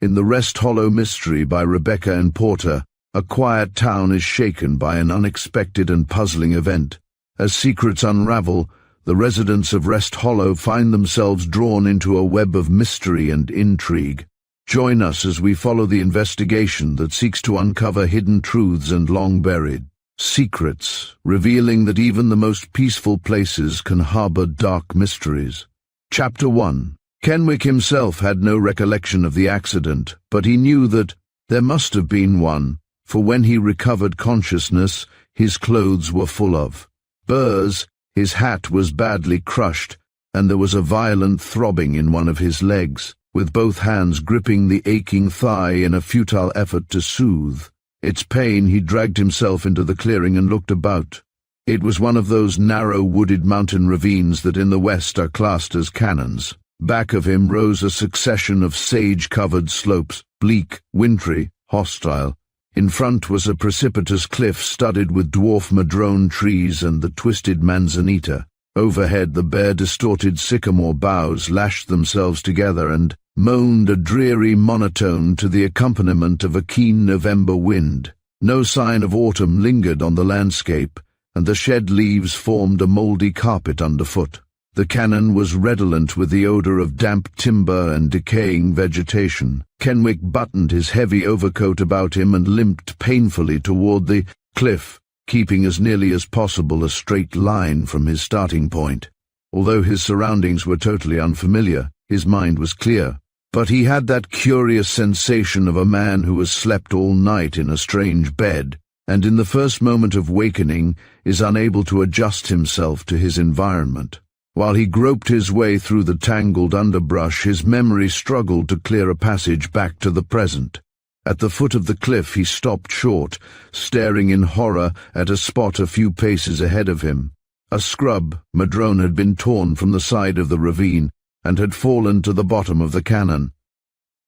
In the Rest Hollow Mystery by Rebecca and Porter, a quiet town is shaken by an unexpected and puzzling event. As secrets unravel, the residents of Rest Hollow find themselves drawn into a web of mystery and intrigue. Join us as we follow the investigation that seeks to uncover hidden truths and long-buried secrets, revealing that even the most peaceful places can harbor dark mysteries. Chapter 1. Kenwick himself had no recollection of the accident, but he knew that there must have been one, for when he recovered consciousness, his clothes were full of burrs, his hat was badly crushed, and there was a violent throbbing in one of his legs, with both hands gripping the aching thigh in a futile effort to soothe its pain. He dragged himself into the clearing and looked about. It was one of those narrow wooded mountain ravines that in the West are classed as canyons. Back of him rose a succession of sage-covered slopes, bleak, wintry, hostile. In front was a precipitous cliff studded with dwarf madrone trees and the twisted manzanita. Overhead the bare distorted sycamore boughs lashed themselves together and moaned a dreary monotone to the accompaniment of a keen November wind. No sign of autumn lingered on the landscape, and the shed leaves formed a mouldy carpet underfoot. The canyon was redolent with the odor of damp timber and decaying vegetation. Kenwick buttoned his heavy overcoat about him and limped painfully toward the cliff, keeping as nearly as possible a straight line from his starting point. Although his surroundings were totally unfamiliar, his mind was clear. But he had that curious sensation of a man who has slept all night in a strange bed, and in the first moment of wakening is unable to adjust himself to his environment. While he groped his way through the tangled underbrush, his memory struggled to clear a passage back to the present. At the foot of the cliff he stopped short, staring in horror at a spot a few paces ahead of him. A scrub madrone had been torn from the side of the ravine and had fallen to the bottom of the canyon,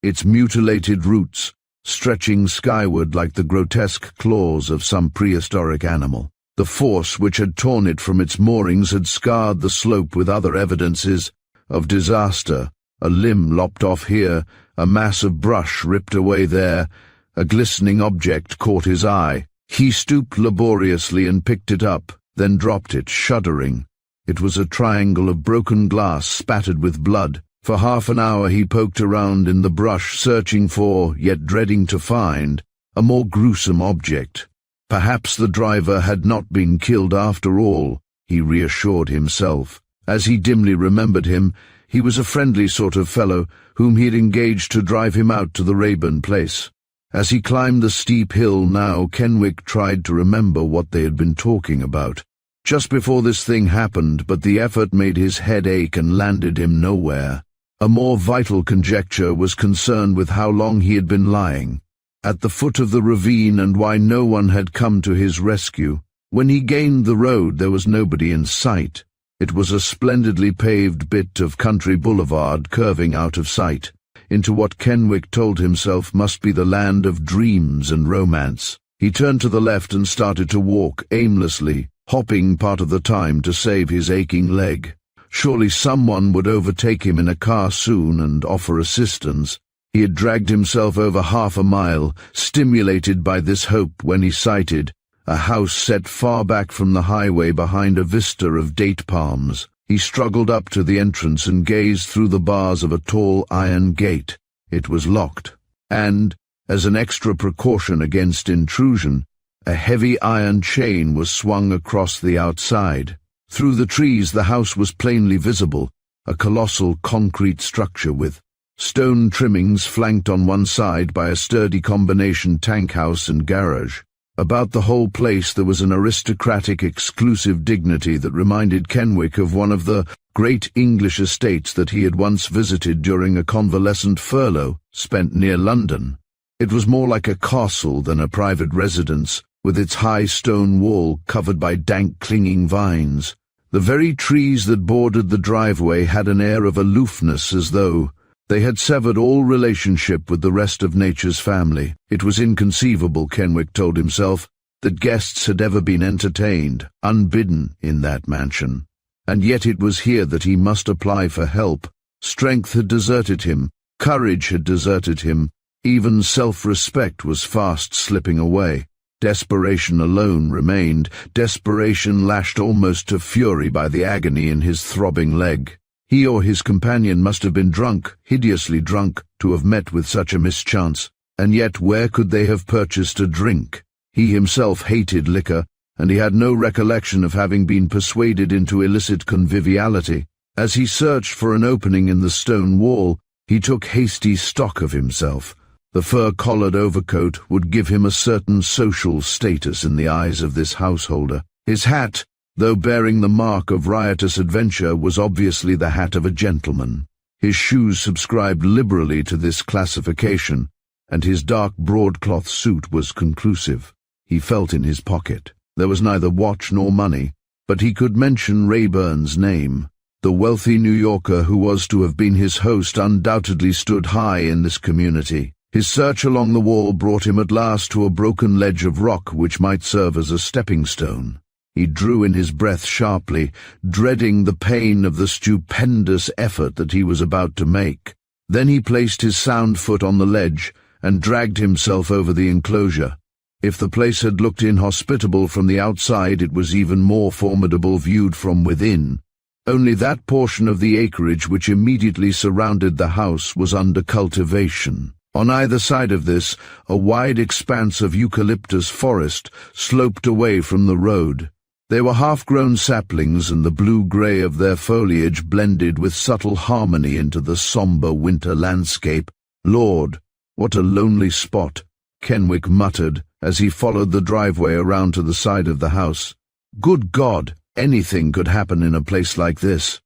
its mutilated roots stretching skyward like the grotesque claws of some prehistoric animal. The force which had torn it from its moorings had scarred the slope with other evidences of disaster. A limb lopped off here, a mass of brush ripped away there. A glistening object caught his eye. He stooped laboriously and picked it up, then dropped it, shuddering. It was a triangle of broken glass spattered with blood. For half an hour he poked around in the brush, searching for, yet dreading to find, a more gruesome object. Perhaps the driver had not been killed after all, he reassured himself. As he dimly remembered him, he was a friendly sort of fellow whom he had engaged to drive him out to the Rayburn place. As he climbed the steep hill now, Kenwick tried to remember what they had been talking about just before this thing happened, but the effort made his head ache and landed him nowhere. A more vital conjecture was concerned with how long he had been lying at the foot of the ravine and why no one had come to his rescue. When he gained the road, there was nobody in sight. It was a splendidly paved bit of country boulevard curving out of sight into what Kenwick told himself must be the land of dreams and romance. He turned to the left and started to walk aimlessly, hopping part of the time to save his aching leg. Surely someone would overtake him in a car soon and offer assistance. He had dragged himself over half a mile, stimulated by this hope, when he sighted a house set far back from the highway behind a vista of date palms. He struggled up to the entrance and gazed through the bars of a tall iron gate. It was locked, and, as an extra precaution against intrusion, a heavy iron chain was swung across the outside. Through the trees the house was plainly visible, a colossal concrete structure with stone trimmings flanked on one side by a sturdy combination tank house and garage. About the whole place there was an aristocratic, exclusive dignity that reminded Kenwick of one of the great English estates that he had once visited during a convalescent furlough spent near London. It was more like a castle than a private residence, with its high stone wall covered by dank clinging vines. The very trees that bordered the driveway had an air of aloofness, as though they had severed all relationship with the rest of nature's family. It was inconceivable, Kenwick told himself, that guests had ever been entertained, unbidden, in that mansion. And yet it was here that he must apply for help. Strength had deserted him, courage had deserted him, Even self-respect was fast slipping away. Desperation alone remained, desperation lashed almost to fury by the agony in his throbbing leg. He or his companion must have been drunk, hideously drunk, to have met with such a mischance. And yet where could they have purchased a drink? He himself hated liquor, and he had no recollection of having been persuaded into illicit conviviality. As he searched for an opening in the stone wall, he took hasty stock of himself. The fur-collared overcoat would give him a certain social status in the eyes of this householder. His hat, though bearing the mark of riotous adventure, was obviously the hat of a gentleman. His shoes subscribed liberally to this classification, and his dark broadcloth suit was conclusive. He felt in his pocket. There was neither watch nor money, but he could mention Rayburn's name. The wealthy New Yorker who was to have been his host undoubtedly stood high in this community. His search along the wall brought him at last to a broken ledge of rock which might serve as a stepping stone. He drew in his breath sharply, dreading the pain of the stupendous effort that he was about to make. Then he placed his sound foot on the ledge and dragged himself over the enclosure. If the place had looked inhospitable from the outside, it was even more formidable viewed from within. Only that portion of the acreage which immediately surrounded the house was under cultivation. On either side of this, a wide expanse of eucalyptus forest sloped away from the road. They were half-grown saplings, and the blue-grey of their foliage blended with subtle harmony into the sombre winter landscape. "Lord, what a lonely spot," Kenwick muttered as he followed the driveway around to the side of the house. "Good God, anything could happen in a place like this."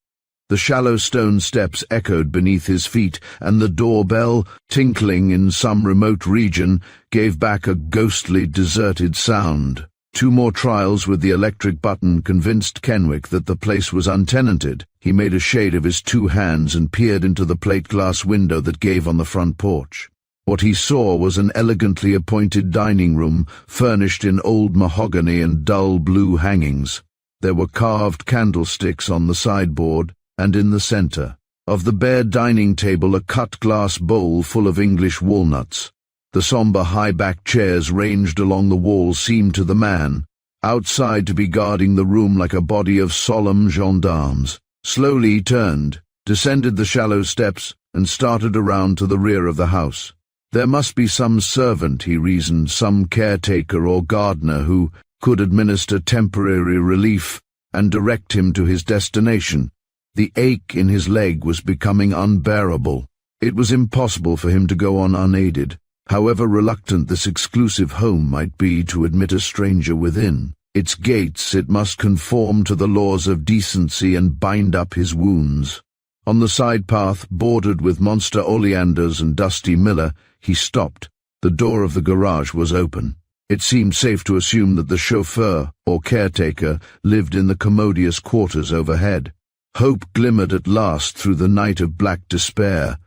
The shallow stone steps echoed beneath his feet, and the doorbell, tinkling in some remote region, gave back a ghostly, deserted sound. 2 more trials with the electric button convinced Kenwick that the place was untenanted. He made a shade of his 2 hands and peered into the plate-glass window that gave on the front porch. What he saw was an elegantly appointed dining room, furnished in old mahogany and dull blue hangings. There were carved candlesticks on the sideboard, and in the center of the bare dining table a cut-glass bowl full of English walnuts. The somber high-backed chairs ranged along the wall seemed to the man outside to be guarding the room like a body of solemn gendarmes. Slowly he turned, descended the shallow steps, and started around to the rear of the house. There must be some servant, he reasoned, some caretaker or gardener who could administer temporary relief and direct him to his destination. The ache in his leg was becoming unbearable. It was impossible for him to go on unaided, however reluctant this exclusive home might be to admit a stranger within. Its gates it must conform to the laws of decency and bind up his wounds. On the side path, bordered with monster oleanders and dusty miller, he stopped. The door of the garage was open. It seemed safe to assume that the chauffeur, or caretaker, lived in the commodious quarters overhead. Hope glimmered at last through the night of black despair.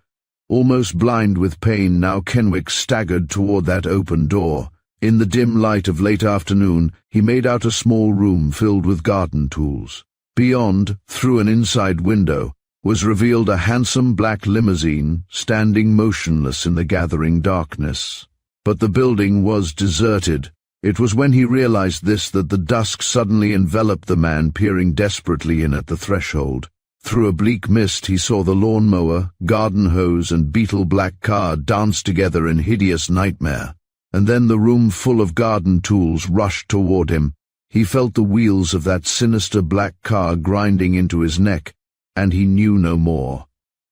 Almost blind with pain, now Kenwick staggered toward that open door. In the dim light of late afternoon, he made out a small room filled with garden tools. Beyond, through an inside window, was revealed a handsome black limousine standing motionless in the gathering darkness. But the building was deserted. It was when he realized this that the dusk suddenly enveloped the man peering desperately in at the threshold. Through a bleak mist he saw the lawnmower, garden hose, and beetle-black car dance together in hideous nightmare. And then the room full of garden tools rushed toward him. He felt the wheels of that sinister black car grinding into his neck, and he knew no more.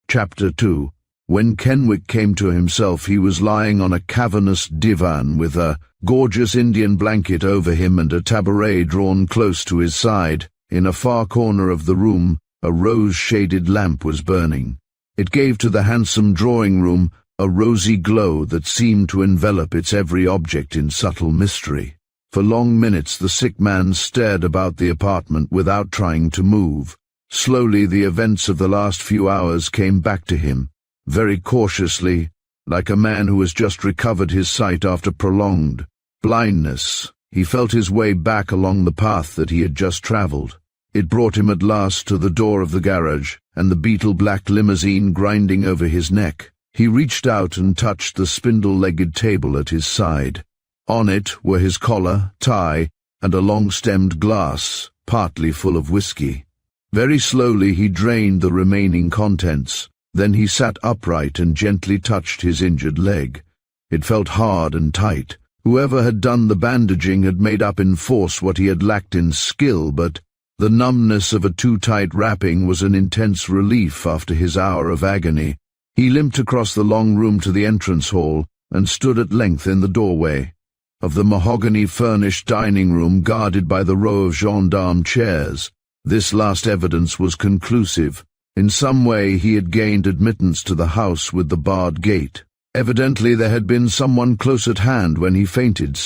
Chapter 2. When Kenwick came to himself, he was lying on a cavernous divan with a gorgeous Indian blanket over him and a tabouret drawn close to his side. In a far corner of the room, a rose-shaded lamp was burning. It gave to the handsome drawing-room a rosy glow that seemed to envelop its every object in subtle mystery. For long minutes the sick man stared about the apartment without trying to move. Slowly the events of the last few hours came back to him. Very cautiously, like a man who has just recovered his sight after prolonged blindness, he felt his way back along the path that he had just traveled. It brought him at last to the door of the garage, and the beetle-black limousine grinding over his neck. He reached out and touched the spindle-legged table at his side. On it were his collar, tie, and a long-stemmed glass, partly full of whiskey. Very slowly he drained the remaining contents. Then he sat upright and gently touched his injured leg. It felt hard and tight. Whoever had done the bandaging had made up in force what he had lacked in skill, but the numbness of a too-tight wrapping was an intense relief after his hour of agony. He limped across the long room to the entrance hall and stood at length in the doorway of the mahogany-furnished dining room guarded by the row of gendarme chairs. This last evidence was conclusive. In some way he had gained admittance to the house with the barred gate. Evidently there had been someone close at hand when he fainted,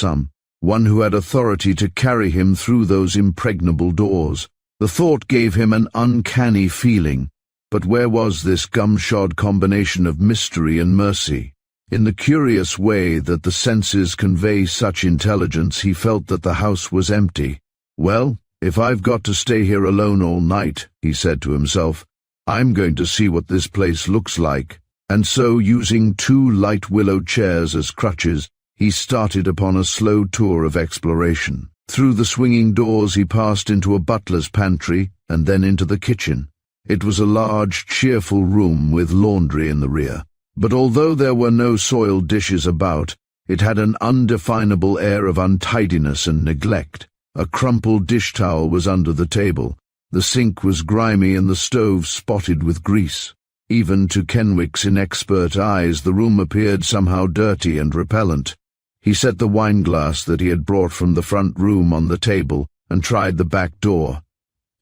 one who had authority to carry him through those impregnable doors. The thought gave him an uncanny feeling. But where was this gumshod combination of mystery and mercy? In the curious way that the senses convey such intelligence, he felt that the house was empty. "Well, if I've got to stay here alone all night," he said to himself, "I'm going to see what this place looks like." And so, using 2 light willow chairs as crutches, he started upon a slow tour of exploration. Through the swinging doors he passed into a butler's pantry and then into the kitchen. It was a large, cheerful room with laundry in the rear. But although there were no soiled dishes about, it had an undefinable air of untidiness and neglect. A crumpled dish towel was under the table. The sink was grimy and the stove spotted with grease. Even to Kenwick's inexpert eyes the room appeared somehow dirty and repellent. He set the wineglass that he had brought from the front room on the table and tried the back door.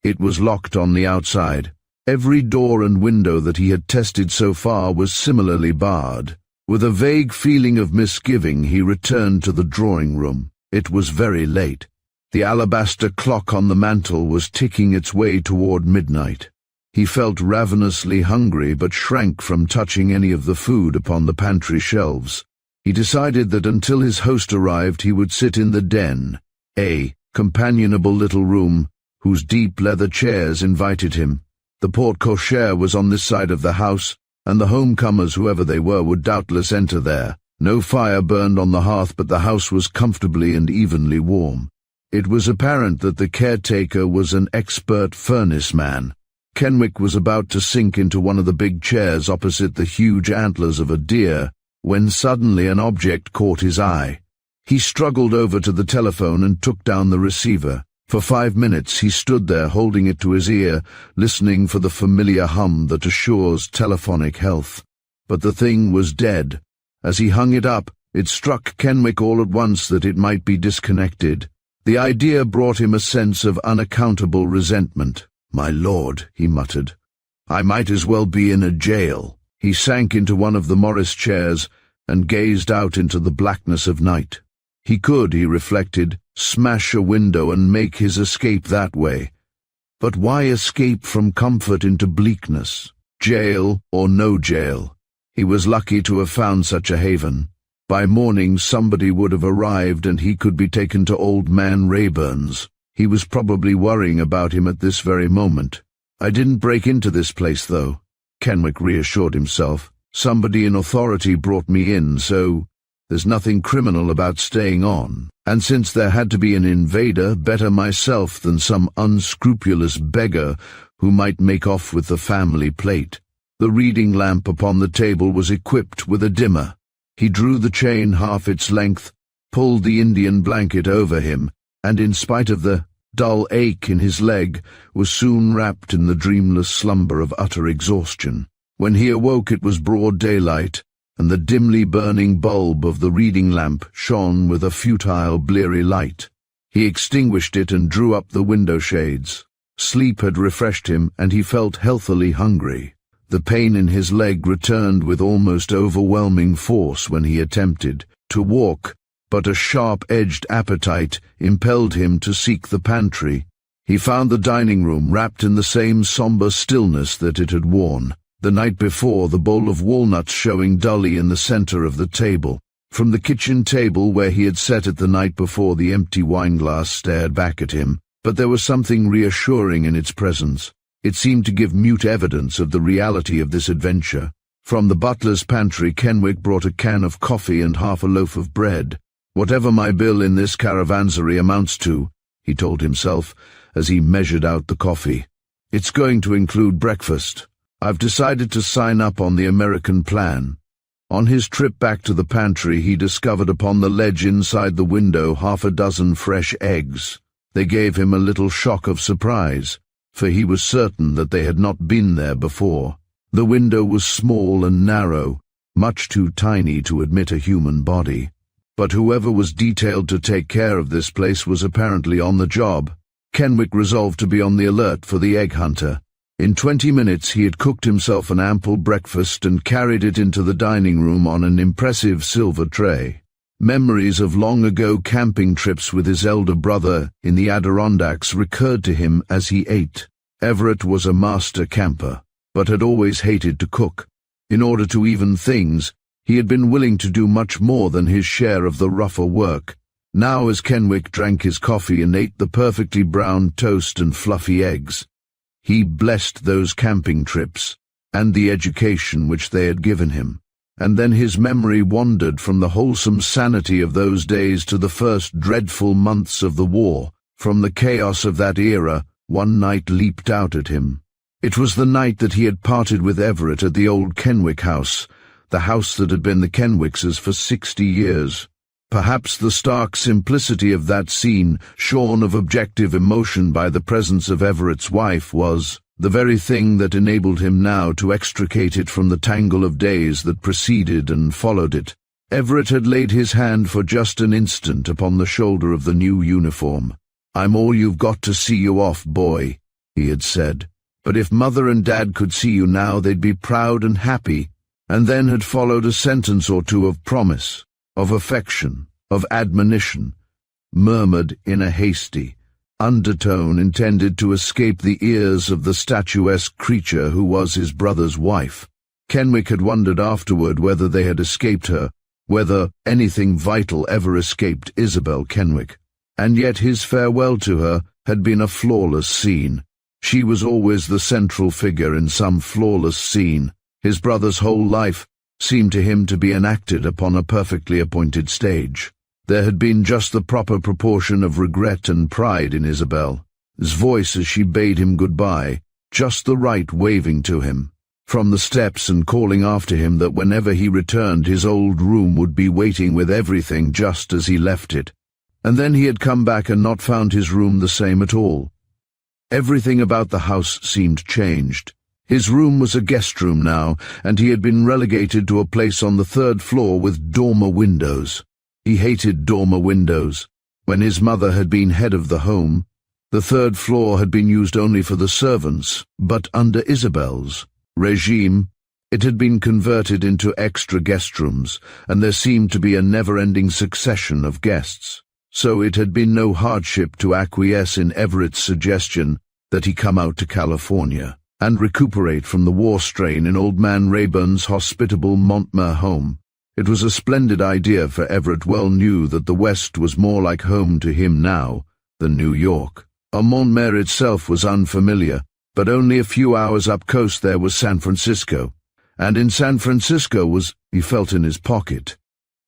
It was locked on the outside. Every door and window that he had tested so far was similarly barred. With a vague feeling of misgiving, he returned to the drawing room. It was very late. The alabaster clock on the mantel was ticking its way toward midnight. He felt ravenously hungry but shrank from touching any of the food upon the pantry shelves. He decided that until his host arrived he would sit in the den, a companionable little room whose deep leather chairs invited him. The porte-cochere was on this side of the house, and the homecomers, whoever they were, would doubtless enter there. No fire burned on the hearth, but the house was comfortably and evenly warm. It was apparent that the caretaker was an expert furnace man. Kenwick was about to sink into one of the big chairs opposite the huge antlers of a deer, when suddenly an object caught his eye. He struggled over to the telephone and took down the receiver. For 5 minutes he stood there holding it to his ear, listening for the familiar hum that assures telephonic health. But the thing was dead. As he hung it up, it struck Kenwick all at once that it might be disconnected. The idea brought him a sense of unaccountable resentment. "My lord," he muttered, "I might as well be in a jail." He sank into one of the Morris chairs and gazed out into the blackness of night. He could, he reflected, smash a window and make his escape that way. But why escape from comfort into bleakness? Jail or no jail? He was lucky to have found such a haven. By morning somebody would have arrived and he could be taken to Old Man Rayburn's. He was probably worrying about him at this very moment. "I didn't break into this place, though," Kenwick reassured himself. "Somebody in authority brought me in, so there's nothing criminal about staying on. And since there had to be an invader, better myself than some unscrupulous beggar who might make off with the family plate." The reading lamp upon the table was equipped with a dimmer. He drew the chain half its length, pulled the Indian blanket over him, and in spite of the dull ache in his leg, was soon wrapped in the dreamless slumber of utter exhaustion. When he awoke it was broad daylight, and the dimly burning bulb of the reading lamp shone with a futile, bleary light. He extinguished it and drew up the window shades. Sleep had refreshed him, and he felt healthily hungry. The pain in his leg returned with almost overwhelming force when he attempted to walk, but a sharp-edged appetite impelled him to seek the pantry. He found the dining room wrapped in the same somber stillness that it had worn. The night before, the bowl of walnuts showing dully in the center of the table. From the kitchen table where he had set it the night before, the empty wineglass stared back at him, but there was something reassuring in its presence. It seemed to give mute evidence of the reality of this adventure. From the butler's pantry, Kenwick brought a can of coffee and half a loaf of bread. "Whatever my bill in this caravansary amounts to," he told himself as he measured out the coffee, "it's going to include breakfast. I've decided to sign up on the American plan." On his trip back to the pantry, he discovered upon the ledge inside the window half a dozen fresh eggs. They gave him a little shock of surprise, for he was certain that they had not been there before. The window was small and narrow, much too tiny to admit a human body. But whoever was detailed to take care of this place was apparently on the job. Kenwick resolved to be on the alert for the egg hunter. In 20 minutes he had cooked himself an ample breakfast and carried it into the dining room on an impressive silver tray. Memories of long-ago camping trips with his elder brother in the Adirondacks recurred to him as he ate. Everett was a master camper, but had always hated to cook. In order to even things, he had been willing to do much more than his share of the rougher work. Now, as Kenwick drank his coffee and ate the perfectly browned toast and fluffy eggs, he blessed those camping trips and the education which they had given him. And then his memory wandered from the wholesome sanity of those days to the first dreadful months of the war. From the chaos of that era, one night leaped out at him. It was the night that he had parted with Everett at the old Kenwick house, the house that had been the Kenwicks' for 60 years. Perhaps the stark simplicity of that scene, shorn of objective emotion by the presence of Everett's wife, was the very thing that enabled him now to extricate it from the tangle of days that preceded and followed it. Everett had laid his hand for just an instant upon the shoulder of the new uniform. "I'm all you've got to see you off, boy," he had said. "But if Mother and Dad could see you now, they'd be proud and happy." And then had followed a sentence or two of promise, of affection, of admonition, murmured in a hasty undertone intended to escape the ears of the statuesque creature who was his brother's wife. Kenwick had wondered afterward whether they had escaped her, whether anything vital ever escaped Isabel Kenwick. And yet his farewell to her had been a flawless scene. She was always the central figure in some flawless scene. His brother's whole life seemed to him to be enacted upon a perfectly appointed stage. There had been just the proper proportion of regret and pride in Isabel's voice as she bade him goodbye, just the right waving to him from the steps and calling after him that whenever he returned his old room would be waiting with everything just as he left it. And then he had come back and not found his room the same at all. Everything about the house seemed changed. His room was a guest room now, and he had been relegated to a place on the 3rd floor with dormer windows. He hated dormer windows. When his mother had been head of the home, the 3rd floor had been used only for the servants, but under Isabel's regime, it had been converted into extra guest rooms, and there seemed to be a never-ending succession of guests. So it had been no hardship to acquiesce in Everett's suggestion that he come out to California and recuperate from the war strain in old man Rayburn's hospitable Montmer home. It was a splendid idea, for Everett well knew that the West was more like home to him now than New York. Montmer itself was unfamiliar, but only a few hours up coast there was San Francisco, and in San Francisco was, he felt in his pocket,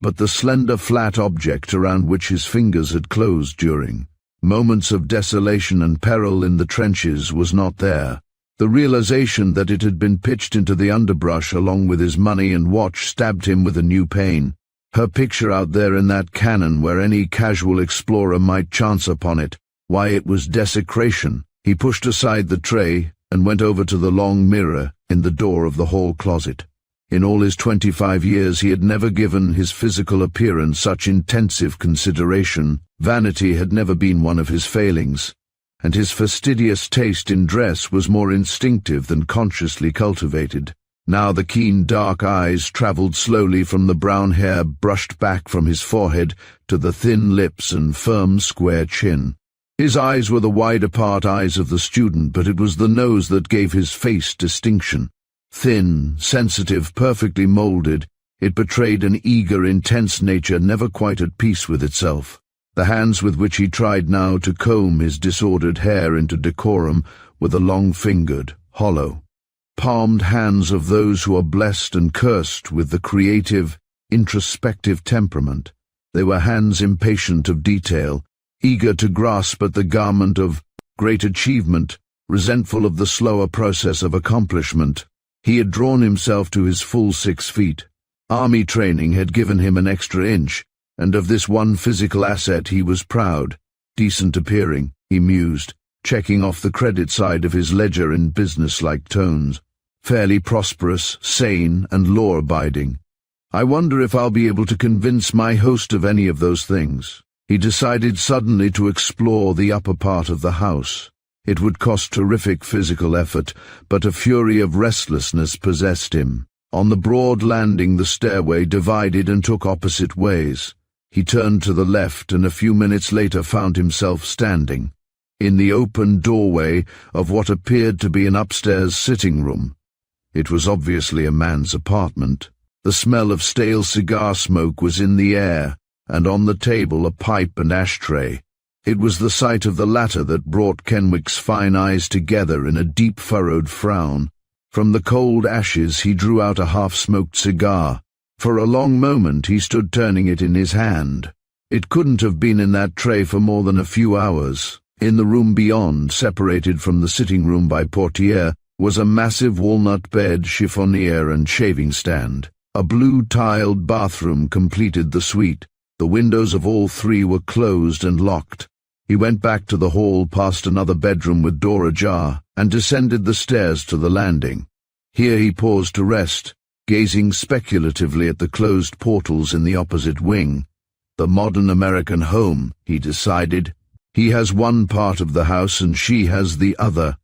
but the slender flat object around which his fingers had closed during moments of desolation and peril in the trenches was not there. The realization that it had been pitched into the underbrush along with his money and watch stabbed him with a new pain. Her picture out there in that canon where any casual explorer might chance upon it. Why, it was desecration. He pushed aside the tray and went over to the long mirror in the door of the hall closet. In all his 25 years he had never given his physical appearance such intensive consideration. Vanity had never been one of his failings, and his fastidious taste in dress was more instinctive than consciously cultivated. Now the keen dark eyes travelled slowly from the brown hair brushed back from his forehead to the thin lips and firm square chin. His eyes were the wide-apart eyes of the student, but it was the nose that gave his face distinction. Thin, sensitive, perfectly moulded, it betrayed an eager, intense nature never quite at peace with itself. The hands with which he tried now to comb his disordered hair into decorum were the long-fingered, hollow. palmed hands of those who are blessed and cursed with the creative, introspective temperament. They were hands impatient of detail, eager to grasp at the garment of great achievement, resentful of the slower process of accomplishment. He had drawn himself to his full 6 feet. Army training had given him an extra inch, and of this one physical asset he was proud. Decent appearing, he mused, checking off the credit side of his ledger in business-like tones. Fairly prosperous, sane, and law-abiding. I wonder if I'll be able to convince my host of any of those things. He decided suddenly to explore the upper part of the house. It would cost terrific physical effort, but a fury of restlessness possessed him. On the broad landing the stairway divided and took opposite ways. He turned to the left and a few minutes later found himself standing in the open doorway of what appeared to be an upstairs sitting room. It was obviously a man's apartment. The smell of stale cigar smoke was in the air, and on the table a pipe and ashtray. It was the sight of the latter that brought Kenwick's fine eyes together in a deep furrowed frown. From the cold ashes he drew out a half-smoked cigar. For a long moment he stood turning it in his hand. It couldn't have been in that tray for more than a few hours. In the room beyond, separated from the sitting room by portiere, was a massive walnut bed, chiffonier, and shaving stand. A blue-tiled bathroom completed the suite. The windows of all 3 were closed and locked. He went back to the hall past another bedroom with door ajar, and descended the stairs to the landing. Here he paused to rest, gazing speculatively at the closed portals in the opposite wing. The modern American home, he decided. He has one part of the house and she has the other.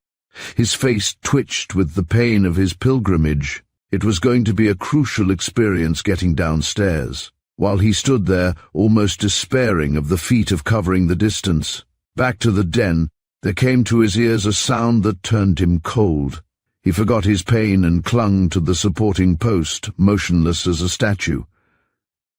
His face twitched with the pain of his pilgrimage. It was going to be a crucial experience getting downstairs. While he stood there, almost despairing of the feat of covering the distance, back to the den, there came to his ears a sound that turned him cold. He forgot his pain and clung to the supporting post, motionless as a statue.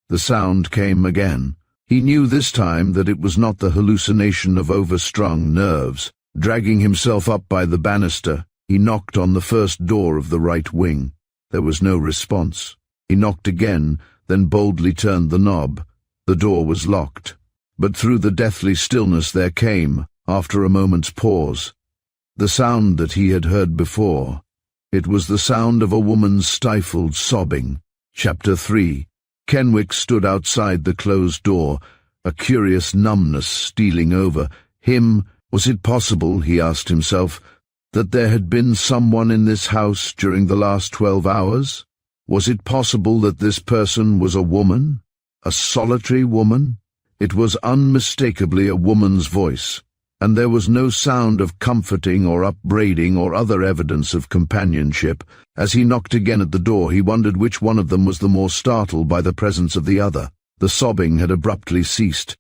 The sound came again. He knew this time that it was not the hallucination of overstrung nerves. Dragging himself up by the banister, he knocked on the first door of the right wing. There was no response. He knocked again, then boldly turned the knob. The door was locked. But through the deathly stillness there came, after a moment's pause, the sound that he had heard before. It was the sound of a woman's stifled sobbing. Chapter 3. Kenwick stood outside the closed door, a curious numbness stealing over him. Was it possible, he asked himself, that there had been someone in this house during the last 12 hours? Was it possible that this person was a woman? A solitary woman? It was unmistakably a woman's voice, and there was no sound of comforting or upbraiding or other evidence of companionship. As he knocked again at the door, he wondered which one of them was the more startled by the presence of the other. The sobbing had abruptly ceased.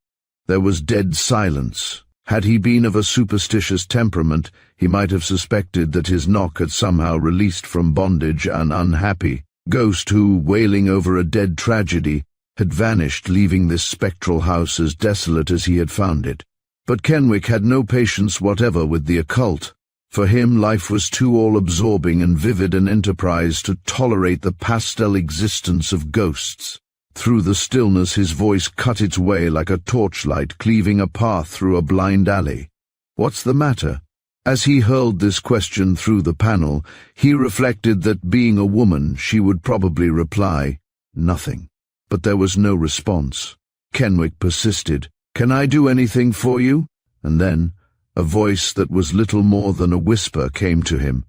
There was dead silence. Had he been of a superstitious temperament, he might have suspected that his knock had somehow released from bondage an unhappy ghost who, wailing over a dead tragedy, had vanished, leaving this spectral house as desolate as he had found it. But Kenwick had no patience whatever with the occult. For him life was too all-absorbing and vivid an enterprise to tolerate the pastel existence of ghosts. Through the stillness his voice cut its way like a torchlight cleaving a path through a blind alley. "What's the matter?" As he hurled this question through the panel, he reflected that, being a woman, she would probably reply, "Nothing." But there was no response. Kenwick persisted, "Can I do anything for you?" And then a voice that was little more than a whisper came to him.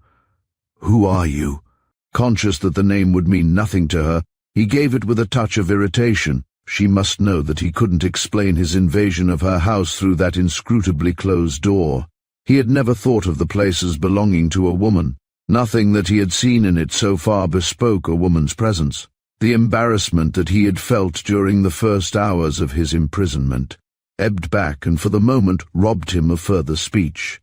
"Who are you?" Conscious that the name would mean nothing to her, he gave it with a touch of irritation. She must know that he couldn't explain his invasion of her house through that inscrutably closed door. He had never thought of the place as belonging to a woman. Nothing that he had seen in it so far bespoke a woman's presence. The embarrassment that he had felt during the first hours of his imprisonment ebbed back and for the moment robbed him of further speech.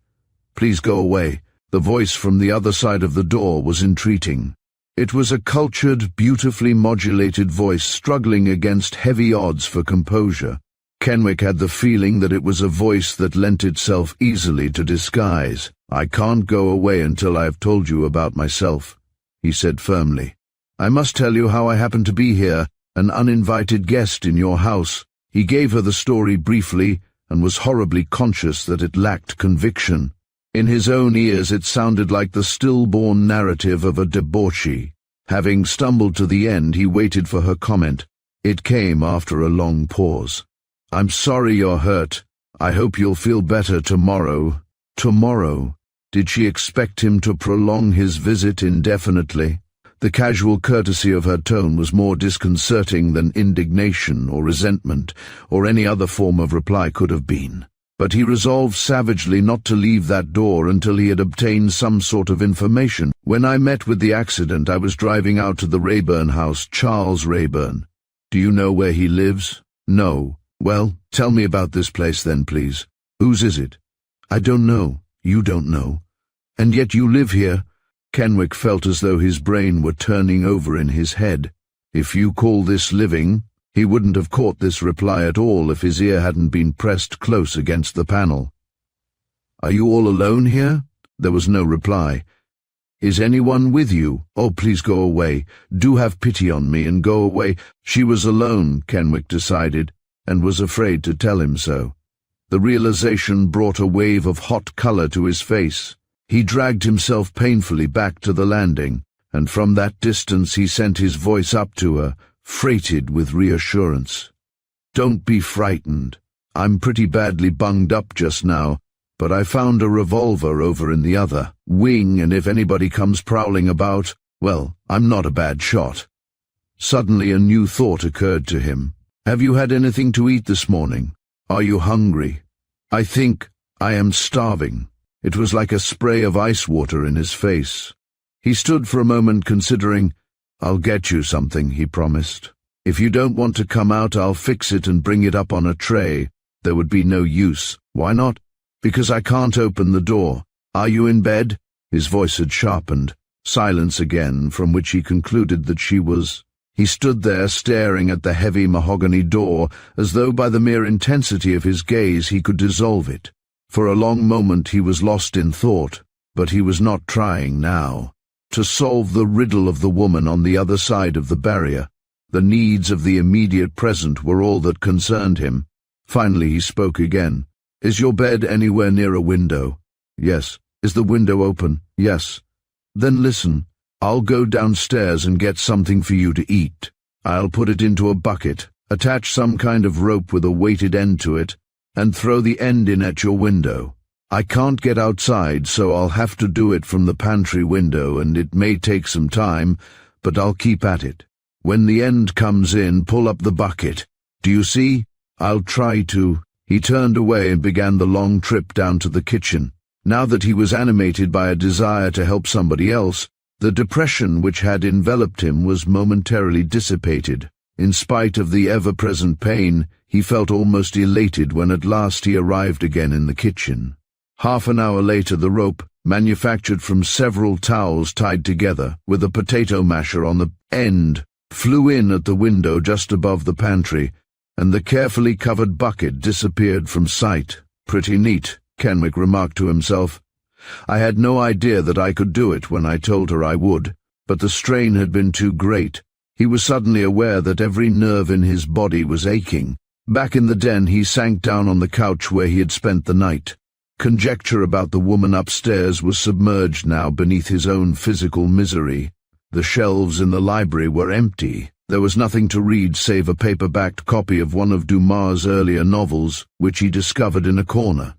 "Please go away." The voice from the other side of the door was entreating. It was a cultured, beautifully modulated voice struggling against heavy odds for composure. Kenwick had the feeling that it was a voice that lent itself easily to disguise. "I can't go away until I have told you about myself," he said firmly. "I must tell you how I happen to be here, an uninvited guest in your house." He gave her the story briefly and was horribly conscious that it lacked conviction. In his own ears it sounded like the stillborn narrative of a debauchee. Having stumbled to the end, he waited for her comment. It came after a long pause. "I'm sorry you're hurt. I hope you'll feel better tomorrow." Tomorrow? Did she expect him to prolong his visit indefinitely? The casual courtesy of her tone was more disconcerting than indignation or resentment or any other form of reply could have been. But he resolved savagely not to leave that door until he had obtained some sort of information. "When I met with the accident, I was driving out to the Rayburn house, Charles Rayburn. Do you know where he lives?" "No." "Well, tell me about this place then, please. Whose is it?" "I don't know." "You don't know? And yet you live here?" Kenwick felt as though his brain were turning over in his head. If you call this living, he wouldn't have caught this reply at all if his ear hadn't been pressed close against the panel. "Are you all alone here?" There was no reply. "Is anyone with you? Oh, please go away. Do have pity on me and go away." She was alone, Kenwick decided, and was afraid to tell him so. The realization brought a wave of hot color to his face. He dragged himself painfully back to the landing, and from that distance he sent his voice up to her, freighted with reassurance. "Don't be frightened. I'm pretty badly bunged up just now, but I found a revolver over in the other wing, and if anybody comes prowling about, well, I'm not a bad shot." Suddenly a new thought occurred to him. "Have you had anything to eat this morning? Are you hungry?" "I think I am starving." It was like a spray of ice water in his face. He stood for a moment considering. "I'll get you something," he promised. "If you don't want to come out, I'll fix it and bring it up on a tray." There would be no use. "Why not?" "Because I can't open the door." "Are you in bed?" His voice had sharpened. Silence again, from which he concluded that she was. He stood there staring at the heavy mahogany door, as though by the mere intensity of his gaze he could dissolve it. For a long moment he was lost in thought, but he was not trying now. To solve the riddle of the woman on the other side of the barrier, the needs of the immediate present were all that concerned him. Finally he spoke again. "Is your bed anywhere near a window?" "Yes." "Is the window open?" "Yes." "Then listen. I'll go downstairs and get something for you to eat. I'll put it into a bucket, attach some kind of rope with a weighted end to it, and throw the end in at your window. I can't get outside, so I'll have to do it from the pantry window, and it may take some time, but I'll keep at it. When the end comes in, pull up the bucket. Do you see? I'll try to." He turned away and began the long trip down to the kitchen. Now that he was animated by a desire to help somebody else, the depression which had enveloped him was momentarily dissipated. In spite of the ever-present pain, he felt almost elated when at last he arrived again in the kitchen. Half an hour later the rope, manufactured from several towels tied together, with a potato masher on the end, flew in at the window just above the pantry, and the carefully covered bucket disappeared from sight. "Pretty neat," Kenwick remarked to himself. "I had no idea that I could do it when I told her I would, but the strain had been too great." He was suddenly aware that every nerve in his body was aching. Back in the den he sank down on the couch where he had spent the night. Conjecture about the woman upstairs was submerged now beneath his own physical misery. The shelves in the library were empty. There was nothing to read save a paper-backed copy of one of Dumas' earlier novels, which he discovered in a corner.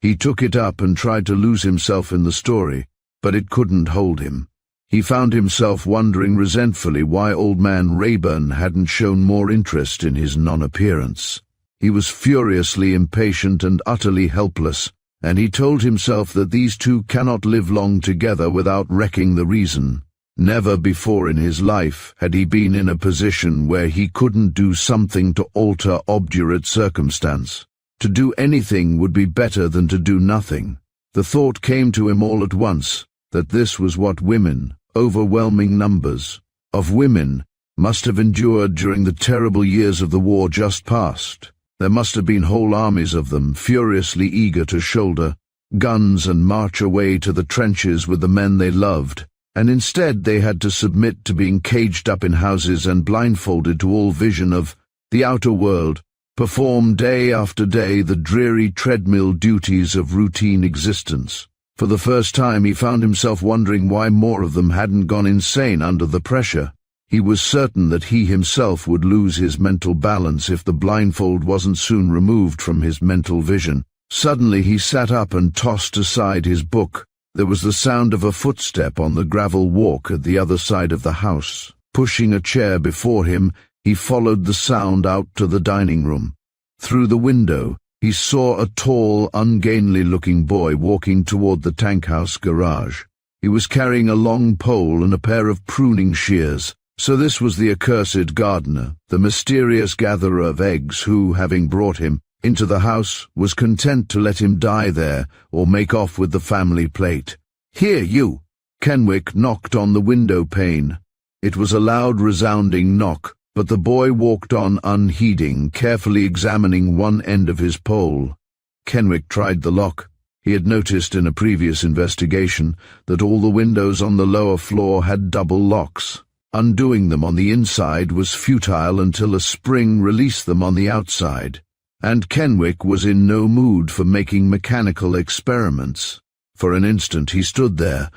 He took it up and tried to lose himself in the story, but it couldn't hold him. He found himself wondering resentfully why old man Rayburn hadn't shown more interest in his non-appearance. He was furiously impatient and utterly helpless, and he told himself that these two cannot live long together without wrecking the reason. Never before in his life had he been in a position where he couldn't do something to alter obdurate circumstance. To do anything would be better than to do nothing. The thought came to him all at once that this was what women, overwhelming numbers of women, must have endured during the terrible years of the war just past. There must have been whole armies of them, furiously eager to shoulder guns and march away to the trenches with the men they loved, and instead they had to submit to being caged up in houses and blindfolded to all vision of the outer world, perform day after day the dreary treadmill duties of routine existence. For the first time he found himself wondering why more of them hadn't gone insane under the pressure. He was certain that he himself would lose his mental balance if the blindfold wasn't soon removed from his mental vision. Suddenly he sat up and tossed aside his book. There was the sound of a footstep on the gravel walk at the other side of the house. Pushing a chair before him, he followed the sound out to the dining room. Through the window, he saw a tall, ungainly-looking boy walking toward the tank house garage. He was carrying a long pole and a pair of pruning shears. So this was the accursed gardener, the mysterious gatherer of eggs who, having brought him into the house, was content to let him die there or make off with the family plate. "Here, you!" Kenwick knocked on the window pane. It was a loud, resounding knock, but the boy walked on unheeding, carefully examining one end of his pole. Kenwick tried the lock. He had noticed in a previous investigation that all the windows on the lower floor had double locks. Undoing them on the inside was futile until a spring released them on the outside. And Kenwick was in no mood for making mechanical experiments. For an instant he stood there,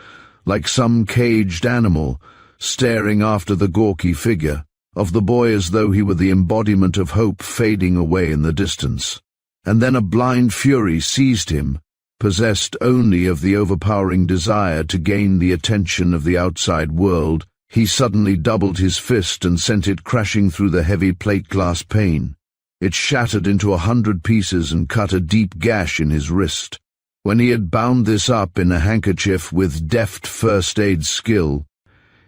like some caged animal, staring after the gawky figure of the boy as though he were the embodiment of hope fading away in the distance. And then a blind fury seized him, possessed only of the overpowering desire to gain the attention of the outside world. He suddenly doubled his fist and sent it crashing through the heavy plate-glass pane. It shattered into 100 pieces and cut a deep gash in his wrist. When he had bound this up in a handkerchief with deft first-aid skill,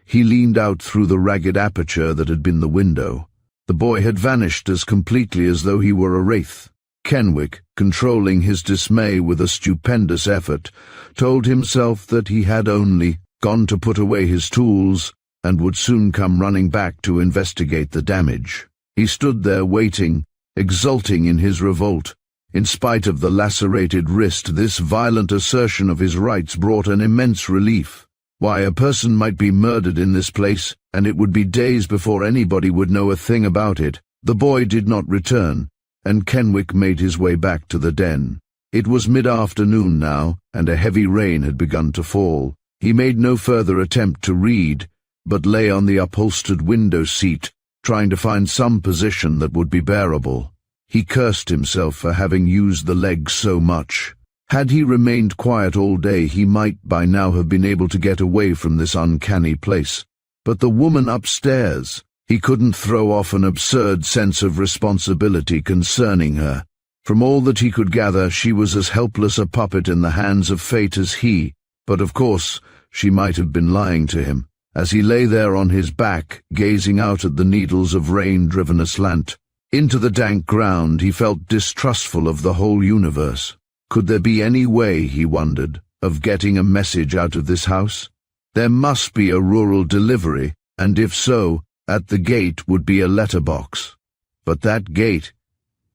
he leaned out through the ragged aperture that had been the window. The boy had vanished as completely as though he were a wraith. Kenwick, controlling his dismay with a stupendous effort, told himself that he had only gone to put away his tools and would soon come running back to investigate the damage. He stood there waiting, exulting in his revolt. In spite of the lacerated wrist, this violent assertion of his rights brought an immense relief. Why, a person might be murdered in this place, and it would be days before anybody would know a thing about it. The boy did not return, and Kenwick made his way back to the den. It was mid-afternoon now, and a heavy rain had begun to fall. He made no further attempt to read, but lay on the upholstered window seat, trying to find some position that would be bearable. He cursed himself for having used the leg so much. Had he remained quiet all day, he might by now have been able to get away from this uncanny place. But the woman upstairs, he couldn't throw off an absurd sense of responsibility concerning her. From all that he could gather, she was as helpless a puppet in the hands of fate as he, but of course she might have been lying to him. As he lay there on his back, gazing out at the needles of rain driven aslant into the dank ground, he felt distrustful of the whole universe. Could there be any way, he wondered, of getting a message out of this house? There must be a rural delivery, and if so, at the gate would be a letterbox. But that gate,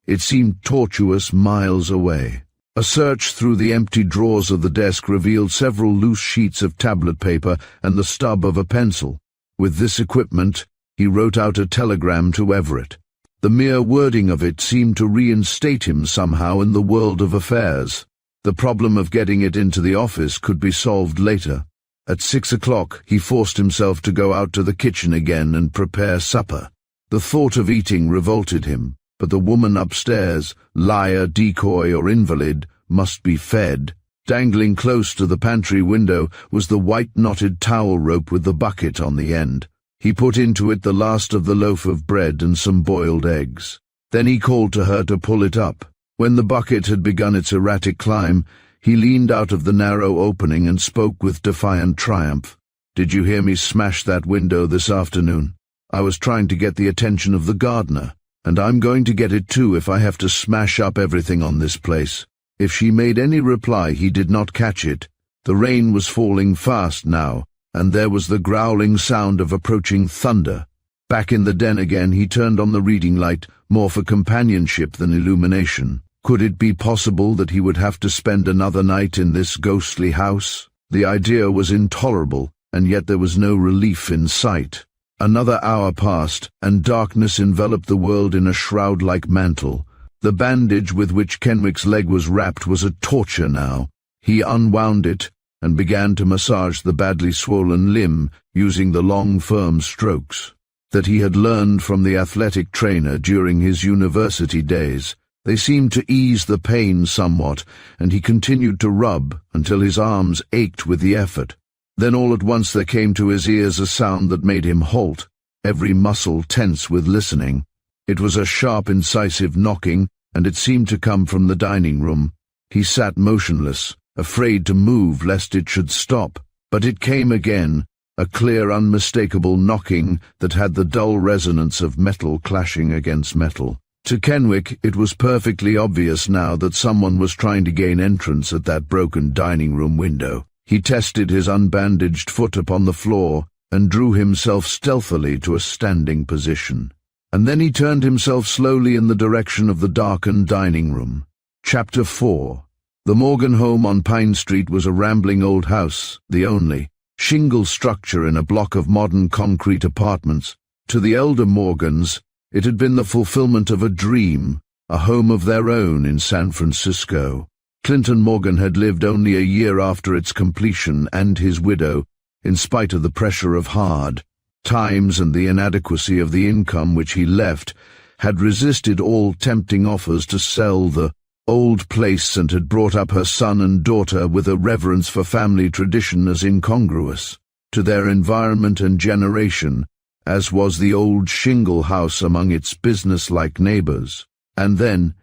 it seemed tortuous miles away. A search through the empty drawers of the desk revealed several loose sheets of tablet paper and the stub of a pencil. With this equipment, he wrote out a telegram to Everett. The mere wording of it seemed to reinstate him somehow in the world of affairs. The problem of getting it into the office could be solved later. At 6 o'clock, he forced himself to go out to the kitchen again and prepare supper. The thought of eating revolted him. But the woman upstairs, liar, decoy, or invalid, must be fed. Dangling close to the pantry window was the white knotted towel rope with the bucket on the end. He put into it the last of the loaf of bread and some boiled eggs. Then he called to her to pull it up. When the bucket had begun its erratic climb, he leaned out of the narrow opening and spoke with defiant triumph. "Did you hear me smash that window this afternoon? I was trying to get the attention of the gardener. And I'm going to get it too if I have to smash up everything on this place." If she made any reply, he did not catch it. The rain was falling fast now, and there was the growling sound of approaching thunder. Back in the den again, he turned on the reading light, more for companionship than illumination. Could it be possible that he would have to spend another night in this ghostly house? The idea was intolerable, and yet there was no relief in sight. Another hour passed, and darkness enveloped the world in a shroud-like mantle. The bandage with which Kenwick's leg was wrapped was a torture now. He unwound it, and began to massage the badly swollen limb, using the long, firm strokes that he had learned from the athletic trainer during his university days. They seemed to ease the pain somewhat, and he continued to rub until his arms ached with the effort. Then all at once there came to his ears a sound that made him halt, every muscle tense with listening. It was a sharp, incisive knocking, and it seemed to come from the dining room. He sat motionless, afraid to move lest it should stop. But it came again, a clear, unmistakable knocking that had the dull resonance of metal clashing against metal. To Kenwick, it was perfectly obvious now that someone was trying to gain entrance at that broken dining room window. He tested his unbandaged foot upon the floor and drew himself stealthily to a standing position. And then he turned himself slowly in the direction of the darkened dining room. Chapter 4. The Morgan home on Pine Street was a rambling old house, the only shingle structure in a block of modern concrete apartments. To the elder Morgans, it had been the fulfillment of a dream, a home of their own in San Francisco. Clinton Morgan had lived only a year after its completion, and his widow, in spite of the pressure of hard times and the inadequacy of the income which he left, had resisted all tempting offers to sell the old place and had brought up her son and daughter with a reverence for family tradition as incongruous to their environment and generation, as was the old shingle house among its business-like neighbors. And then,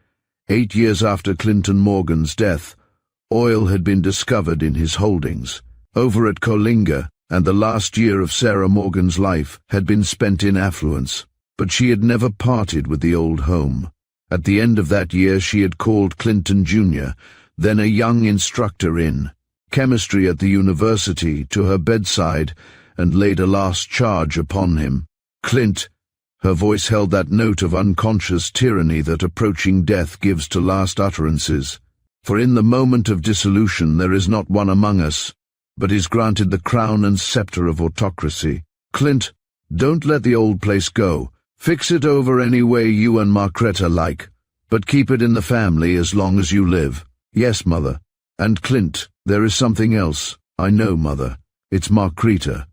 8 years after Clinton Morgan's death, oil had been discovered in his holdings over at Coalinga, and the last year of Sarah Morgan's life had been spent in affluence, but she had never parted with the old home. At the end of that year she had called Clinton Jr., then a young instructor in chemistry at the university, to her bedside and laid a last charge upon him. "Clint," her voice held that note of unconscious tyranny that approaching death gives to last utterances, "for in the moment of dissolution there is not one among us, but is granted the crown and scepter of autocracy. Clint, don't let the old place go. Fix it over any way you and Margreta like, but keep it in the family as long as you live." "Yes, Mother." "And Clint, there is something else." "I know, Mother. It's Margreta.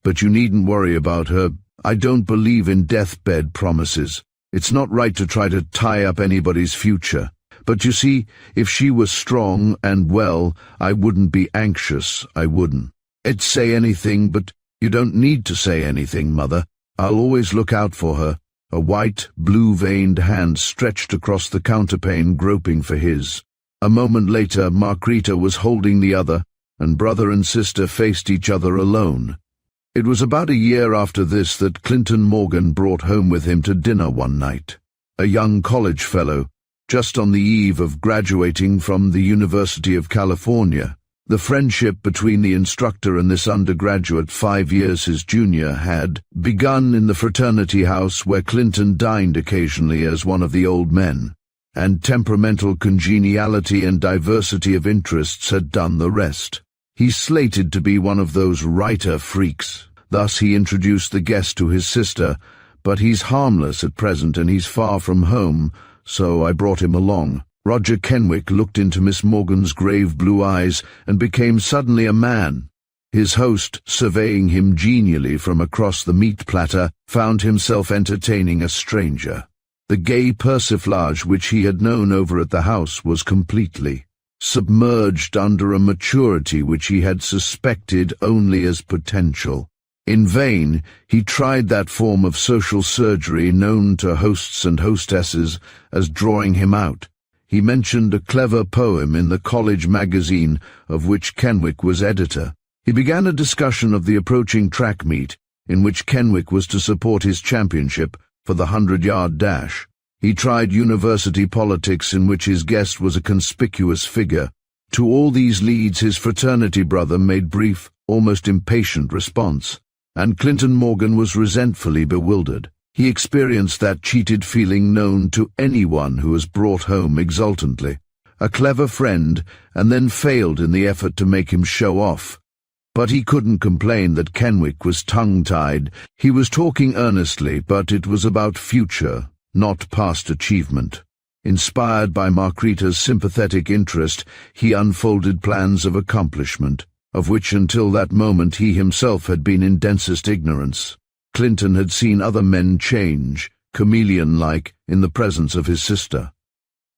But you needn't worry about her. I don't believe in deathbed promises. It's not right to try to tie up anybody's future. But you see, if she was strong and well, I wouldn't be anxious, I wouldn't. I'd say anything, but you don't need to say anything, Mother. I'll always look out for her." A white, blue-veined hand stretched across the counterpane, groping for his. A moment later, Margreta was holding the other, and brother and sister faced each other alone. It was about a year after this that Clinton Morgan brought home with him to dinner one night a young college fellow, just on the eve of graduating from the University of California. The friendship between the instructor and this undergraduate, 5 years his junior, had begun in the fraternity house where Clinton dined occasionally as one of the old men, and temperamental congeniality and diversity of interests had done the rest. He's slated to be one of those writer freaks. Thus he introduced the guest to his sister, but he's harmless at present and he's far from home, so I brought him along. Roger Kenwick looked into Miss Morgan's grave blue eyes and became suddenly a man. His host, surveying him genially from across the meat platter, found himself entertaining a stranger. The gay persiflage which he had known over at the house was completely submerged under a maturity which he had suspected only as potential. In vain he tried that form of social surgery known to hosts and hostesses as drawing him out. He mentioned a clever poem in the college magazine of which Kenwick was editor. He began a discussion of the approaching track meet, in which Kenwick was to support his championship for the 100-yard dash. He tried university politics, in which his guest was a conspicuous figure. To all these leads his fraternity brother made brief, almost impatient response, and Clinton Morgan was resentfully bewildered. He experienced that cheated feeling known to anyone who has brought home exultantly a clever friend and then failed in the effort to make him show off. But he couldn't complain that Kenwick was tongue-tied. He was talking earnestly, but it was about future, not past achievement. Inspired by Margarita's sympathetic interest, he unfolded plans of accomplishment, of which until that moment he himself had been in densest ignorance. Clinton had seen other men change, chameleon-like, in the presence of his sister.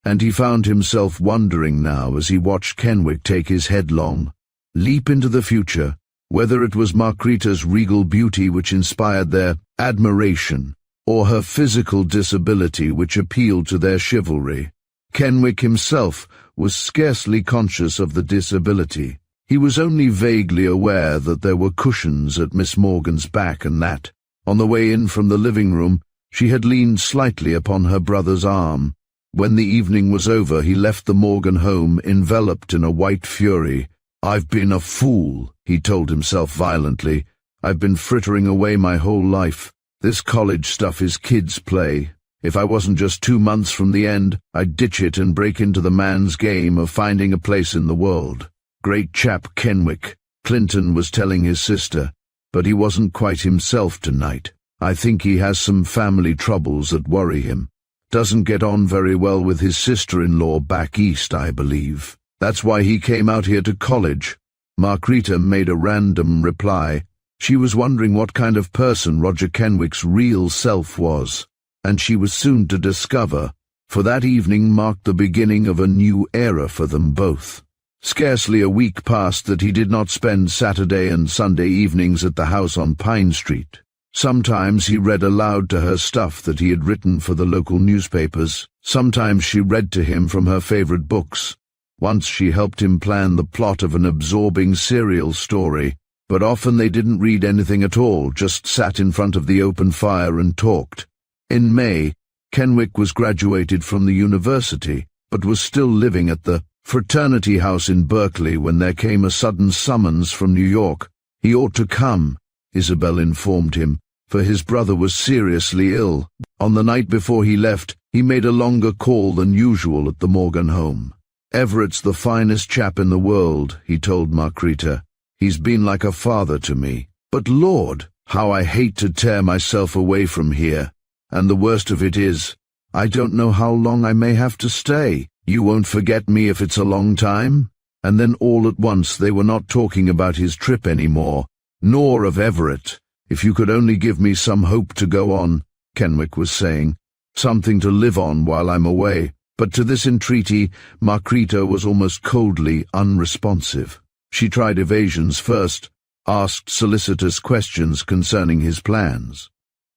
And he found himself wondering now as he watched Kenwick take his headlong leap into the future, whether it was Margarita's regal beauty which inspired their admiration, or her physical disability which appealed to their chivalry. Kenwick himself was scarcely conscious of the disability. He was only vaguely aware that there were cushions at Miss Morgan's back and that, on the way in from the living room, she had leaned slightly upon her brother's arm. When the evening was over, he left the Morgan home enveloped in a white fury. "I've been a fool," he told himself violently. "I've been frittering away my whole life. This college stuff is kid's play. If I wasn't just 2 months from the end, I'd ditch it and break into the man's game of finding a place in the world." Great chap Kenwick, Clinton was telling his sister, but he wasn't quite himself tonight. "I think he has some family troubles that worry him. Doesn't get on very well with his sister-in-law back east, I believe. That's why he came out here to college." Margarita made a random reply. She was wondering what kind of person Roger Kenwick's real self was, and she was soon to discover, for that evening marked the beginning of a new era for them both. Scarcely a week passed that he did not spend Saturday and Sunday evenings at the house on Pine Street. Sometimes he read aloud to her stuff that he had written for the local newspapers. Sometimes she read to him from her favorite books. Once she helped him plan the plot of an absorbing serial story, but often they didn't read anything at all, just sat in front of the open fire and talked. In May, Kenwick was graduated from the university, but was still living at the fraternity house in Berkeley when there came a sudden summons from New York. He ought to come, Isabel informed him, for his brother was seriously ill. On the night before he left, he made a longer call than usual at the Morgan home. "Everett's the finest chap in the world," he told Margarita. "He's been like a father to me. But Lord, how I hate to tear myself away from here. And the worst of it is, I don't know how long I may have to stay. You won't forget me if it's a long time?" And then all at once they were not talking about his trip anymore, nor of Everett. "If you could only give me some hope to go on," Kenwick was saying, "something to live on while I'm away." But to this entreaty, Margarita was almost coldly unresponsive. She tried evasions first, asked solicitous questions concerning his plans,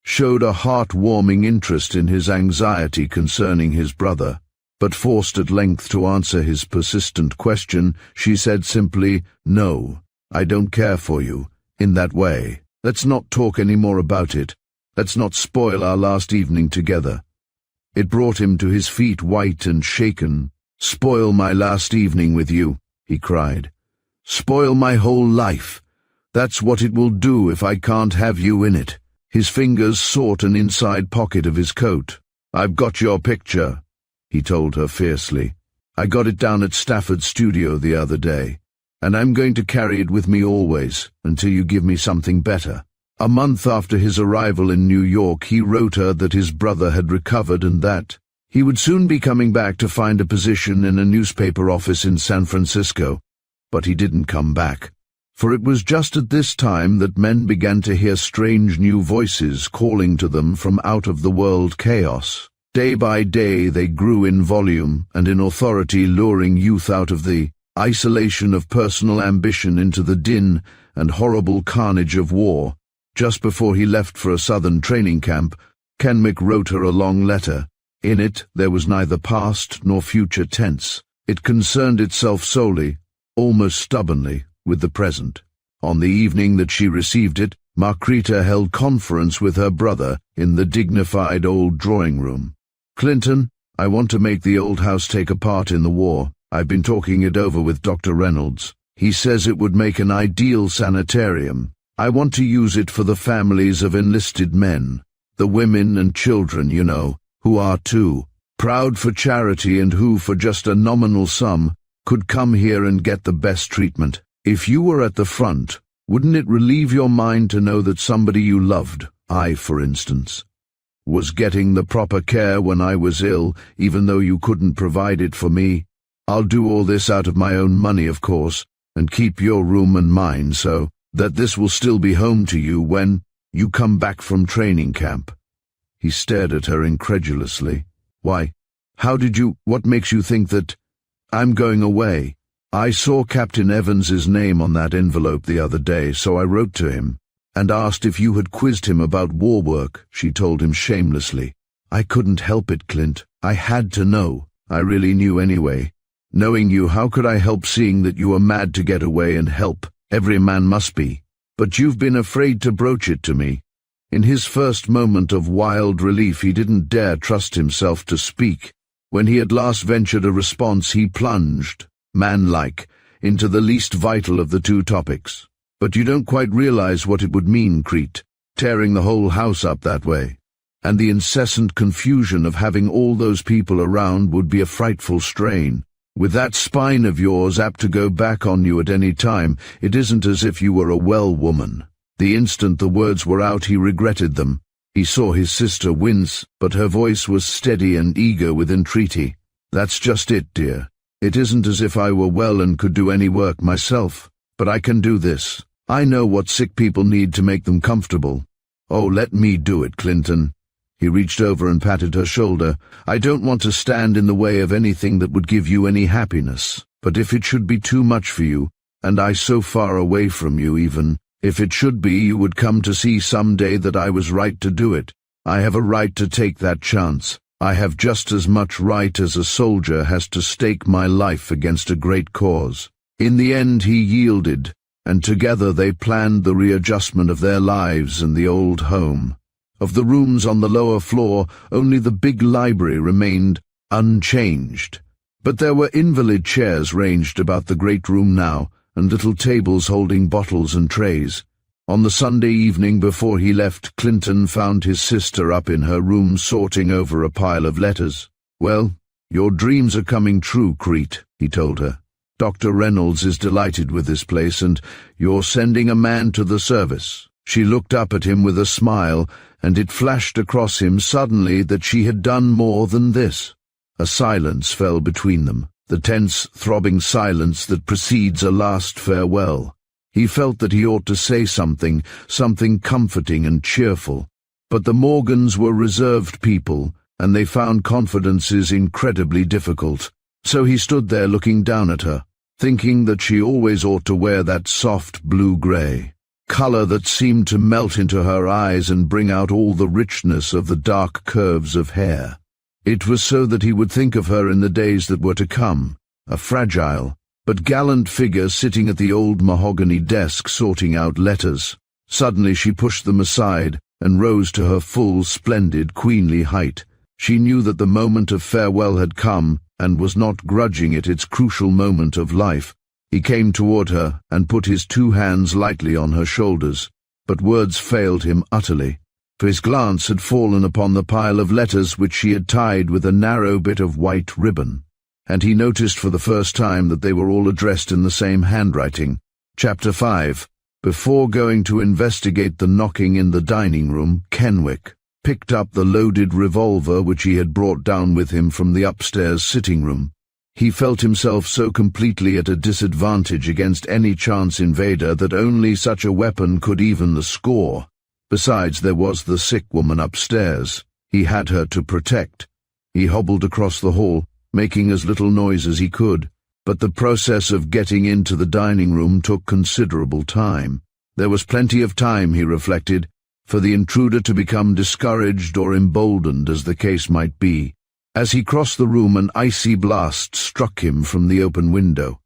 showed a heart-warming interest in his anxiety concerning his brother, but forced at length to answer his persistent question, she said simply, "No, I don't care for you, in that way. Let's not talk any more about it. Let's not spoil our last evening together." It brought him to his feet, white and shaken. "Spoil my last evening with you," he cried. "Spoil my whole life. That's what it will do if I can't have you in it." His fingers sought an inside pocket of his coat. "I've got your picture," he told her fiercely. "I got it down at Stafford's studio the other day, and I'm going to carry it with me always, until you give me something better." A month after his arrival in New York, he wrote her that his brother had recovered and that he would soon be coming back to find a position in a newspaper office in San Francisco. But he didn't come back, for it was just at this time that men began to hear strange new voices calling to them from out-of-the-world chaos. Day by day they grew in volume and in authority, luring youth out of the isolation of personal ambition into the din and horrible carnage of war. Just before he left for a southern training camp, Kenwick wrote her a long letter. In it there was neither past nor future tense. It concerned itself solely, almost stubbornly, with the present. On the evening that she received it, Margarita held conference with her brother in the dignified old drawing-room. "Clinton, I want to make the old house take a part in the war. I've been talking it over with Dr. Reynolds. He says it would make an ideal sanitarium. I want to use it for the families of enlisted men, the women and children, you know, who are too proud for charity and who, for just a nominal sum, could come here and get the best treatment. If you were at the front, wouldn't it relieve your mind to know that somebody you loved, I, for instance, was getting the proper care when I was ill, even though you couldn't provide it for me? I'll do all this out of my own money, of course, and keep your room and mine so that this will still be home to you when you come back from training camp." He stared at her incredulously. "Why, what makes you think that I'm going away? I saw Captain Evans's name on that envelope the other day, so I wrote to him and asked if you had quizzed him about war work," she told him shamelessly. "I couldn't help it, Clint. I had to know. I really knew anyway. Knowing you, how could I help seeing that you were mad to get away and help? Every man must be. But you've been afraid to broach it to me." In his first moment of wild relief, he didn't dare trust himself to speak. When he at last ventured a response, he plunged, man-like, into the least vital of the two topics. "But you don't quite realize what it would mean, Crete, tearing the whole house up that way. And the incessant confusion of having all those people around would be a frightful strain. With that spine of yours apt to go back on you at any time, it isn't as if you were a well woman." The instant the words were out, he regretted them. He saw his sister wince, but her voice was steady and eager with entreaty. "That's just it, dear. It isn't as if I were well and could do any work myself, but I can do this. I know what sick people need to make them comfortable. Oh, let me do it, Clinton." He reached over and patted her shoulder. "I don't want to stand in the way of anything that would give you any happiness, but if it should be too much for you, and I so far away from you even, if it should be you would come to see some day that I was right to do it, I have a right to take that chance. I have just as much right as a soldier has to stake my life against a great cause." In the end he yielded, and together they planned the readjustment of their lives in the old home. Of the rooms on the lower floor, only the big library remained unchanged. But there were invalid chairs ranged about the great room now, and little tables holding bottles and trays. On the Sunday evening before he left, Clinton found his sister up in her room sorting over a pile of letters. "Well, your dreams are coming true, Crete," he told her. "Dr. Reynolds is delighted with this place, and you're sending a man to the service." She looked up at him with a smile, and it flashed across him suddenly that she had done more than this. A silence fell between them, the tense, throbbing silence that precedes a last farewell. He felt that he ought to say something comforting and cheerful. But the Morgans were reserved people, and they found confidences incredibly difficult. So he stood there looking down at her, thinking that she always ought to wear that soft blue-grey color that seemed to melt into her eyes and bring out all the richness of the dark curves of hair. It was so that he would think of her in the days that were to come, a fragile but gallant figure sitting at the old mahogany desk sorting out letters. Suddenly she pushed them aside and rose to her full, splendid, queenly height. She knew that the moment of farewell had come, and was not grudging it its crucial moment of life. He came toward her and put his two hands lightly on her shoulders, but words failed him utterly, for his glance had fallen upon the pile of letters which she had tied with a narrow bit of white ribbon, and he noticed for the first time that they were all addressed in the same handwriting. Chapter 5. Before going to investigate the knocking in the dining room, Kenwick picked up the loaded revolver which he had brought down with him from the upstairs sitting room. He felt himself so completely at a disadvantage against any chance invader that only such a weapon could even the score. Besides, there was the sick woman upstairs. He had her to protect. He hobbled across the hall, making as little noise as he could, but the process of getting into the dining room took considerable time. There was plenty of time, he reflected, for the intruder to become discouraged or emboldened, as the case might be. As he crossed the room, an icy blast struck him from the open window,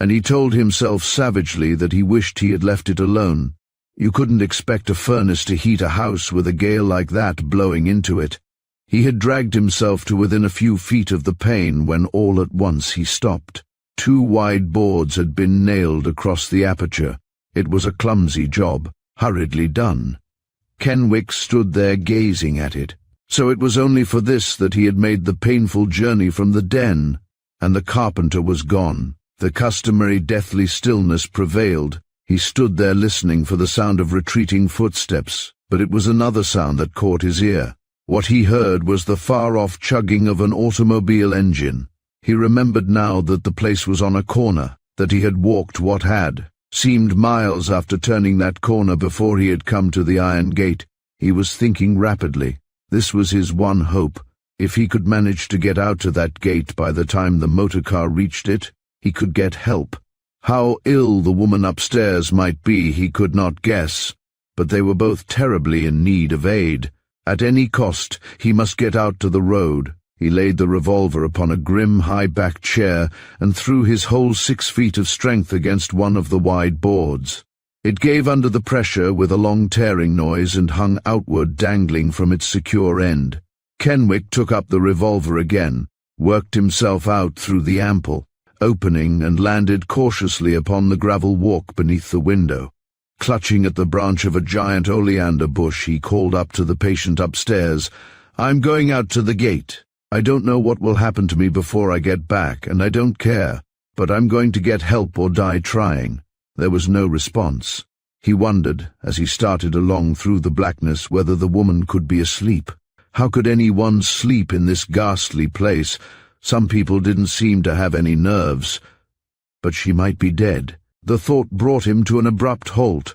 and he told himself savagely that he wished he had left it alone. You couldn't expect a furnace to heat a house with a gale like that blowing into it. He had dragged himself to within a few feet of the pane when all at once he stopped. Two wide boards had been nailed across the aperture, It was a clumsy job, hurriedly done. Kenwick stood there gazing at it. So it was only for this that he had made the painful journey from the den, and the carpenter was gone. The customary deathly stillness prevailed. He stood there listening for the sound of retreating footsteps, but it was another sound that caught his ear. What he heard was the far-off chugging of an automobile engine. He remembered now that the place was on a corner, that he had walked what had seemed miles after turning that corner before he had come to the iron gate. He was thinking rapidly. This was his one hope. If he could manage to get out to that gate by the time the motorcar reached it, he could get help. How ill the woman upstairs might be he could not guess, but they were both terribly in need of aid. At any cost, he must get out to the road. He laid the revolver upon a grim, high-backed chair and threw his whole 6 feet of strength against one of the wide boards. It gave under the pressure with a long tearing noise and hung outward, dangling from its secure end. Kenwick took up the revolver again, worked himself out through the ample opening and landed cautiously upon the gravel walk beneath the window. Clutching at the branch of a giant oleander bush, he called up to the patient upstairs, "I'm going out to the gate. I don't know what will happen to me before I get back, and I don't care, but I'm going to get help or die trying." There was no response. He wondered, as he started along through the blackness, whether the woman could be asleep. How could anyone sleep in this ghastly place? Some people didn't seem to have any nerves. But she might be dead. The thought brought him to an abrupt halt.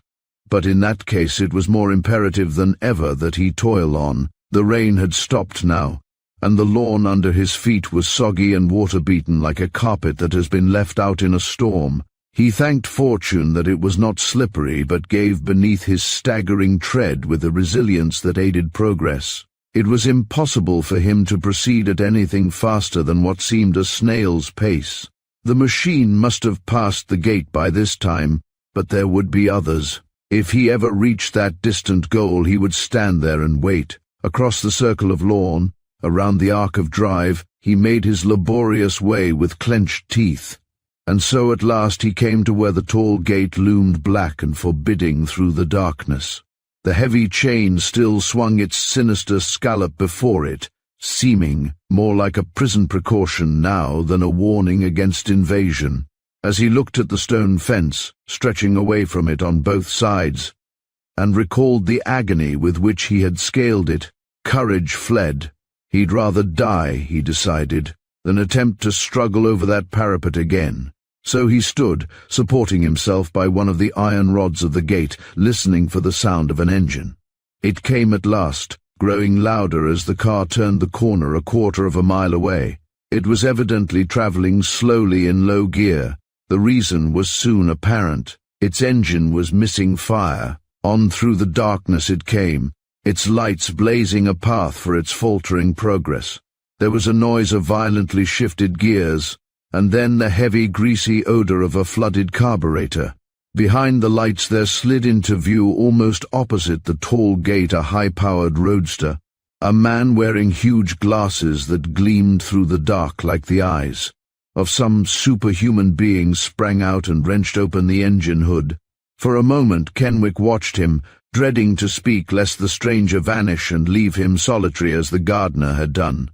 But in that case it was more imperative than ever that he toil on. The rain had stopped now, and the lawn under his feet was soggy and water-beaten like a carpet that has been left out in a storm. He thanked fortune that it was not slippery, but gave beneath his staggering tread with a resilience that aided progress. It was impossible for him to proceed at anything faster than what seemed a snail's pace. The machine must have passed the gate by this time, but there would be others. If he ever reached that distant goal, he would stand there and wait. Across the circle of lawn, around the arc of drive, he made his laborious way with clenched teeth. And so at last he came to where the tall gate loomed black and forbidding through the darkness. The heavy chain still swung its sinister scallop before it, seeming more like a prison precaution now than a warning against invasion. As he looked at the stone fence, stretching away from it on both sides, and recalled the agony with which he had scaled it, courage fled. He'd rather die, he decided, than attempt to struggle over that parapet again. So he stood, supporting himself by one of the iron rods of the gate, listening for the sound of an engine. It came at last, growing louder as the car turned the corner a quarter of a mile away. It was evidently traveling slowly in low gear. The reason was soon apparent. Its engine was missing fire. On through the darkness it came, its lights blazing a path for its faltering progress. There was a noise of violently shifted gears, and then the heavy, greasy odor of a flooded carburetor. Behind the lights there slid into view, almost opposite the tall gate, a high-powered roadster. A man wearing huge glasses that gleamed through the dark like the eyes of some superhuman being sprang out and wrenched open the engine hood. For a moment Kenwick watched him, dreading to speak lest the stranger vanish and leave him solitary as the gardener had done.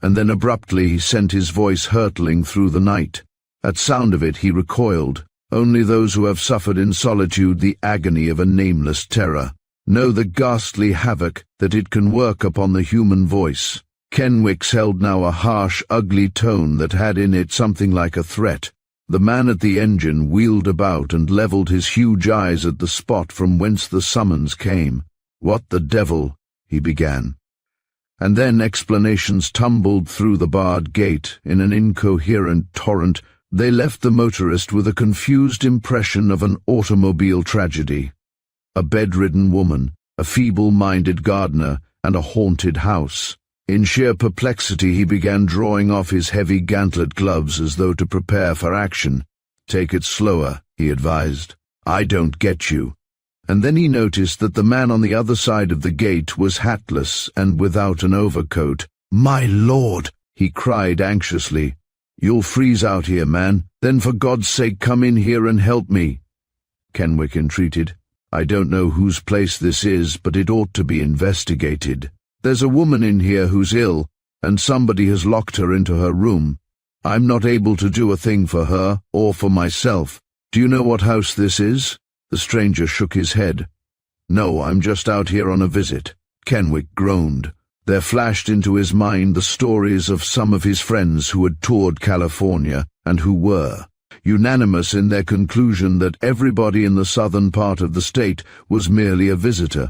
And then abruptly he sent his voice hurtling through the night. At sound of it he recoiled. Only those who have suffered in solitude the agony of a nameless terror know the ghastly havoc that it can work upon the human voice. Kenwick's held now a harsh, ugly tone that had in it something like a threat. The man at the engine wheeled about and levelled his huge eyes at the spot from whence the summons came. "What the devil?" he began. And then explanations tumbled through the barred gate in an incoherent torrent. They left the motorist with a confused impression of an automobile tragedy. A bedridden woman, a feeble-minded gardener, and a haunted house. In sheer perplexity he began drawing off his heavy gantlet gloves as though to prepare for action. "Take it slower," he advised. "I don't get you." And then he noticed that the man on the other side of the gate was hatless and without an overcoat. "My Lord!" he cried anxiously. "You'll freeze out here, man. Then for God's sake come in here and help me." Kenwick entreated. "I don't know whose place this is, but it ought to be investigated. There's a woman in here who's ill, and somebody has locked her into her room. I'm not able to do a thing for her or for myself. Do you know what house this is?" The stranger shook his head. "No, I'm just out here on a visit." Kenwick groaned. There flashed into his mind the stories of some of his friends who had toured California and who were unanimous in their conclusion that everybody in the southern part of the state was merely a visitor.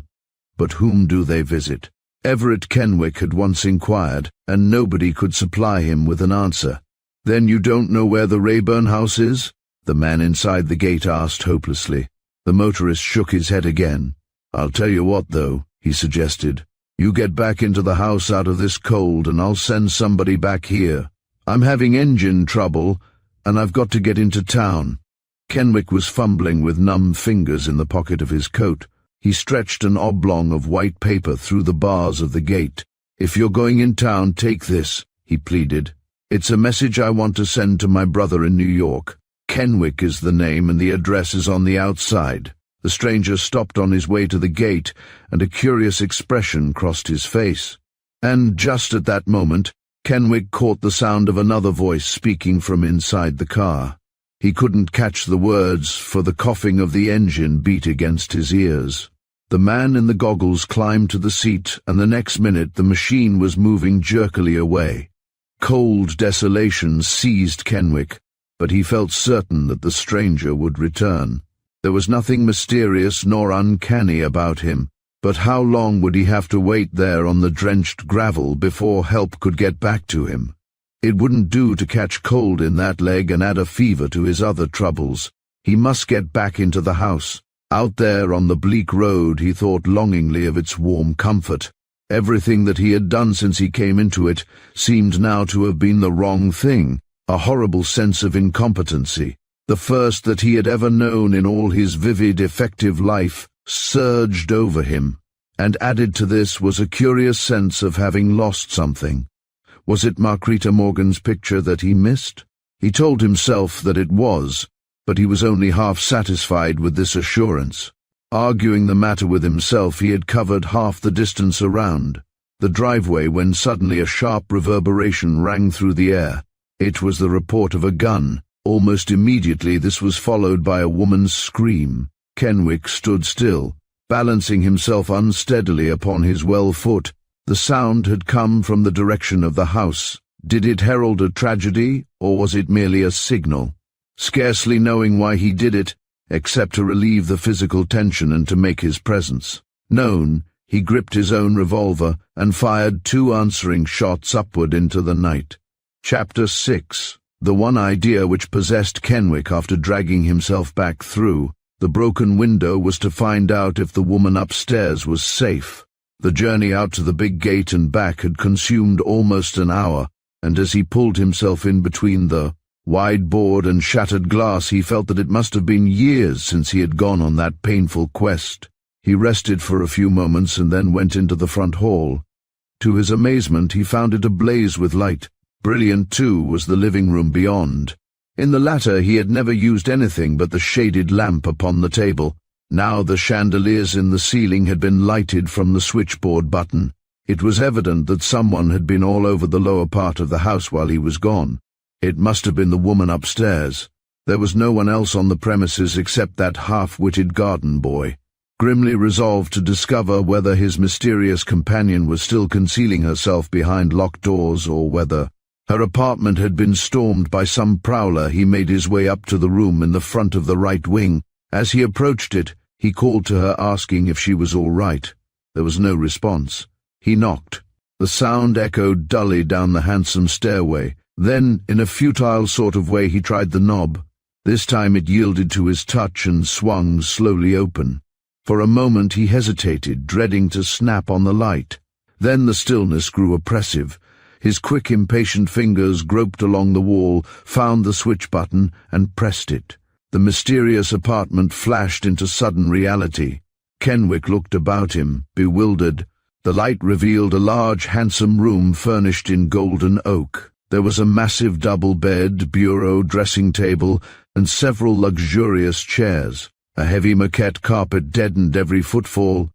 But whom do they visit? Everett Kenwick had once inquired, and nobody could supply him with an answer. "Then you don't know where the Rayburn house is?" the man inside the gate asked hopelessly. The motorist shook his head again. "I'll tell you what, though," he suggested. "You get back into the house out of this cold, and I'll send somebody back here. I'm having engine trouble, and I've got to get into town." Kenwick was fumbling with numb fingers in the pocket of his coat. He stretched an oblong of white paper through the bars of the gate. "If you're going in town, take this," he pleaded. "It's a message I want to send to my brother in New York. Kenwick is the name, and the address is on the outside." The stranger stopped on his way to the gate, and a curious expression crossed his face. And just at that moment, Kenwick caught the sound of another voice speaking from inside the car. He couldn't catch the words, for the coughing of the engine beat against his ears. The man in the goggles climbed to the seat, and the next minute the machine was moving jerkily away. Cold desolation seized Kenwick, but he felt certain that the stranger would return. There was nothing mysterious nor uncanny about him, but how long would he have to wait there on the drenched gravel before help could get back to him? It wouldn't do to catch cold in that leg and add a fever to his other troubles. He must get back into the house. Out there on the bleak road he thought longingly of its warm comfort. Everything that he had done since he came into it seemed now to have been the wrong thing, a horrible sense of incompetency, the first that he had ever known in all his vivid, effective life, surged over him, and added to this was a curious sense of having lost something. Was it Margarita Morgan's picture that he missed? He told himself that it was, but he was only half satisfied with this assurance. Arguing the matter with himself, he had covered half the distance around the driveway when suddenly a sharp reverberation rang through the air. It was the report of a gun. Almost immediately this was followed by a woman's scream. Kenwick stood still, balancing himself unsteadily upon his well foot. The sound had come from the direction of the house. Did it herald a tragedy, or was it merely a signal? Scarcely knowing why he did it, except to relieve the physical tension and to make his presence known, he gripped his own revolver and fired 2 answering shots upward into the night. Chapter 6. The one idea which possessed Kenwick after dragging himself back through the broken window was to find out if the woman upstairs was safe. The journey out to the big gate and back had consumed almost an hour, and as he pulled himself in between the wide board and shattered glass, he felt that it must have been years since he had gone on that painful quest. He rested for a few moments and then went into the front hall. To his amazement, he found it ablaze with light. Brilliant, too, was the living room beyond. In the latter he had never used anything but the shaded lamp upon the table. Now the chandeliers in the ceiling had been lighted from the switchboard button. It was evident that someone had been all over the lower part of the house while he was gone. It must have been the woman upstairs. There was no one else on the premises except that half-witted garden boy. Grimly resolved to discover whether his mysterious companion was still concealing herself behind locked doors or whether her apartment had been stormed by some prowler, he made his way up to the room in the front of the right wing. As he approached it, he called to her, asking if she was all right. There was no response. He knocked. The sound echoed dully down the handsome stairway. Then, in a futile sort of way, he tried the knob. This time it yielded to his touch and swung slowly open. For a moment he hesitated, dreading to snap on the light. Then the stillness grew oppressive. His quick, impatient fingers groped along the wall, found the switch button, and pressed it. The mysterious apartment flashed into sudden reality. Kenwick looked about him, bewildered. The light revealed a large, handsome room furnished in golden oak. There was a massive double bed, bureau, dressing table, and several luxurious chairs. A heavy moquette carpet deadened every footfall,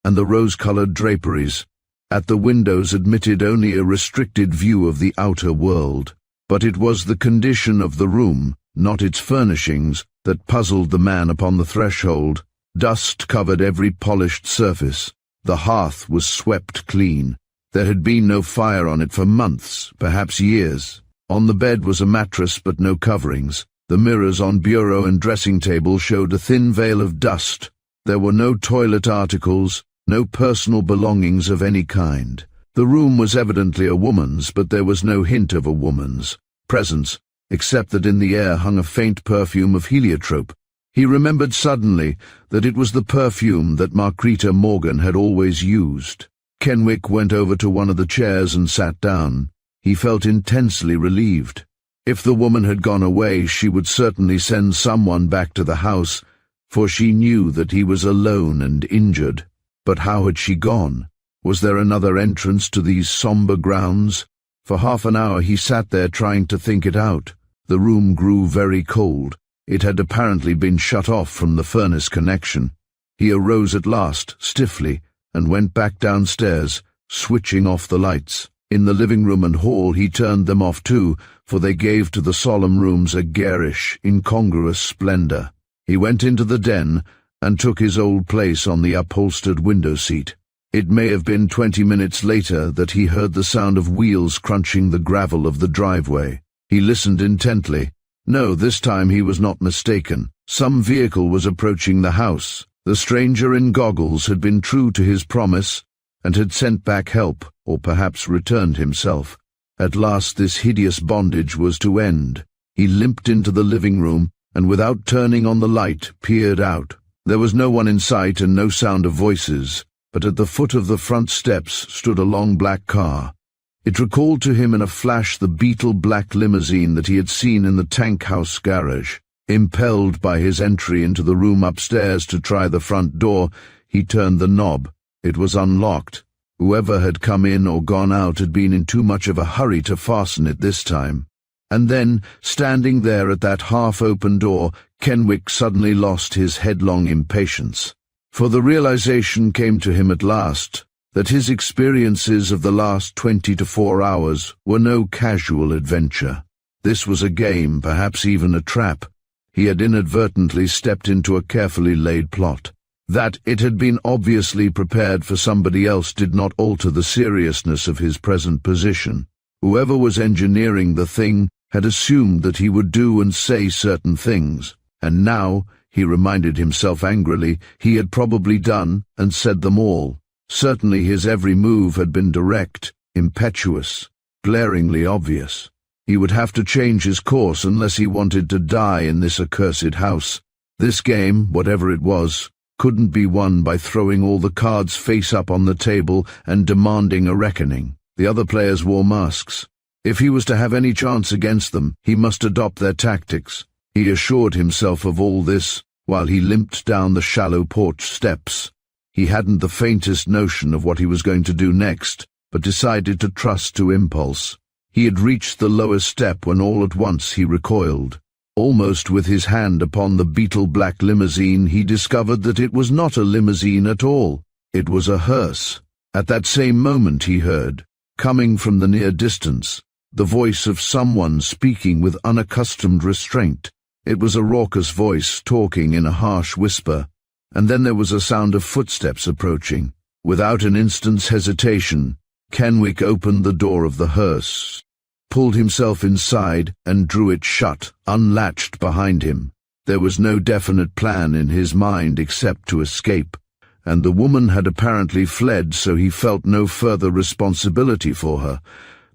and the rose-colored draperies at the windows admitted only a restricted view of the outer world. But it was the condition of the room, not its furnishings, that puzzled the man upon the threshold. Dust covered every polished surface. The hearth was swept clean. There had been no fire on it for months, perhaps years. On the bed was a mattress but no coverings. The mirrors on bureau and dressing table showed a thin veil of dust. There were no toilet articles, no personal belongings of any kind. The room was evidently a woman's, but there was no hint of a woman's presence, except that in the air hung a faint perfume of heliotrope. He remembered suddenly that it was the perfume that Margarita Morgan had always used. Kenwick went over to one of the chairs and sat down. He felt intensely relieved. If the woman had gone away, she would certainly send someone back to the house, for she knew that he was alone and injured. But how had she gone? Was there another entrance to these somber grounds? For half an hour he sat there trying to think it out. The room grew very cold. It had apparently been shut off from the furnace connection. He arose at last, stiffly, and went back downstairs, switching off the lights. In the living room and hall he turned them off too, for they gave to the solemn rooms a garish, incongruous splendor. He went into the den and took his old place on the upholstered window seat. It may have been 20 minutes later that he heard the sound of wheels crunching the gravel of the driveway. He listened intently. No, this time he was not mistaken. Some vehicle was approaching the house. The stranger in goggles had been true to his promise and had sent back help, or perhaps returned himself. At last this hideous bondage was to end. He limped into the living room and without turning on the light peered out. There was no one in sight and no sound of voices, but at the foot of the front steps stood a long black car. It recalled to him in a flash the beetle-black limousine that he had seen in the tank house garage. Impelled by his entry into the room upstairs to try the front door, he turned the knob. It was unlocked. Whoever had come in or gone out had been in too much of a hurry to fasten it this time. And then, standing there at that half-open door, Kenwick suddenly lost his headlong impatience. For the realization came to him at last that his experiences of the last 24 hours were no casual adventure. This was a game, perhaps even a trap. He had inadvertently stepped into a carefully laid plot. That it had been obviously prepared for somebody else did not alter the seriousness of his present position. Whoever was engineering the thing had assumed that he would do and say certain things, and now, he reminded himself angrily, he had probably done and said them all. Certainly his every move had been direct, impetuous, glaringly obvious. He would have to change his course unless he wanted to die in this accursed house. This game, whatever it was, couldn't be won by throwing all the cards face up on the table and demanding a reckoning. The other players wore masks. If he was to have any chance against them, he must adopt their tactics. He assured himself of all this while he limped down the shallow porch steps. He hadn't the faintest notion of what he was going to do next, but decided to trust to impulse. He had reached the lowest step when all at once he recoiled. Almost with his hand upon the beetle-black limousine, he discovered that it was not a limousine at all. It was a hearse. At that same moment he heard, coming from the near distance, the voice of someone speaking with unaccustomed restraint. It was a raucous voice talking in a harsh whisper, and then there was a sound of footsteps approaching. Without an instant's hesitation, Kenwick opened the door of the hearse, pulled himself inside, and drew it shut, unlatched behind him. There was no definite plan in his mind except to escape, and the woman had apparently fled, so he felt no further responsibility for her.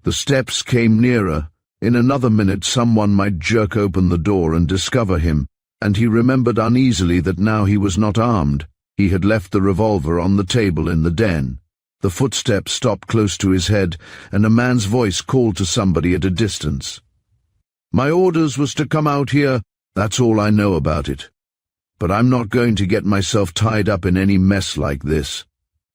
The steps came nearer. In another minute someone might jerk open the door and discover him, and he remembered uneasily that now he was not armed. He had left the revolver on the table in the den. The footsteps stopped close to his head, and a man's voice called to somebody at a distance. "My orders was to come out here. That's all I know about it. But I'm not going to get myself tied up in any mess like this.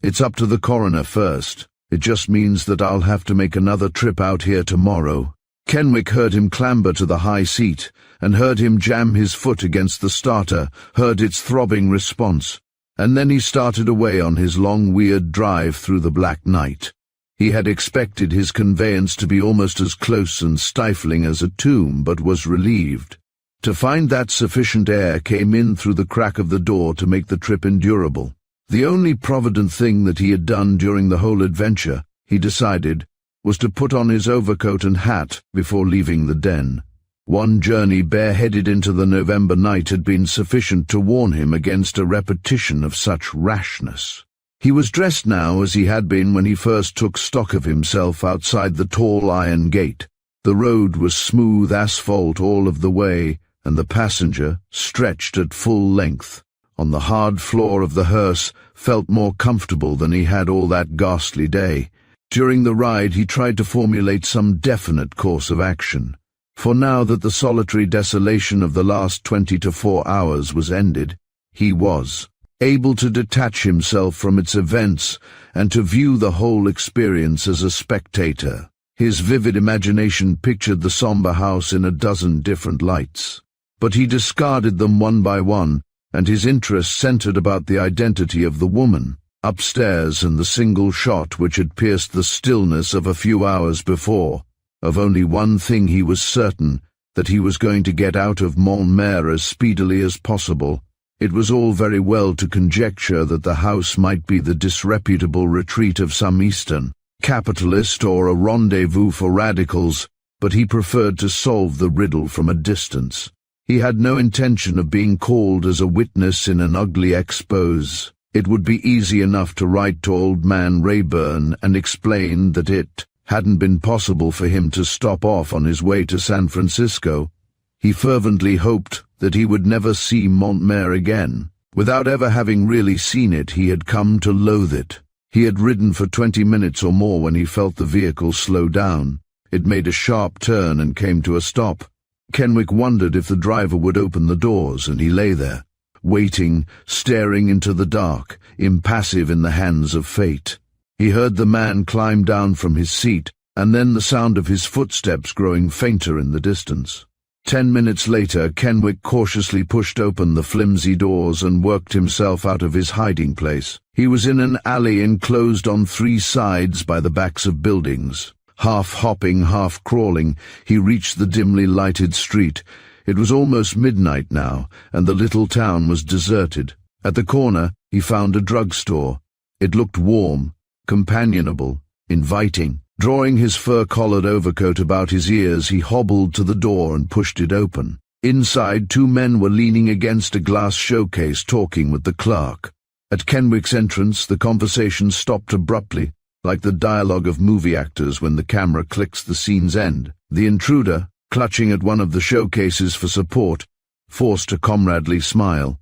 It's up to the coroner first. It just means that I'll have to make another trip out here tomorrow." Kenwick heard him clamber to the high seat, and heard him jam his foot against the starter, heard its throbbing response, and then he started away on his long, weird drive through the black night. He had expected his conveyance to be almost as close and stifling as a tomb, but was relieved to find that sufficient air came in through the crack of the door to make the trip endurable. The only provident thing that he had done during the whole adventure, he decided, was to put on his overcoat and hat before leaving the den. One journey bareheaded into the November night had been sufficient to warn him against a repetition of such rashness. He was dressed now as he had been when he first took stock of himself outside the tall iron gate. The road was smooth asphalt all of the way, and the passenger, stretched at full length on the hard floor of the hearse, felt more comfortable than he had all that ghastly day. During the ride he tried to formulate some definite course of action, for now that the solitary desolation of the last 24 hours was ended, he was able to detach himself from its events and to view the whole experience as a spectator. His vivid imagination pictured the somber house in a dozen different lights, but he discarded them one by one, and his interest centered about the identity of the woman upstairs and the single shot which had pierced the stillness of a few hours before. Of only one thing he was certain, that he was going to get out of Montmere as speedily as possible. It was all very well to conjecture that the house might be the disreputable retreat of some Eastern capitalist or a rendezvous for radicals, but he preferred to solve the riddle from a distance. He had no intention of being called as a witness in an ugly expose. It would be easy enough to write to old man Rayburn and explain that it hadn't been possible for him to stop off on his way to San Francisco. He fervently hoped that he would never see Montmere again. Without ever having really seen it, he had come to loathe it. He had ridden for 20 minutes or more when he felt the vehicle slow down. It made a sharp turn and came to a stop. Kenwick wondered if the driver would open the doors, and he lay there, waiting, staring into the dark, impassive in the hands of fate. He heard the man climb down from his seat, and then the sound of his footsteps growing fainter in the distance. 10 minutes later, Kenwick cautiously pushed open the flimsy doors and worked himself out of his hiding place. He was in an alley enclosed on 3 sides by the backs of buildings. Half hopping, half crawling, he reached the dimly lighted street. It was almost midnight now, and the little town was deserted. At the corner, he found a drugstore. It looked warm, companionable, inviting. Drawing his fur-collared overcoat about his ears, he hobbled to the door and pushed it open. Inside, 2 men were leaning against a glass showcase talking with the clerk. At Kenwick's entrance, the conversation stopped abruptly, like the dialogue of movie actors when the camera clicks the scene's end. The intruder, clutching at one of the showcases for support, forced a comradely smile.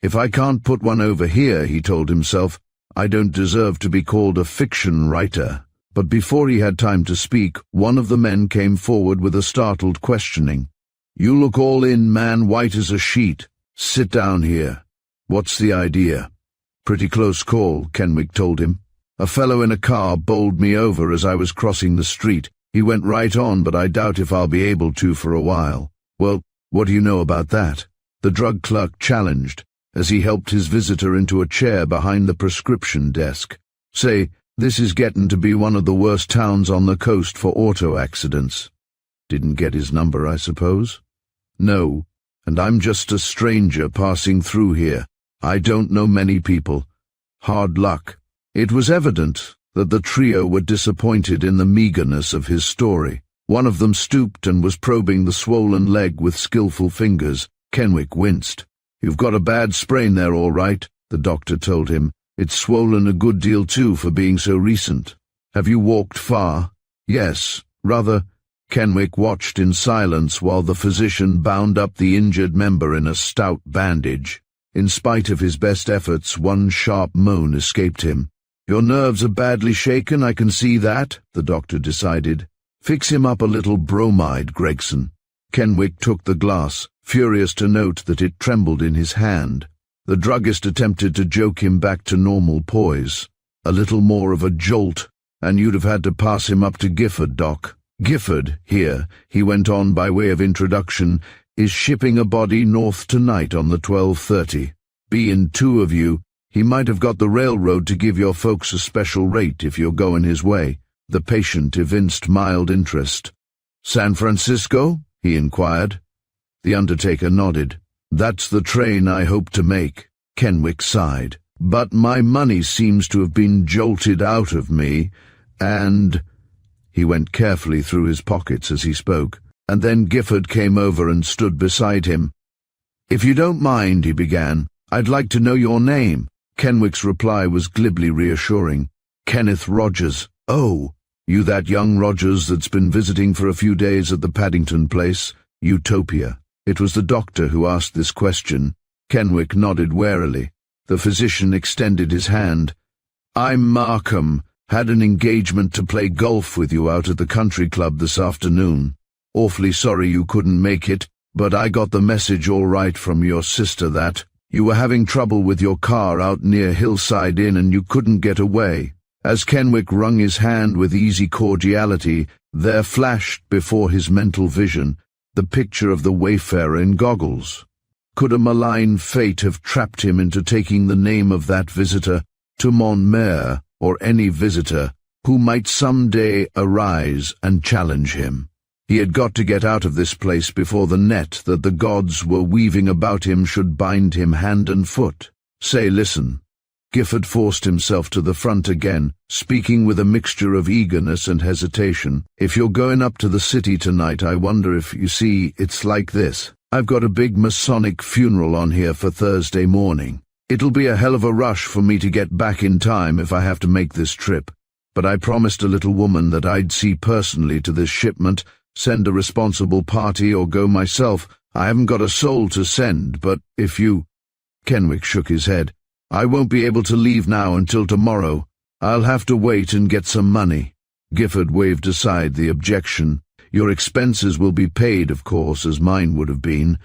"If I can't put one over here," he told himself, "I don't deserve to be called a fiction writer." But before he had time to speak, one of the men came forward with a startled questioning. "You look all in, man, white as a sheet. Sit down here. What's the idea?" "Pretty close call," Kenwick told him. "A fellow in a car bowled me over as I was crossing the street. He went right on, but I doubt if I'll be able to for a while." "Well, what do you know about that?" the drug clerk challenged, as he helped his visitor into a chair behind the prescription desk. "Say, this is getting to be one of the worst towns on the coast for auto accidents." "Didn't get his number, I suppose?" "No, and I'm just a stranger passing through here. I don't know many people. Hard luck." It was evident that the trio were disappointed in the meagerness of his story. One of them stooped and was probing the swollen leg with skillful fingers. Kenwick winced. "You've got a bad sprain there, all right," the doctor told him. "It's swollen a good deal too for being so recent." "Have you walked far?" "Yes, rather." Kenwick watched in silence while the physician bound up the injured member in a stout bandage. In spite of his best efforts, one sharp moan escaped him. "Your nerves are badly shaken, I can see that," the doctor decided. "Fix him up a little bromide, Gregson." Kenwick took the glass, furious to note that it trembled in his hand. The druggist attempted to joke him back to normal poise. "A little more of a jolt, and you'd have had to pass him up to Gifford, Doc." Gifford, here, he went on by way of introduction, is shipping a body north tonight on the 12:30. Bein' two of you, he might have got the railroad to give your folks a special rate if you're goin' his way. The patient evinced mild interest. San Francisco? He inquired. The undertaker nodded. That's the train I hope to make. Kenwick sighed. But my money seems to have been jolted out of me, and... He went carefully through his pockets as he spoke, and then Gifford came over and stood beside him. If you don't mind, he began, I'd like to know your name. Kenwick's reply was glibly reassuring. Kenneth Rogers. Oh, you that young Rogers that's been visiting for a few days at the Paddington place? Utopia. It was the doctor who asked this question. Kenwick nodded warily. The physician extended his hand. I'm Markham. Had an engagement to play golf with you out at the country club this afternoon. Awfully sorry you couldn't make it, but I got the message all right from your sister that you were having trouble with your car out near Hillside Inn and you couldn't get away. As Kenwick wrung his hand with easy cordiality, there flashed before his mental vision the picture of the wayfarer in goggles. Could a malign fate have trapped him into taking the name of that visitor to Montmere, or any visitor who might some day arise and challenge him? He had got to get out of this place before the net that the gods were weaving about him should bind him hand and foot. Say, listen. Gifford forced himself to the front again, speaking with a mixture of eagerness and hesitation. If you're going up to the city tonight, I wonder if, you see, it's like this. I've got a big Masonic funeral on here for Thursday morning. It'll be a hell of a rush for me to get back in time if I have to make this trip. But I promised a little woman that I'd see personally to this shipment, send a responsible party or go myself. I haven't got a soul to send, but if you... Kenwick shook his head. I won't be able to leave now until tomorrow. I'll have to wait and get some money. Gifford waved aside the objection. Your expenses will be paid, of course, as mine would have been.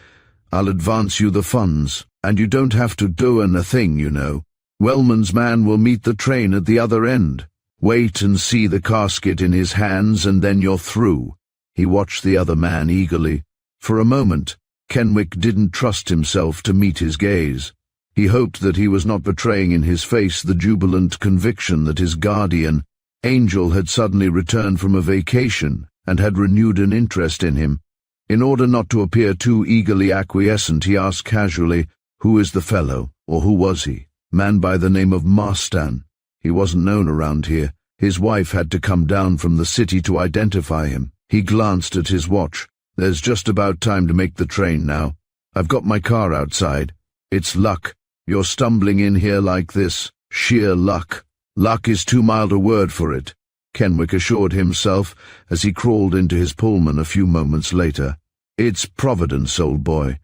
I'll advance you the funds, and you don't have to do a thing, you know. Wellman's man will meet the train at the other end. Wait and see the casket in his hands, and then you're through. He watched the other man eagerly. For a moment, Kenwick didn't trust himself to meet his gaze. He hoped that he was not betraying in his face the jubilant conviction that his guardian, Angel, had suddenly returned from a vacation and had renewed an interest in him. In order not to appear too eagerly acquiescent, he asked casually, who is the fellow, or who was he? Man by the name of Marstan. He wasn't known around here. His wife had to come down from the city to identify him. He glanced at his watch. There's just about time to make the train now. I've got my car outside. It's luck. You're stumbling in here like this. Sheer luck. Luck is too mild a word for it, Kenwick assured himself as he crawled into his Pullman a few moments later. It's Providence, old boy.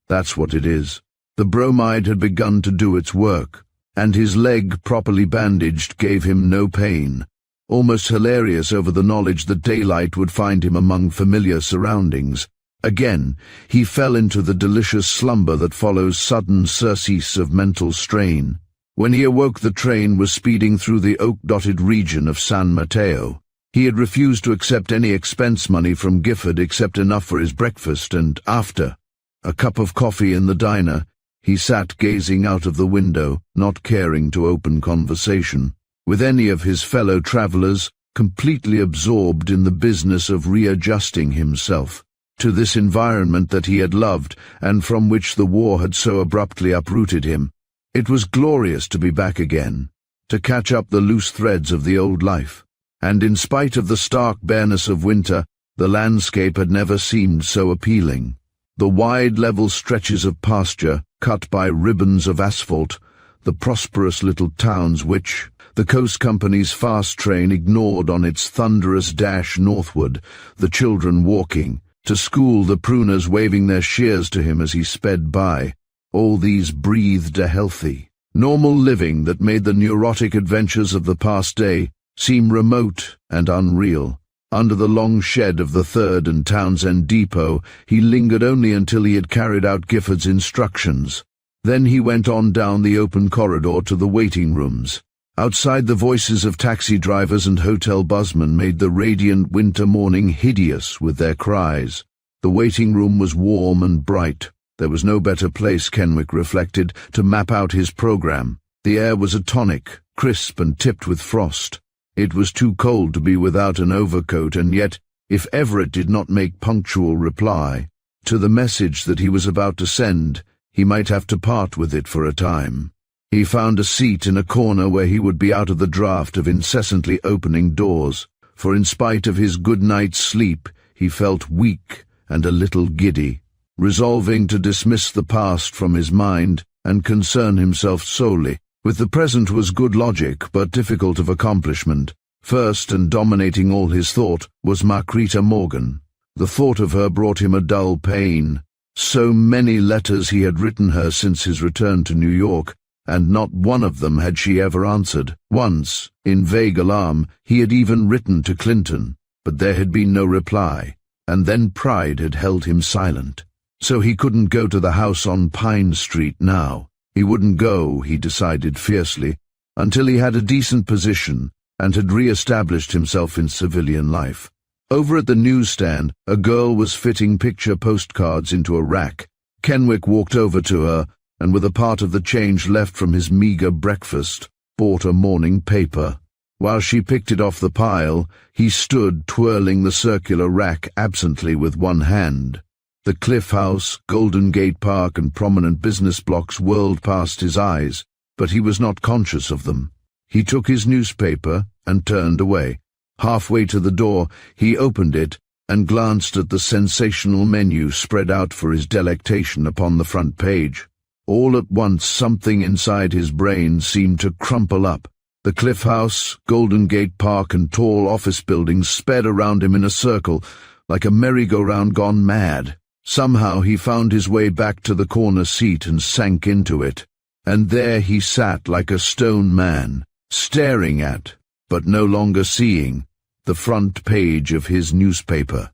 That's what it is. The bromide had begun to do its work, and his leg, properly bandaged, gave him no pain. Almost hilarious over the knowledge that daylight would find him among familiar surroundings. Again, he fell into the delicious slumber that follows sudden surcease of mental strain. When he awoke, the train was speeding through the oak-dotted region of San Mateo. He had refused to accept any expense money from Gifford except enough for his breakfast, and after a cup of coffee in the diner, he sat gazing out of the window, not caring to open conversation with any of his fellow travelers, completely absorbed in the business of readjusting himself to this environment that he had loved and from which the war had so abruptly uprooted him. It was glorious to be back again, to catch up the loose threads of the old life, and in spite of the stark bareness of winter, the landscape had never seemed so appealing. The wide level stretches of pasture, cut by ribbons of asphalt, the prosperous little towns which the Coast Company's fast train ignored on its thunderous dash northward, the children walking to school, the pruners waving their shears to him as he sped by. All these breathed a healthy, normal living that made the neurotic adventures of the past day seem remote and unreal. Under the long shed of the 3rd and Townsend Depot, he lingered only until he had carried out Gifford's instructions. Then he went on down the open corridor to the waiting rooms. Outside, the voices of taxi drivers and hotel busmen made the radiant winter morning hideous with their cries. The waiting room was warm and bright. There was no better place, Kenwick reflected, to map out his program. The air was a tonic, crisp and tipped with frost. It was too cold to be without an overcoat, and yet, if Everett did not make punctual reply to the message that he was about to send, he might have to part with it for a time. He found a seat in a corner where he would be out of the draft of incessantly opening doors, for in spite of his good night's sleep, he felt weak and a little giddy. Resolving to dismiss the past from his mind and concern himself solely with the present was good logic, but difficult of accomplishment. First, and dominating all his thought, was Marquita Morgan. The thought of her brought him a dull pain. So many letters he had written her since his return to New York, and not one of them had she ever answered. Once, in vague alarm, he had even written to Clinton, but there had been no reply, and then pride had held him silent. So he couldn't go to the house on Pine Street now. He wouldn't go, he decided fiercely, until he had a decent position and had re-established himself in civilian life. Over at the newsstand, a girl was fitting picture postcards into a rack. Kenwick walked over to her, and with a part of the change left from his meager breakfast, bought a morning paper. While she picked it off the pile, he stood twirling the circular rack absently with one hand. The Cliff House, Golden Gate Park, and prominent business blocks whirled past his eyes, but he was not conscious of them. He took his newspaper and turned away. Halfway to the door, he opened it and glanced at the sensational menu spread out for his delectation upon the front page. All at once, something inside his brain seemed to crumple up. The Cliff House, Golden Gate Park, and tall office buildings sped around him in a circle, like a merry-go-round gone mad. Somehow he found his way back to the corner seat and sank into it. And there he sat like a stone man, staring at, but no longer seeing, the front page of his newspaper.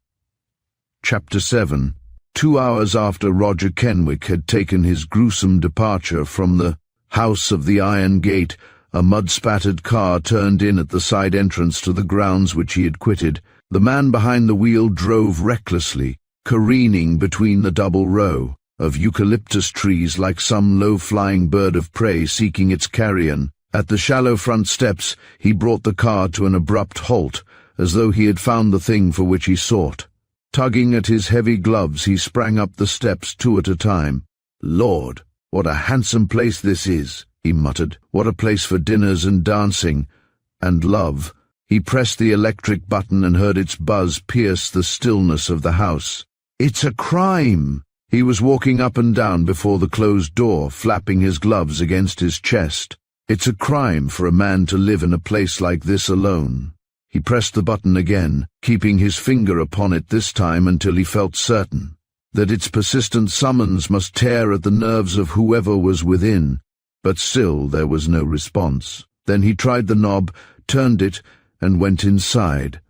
Chapter 7. 2 hours after Roger Kenwick had taken his gruesome departure from the House of the Iron Gate, a mud-spattered car turned in at the side entrance to the grounds which he had quitted. The man behind the wheel drove recklessly, careening between the double row of eucalyptus trees like some low-flying bird of prey seeking its carrion. At the shallow front steps, he brought the car to an abrupt halt, as though he had found the thing for which he sought. Tugging at his heavy gloves, he sprang up the steps 2 at a time. "Lord, what a handsome place this is," he muttered. "What a place for dinners and dancing, and love." He pressed the electric button and heard its buzz pierce the stillness of the house. "It's a crime!" He was walking up and down before the closed door, flapping his gloves against his chest. "It's a crime for a man to live in a place like this alone." He pressed the button again, keeping his finger upon it this time until he felt certain that its persistent summons must tear at the nerves of whoever was within, but still there was no response. Then he tried the knob, turned it, and went inside.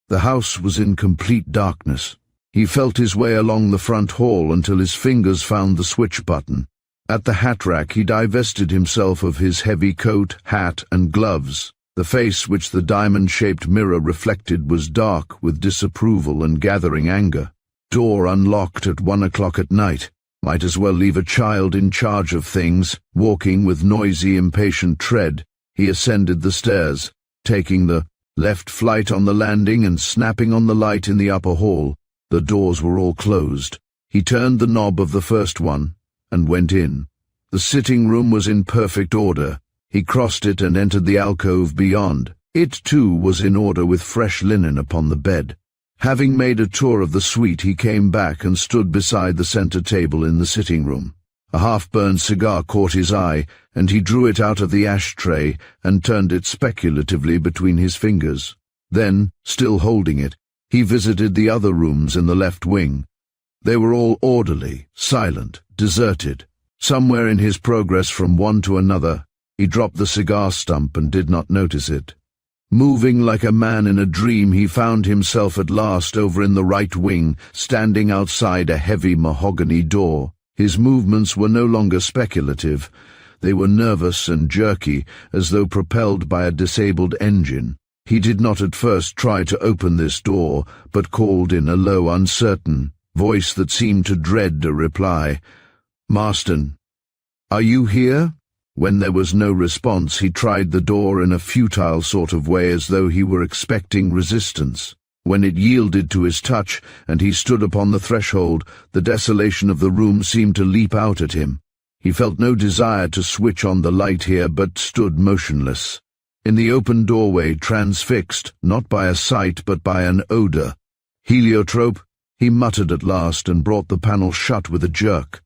The house was in complete darkness. He felt his way along the front hall until his fingers found the switch button. At the hat rack he divested himself of his heavy coat, hat, and gloves. The face which the diamond-shaped mirror reflected was dark with disapproval and gathering anger. Door unlocked at 1 o'clock at night. Might as well leave a child in charge of things. Walking with noisy, impatient tread, he ascended the stairs, taking the left flight on the landing and snapping on the light in the upper hall. The doors were all closed. He turned the knob of the first one and went in. The sitting room was in perfect order. He crossed it and entered the alcove beyond. It, too, was in order with fresh linen upon the bed. Having made a tour of the suite, he came back and stood beside the center table in the sitting room. A half-burned cigar caught his eye, and he drew it out of the ashtray and turned it speculatively between his fingers. Then, still holding it, he visited the other rooms in the left wing. They were all orderly, silent, deserted. Somewhere in his progress from one to another, he dropped the cigar stump and did not notice it. Moving like a man in a dream, he found himself at last over in the right wing, standing outside a heavy mahogany door. His movements were no longer speculative. They were nervous and jerky, as though propelled by a disabled engine. He did not at first try to open this door, but called in a low, uncertain voice that seemed to dread a reply. "Marston, are you here?" When there was no response, he tried the door in a futile sort of way, as though he were expecting resistance. When it yielded to his touch, and he stood upon the threshold, the desolation of the room seemed to leap out at him. He felt no desire to switch on the light here, but stood motionless. In the open doorway, transfixed, not by a sight but by an odor. "Heliotrope," he muttered at last, and brought the panel shut with a jerk.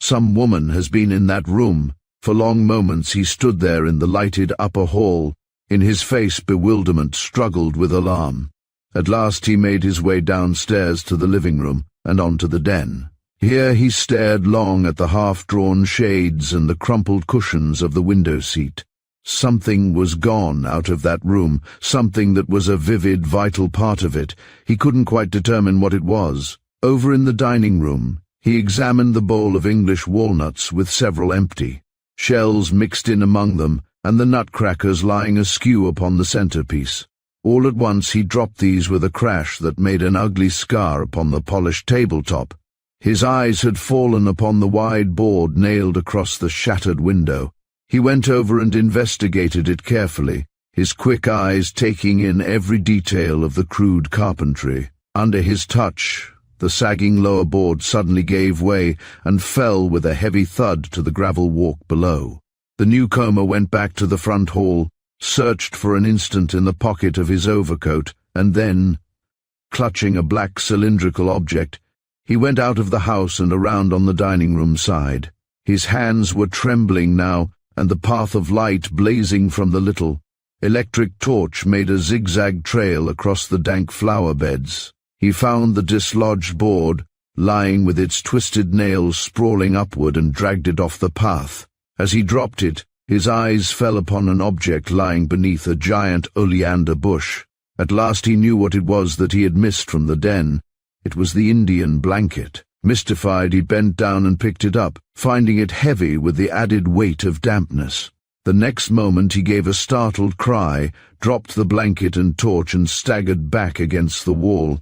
"Some woman has been in that room." For long moments he stood there in the lighted upper hall. In his face bewilderment struggled with alarm. At last he made his way downstairs to the living room and onto the den. Here he stared long at the half-drawn shades and the crumpled cushions of the window seat. Something was gone out of that room, something that was a vivid, vital part of it. He couldn't quite determine what it was. Over in the dining room, he examined the bowl of English walnuts with several empty shells mixed in among them, and the nutcrackers lying askew upon the centerpiece. All at once he dropped these with a crash that made an ugly scar upon the polished tabletop. His eyes had fallen upon the wide board nailed across the shattered window. He went over and investigated it carefully, his quick eyes taking in every detail of the crude carpentry. Under his touch, the sagging lower board suddenly gave way and fell with a heavy thud to the gravel walk below. The newcomer went back to the front hall, searched for an instant in the pocket of his overcoat, and then, clutching a black cylindrical object, he went out of the house and around on the dining-room side. His hands were trembling now, and the path of light blazing from the little electric torch made a zigzag trail across the dank flower beds. He found the dislodged board, lying with its twisted nails sprawling upward, and dragged it off the path. As he dropped it, his eyes fell upon an object lying beneath a giant oleander bush. At last he knew what it was that he had missed from the den. It was the Indian blanket. Mystified, he bent down and picked it up, finding it heavy with the added weight of dampness. The next moment he gave a startled cry, dropped the blanket and torch, and staggered back against the wall,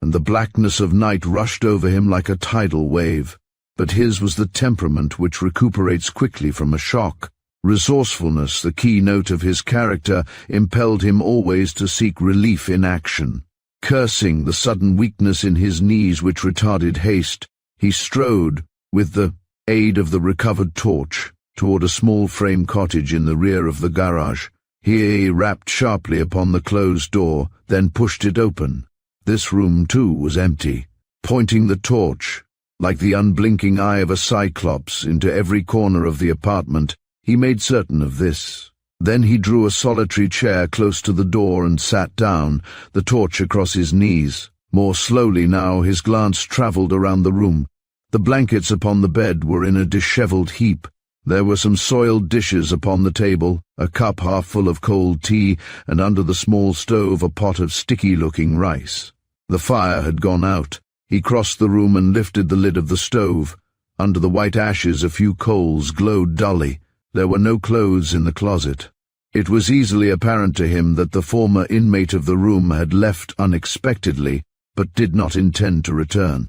and the blackness of night rushed over him like a tidal wave. But his was the temperament which recuperates quickly from a shock. Resourcefulness, the keynote of his character, impelled him always to seek relief in action. Cursing the sudden weakness in his knees which retarded haste, he strode, with the aid of the recovered torch, toward a small frame cottage in the rear of the garage. Here he rapped sharply upon the closed door, then pushed it open. This room, too, was empty. Pointing the torch, like the unblinking eye of a cyclops, into every corner of the apartment, he made certain of this. Then he drew a solitary chair close to the door and sat down, the torch across his knees. More slowly now his glance travelled around the room. The blankets upon the bed were in a dishevelled heap. There were some soiled dishes upon the table, a cup half full of cold tea, and under the small stove a pot of sticky-looking rice. The fire had gone out. He crossed the room and lifted the lid of the stove. Under the white ashes a few coals glowed dully. There were no clothes in the closet. It was easily apparent to him that the former inmate of the room had left unexpectedly, but did not intend to return.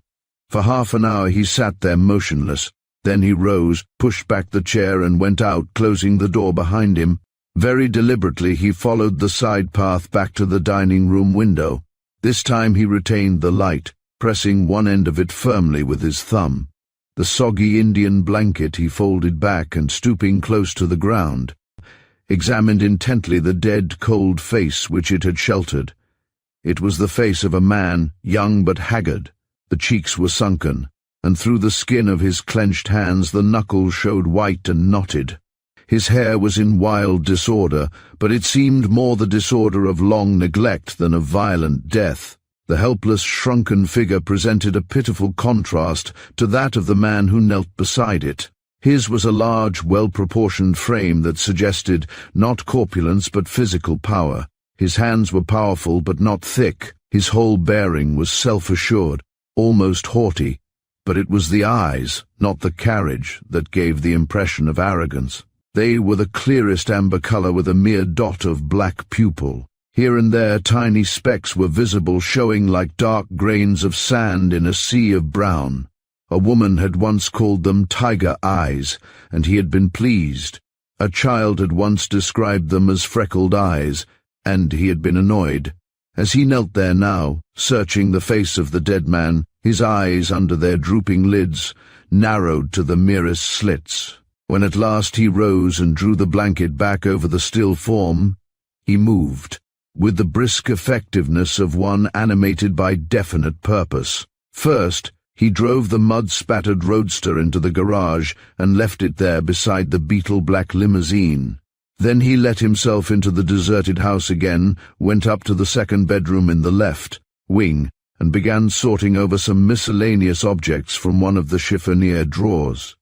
For half an hour he sat there motionless. Then he rose, pushed back the chair, and went out, closing the door behind him. Very deliberately he followed the side path back to the dining-room window. This time he retained the light, pressing one end of it firmly with his thumb. The soggy Indian blanket he folded back and, stooping close to the ground, examined intently the dead, cold face which it had sheltered. It was the face of a man, young but haggard. The cheeks were sunken, and through the skin of his clenched hands the knuckles showed white and knotted. His hair was in wild disorder, but it seemed more the disorder of long neglect than of violent death. The helpless, shrunken figure presented a pitiful contrast to that of the man who knelt beside it. His was a large, well-proportioned frame that suggested not corpulence but physical power. His hands were powerful but not thick. His whole bearing was self-assured, almost haughty. But it was the eyes, not the carriage, that gave the impression of arrogance. They were the clearest amber color with a mere dot of black pupil. Here and there tiny specks were visible, showing like dark grains of sand in a sea of brown. A woman had once called them tiger eyes, and he had been pleased. A child had once described them as freckled eyes, and he had been annoyed. As he knelt there now, searching the face of the dead man, his eyes under their drooping lids narrowed to the merest slits. When at last he rose and drew the blanket back over the still form, he moved, with the brisk effectiveness of one animated by definite purpose. First, he drove the mud-spattered roadster into the garage and left it there beside the beetle-black limousine. Then he let himself into the deserted house again, went up to the second bedroom in the left wing, and began sorting over some miscellaneous objects from one of the chiffonier drawers.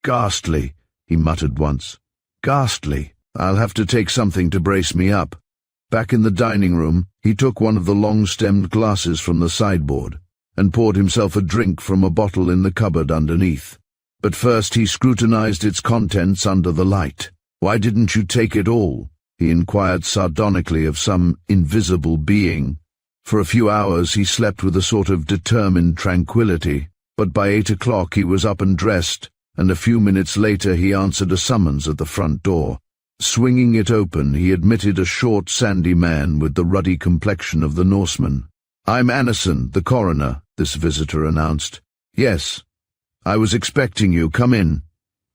"Ghastly," he muttered once. "Ghastly. I'll have to take something to brace me up." Back in the dining room, he took one of the long-stemmed glasses from the sideboard and poured himself a drink from a bottle in the cupboard underneath. But first he scrutinized its contents under the light. "Why didn't you take it all?" he inquired sardonically of some invisible being. For a few hours he slept with a sort of determined tranquility, but by 8 o'clock he was up and dressed, and a few minutes later he answered a summons at the front door. Swinging it open, he admitted a short, sandy man with the ruddy complexion of the Norseman. "I'm Anderson, the coroner," this visitor announced. "Yes, I was expecting you. Come in."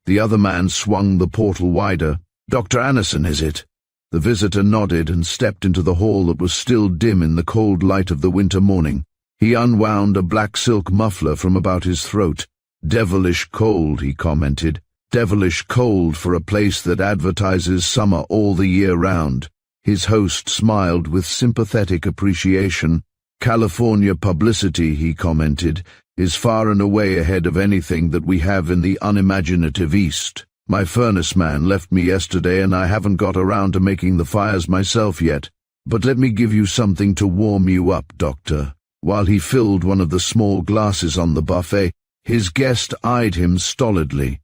The other man swung the portal wider. "Dr. Anderson, is it?" The visitor nodded and stepped into the hall that was still dim in the cold light of the winter morning. He unwound a black silk muffler from about his throat. "Devilish cold," he commented. "Devilish cold for a place that advertises summer all the year round." His host smiled with sympathetic appreciation. "California publicity," he commented, "is far and away ahead of anything that we have in the unimaginative East. My furnace man left me yesterday and I haven't got around to making the fires myself yet. But let me give you something to warm you up, Doctor." While he filled one of the small glasses on the buffet, his guest eyed him stolidly.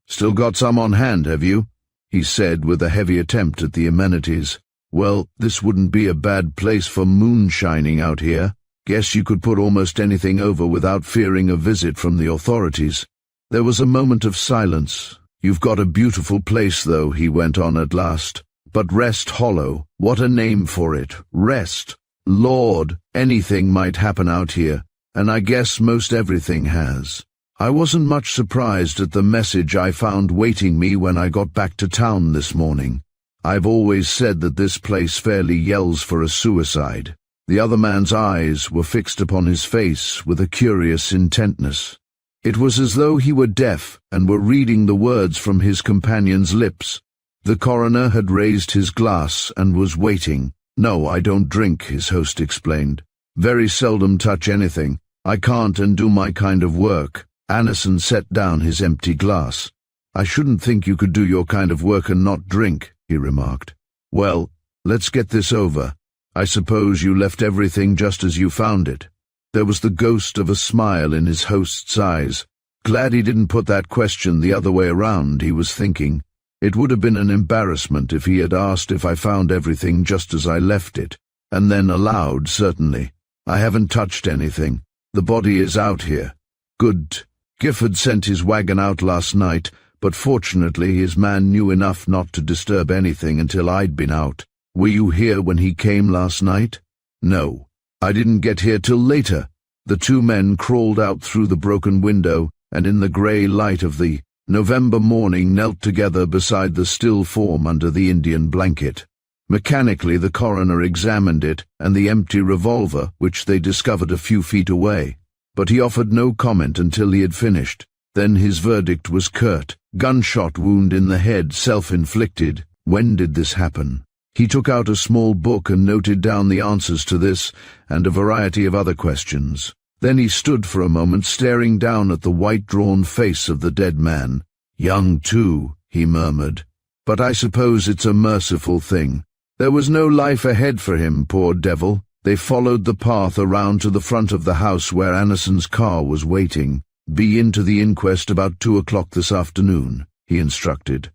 "Still got some on hand, have you?" he said with a heavy attempt at the amenities. "Well, this wouldn't be a bad place for moonshining out here. Guess you could put almost anything over without fearing a visit from the authorities." There was a moment of silence. "You've got a beautiful place, though," he went on at last. "But Rest Hollow, what a name for it. Rest. Lord, anything might happen out here, and I guess most everything has. I wasn't much surprised at the message I found waiting me when I got back to town this morning. I've always said that this place fairly yells for a suicide." The other man's eyes were fixed upon his face with a curious intentness. It was as though he were deaf and were reading the words from his companion's lips. The coroner had raised his glass and was waiting. "No, I don't drink," his host explained. "Very seldom touch anything. I can't and do my kind of work." Anderson set down his empty glass. "I shouldn't think you could do your kind of work and not drink," he remarked. "Well, let's get this over. I suppose you left everything just as you found it." There was the ghost of a smile in his host's eyes. Glad he didn't put that question the other way around, he was thinking. It would have been an embarrassment if he had asked if I found everything just as I left it, and then aloud, "Certainly. I haven't touched anything. The body is out here." "Good. Gifford sent his wagon out last night, but fortunately his man knew enough not to disturb anything until I'd been out. Were you here when he came last night?" "No. I didn't get here till later." The two men crawled out through the broken window, and in the grey light of the November morning knelt together beside the still form under the Indian blanket. Mechanically the coroner examined it and the empty revolver, which they discovered a few feet away. But he offered no comment until he had finished. Then his verdict was curt. "Gunshot wound in the head, self-inflicted. When did this happen?" He took out a small book and noted down the answers to this and a variety of other questions. Then he stood for a moment staring down at the white-drawn face of the dead man. "Young, too," he murmured. "But I suppose it's a merciful thing. There was no life ahead for him, poor devil." They followed the path around to the front of the house where Anderson's car was waiting. "Be into the inquest about 2 o'clock this afternoon," he instructed.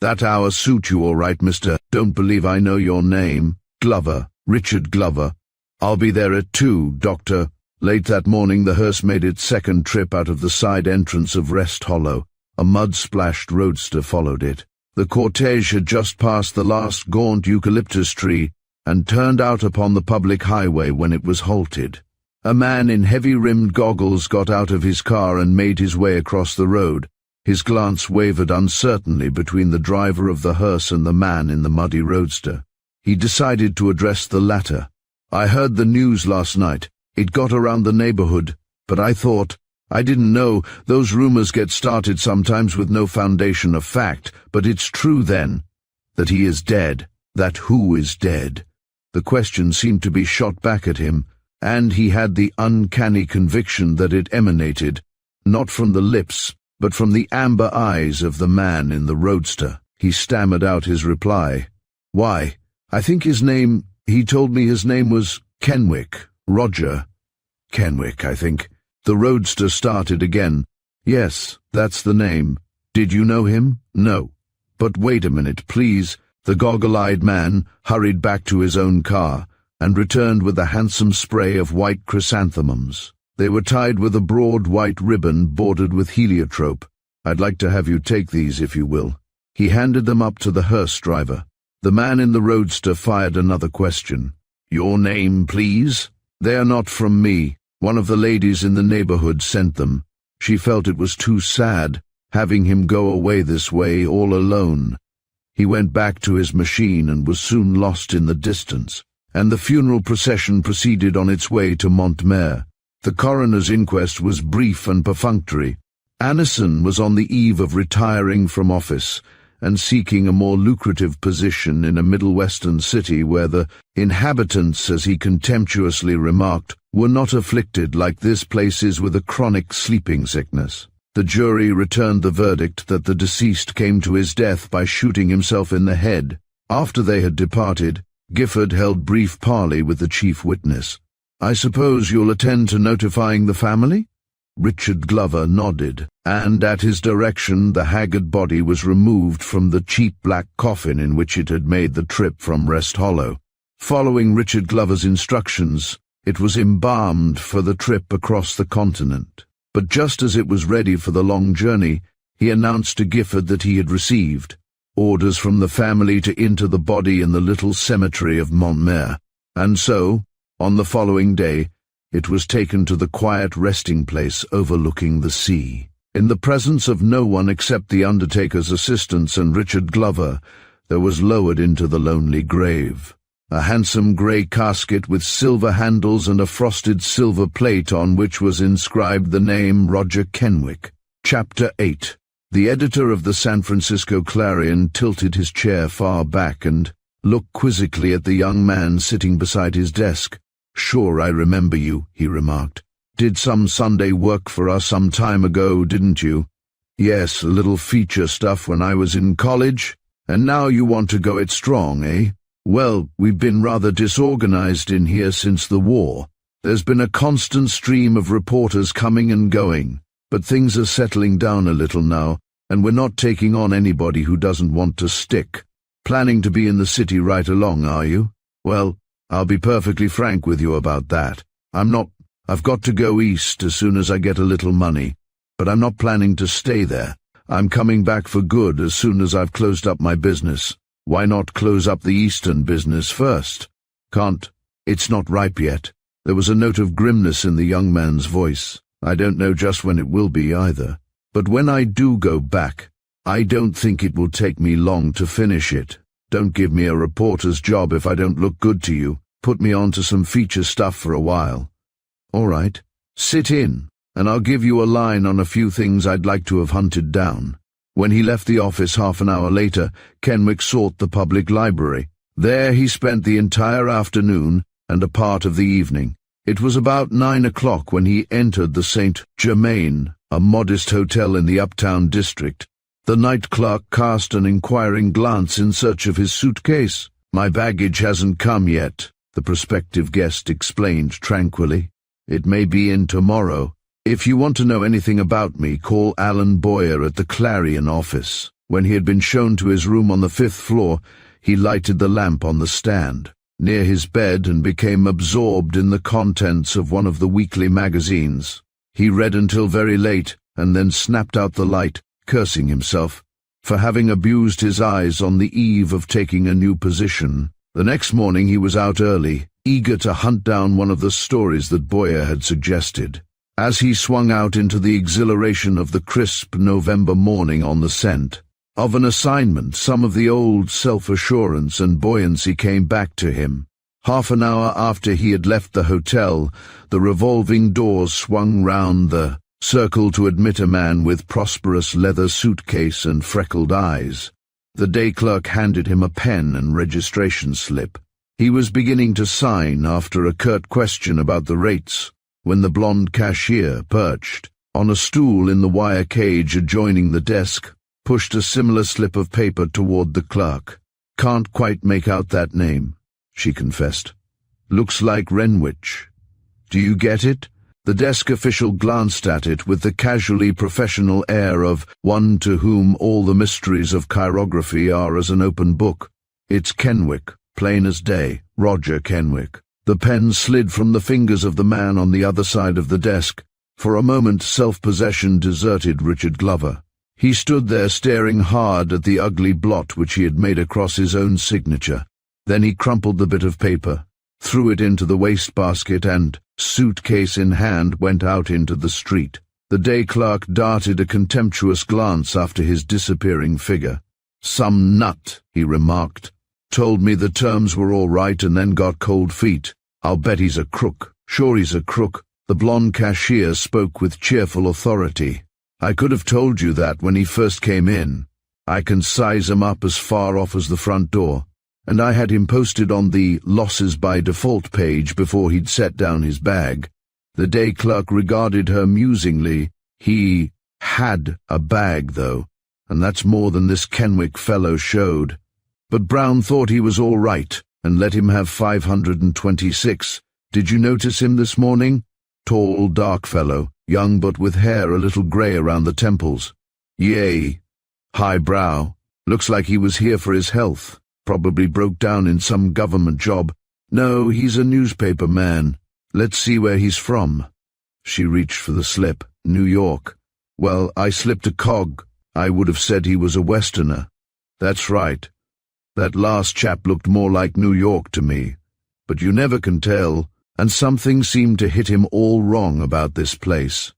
That hour suit you all right, mister. Don't believe I know your name. Glover, Richard Glover. I'll be there at 2, Doctor. Late that morning the hearse made its second trip out of the side entrance of Rest Hollow. A mud-splashed roadster followed it. The cortege had just passed the last gaunt eucalyptus tree and turned out upon the public highway when it was halted. A man in heavy-rimmed goggles got out of his car and made his way across the road. His glance wavered uncertainly between the driver of the hearse and the man in the muddy roadster. He decided to address the latter. I heard the news last night. It got around the neighborhood, but I didn't know. Those rumors get started sometimes with no foundation of fact, but it's true then, that he is dead, that who is dead. The question seemed to be shot back at him, and he had the uncanny conviction that it emanated, not from the lips, but from the amber eyes of the man in the roadster. He stammered out his reply. Why, I think he told me his name was Kenwick, Roger Kenwick, I think. The roadster started again. Yes, that's the name. Did you know him? No. But wait a minute, please. The goggle-eyed man hurried back to his own car and returned with a handsome spray of white chrysanthemums. They were tied with a broad white ribbon bordered with heliotrope. I'd like to have you take these, if you will. He handed them up to the hearse driver. The man in the roadster fired another question. Your name, please? They are not from me. One of the ladies in the neighborhood sent them. She felt it was too sad, having him go away this way all alone. He went back to his machine and was soon lost in the distance, and the funeral procession proceeded on its way to Montmere. The coroner's inquest was brief and perfunctory. Annison was on the eve of retiring from office and seeking a more lucrative position in a Middle Western city where the inhabitants, as he contemptuously remarked, were not afflicted like this place is with a chronic sleeping sickness. The jury returned the verdict that the deceased came to his death by shooting himself in the head. After they had departed, Gifford held brief parley with the chief witness. I suppose you'll attend to notifying the family? Richard Glover nodded, and at his direction the haggard body was removed from the cheap black coffin in which it had made the trip from Rest Hollow. Following Richard Glover's instructions, it was embalmed for the trip across the continent. But just as it was ready for the long journey, he announced to Gifford that he had received orders from the family to inter the body in the little cemetery of Montmere, and so, on the following day, it was taken to the quiet resting place overlooking the sea. In the presence of no one except the undertaker's assistants and Richard Glover, there was lowered into the lonely grave a handsome grey casket with silver handles and a frosted silver plate on which was inscribed the name Roger Kenwick. Chapter 8. The editor of the San Francisco Clarion tilted his chair far back and looked quizzically at the young man sitting beside his desk. Sure, I remember you, he remarked. Did some Sunday work for us some time ago, didn't you? Yes, a little feature stuff when I was in college. And now you want to go it strong, eh? Well, we've been rather disorganized in here since the war. There's been a constant stream of reporters coming and going, but things are settling down a little now, and we're not taking on anybody who doesn't want to stick. Planning to be in the city right along, are you? Well, I'll be perfectly frank with you about that. I've got to go east as soon as I get a little money, but I'm not planning to stay there. I'm coming back for good as soon as I've closed up my business. Why not close up the eastern business first? Can't. It's not ripe yet. There was a note of grimness in the young man's voice. I don't know just when it will be either. But when I do go back, I don't think it will take me long to finish it. Don't give me a reporter's job if I don't look good to you. Put me on to some feature stuff for a while. All right. Sit in, and I'll give you a line on a few things I'd like to have hunted down. When he left the office half an hour later, Kenwick sought the public library. There he spent the entire afternoon and a part of the evening. It was about 9 o'clock when he entered the St. Germain, a modest hotel in the uptown district. The night clerk cast an inquiring glance in search of his suitcase. My baggage hasn't come yet, the prospective guest explained tranquilly. It may be in tomorrow. If you want to know anything about me, call Alan Boyer at the Clarion office. When he had been shown to his room on the 5th floor, he lighted the lamp on the stand near his bed and became absorbed in the contents of one of the weekly magazines. He read until very late and then snapped out the light, cursing himself for having abused his eyes on the eve of taking a new position. The next morning he was out early, eager to hunt down one of the stories that Boyer had suggested. As he swung out into the exhilaration of the crisp November morning on the scent of an assignment, some of the old self-assurance and buoyancy came back to him. Half an hour after he had left the hotel, the revolving doors swung round the circle to admit a man with prosperous leather suitcase and freckled eyes. The day clerk handed him a pen and registration slip. He was beginning to sign after a curt question about the rates, when the blonde cashier, perched on a stool in the wire cage adjoining the desk, pushed a similar slip of paper toward the clerk. "Can't quite make out that name," she confessed. "Looks like Renwich. Do you get it?" The desk official glanced at it with the casually professional air of one to whom all the mysteries of chirography are as an open book. "It's Kenwick, plain as day, Roger Kenwick." The pen slid from the fingers of the man on the other side of the desk. For a moment self-possession deserted Richard Glover. He stood there staring hard at the ugly blot which he had made across his own signature. Then he crumpled the bit of paper, threw it into the wastebasket and, suitcase in hand, went out into the street. The day clerk darted a contemptuous glance after his disappearing figure. "Some nut," he remarked. "Told me the terms were all right and then got cold feet. I'll bet he's a crook." "Sure he's a crook." The blonde cashier spoke with cheerful authority. "I could have told you that when he first came in. I can size him up as far off as the front door. And I had him posted on the losses by default page before he'd set down his bag." The day clerk regarded her musingly. "He had a bag, though, and that's more than this Kenwick fellow showed. But Brown thought he was all right, and let him have 526. Did you notice him this morning? Tall, dark fellow, young but with hair a little grey around the temples. Yay. High brow. Looks like he was here for his health. Probably broke down in some government job. No, he's a newspaper man. Let's see where he's from." She reached for the slip. "New York. Well, I slipped a cog. I would have said he was a Westerner." "That's right. That last chap looked more like New York to me. But you never can tell, and something seemed to hit him all wrong about this place."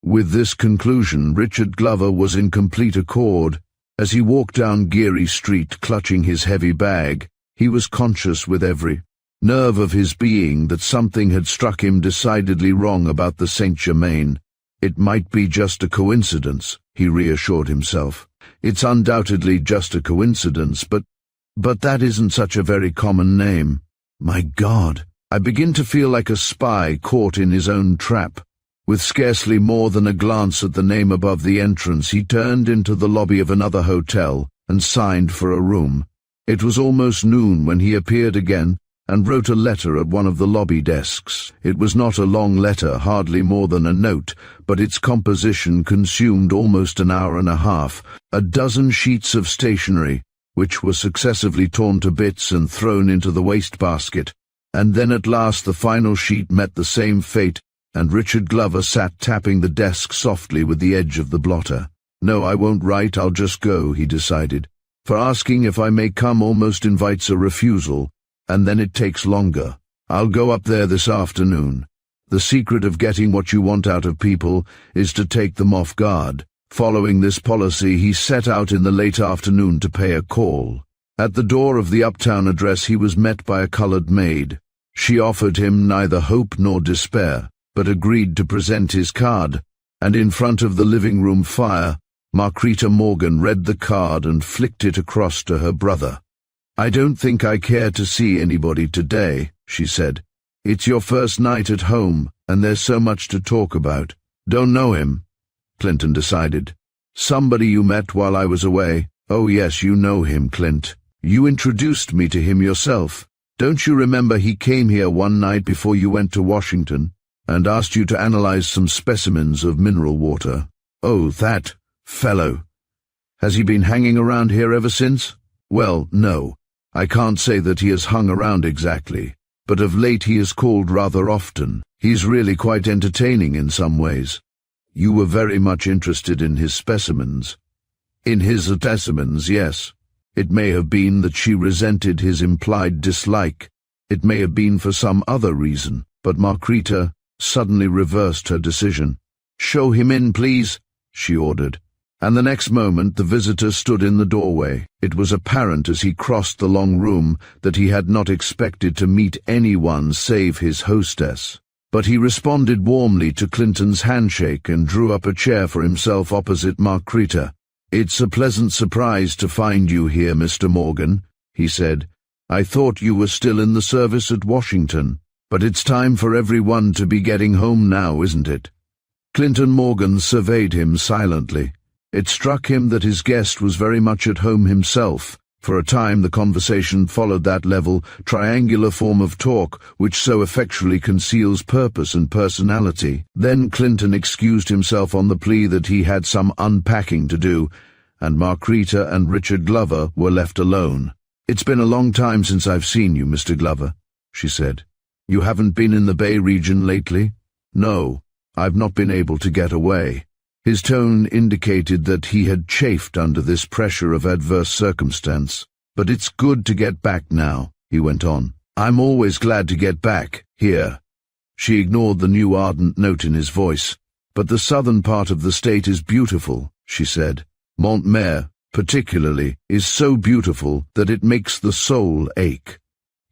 With this conclusion, Richard Glover was in complete accord. As he walked down Geary Street clutching his heavy bag, he was conscious with every nerve of his being that something had struck him decidedly wrong about the Saint Germain. "It might be just a coincidence," he reassured himself. "It's undoubtedly just a coincidence, but that isn't such a very common name. My God, I begin to feel like a spy caught in his own trap." With scarcely more than a glance at the name above the entrance, he turned into the lobby of another hotel and signed for a room. It was almost noon when he appeared again and wrote a letter at one of the lobby desks. It was not a long letter, hardly more than a note, but its composition consumed almost an hour and a half. A dozen sheets of stationery, which were successively torn to bits and thrown into the wastebasket, and then at last the final sheet met the same fate, and Richard Glover sat tapping the desk softly with the edge of the blotter. "No, I won't write, I'll just go," he decided. "For asking if I may come almost invites a refusal, and then it takes longer. I'll go up there this afternoon. The secret of getting what you want out of people is to take them off guard." Following this policy, he set out in the late afternoon to pay a call. At the door of the uptown address he was met by a colored maid. She offered him neither hope nor despair, but agreed to present his card, and in front of the living-room fire, Marquita Morgan read the card and flicked it across to her brother. "I don't think I care to see anybody today," she said. "It's your first night at home, and there's so much to talk about." "Don't know him," Clinton decided. "Somebody you met while I was away." "Oh yes, you know him, Clint. You introduced me to him yourself. Don't you remember he came here one night before you went to Washington and asked you to analyze some specimens of mineral water?" "Oh, that fellow. Has he been hanging around here ever since? Well, no. I can't say that he has hung around exactly, but of late he has called rather often. He's really quite entertaining in some ways. You were very much interested in his specimens. In his specimens, yes. It may have been that she resented his implied dislike. It may have been for some other reason, but Margarita suddenly reversed her decision. "Show him in, please," she ordered. And the next moment the visitor stood in the doorway. It was apparent as he crossed the long room that he had not expected to meet anyone save his hostess. But he responded warmly to Clinton's handshake and drew up a chair for himself opposite Margarita. "It's a pleasant surprise to find you here, Mr. Morgan," he said. "I thought you were still in the service at Washington. But it's time for everyone to be getting home now, isn't it?" Clinton Morgan surveyed him silently. It struck him that his guest was very much at home himself. For a time the conversation followed that level, triangular form of talk which so effectually conceals purpose and personality. Then Clinton excused himself on the plea that he had some unpacking to do, and Margarita and Richard Glover were left alone. "It's been a long time since I've seen you, Mr. Glover," she said. "You haven't been in the Bay region lately?" "No, I've not been able to get away." His tone indicated that he had chafed under this pressure of adverse circumstance. "But it's good to get back now," he went on. "I'm always glad to get back, here." She ignored the new ardent note in his voice. "But the southern part of the state is beautiful," she said. "Montmere, particularly, is so beautiful that it makes the soul ache."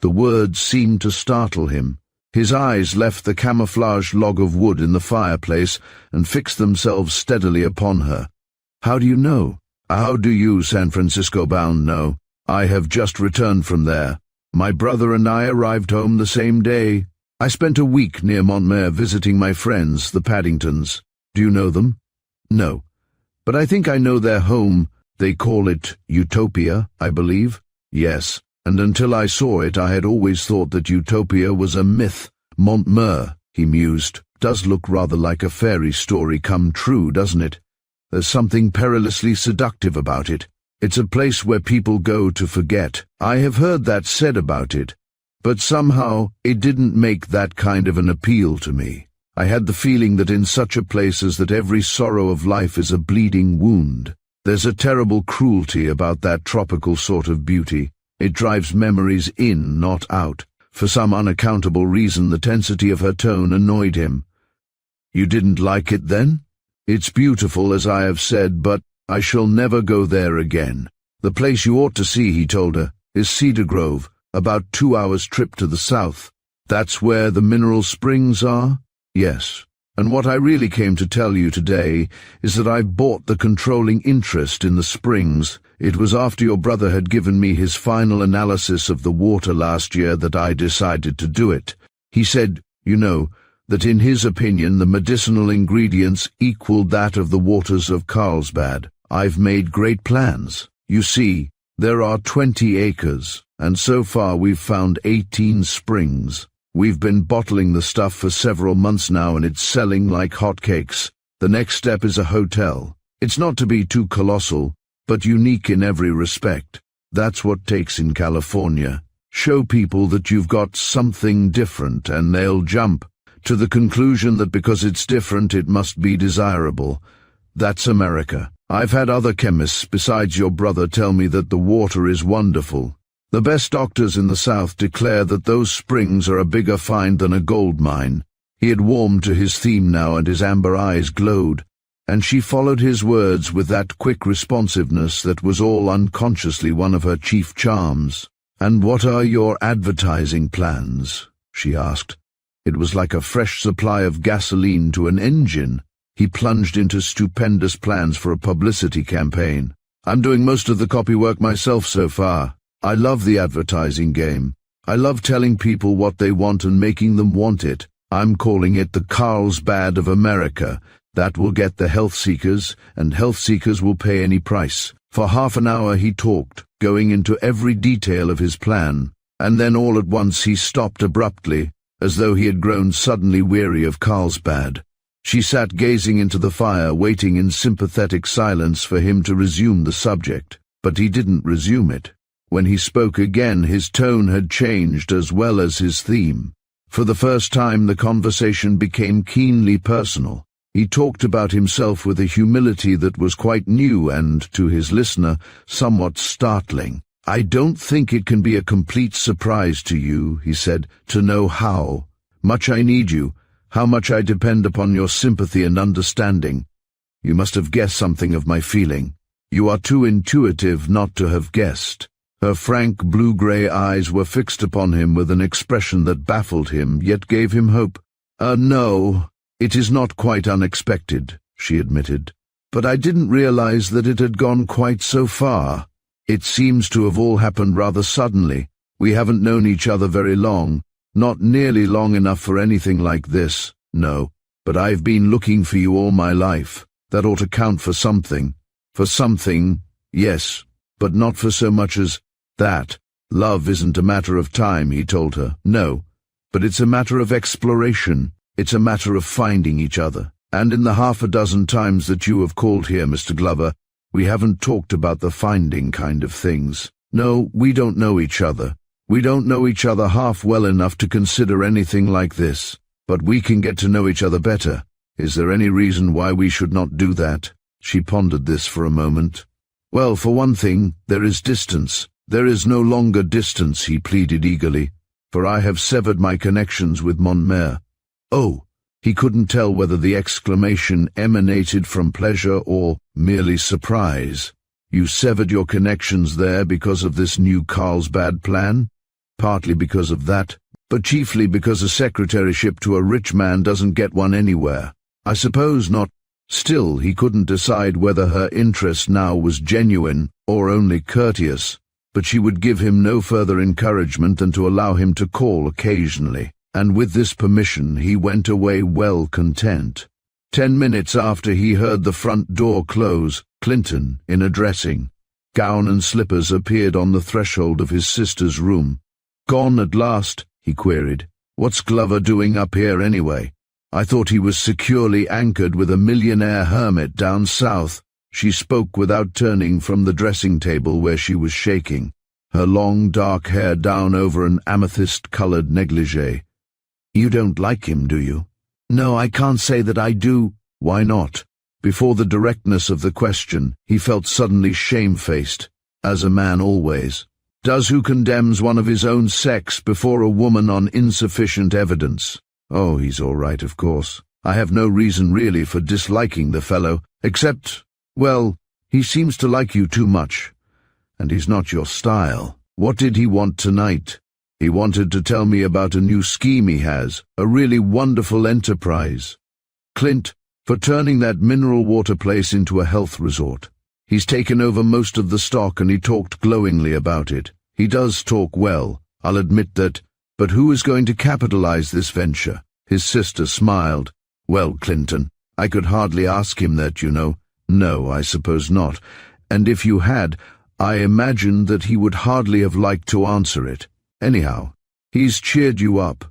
The words seemed to startle him. His eyes left the camouflaged log of wood in the fireplace and fixed themselves steadily upon her. "How do you know?" "How do you, San Francisco-bound, know? I have just returned from there. My brother and I arrived home the same day. I spent a week near Montmere visiting my friends, the Paddingtons. Do you know them?" "No. But I think I know their home. They call it Utopia, I believe." "Yes. And until I saw it, I had always thought that Utopia was a myth." "Montmere," he mused, "does look rather like a fairy story come true, doesn't it? There's something perilously seductive about it. It's a place where people go to forget. I have heard that said about it, but somehow it didn't make that kind of an appeal to me. I had the feeling that in such a place as that every sorrow of life is a bleeding wound. There's a terrible cruelty about that tropical sort of beauty. It drives memories in, not out." For some unaccountable reason the tensity of her tone annoyed him. "You didn't like it then?" "It's beautiful, as I have said, but I shall never go there again. The place you ought to see," he told her, "is Cedar Grove, about 2 hours' trip to the south." "That's where the mineral springs are?" "Yes. And what I really came to tell you today is that I've bought the controlling interest in the springs. It was after your brother had given me his final analysis of the water last year that I decided to do it. He said, you know, that in his opinion the medicinal ingredients equaled that of the waters of Carlsbad. I've made great plans. You see, there are 20 acres, and so far we've found 18 springs. We've been bottling the stuff for several months now and it's selling like hotcakes. The next step is a hotel. It's not to be too colossal, but unique in every respect. That's what takes in California. Show people that you've got something different and they'll jump to the conclusion that because it's different it must be desirable. That's America. I've had other chemists besides your brother tell me that the water is wonderful. The best doctors in the South declare that those springs are a bigger find than a gold mine." He had warmed to his theme now and his amber eyes glowed, and she followed his words with that quick responsiveness that was all unconsciously one of her chief charms. "And what are your advertising plans?" she asked. It was like a fresh supply of gasoline to an engine. He plunged into stupendous plans for a publicity campaign. "I'm doing most of the copy work myself so far. I love the advertising game. I love telling people what they want and making them want it. I'm calling it the Carlsbad of America. That will get the health seekers, and health seekers will pay any price." For half an hour he talked, going into every detail of his plan, and then all at once he stopped abruptly, as though he had grown suddenly weary of Carlsbad. She sat gazing into the fire, waiting in sympathetic silence for him to resume the subject, but he didn't resume it. When he spoke again, his tone had changed as well as his theme. For the first time, the conversation became keenly personal. He talked about himself with a humility that was quite new and, to his listener, somewhat startling. "I don't think it can be a complete surprise to you," he said, "to know how much I need you, how much I depend upon your sympathy and understanding. You must have guessed something of my feeling. You are too intuitive not to have guessed." Her frank blue-grey eyes were fixed upon him with an expression that baffled him, yet gave him hope. No, it is not quite unexpected," she admitted. "But I didn't realize that it had gone quite so far. It seems to have all happened rather suddenly. We haven't known each other very long, not nearly long enough for anything like this, no. But I've been looking for you all my life. That ought to count for something. For something, yes, but not for so much as that. Love isn't a matter of time," he told her. "No, but it's a matter of exploration. It's a matter of finding each other. And in the half a dozen times that you have called here, Mr. Glover, we haven't talked about the finding kind of things. No, we don't know each other. We don't know each other half well enough to consider anything like this. But we can get to know each other better. Is there any reason why we should not do that?" She pondered this for a moment. "Well, for one thing, there is distance. There is no longer distance," he pleaded eagerly, "for I have severed my connections with Montmer." "Oh!" He couldn't tell whether the exclamation emanated from pleasure or merely surprise. "You severed your connections there because of this new Carlsbad plan?" "Partly because of that, but chiefly because a secretaryship to a rich man doesn't get one anywhere. I suppose not." Still, he couldn't decide whether her interest now was genuine or only courteous, but she would give him no further encouragement than to allow him to call occasionally, and with this permission he went away well content. 10 minutes after he heard the front door close, Clinton, in a dressing gown and slippers, appeared on the threshold of his sister's room. "Gone at last?" he queried. "What's Glover doing up here anyway? I thought he was securely anchored with a millionaire hermit down south." She spoke without turning from the dressing table where she was shaking, her long dark hair down over an amethyst-colored negligee. "You don't like him, do you?" "No, I can't say that I do." "Why not?" Before the directness of the question, he felt suddenly shamefaced, as a man always does who condemns one of his own sex before a woman on insufficient evidence. "Oh, he's all right, of course. I have no reason really for disliking the fellow, except, well, he seems to like you too much. And he's not your style." "What did he want tonight?" "He wanted to tell me about a new scheme he has, a really wonderful enterprise, Clint, for turning that mineral water place into a health resort. He's taken over most of the stock and he talked glowingly about it. He does talk well, I'll admit that, but who is going to capitalize this venture?" His sister smiled. "Well, Clinton, I could hardly ask him that, you know." "No, I suppose not. And if you had, I imagine that he would hardly have liked to answer it. Anyhow, he's cheered you up,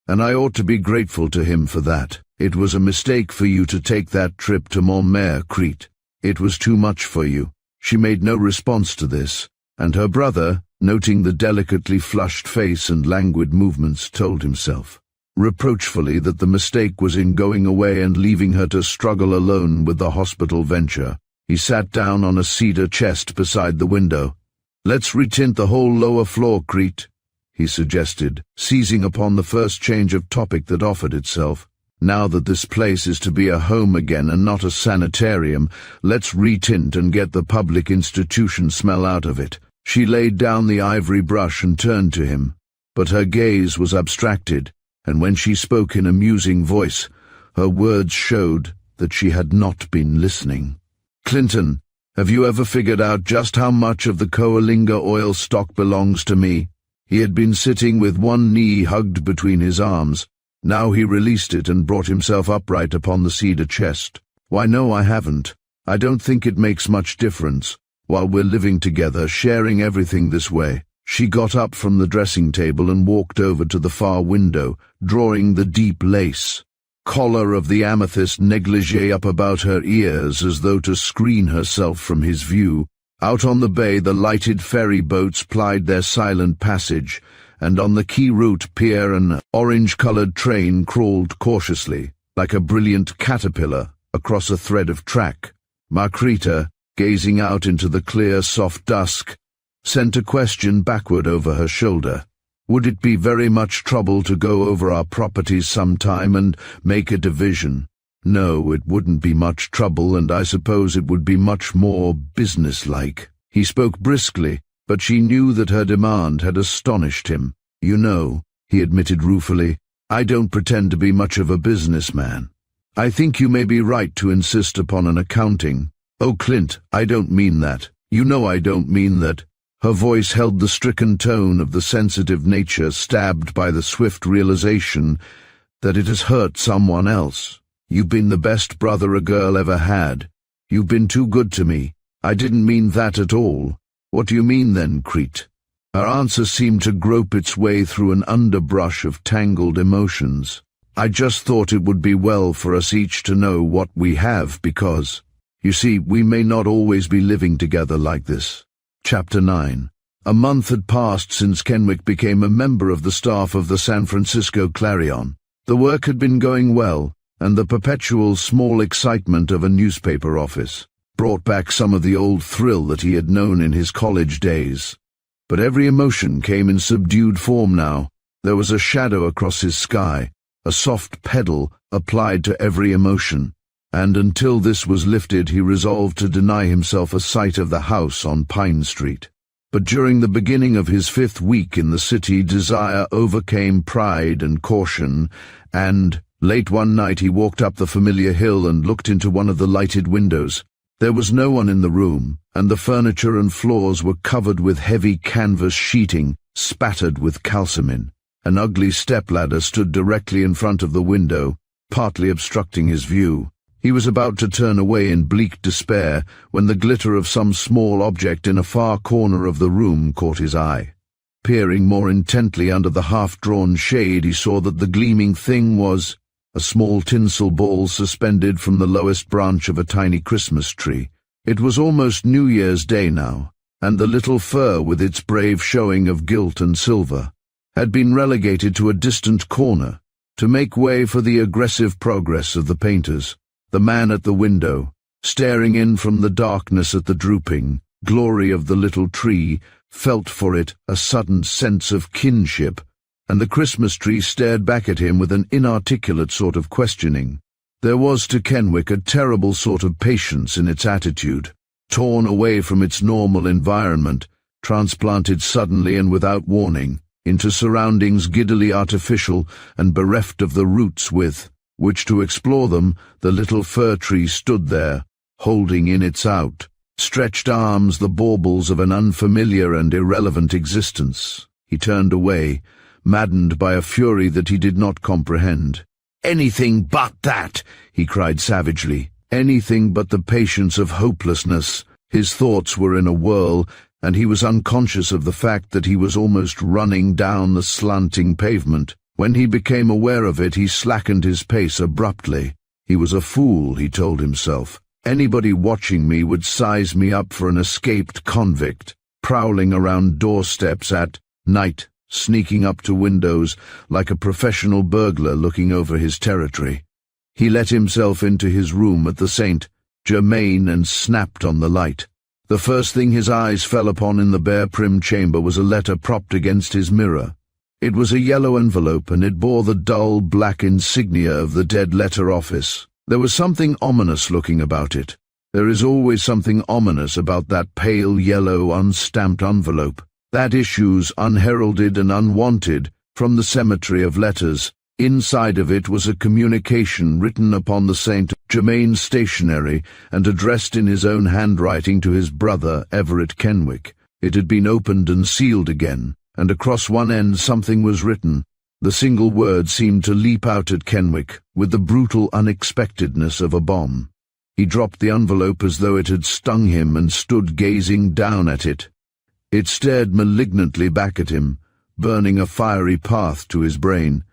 and I ought to be grateful to him for that. It was a mistake for you to take that trip to Montmer, Crete. It was too much for you." She made no response to this, and her brother, noting the delicately flushed face and languid movements, told himself reproachfully that the mistake was in going away and leaving her to struggle alone with the hospital venture. He sat down on a cedar chest beside the window. "Let's retint the whole lower floor, Crete," he suggested, seizing upon the first change of topic that offered itself. "Now that this place is to be a home again and not a sanitarium, let's retint and get the public institution smell out of it." She laid down the ivory brush and turned to him, but her gaze was abstracted, and when she spoke in a musing voice, her words showed that she had not been listening. "Clinton, have you ever figured out just how much of the Coalinga oil stock belongs to me?" He had been sitting with one knee hugged between his arms. Now he released it and brought himself upright upon the cedar chest. "Why, no, I haven't. I don't think it makes much difference, while we're living together, sharing everything this way." She got up from the dressing table and walked over to the far window, drawing the deep lace collar of the amethyst negligee up about her ears as though to screen herself from his view. Out on the bay the lighted ferry boats plied their silent passage, and on the quay route pier an orange-coloured train crawled cautiously, like a brilliant caterpillar, across a thread of track. Margarita, gazing out into the clear, soft dusk, sent a question backward over her shoulder. Would it be very much trouble to go over our properties sometime and make a division? No, it wouldn't be much trouble, and I suppose it would be much more businesslike. He spoke briskly, but she knew that her demand had astonished him. You know, he admitted ruefully, I don't pretend to be much of a businessman. I think you may be right to insist upon an accounting. Oh, Clint, I don't mean that. You know I don't mean that. Her voice held the stricken tone of the sensitive nature stabbed by the swift realization that it has hurt someone else. You've been the best brother a girl ever had. You've been too good to me. I didn't mean that at all. What do you mean then, Crete? Her answer seemed to grope its way through an underbrush of tangled emotions. I just thought it would be well for us each to know what we have because, you see, we may not always be living together like this. Chapter 9. A month had passed since Kenwick became a member of the staff of the San Francisco Clarion. The work had been going well, and the perpetual small excitement of a newspaper office brought back some of the old thrill that he had known in his college days. But every emotion came in subdued form now. There was a shadow across his sky, a soft pedal applied to every emotion, and until this was lifted he resolved to deny himself a sight of the house on Pine Street. But during the beginning of his 5th week in the city, desire overcame pride and caution, and late one night he walked up the familiar hill and looked into one of the lighted windows. There was no one in the room, and the furniture and floors were covered with heavy canvas sheeting, spattered with calcimine. An ugly stepladder stood directly in front of the window, partly obstructing his view. He was about to turn away in bleak despair when the glitter of some small object in a far corner of the room caught his eye. Peering more intently under the half-drawn shade, he saw that the gleaming thing was a small tinsel ball suspended from the lowest branch of a tiny Christmas tree. It was almost New Year's Day now, and the little fur with its brave showing of gilt and silver had been relegated to a distant corner to make way for the aggressive progress of the painters. The man at the window, staring in from the darkness at the drooping glory of the little tree, felt for it a sudden sense of kinship, and the Christmas tree stared back at him with an inarticulate sort of questioning. There was to Kenwick a terrible sort of patience in its attitude, torn away from its normal environment, transplanted suddenly and without warning into surroundings giddily artificial and bereft of the roots with which to explore them. The little fir tree stood there, holding in its outstretched arms the baubles of an unfamiliar and irrelevant existence. He turned away, maddened by a fury that he did not comprehend. "Anything but that!" he cried savagely. Anything but the patience of hopelessness. His thoughts were in a whirl, and he was unconscious of the fact that he was almost running down the slanting pavement. When he became aware of it, he slackened his pace abruptly. He was a fool, he told himself. Anybody watching me would size me up for an escaped convict, prowling around doorsteps at night, sneaking up to windows like a professional burglar looking over his territory. He let himself into his room at the St. Germain and snapped on the light. The first thing his eyes fell upon in the bare prim chamber was a letter propped against his mirror. It was a yellow envelope, and it bore the dull black insignia of the Dead Letter Office. There was something ominous-looking about it. There is always something ominous about that pale yellow unstamped envelope that issues unheralded and unwanted from the cemetery of letters. Inside of it was a communication written upon the St. Germain stationery and addressed in his own handwriting to his brother Everett Kenwick. It had been opened and sealed again, and across one end something was written. The single word seemed to leap out at Kenwick with the brutal unexpectedness of a bomb. He dropped the envelope as though it had stung him and stood gazing down at it. It stared malignantly back at him, burning a fiery path to his brain.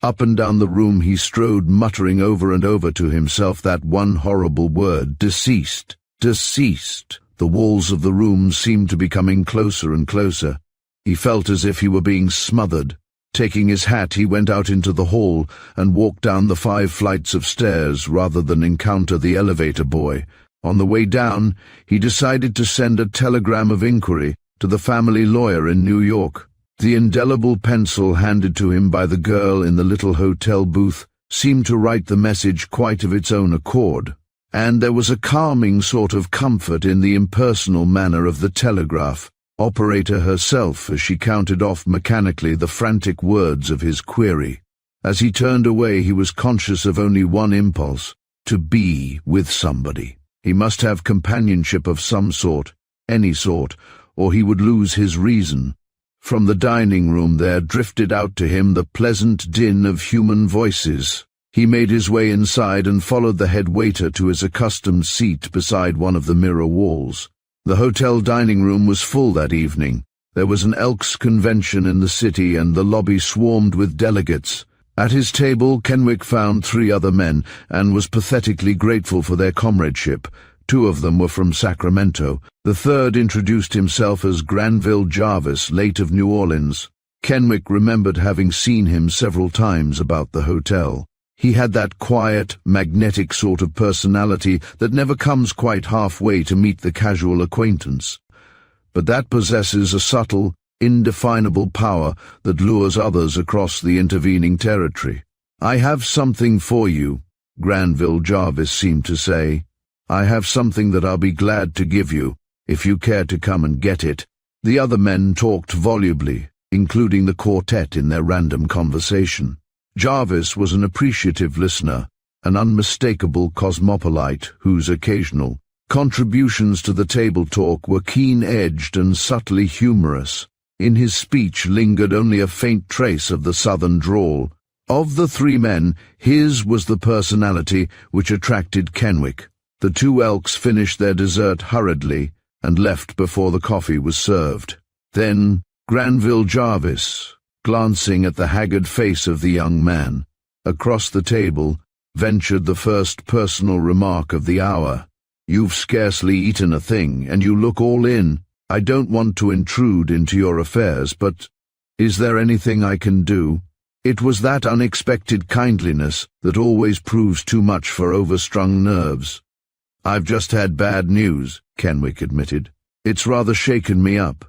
Up and down the room he strode, muttering over and over to himself that one horrible word, deceased, deceased. The walls of the room seemed to be coming closer and closer. He felt as if he were being smothered. Taking his hat, he went out into the hall and walked down the 5 flights of stairs rather than encounter the elevator boy. On the way down, he decided to send a telegram of inquiry to the family lawyer in New York. The indelible pencil handed to him by the girl in the little hotel booth seemed to write the message quite of its own accord, and there was a calming sort of comfort in the impersonal manner of the telegraph operator herself as she counted off mechanically the frantic words of his query. As he turned away, he was conscious of only one impulse: to be with somebody. He must have companionship of some sort, any sort, or he would lose his reason. From the dining room there drifted out to him the pleasant din of human voices. He made his way inside and followed the head waiter to his accustomed seat beside one of the mirror walls. The hotel dining room was full that evening. There was an Elks convention in the city, and the lobby swarmed with delegates. At his table, Kenwick found 3 other men, and was pathetically grateful for their comradeship. 2 of them were from Sacramento. The third introduced himself as Granville Jarvis, late of New Orleans. Kenwick remembered having seen him several times about the hotel. He had that quiet, magnetic sort of personality that never comes quite halfway to meet the casual acquaintance, but that possesses a subtle, indefinable power that lures others across the intervening territory. "I have something for you," Granville Jarvis seemed to say. "I have something that I'll be glad to give you, if you care to come and get it." The other men talked volubly, including the quartet in their random conversation. Jarvis was an appreciative listener, an unmistakable cosmopolite whose occasional contributions to the table talk were keen-edged and subtly humorous. In his speech lingered only a faint trace of the southern drawl. Of the 3 men, his was the personality which attracted Kenwick. The 2 Elks finished their dessert hurriedly and left before the coffee was served. Then Granville Jarvis, glancing at the haggard face of the young man across the table, ventured the first personal remark of the hour. "You've scarcely eaten a thing, and you look all in. I don't want to intrude into your affairs, but is there anything I can do?" It was that unexpected kindliness that always proves too much for overstrung nerves. "I've just had bad news," Kenwick admitted. "It's rather shaken me up.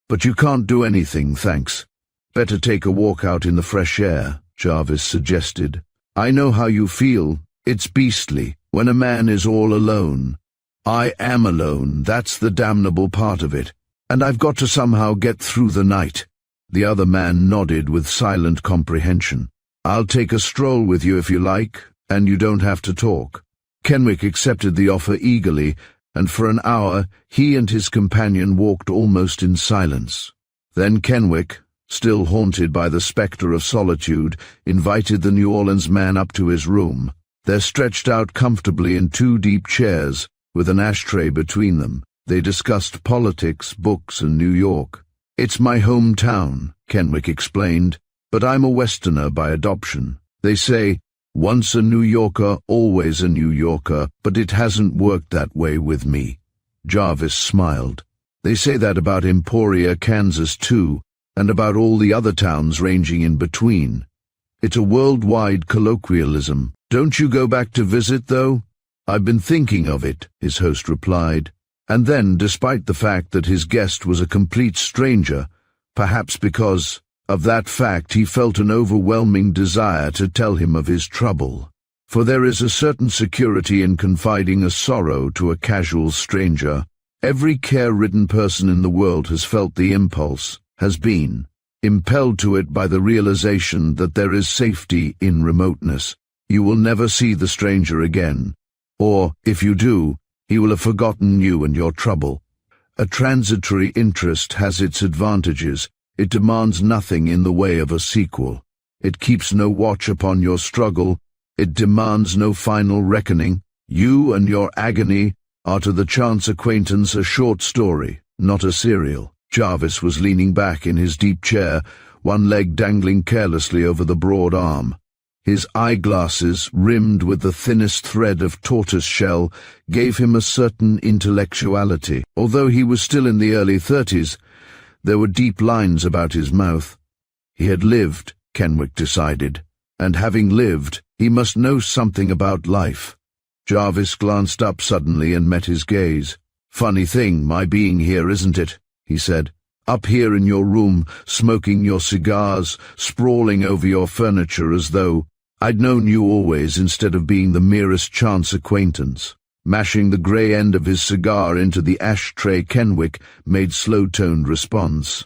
But you can't do anything, thanks." "Better take a walk out in the fresh air," Jarvis suggested. "I know how you feel. It's beastly, when a man is all alone. I am alone, that's the damnable part of it. And I've got to somehow get through the night." The other man nodded with silent comprehension. "I'll take a stroll with you if you like, and you don't have to talk." Kenwick accepted the offer eagerly, and for an hour he and his companion walked almost in silence. Then Kenwick, still haunted by the spectre of solitude, invited the New Orleans man up to his room. They stretched out comfortably in 2 deep chairs, with an ashtray between them. They discussed politics, books, and New York. "It's my hometown," Kenwick explained, "but I'm a Westerner by adoption. They say, once a New Yorker, always a New Yorker, but it hasn't worked that way with me." Jarvis smiled. "They say that about Emporia, Kansas, too, and about all the other towns ranging in between. It's a worldwide colloquialism. Don't you go back to visit, though?" "I've been thinking of it," his host replied. And then, despite the fact that his guest was a complete stranger, perhaps because of that fact, he felt an overwhelming desire to tell him of his trouble. For there is a certain security in confiding a sorrow to a casual stranger. Every care-ridden person in the world has felt the impulse, has been impelled to it by the realization that there is safety in remoteness. You will never see the stranger again, or, if you do, he will have forgotten you and your trouble. A transitory interest has its advantages. It demands nothing in the way of a sequel. It keeps no watch upon your struggle. It demands no final reckoning. You and your agony are to the chance acquaintance a short story, not a serial. Jarvis was leaning back in his deep chair, one leg dangling carelessly over the broad arm. His eyeglasses, rimmed with the thinnest thread of tortoise shell, gave him a certain intellectuality. Although he was still in the early 30s, there were deep lines about his mouth. He had lived, Kenwick decided, and having lived, he must know something about life. Jarvis glanced up suddenly and met his gaze. "Funny thing, my being here, isn't it?" he said. "Up here in your room, smoking your cigars, sprawling over your furniture as though I'd known you always instead of being the merest chance acquaintance." Mashing the grey end of his cigar into the ashtray, Kenwick made slow-toned response.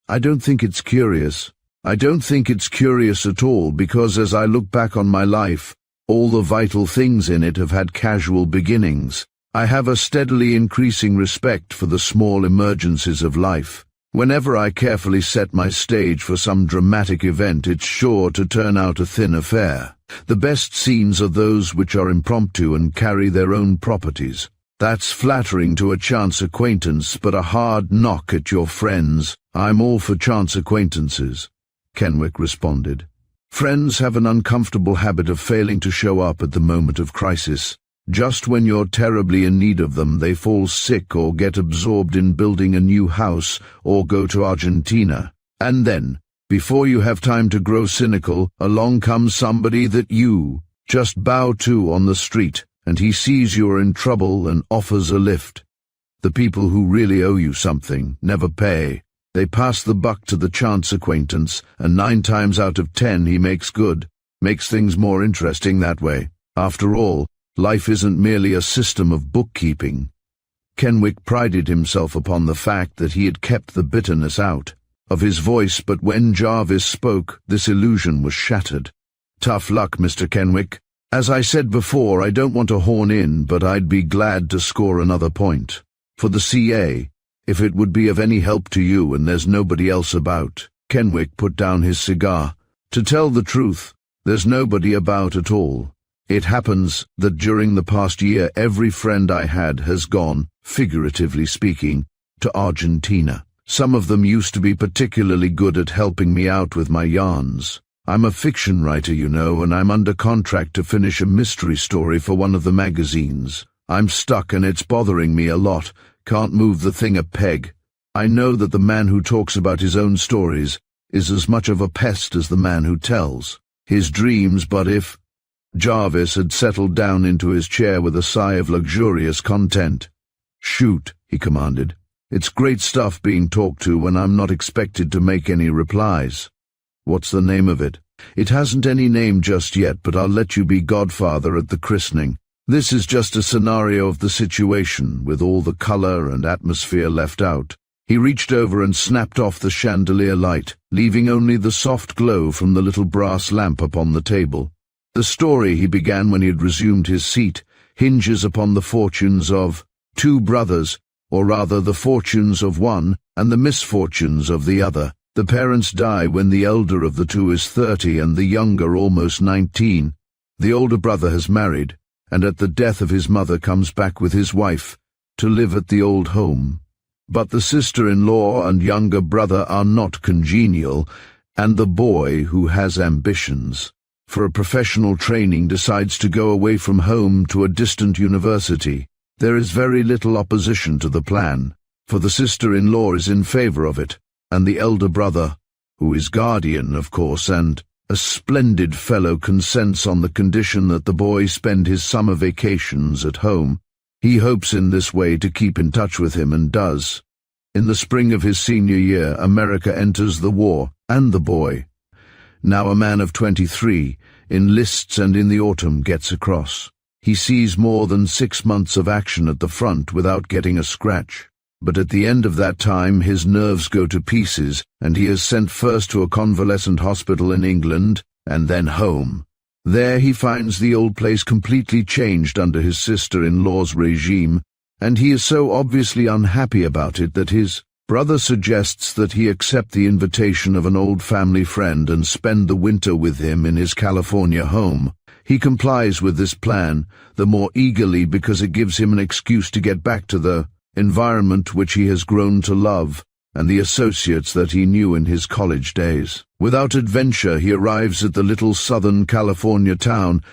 "I don't think it's curious. I don't think it's curious at all, because as I look back on my life, all the vital things in it have had casual beginnings. I have a steadily increasing respect for the small emergencies of life. Whenever I carefully set my stage for some dramatic event, it's sure to turn out a thin affair. The best scenes are those which are impromptu and carry their own properties. That's flattering to a chance acquaintance, but a hard knock at your friends. I'm all for chance acquaintances," Kenwick responded. "Friends have an uncomfortable habit of failing to show up at the moment of crisis. Just when you're terribly in need of them, they fall sick or get absorbed in building a new house or go to Argentina. And then, before you have time to grow cynical, along comes somebody that you just bow to on the street, and he sees you're in trouble and offers a lift. The people who really owe you something never pay. They pass the buck to the chance acquaintance, and 9 times out of 10 he makes good, makes things more interesting that way. After all, life isn't merely a system of bookkeeping." Kenwick prided himself upon the fact that he had kept the bitterness out of his voice, but when Jarvis spoke, this illusion was shattered. "Tough luck, Mr. Kenwick. As I said before, I don't want to horn in, but I'd be glad to score another point. For the CA, if it would be of any help to you and there's nobody else about." Kenwick put down his cigar. "To tell the truth, there's nobody about at all. It happens that during the past year every friend I had has gone, figuratively speaking, to Argentina. Some of them used to be particularly good at helping me out with my yarns. I'm a fiction writer, you know, and I'm under contract to finish a mystery story for one of the magazines. I'm stuck and it's bothering me a lot, can't move the thing a peg. I know that the man who talks about his own stories is as much of a pest as the man who tells his dreams, but if—" Jarvis had settled down into his chair with a sigh of luxurious content. "Shoot," he commanded. "It's great stuff being talked to when I'm not expected to make any replies. What's the name of it?" "It hasn't any name just yet, but I'll let you be godfather at the christening. This is just a scenario of the situation, with all the color and atmosphere left out." He reached over and snapped off the chandelier light, leaving only the soft glow from the little brass lamp upon the table. "The story," he began when he had resumed his seat, "hinges upon the fortunes of 2 brothers, or rather the fortunes of one and the misfortunes of the other. The parents die when the elder of the 2 is 30 and the younger almost 19. The older brother has married, and at the death of his mother comes back with his wife to live at the old home. But the sister-in-law and younger brother are not congenial, and the boy, who has ambitions for a professional training, decides to go away from home to a distant university. There is very little opposition to the plan, for the sister-in-law is in favor of it, and the elder brother, who is guardian, of course, and a splendid fellow, consents on the condition that the boy spend his summer vacations at home. He hopes in this way to keep in touch with him, and does. In the spring of his senior year, America enters the war, and the boy, now a man of 23, enlists and in the autumn gets across. He sees more than 6 months of action at the front without getting a scratch. But at the end of that time his nerves go to pieces, and he is sent first to a convalescent hospital in England, and then home. There he finds the old place completely changed under his sister-in-law's regime, and he is so obviously unhappy about it that his brother suggests that he accept the invitation of an old family friend and spend the winter with him in his California home. He complies with this plan, the more eagerly because it gives him an excuse to get back to the environment which he has grown to love, and the associates that he knew in his college days. Without adventure, he arrives at the little Southern California town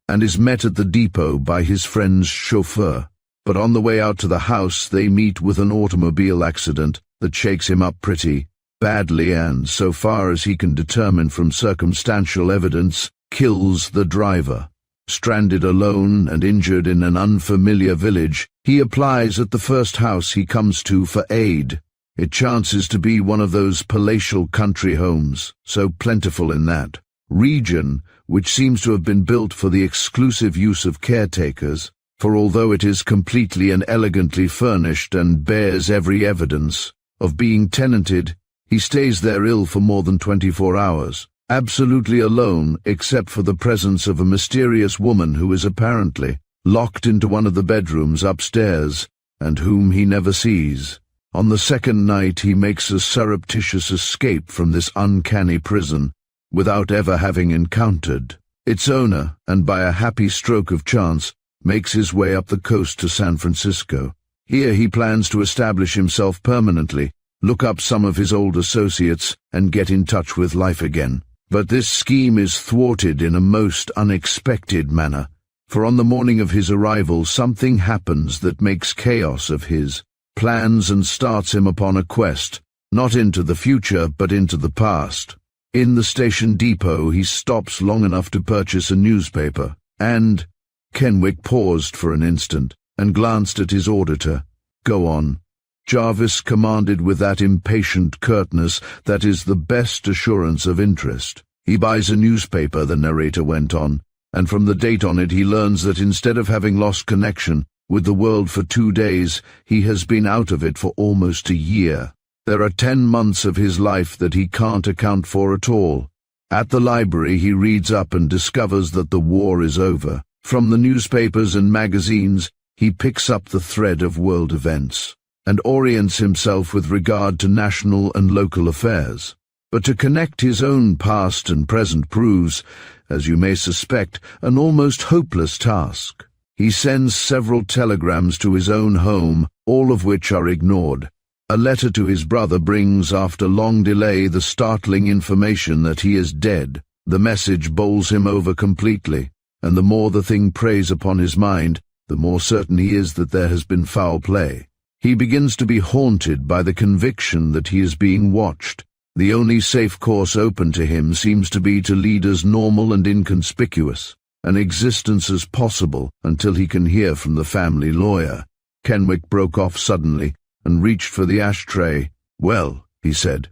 and is met at the depot by his friend's chauffeur. But on the way out to the house, they meet with an automobile accident that shakes him up pretty badly and, so far as he can determine from circumstantial evidence, kills the driver. Stranded alone and injured in an unfamiliar village, he applies at the first house he comes to for aid. It chances to be one of those palatial country homes, so plentiful in that region, which seems to have been built for the exclusive use of caretakers, for although it is completely and elegantly furnished and bears every evidence of being tenanted, he stays there ill for more than 24 hours. Absolutely alone except for the presence of a mysterious woman who is apparently locked into one of the bedrooms upstairs and whom he never sees. On the second night he makes a surreptitious escape from this uncanny prison without ever having encountered its owner, and by a happy stroke of chance makes his way up the coast to San Francisco. Here he plans to establish himself permanently, look up some of his old associates, and get in touch with life again. But this scheme is thwarted in a most unexpected manner, for on the morning of his arrival something happens that makes chaos of his plans and starts him upon a quest, not into the future but into the past. In the station depot he stops long enough to purchase a newspaper, and Kenwick paused for an instant and glanced at his auditor. "Go on," Jarvis commanded with that impatient curtness that is the best assurance of interest. "He buys a newspaper," the narrator went on, "and from the date on it he learns that instead of having lost connection with the world for 2 days, he has been out of it for almost a year. There are 10 months of his life that he can't account for at all. At the library he reads up and discovers that the war is over. From the newspapers and magazines he picks up the thread of world events and orients himself with regard to national and local affairs. But to connect his own past and present proves, as you may suspect, an almost hopeless task. He sends several telegrams to his own home, all of which are ignored. A letter to his brother brings, after long delay, the startling information that he is dead. The message bowls him over completely, and the more the thing preys upon his mind, the more certain he is that there has been foul play. He begins to be haunted by the conviction that he is being watched. The only safe course open to him seems to be to lead as normal and inconspicuous an existence as possible until he can hear from the family lawyer. Kenwick broke off suddenly and reached for the ashtray. "Well," he said,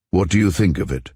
"what do you think of it?"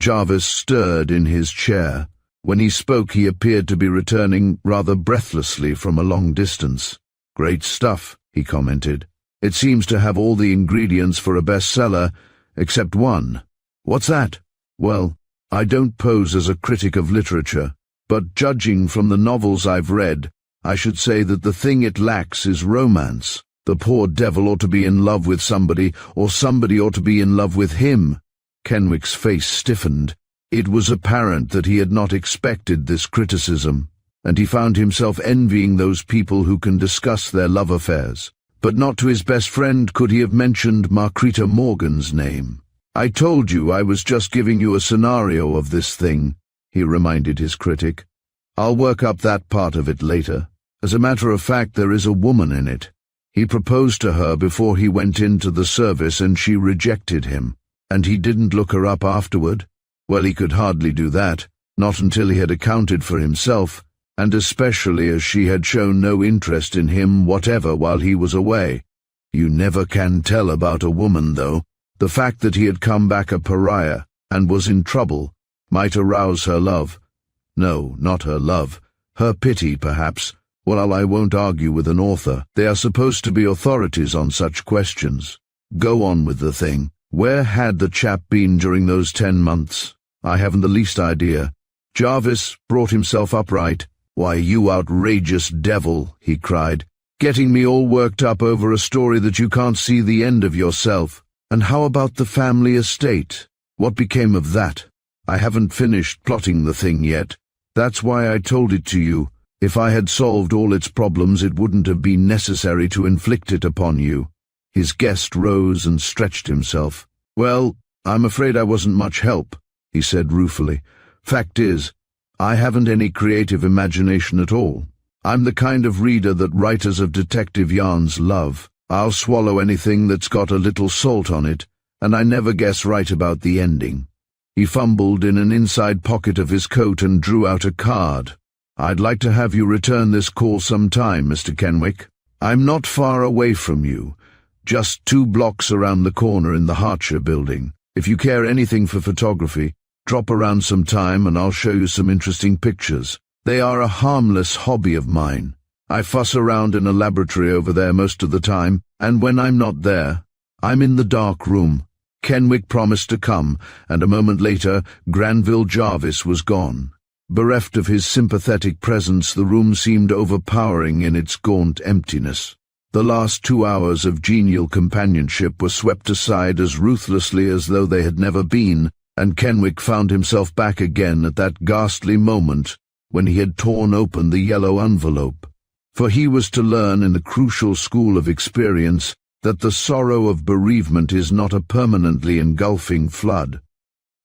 Jarvis stirred in his chair. When he spoke he appeared to be returning rather breathlessly from a long distance. "Great stuff," he commented. "It seems to have all the ingredients for a bestseller, except one." "What's that?" "Well, I don't pose as a critic of literature, but judging from the novels I've read, I should say that the thing it lacks is romance. The poor devil ought to be in love with somebody, or somebody ought to be in love with him." Kenwick's face stiffened. It was apparent that he had not expected this criticism, and he found himself envying those people who can discuss their love affairs. But not to his best friend could he have mentioned Marquita Morgan's name. "I told you I was just giving you a scenario of this thing," he reminded his critic. "I'll work up that part of it later. As a matter of fact, there is a woman in it. He proposed to her before he went into the service and she rejected him. And he didn't look her up afterward. Well, he could hardly do that, not until he had accounted for himself, and especially as she had shown no interest in him whatever while he was away. You never can tell about a woman, though. The fact that he had come back a pariah and was in trouble might arouse her love. No, not her love. Her pity, perhaps. Well, I won't argue with an author. They are supposed to be authorities on such questions. Go on with the thing. Where had the chap been during those 10 months? I haven't the least idea." Jarvis brought himself upright. "Why, you outrageous devil," he cried, "getting me all worked up over a story that you can't see the end of yourself. And how about the family estate? What became of that? I haven't finished plotting the thing yet. That's why I told it to you. If I had solved all its problems, it wouldn't have been necessary to inflict it upon you." His guest rose and stretched himself. "Well, I'm afraid I wasn't much help," he said ruefully. "Fact is, I haven't any creative imagination at all. I'm the kind of reader that writers of detective yarns love. I'll swallow anything that's got a little salt on it, and I never guess right about the ending." He fumbled in an inside pocket of his coat and drew out a card. "I'd like to have you return this call sometime, Mr. Kenwick. I'm not far away from you, just 2 blocks around the corner in the Hartshire building. If you care anything for photography, drop around sometime and I'll show you some interesting pictures. They are a harmless hobby of mine. I fuss around in a laboratory over there most of the time, and when I'm not there, I'm in the dark room." Kenwick promised to come, and a moment later Granville Jarvis was gone. Bereft of his sympathetic presence, the room seemed overpowering in its gaunt emptiness. The last 2 hours of genial companionship were swept aside as ruthlessly as though they had never been, and Kenwick found himself back again at that ghastly moment when he had torn open the yellow envelope. For he was to learn in the crucial school of experience that the sorrow of bereavement is not a permanently engulfing flood,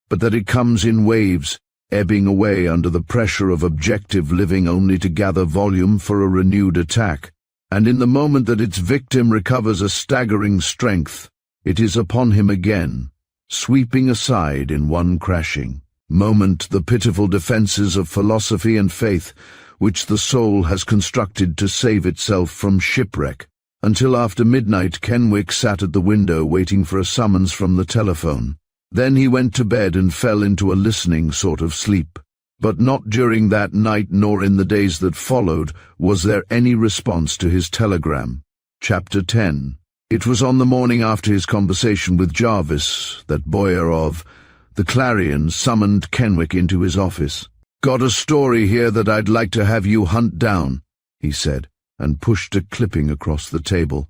but that it comes in waves, ebbing away under the pressure of objective living only to gather volume for a renewed attack, and in the moment that its victim recovers a staggering strength, it is upon him again, sweeping aside in one crashing moment the pitiful defences of philosophy and faith which the soul has constructed to save itself from shipwreck. Until after midnight Kenwick sat at the window waiting for a summons from the telephone. Then he went to bed and fell into a listening sort of sleep. But not during that night nor in the days that followed was there any response to his telegram. Chapter 10. It was on the morning after his conversation with Jarvis that Boyer of the Clarion summoned Kenwick into his office. "Got a story here that I'd like to have you hunt down," he said, and pushed a clipping across the table.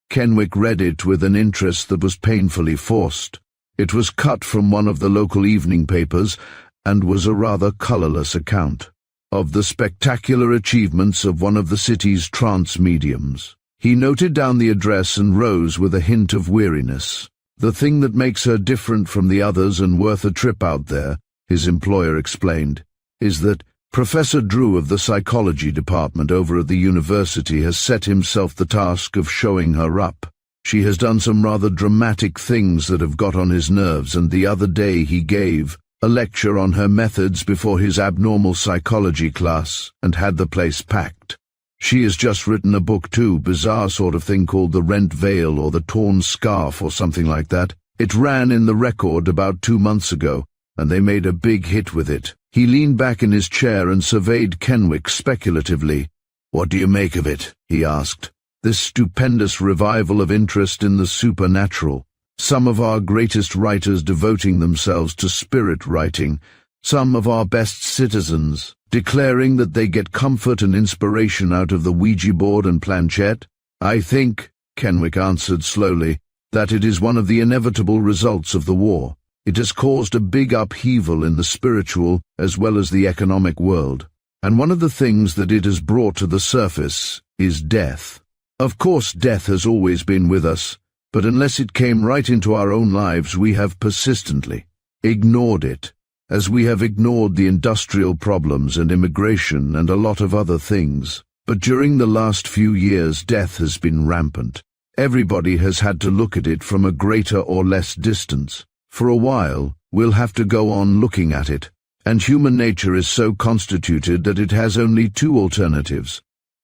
Kenwick read it with an interest that was painfully forced. It was cut from one of the local evening papers, and was a rather colourless account of the spectacular achievements of one of the city's trance mediums. He noted down the address and rose with a hint of weariness. "The thing that makes her different from the others and worth a trip out there," his employer explained, "is that Professor Drew of the psychology department over at the university has set himself the task of showing her up. She has done some rather dramatic things that have got on his nerves, and the other day he gave a lecture on her methods before his abnormal psychology class and had the place packed. She has just written a book too, bizarre sort of thing called The Rent Veil or The Torn Scarf or something like that. It ran in the Record about 2 months ago, and they made a big hit with it." He leaned back in his chair and surveyed Kenwick speculatively. "What do you make of it?" he asked. "This stupendous revival of interest in the supernatural. Some of our greatest writers devoting themselves to spirit writing, some of our best citizens declaring that they get comfort and inspiration out of the Ouija board and planchette. I think," Kenwick answered slowly, "that it is one of the inevitable results of the war. It has caused a big upheaval in the spiritual as well as the economic world, and one of the things that it has brought to the surface is death. Of course, death has always been with us, but unless it came right into our own lives, we have persistently ignored it, as we have ignored the industrial problems and immigration and a lot of other things. But during the last few years, death has been rampant. Everybody has had to look at it from a greater or less distance. For a while, we'll have to go on looking at it, and human nature is so constituted that it has only 2 alternatives.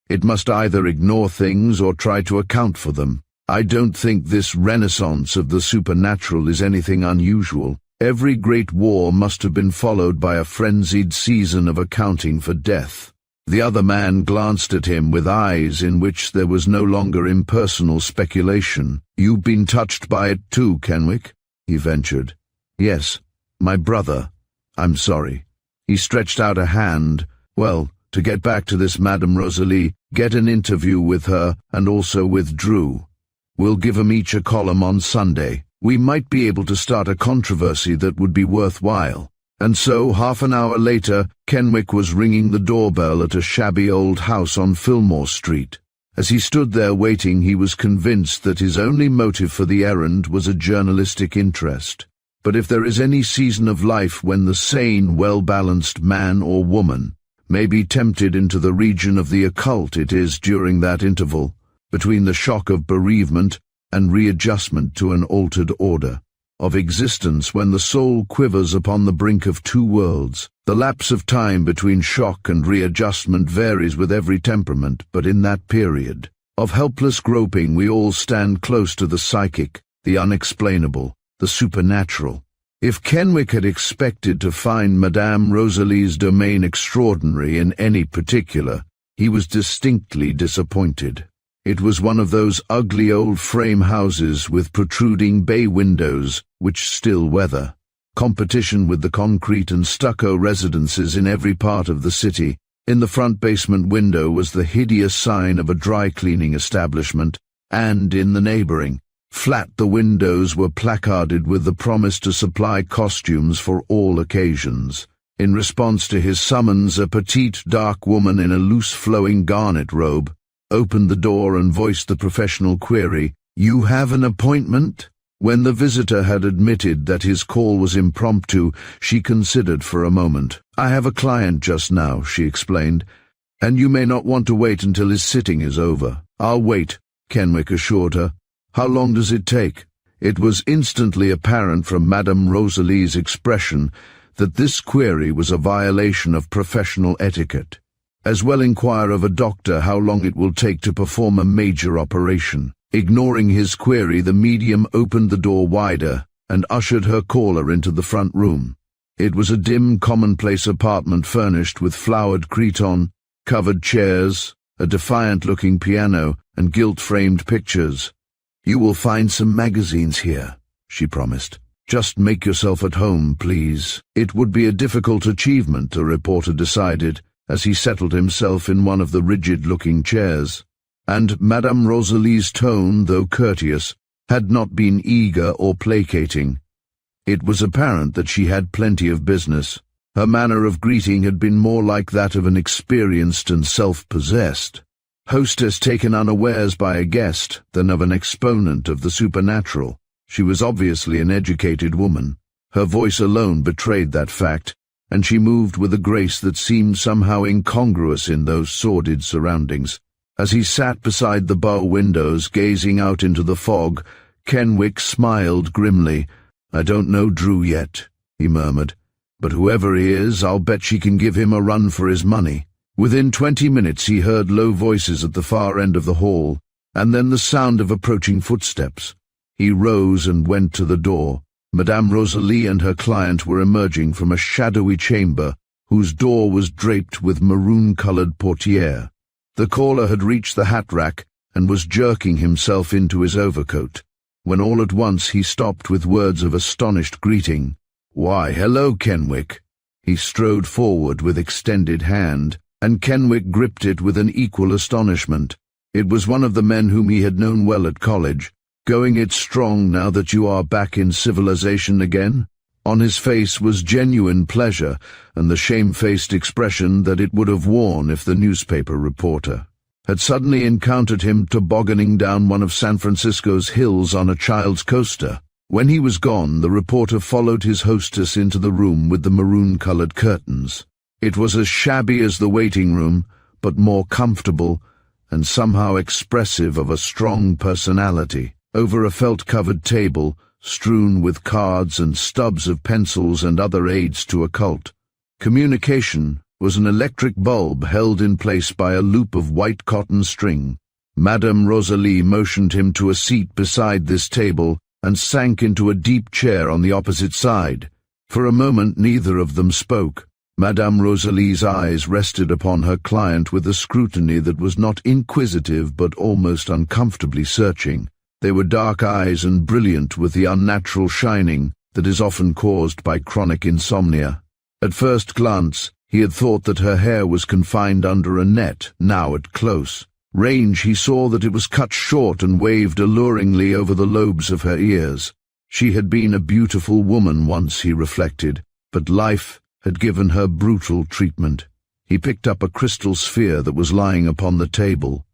It must either ignore things or try to account for them. I don't think this renaissance of the supernatural is anything unusual. Every great war must have been followed by a frenzied season of accounting for death." The other man glanced at him with eyes in which there was no longer impersonal speculation. "You've been touched by it too, Kenwick?" he ventured. "Yes, my brother. I'm sorry." He stretched out a hand. "Well, to get back to this Madame Rosalie, get an interview with her and also with Drew. We'll give 'em each a column on Sunday. We might be able to start a controversy that would be worthwhile." And so, half an hour later, Kenwick was ringing the doorbell at a shabby old house on Fillmore Street. As he stood there waiting, he was convinced that his only motive for the errand was a journalistic interest. But if there is any season of life when the sane, well-balanced man or woman may be tempted into the region of the occult, it is during that interval, between the shock of bereavement and readjustment to an altered order of existence, when the soul quivers upon the brink of two worlds. The lapse of time between shock and readjustment varies with every temperament, but in that period of helpless groping we all stand close to the psychic, the unexplainable, the supernatural. If Kenwick had expected to find Madame Rosalie's domain extraordinary in any particular, he was distinctly disappointed. It was one of those ugly old frame houses with protruding bay windows which still weather competition with the concrete and stucco residences in every part of the city. In the front basement window was the hideous sign of a dry-cleaning establishment, and in the neighboring flat the windows were placarded with the promise to supply costumes for all occasions. In response to his summons, a petite, dark woman in a loose-flowing garnet robe opened the door and voiced the professional query, "You have an appointment?" When the visitor had admitted that his call was impromptu, she considered for a moment. "I have a client just now," she explained, "and you may not want to wait until his sitting is over." "I'll wait," Kenwick assured her. "How long does it take?" It was instantly apparent from Madame Rosalie's expression that this query was a violation of professional etiquette. As well inquire of a doctor how long it will take to perform a major operation. Ignoring his query, the medium opened the door wider and ushered her caller into the front room. It was a dim, commonplace apartment furnished with flowered cretonne, covered chairs, a defiant-looking piano, and gilt-framed pictures. "You will find some magazines here," she promised. "Just make yourself at home, please." It would be a difficult achievement, the reporter decided, as he settled himself in one of the rigid-looking chairs. And Madame Rosalie's tone, though courteous, had not been eager or placating. It was apparent that she had plenty of business. Her manner of greeting had been more like that of an experienced and self-possessed hostess taken unawares by a guest than of an exponent of the supernatural. She was obviously an educated woman. Her voice alone betrayed that fact, and she moved with a grace that seemed somehow incongruous in those sordid surroundings. As he sat beside the bow windows, gazing out into the fog, Kenwick smiled grimly. "I don't know Drew yet," he murmured, "but whoever he is, I'll bet she can give him a run for his money." Within 20 minutes he heard low voices at the far end of the hall, and then the sound of approaching footsteps. He rose and went to the door. Madame Rosalie and her client were emerging from a shadowy chamber whose door was draped with maroon-colored portière. The caller had reached the hat rack and was jerking himself into his overcoat, when all at once he stopped with words of astonished greeting. "Why, hello, Kenwick." He strode forward with extended hand, and Kenwick gripped it with an equal astonishment. It was one of the men whom he had known well at college. "Going it strong now that you are back in civilization again?" On his face was genuine pleasure and the shamefaced expression that it would have worn if the newspaper reporter had suddenly encountered him tobogganing down one of San Francisco's hills on a child's coaster. When he was gone, the reporter followed his hostess into the room with the maroon-colored curtains. It was as shabby as the waiting room, but more comfortable and somehow expressive of a strong personality. Over a felt-covered table, strewn with cards and stubs of pencils and other aids to occult communication, was an electric bulb held in place by a loop of white cotton string. Madame Rosalie motioned him to a seat beside this table and sank into a deep chair on the opposite side. For a moment neither of them spoke. Madame Rosalie's eyes rested upon her client with a scrutiny that was not inquisitive but almost uncomfortably searching. They were dark eyes and brilliant with the unnatural shining that is often caused by chronic insomnia. At first glance, he had thought that her hair was confined under a net. Now at close range he saw that it was cut short and waved alluringly over the lobes of her ears. She had been a beautiful woman once, he reflected, but life had given her brutal treatment. He picked up a crystal sphere that was lying upon the table.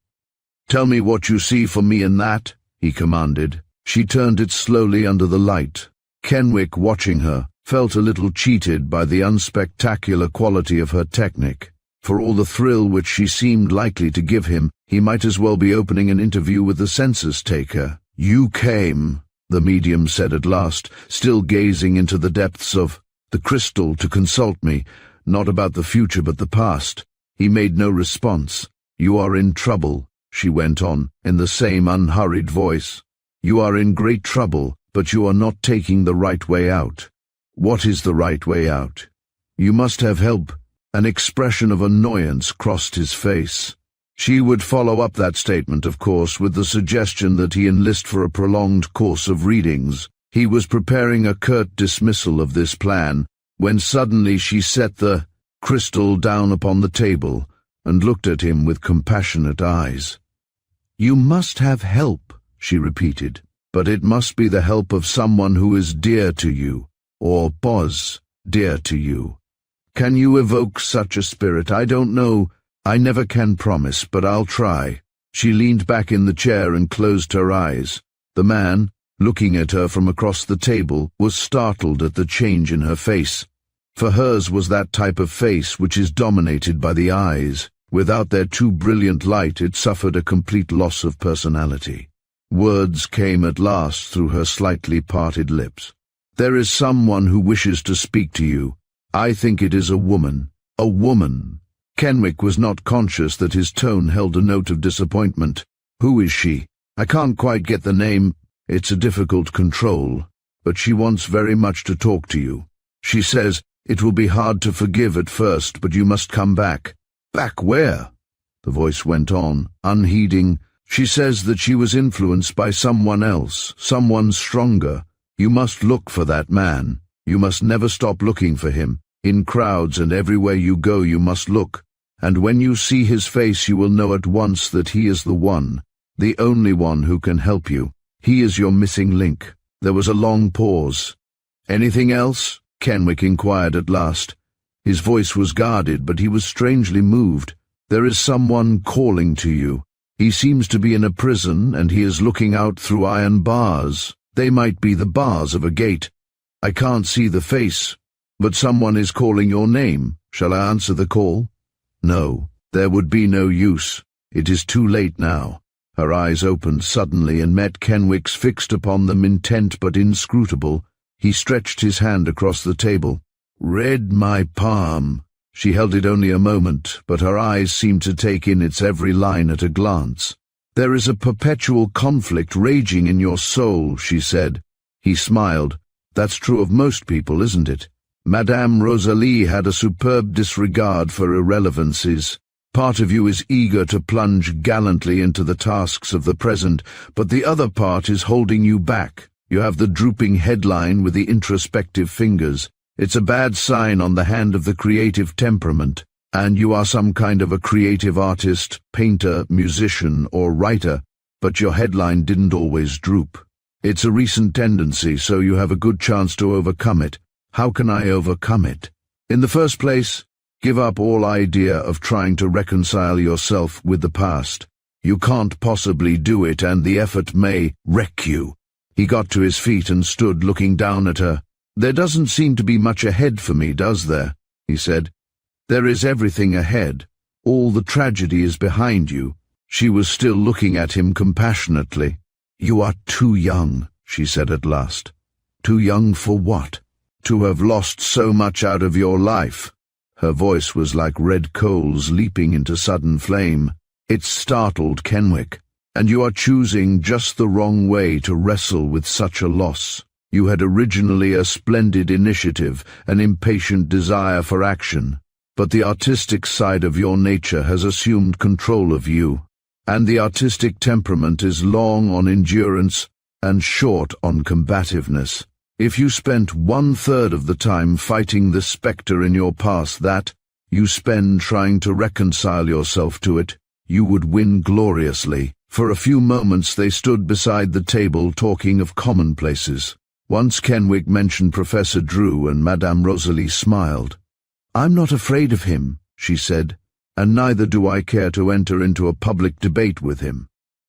"Tell me what you see for me in that," he commanded. She turned it slowly under the light. Kenwick, watching her, felt a little cheated by the unspectacular quality of her technique. For all the thrill which she seemed likely to give him, he might as well be opening an interview with the census-taker. "You came," the medium said at last, still gazing into the depths of the crystal to consult me, not about the future but the past. He made no response. "You are in trouble," she went on, in the same unhurried voice. "You are in great trouble, but you are not taking the right way out." "What is the right way out?" "You must have help." An expression of annoyance crossed his face. She would follow up that statement, of course, with the suggestion that he enlist for a prolonged course of readings. He was preparing a curt dismissal of this plan, when suddenly she set the crystal down upon the table and looked at him with compassionate eyes. "You must have help," she repeated, "but it must be the help of someone who is dear to you, or was dear to you. Can you evoke such a spirit? I don't know. I never can promise, but I'll try." She leaned back in the chair and closed her eyes. The man, looking at her from across the table, was startled at the change in her face. For hers was that type of face which is dominated by the eyes. Without their too brilliant light, it suffered a complete loss of personality. Words came at last through her slightly parted lips. "There is someone who wishes to speak to you. I think it is a woman." "A woman?" Kenwick was not conscious that his tone held a note of disappointment. "Who is she?" "I can't quite get the name. It's a difficult control. But she wants very much to talk to you. She says it will be hard to forgive at first, but you must come back." "Back where?" The voice went on, unheeding. "She says that she was influenced by someone else, someone stronger. You must look for that man. You must never stop looking for him. In crowds and everywhere you go you must look. And when you see his face you will know at once that he is the one, the only one who can help you. He is your missing link." There was a long pause. "Anything else?" Kenwick inquired at last. His voice was guarded, but he was strangely moved. "There is someone calling to you. He seems to be in a prison, and he is looking out through iron bars. They might be the bars of a gate. I can't see the face, but someone is calling your name. Shall I answer the call?" "No, there would be no use. It is too late now." Her eyes opened suddenly and met Kenwick's, fixed upon them, intent but inscrutable. He stretched his hand across the table. "Read my palm." She held it only a moment, but her eyes seemed to take in its every line at a glance. "There is a perpetual conflict raging in your soul," she said. He smiled. "That's true of most people, isn't it? Madame Rosalie had a superb disregard for irrelevancies. Part of you is eager to plunge gallantly into the tasks of the present, but the other part is holding you back. You have the drooping headline with the introspective fingers. It's a bad sign on the hand of the creative temperament, and you are some kind of a creative artist, painter, musician, or writer, but your headline didn't always droop. It's a recent tendency, so you have a good chance to overcome it. How can I overcome it? In the first place, give up all idea of trying to reconcile yourself with the past. You can't possibly do it, and the effort may wreck you." He got to his feet and stood looking down at her. "There doesn't seem to be much ahead for me, does there?" he said. "There is everything ahead. All the tragedy is behind you." She was still looking at him compassionately. "You are too young," she said at last. "Too young for what?" "To have lost so much out of your life." Her voice was like red coals leaping into sudden flame. It startled Kenwick. "And you are choosing just the wrong way to wrestle with such a loss. You had originally a splendid initiative, an impatient desire for action, but the artistic side of your nature has assumed control of you, and the artistic temperament is long on endurance and short on combativeness. If you spent 1/3 of the time fighting the spectre in your past that you spend trying to reconcile yourself to it, you would win gloriously." For a few moments they stood beside the table talking of commonplaces. Once Kenwick mentioned Professor Drew, and Madame Rosalie smiled. "I'm not afraid of him," she said, "and neither do I care to enter into a public debate with him.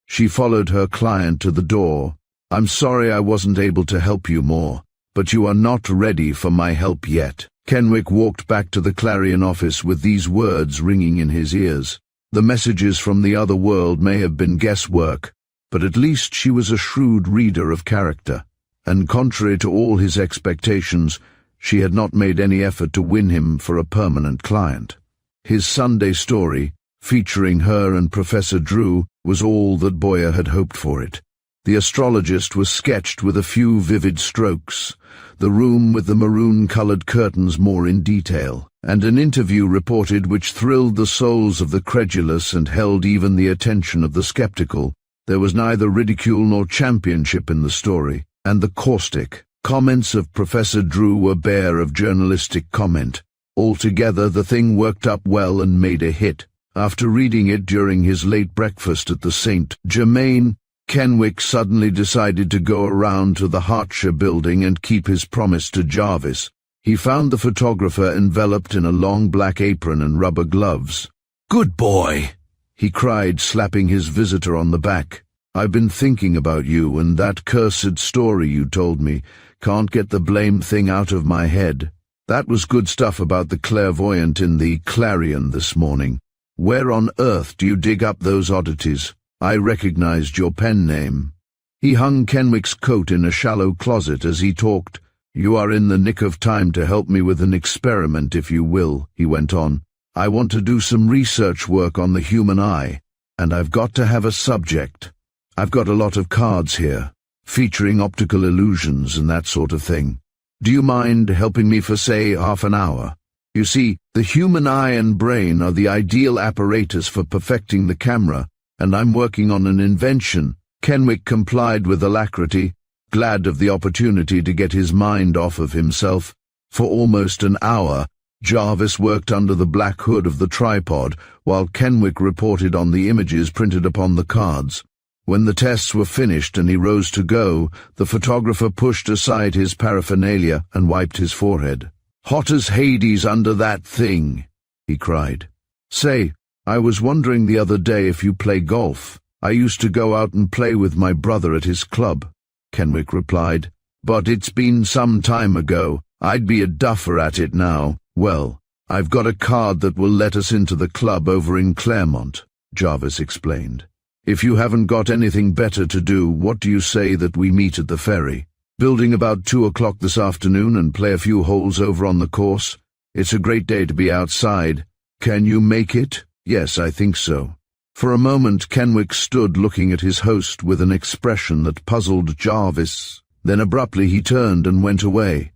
She followed her client to the door. "I'm sorry I wasn't able to help you more, but you are not ready for my help yet." Kenwick walked back to the Clarion office with these words ringing in his ears. The messages from the other world may have been guesswork, but at least she was a shrewd reader of character, and contrary to all his expectations, she had not made any effort to win him for a permanent client. His Sunday story, featuring her and Professor Drew, was all that Boyer had hoped for it. The astrologist was sketched with a few vivid strokes, the room with the maroon-colored curtains more in detail, and an interview reported which thrilled the souls of the credulous and held even the attention of the skeptical. There was neither ridicule nor championship in the story, and the caustic comments of Professor Drew were bare of journalistic comment. Altogether, the thing worked up well and made a hit. After reading it during his late breakfast at the St. Germain, Kenwick suddenly decided to go around to the Hertfordshire building and keep his promise to Jarvis. He found the photographer enveloped in a long black apron and rubber gloves. "Good boy!" he cried, slapping his visitor on the back. "I've been thinking about you and that cursed story you told me. Can't get the blamed thing out of my head. That was good stuff about the clairvoyant in the Clarion this morning. Where on earth do you dig up those oddities? I recognized your pen name." He hung Kenwick's coat in a shallow closet as he talked. "You are in the nick of time to help me with an experiment, if you will," he went on. "I want to do some research work on the human eye, and I've got to have a subject. I've got a lot of cards here, featuring optical illusions and that sort of thing. Do you mind helping me for, say, half an hour? You see, the human eye and brain are the ideal apparatus for perfecting the camera, and I'm working on an invention." Kenwick complied with alacrity, glad of the opportunity to get his mind off of himself. For almost an hour, Jarvis worked under the black hood of the tripod, while Kenwick reported on the images printed upon the cards. When the tests were finished and he rose to go, the photographer pushed aside his paraphernalia and wiped his forehead. "Hot as Hades under that thing," he cried. "Say, I was wondering the other day if you play golf. I used to go out and play with my brother at his club," Kenwick replied. "But it's been some time ago. I'd be a duffer at it now. Well, I've got a card that will let us into the club over in Claremont," Jarvis explained. "If you haven't got anything better to do, what do you say that we meet at the ferry? Building about 2 o'clock this afternoon and play a few holes over on the course. It's a great day to be outside. Can you make it?" "Yes, I think so." For a moment Kenwick stood looking at his host with an expression that puzzled Jarvis. Then abruptly he turned and went away.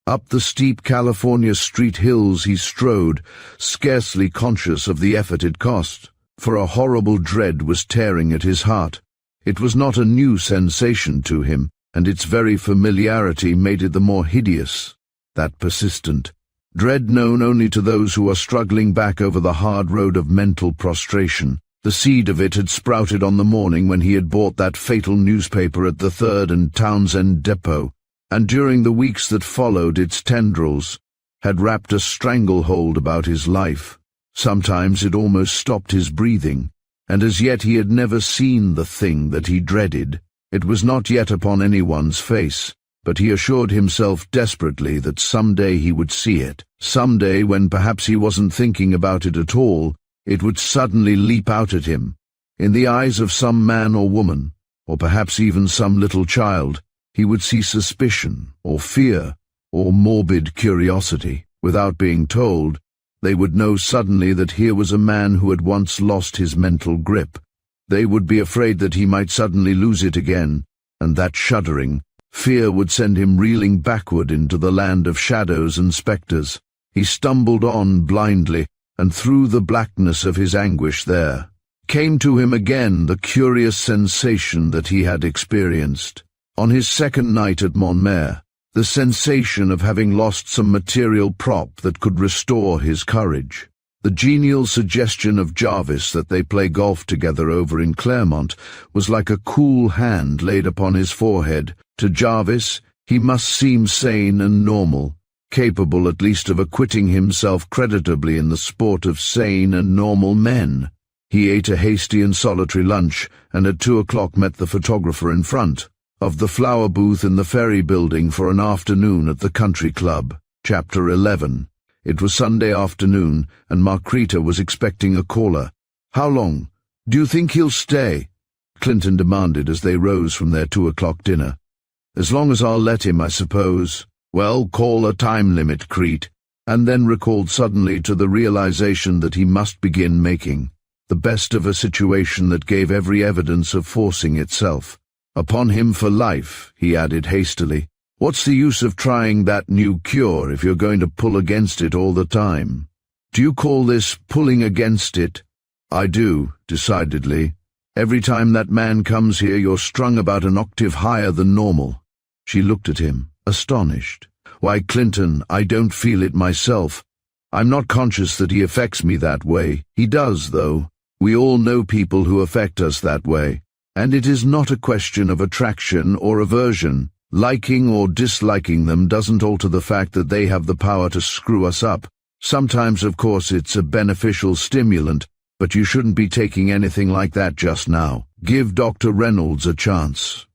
Up the steep California street hills he strode, scarcely conscious of the effort it cost, for a horrible dread was tearing at his heart. It was not a new sensation to him, and its very familiarity made it the more hideous. That persistent dread known only to those who are struggling back over the hard road of mental prostration. The seed of it had sprouted on the morning when he had bought that fatal newspaper at the 3rd and Townsend depot, and during the weeks that followed its tendrils had wrapped a stranglehold about his life. Sometimes it almost stopped his breathing, and as yet he had never seen the thing that he dreaded. It was not yet upon anyone's face, but he assured himself desperately that someday he would see it. Someday, when perhaps he wasn't thinking about it at all, it would suddenly leap out at him. In the eyes of some man or woman, or perhaps even some little child, he would see suspicion, or fear, or morbid curiosity. Without being told, they would know suddenly that here was a man who had once lost his mental grip. They would be afraid that he might suddenly lose it again, and that shuddering fear would send him reeling backward into the land of shadows and spectres. He stumbled on blindly, and through the blackness of his anguish there came to him again the curious sensation that he had experienced on his second night at Montmartre, the sensation of having lost some material prop that could restore his courage. The genial suggestion of Jarvis that they play golf together over in Claremont was like a cool hand laid upon his forehead. To Jarvis, he must seem sane and normal, capable at least of acquitting himself creditably in the sport of sane and normal men. He ate a hasty and solitary lunch, and at 2 o'clock met the photographer in front of the flower booth in the ferry building for an afternoon at the country club. Chapter 11. It was Sunday afternoon, and Margarita was expecting a caller. "How long? Do you think he'll stay?" Clinton demanded as they rose from their 2 o'clock dinner. "As long as I'll let him, I suppose." "Well, call a time limit, Crete," and then recalled suddenly to the realization that he must begin making the best of a situation that gave every evidence of forcing itself upon him for life. He added hastily, "What's the use of trying that new cure if you're going to pull against it all the time?" "Do you call this pulling against it?" "I do, decidedly. Every time that man comes here, you're strung about an octave higher than normal." She looked at him, astonished. "Why, Clinton, I don't feel it myself. I'm not conscious that he affects me that way. He does, though. We all know people who affect us that way. And it is not a question of attraction or aversion. Liking or disliking them doesn't alter the fact that they have the power to screw us up. Sometimes, of course, it's a beneficial stimulant, but you shouldn't be taking anything like that just now. Give Dr. Reynolds a chance."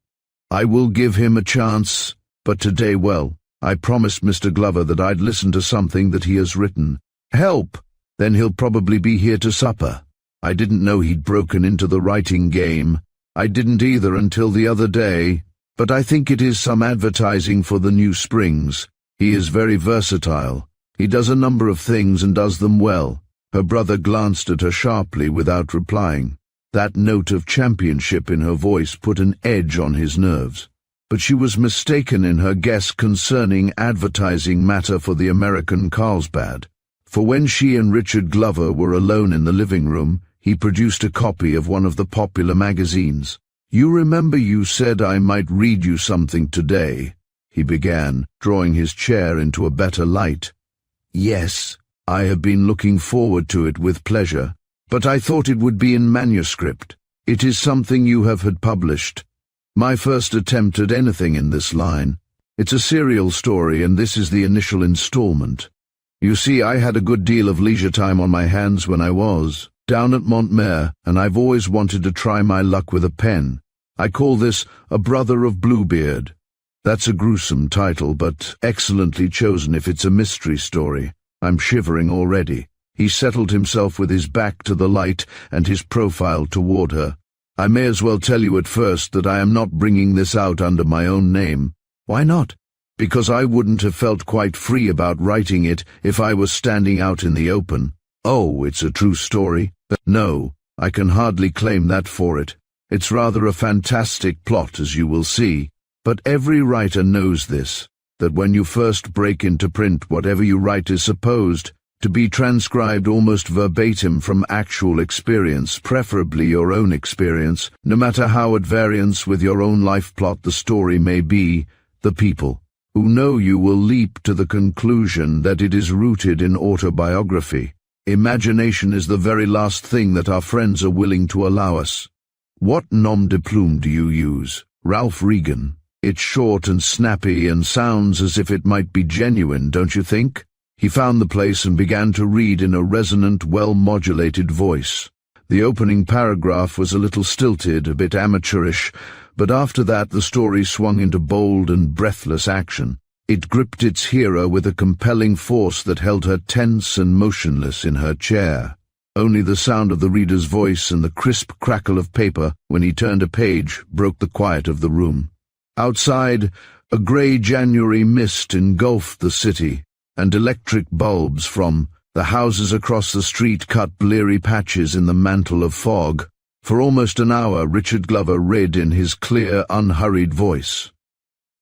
"I will give him a chance, but today, well, I promised Mr. Glover that I'd listen to something that he has written. Help! Then he'll probably be here to supper. I didn't know he'd broken into the writing game. I didn't either until the other day, but I think it is some advertising for the new springs. He is very versatile. He does a number of things and does them well." Her brother glanced at her sharply without replying. That note of championship in her voice put an edge on his nerves. But she was mistaken in her guess concerning advertising matter for the American Carlsbad. For when she and Richard Glover were alone in the living room, he produced a copy of one of the popular magazines. "You remember you said I might read you something today," he began, drawing his chair into a better light. "Yes, I have been looking forward to it with pleasure, but I thought it would be in manuscript. It is something you have had published. My first attempt at anything in this line. It's a serial story, and this is the initial installment. You see, I had a good deal of leisure time on my hands when I was down at Montmere, and I've always wanted to try my luck with a pen. I call this A Brother of Bluebeard. That's a gruesome title, but excellently chosen if it's a mystery story. I'm shivering already." He settled himself with his back to the light and his profile toward her. "I may as well tell you at first that I am not bringing this out under my own name." "Why not?" "Because I wouldn't have felt quite free about writing it if I was standing out in the open." "Oh, it's a true story?" "No, I can hardly claim that for it. It's rather a fantastic plot, as you will see. But every writer knows this, that when you first break into print, whatever you write is supposed to be transcribed almost verbatim from actual experience, preferably your own experience, no matter how at variance with your own life plot the story may be. The people who know you will leap to the conclusion that it is rooted in autobiography. Imagination is the very last thing that our friends are willing to allow us." "What nom de plume do you use?" "Ralph Regan. It's short and snappy and sounds as if it might be genuine, don't you think?" He found the place and began to read in a resonant, well-modulated voice. The opening paragraph was a little stilted, a bit amateurish, but after that the story swung into bold and breathless action. It gripped its hero with a compelling force that held her tense and motionless in her chair. Only the sound of the reader's voice and the crisp crackle of paper when he turned a page broke the quiet of the room. Outside, a grey January mist engulfed the city, and electric bulbs from the houses across the street cut bleary patches in the mantle of fog. For almost an hour Richard Glover read in his clear, unhurried voice,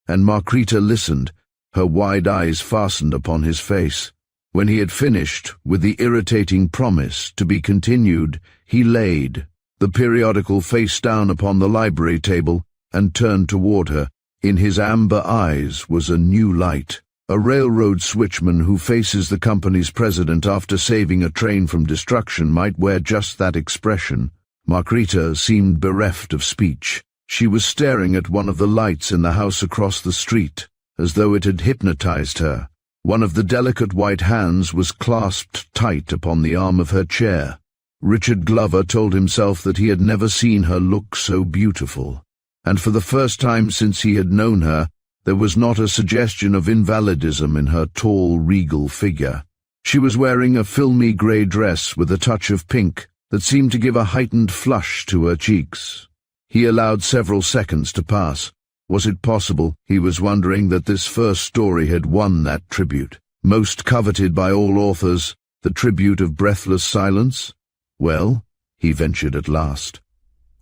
and Margarita listened, her wide eyes fastened upon his face. When he had finished, with the irritating promise to be continued, he laid the periodical face down upon the library table and turned toward her. In his amber eyes was a new light. A railroad switchman who faces the company's president after saving a train from destruction might wear just that expression. Margarita seemed bereft of speech. She was staring at one of the lights in the house across the street, as though it had hypnotized her. One of the delicate white hands was clasped tight upon the arm of her chair. Richard Glover told himself that he had never seen her look so beautiful, and for the first time since he had known her, there was not a suggestion of invalidism in her tall, regal figure. She was wearing a filmy grey dress with a touch of pink that seemed to give a heightened flush to her cheeks. He allowed several seconds to pass. Was it possible, he was wondering, that this first story had won that tribute, most coveted by all authors, the tribute of breathless silence? Well, he ventured at last.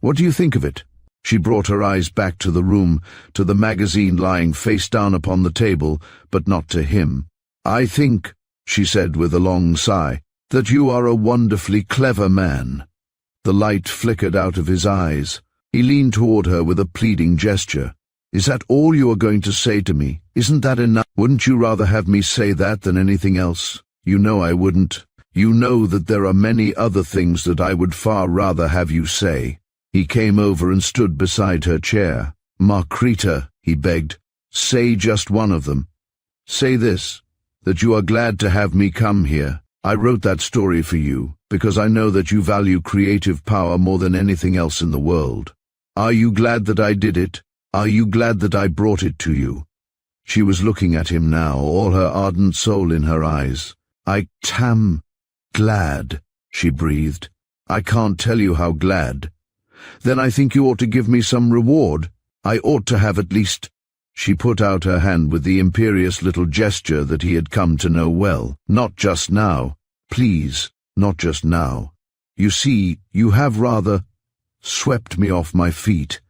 What do you think of it? She brought her eyes back to the room, to the magazine lying face down upon the table, but not to him. I think, she said with a long sigh, that you are a wonderfully clever man. The light flickered out of his eyes. He leaned toward her with a pleading gesture. Is that all you are going to say to me? Isn't that enough? Wouldn't you rather have me say that than anything else? You know I wouldn't. You know that there are many other things that I would far rather have you say. He came over and stood beside her chair. Markrita, he begged, say just one of them. Say this, that you are glad to have me come here. I wrote that story for you, because I know that you value creative power more than anything else in the world. Are you glad that I did it? Are you glad that I brought it to you? She was looking at him now, all her ardent soul in her eyes. I am glad, she breathed. I can't tell you how glad. Then I think you ought to give me some reward. I ought to have at least— She put out her hand with the imperious little gesture that he had come to know well. Not just now. Please, not just now. You see, you have rather swept me off my feet.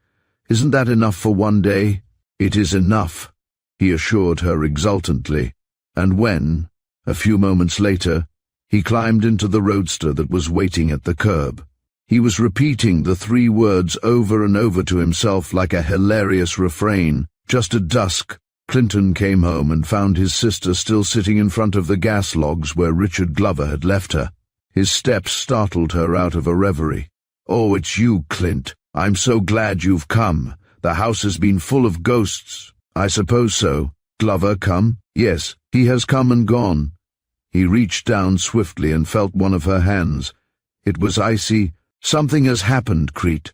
Isn't that enough for one day? It is enough, he assured her exultantly. And when, a few moments later, he climbed into the roadster that was waiting at the curb, he was repeating the 3 words over and over to himself like a hilarious refrain. Just at dusk, Clinton came home and found his sister still sitting in front of the gas logs where Richard Glover had left her. His steps startled her out of a reverie. Oh, it's you, Clint. I'm so glad you've come. The house has been full of ghosts. I suppose so. Glover come? Yes, he has come and gone. He reached down swiftly and felt one of her hands. It was icy. Something has happened, Crete.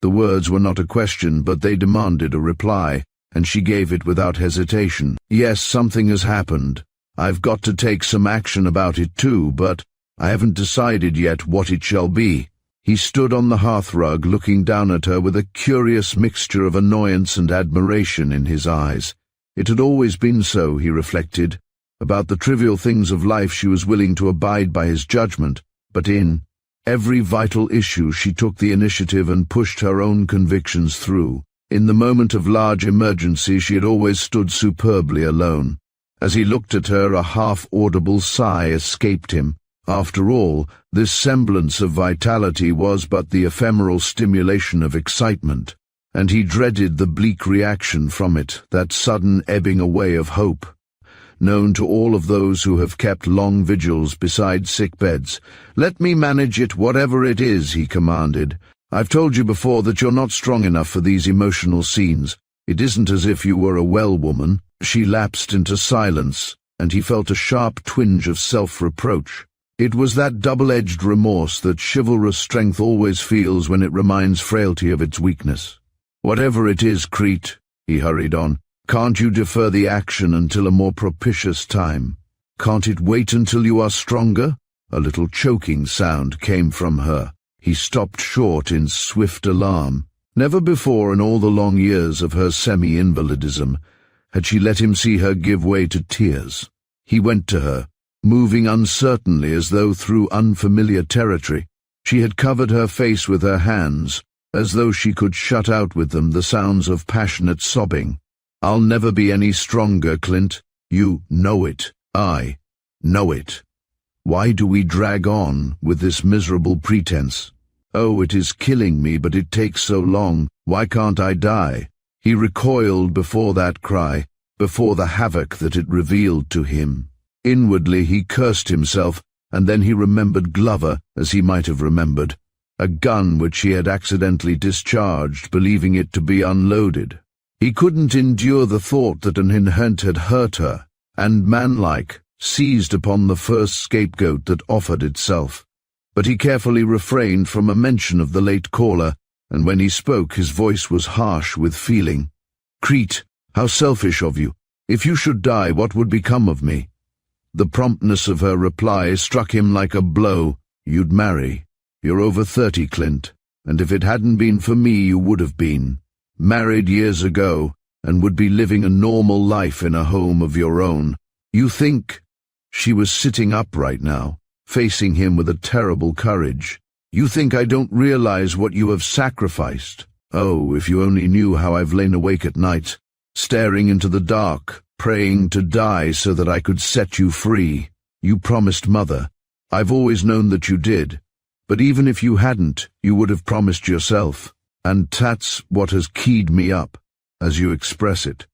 The words were not a question, but they demanded a reply, and she gave it without hesitation. Yes, something has happened. I've got to take some action about it too, but I haven't decided yet what it shall be. He stood on the hearthrug looking down at her with a curious mixture of annoyance and admiration in his eyes. It had always been so, he reflected. About the trivial things of life she was willing to abide by his judgment, but in every vital issue she took the initiative and pushed her own convictions through. In the moment of large emergency she had always stood superbly alone. As he looked at her, a half-audible sigh escaped him. After all, this semblance of vitality was but the ephemeral stimulation of excitement, and he dreaded the bleak reaction from it, that sudden ebbing away of hope. Known to all of those who have kept long vigils beside sick beds. Let me manage it, whatever it is, he commanded. I've told you before that you're not strong enough for these emotional scenes. It isn't as if you were a well woman. She lapsed into silence, and he felt a sharp twinge of self-reproach. It was that double-edged remorse that chivalrous strength always feels when it reminds frailty of its weakness. Whatever it is, Crete, he hurried on, can't you defer the action until a more propitious time? Can't it wait until you are stronger? A little choking sound came from her. He stopped short in swift alarm. Never before in all the long years of her semi-invalidism had she let him see her give way to tears. He went to her, moving uncertainly as though through unfamiliar territory. She had covered her face with her hands, as though she could shut out with them the sounds of passionate sobbing. I'll never be any stronger, Clint. You know it. I know it. Why do we drag on with this miserable pretense? Oh, it is killing me, but it takes so long. Why can't I die? He recoiled before that cry, before the havoc that it revealed to him. Inwardly he cursed himself, and then he remembered Glover, as he might have remembered, a gun which he had accidentally discharged, believing it to be unloaded. He couldn't endure the thought that an inherent had hurt her, and, manlike, seized upon the first scapegoat that offered itself. but he carefully refrained from a mention of the late caller, and when he spoke his voice was harsh with feeling. "Crete, how selfish of you. If you should die, what would become of me?" The promptness of her reply struck him like a blow. "You'd marry. You're over 30, Clint, and if it hadn't been for me you would have been. Married years ago, and would be living a normal life in a home of your own. You think—" She was sitting upright now, facing him with a terrible courage. "You think I don't realize what you have sacrificed? Oh, if you only knew how I've lain awake at night, staring into the dark, praying to die so that I could set you free. You promised Mother. I've always known that you did. But even if you hadn't, you would have promised yourself. And that's what has keyed me up, as you express it.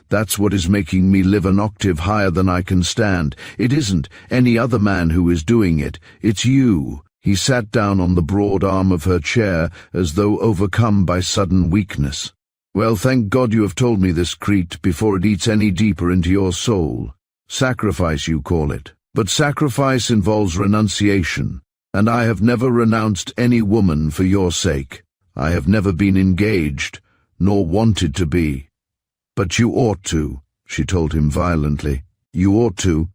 That's what is making me live an octave higher than I can stand. It isn't any other man who is doing it. It's you." He sat down on the broad arm of her chair, as though overcome by sudden weakness. "Well, thank God you have told me this, Crete, before it eats any deeper into your soul. Sacrifice, you call it. But sacrifice involves renunciation, and I have never renounced any woman for your sake. I have never been engaged, nor wanted to be." "But you ought to," she told him violently. "You ought to,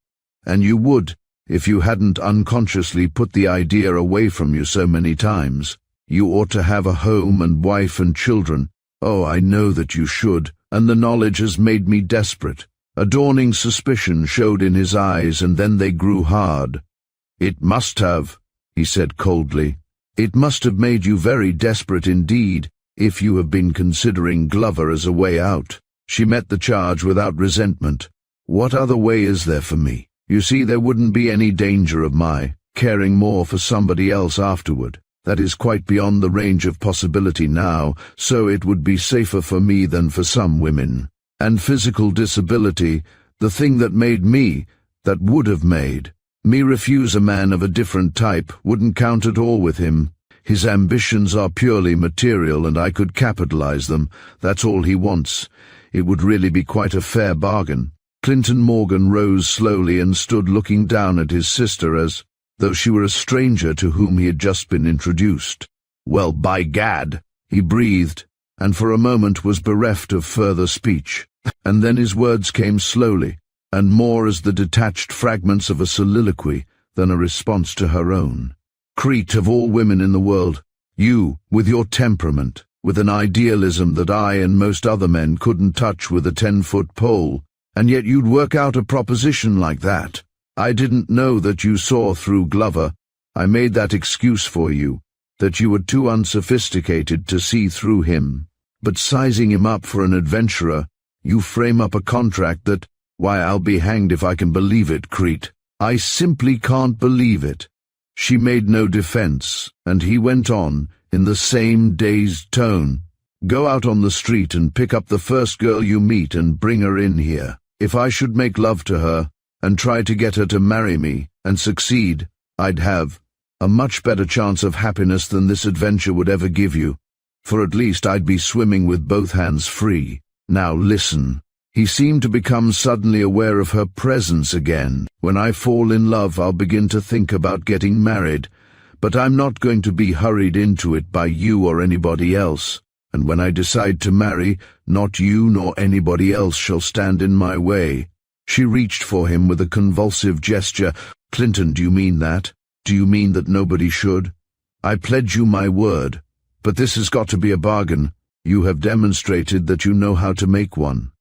and you would, if you hadn't unconsciously put the idea away from you so many times. You ought to have a home and wife and children. Oh, I know that you should, and the knowledge has made me desperate." A dawning suspicion showed in his eyes, and then they grew hard. "It must have," he said coldly. "It must have made you very desperate indeed, if you have been considering Glover as a way out." She met the charge without resentment. "What other way is there for me? You see, there wouldn't be any danger of my caring more for somebody else afterward. That is quite beyond the range of possibility now, so it would be safer for me than for some women. And physical disability, the thing that made me, that would have made me refuse a man of a different type, wouldn't count at all with him. His ambitions are purely material, and I could capitalize them. That's all he wants. It would really be quite a fair bargain." Clinton Morgan rose slowly and stood looking down at his sister as though she were a stranger to whom he had just been introduced. "Well, by gad," he breathed, and for a moment was bereft of further speech. And then his words came slowly, and more as the detached fragments of a soliloquy than a response to her own. "Crete, of all women in the world, you, with your temperament, with an idealism that I and most other men couldn't touch with a 10-foot pole, and yet you'd work out a proposition like that. I didn't know that you saw through Glover. I made that excuse for you, that you were too unsophisticated to see through him. But sizing him up for an adventurer, you frame up a contract that— why, I'll be hanged if I can believe it, Crete. I simply can't believe it." She made no defense, and he went on, in the same dazed tone. "Go out on the street and pick up the first girl you meet and bring her in here. If I should make love to her, and try to get her to marry me, and succeed, I'd have a much better chance of happiness than this adventure would ever give you, for at least I'd be swimming with both hands free. Now listen." He seemed to become suddenly aware of her presence again. "When I fall in love, I'll begin to think about getting married, but I'm not going to be hurried into it by you or anybody else. And when I decide to marry, not you nor anybody else shall stand in my way." She reached for him with a convulsive gesture. "Clinton, do you mean that? Do you mean that nobody should? I pledge you my word. But this has got to be a bargain. You have demonstrated that you know how to make one.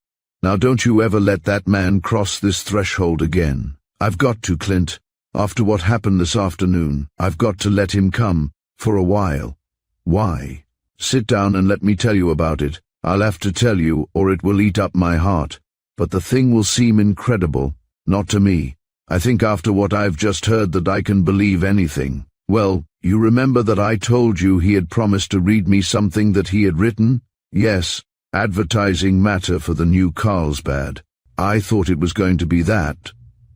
Now don't you ever let that man cross this threshold again. I've got to, Clint. After what happened this afternoon, I've got to let him come, for a while." "Why?" "Sit down and let me tell you about it. I'll have to tell you, or it will eat up my heart. But the thing will seem incredible, not to me. I think after what I've just heard that I can believe anything. Well, you remember that I told you he had promised to read me something that he had written? Yes, advertising matter for the new Carlsbad. I thought it was going to be that,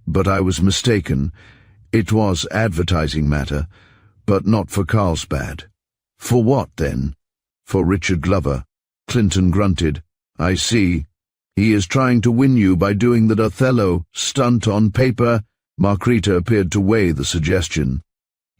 but I was mistaken. It was advertising matter, but not for Carlsbad." "For what, then?" "For Richard Glover." Clinton grunted. "I see. He is trying to win you by doing that Othello stunt on paper." Margarita appeared to weigh the suggestion.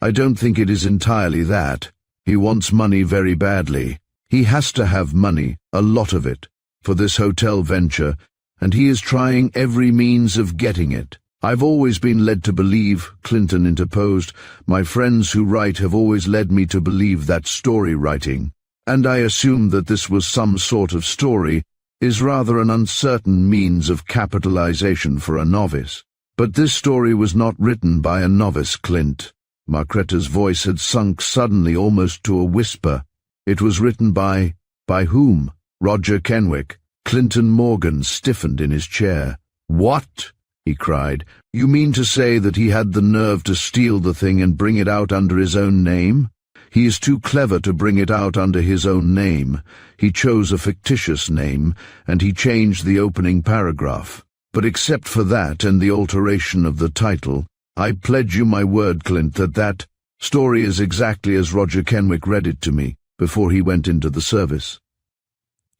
I don't think it is entirely that. He wants money very badly. He has to have money, a lot of it, for this hotel venture, and he is trying every means of getting it. I've always been led to believe, Clinton interposed, my friends who write have always led me to believe that story writing, and I assumed that this was some sort of story, is rather an uncertain means of capitalization for a novice. But this story was not written by a novice, Clint. Marcretta's voice had sunk suddenly almost to a whisper. It was written by whom? Roger Kenwick. Clinton Morgan stiffened in his chair. What? He cried. You mean to say that he had the nerve to steal the thing and bring it out under his own name? He is too clever to bring it out under his own name. He chose a fictitious name, and he changed the opening paragraph. But except for that and the alteration of the title, I pledge you my word, Clint, that story is exactly as Roger Kenwick read it to me before he went into the service.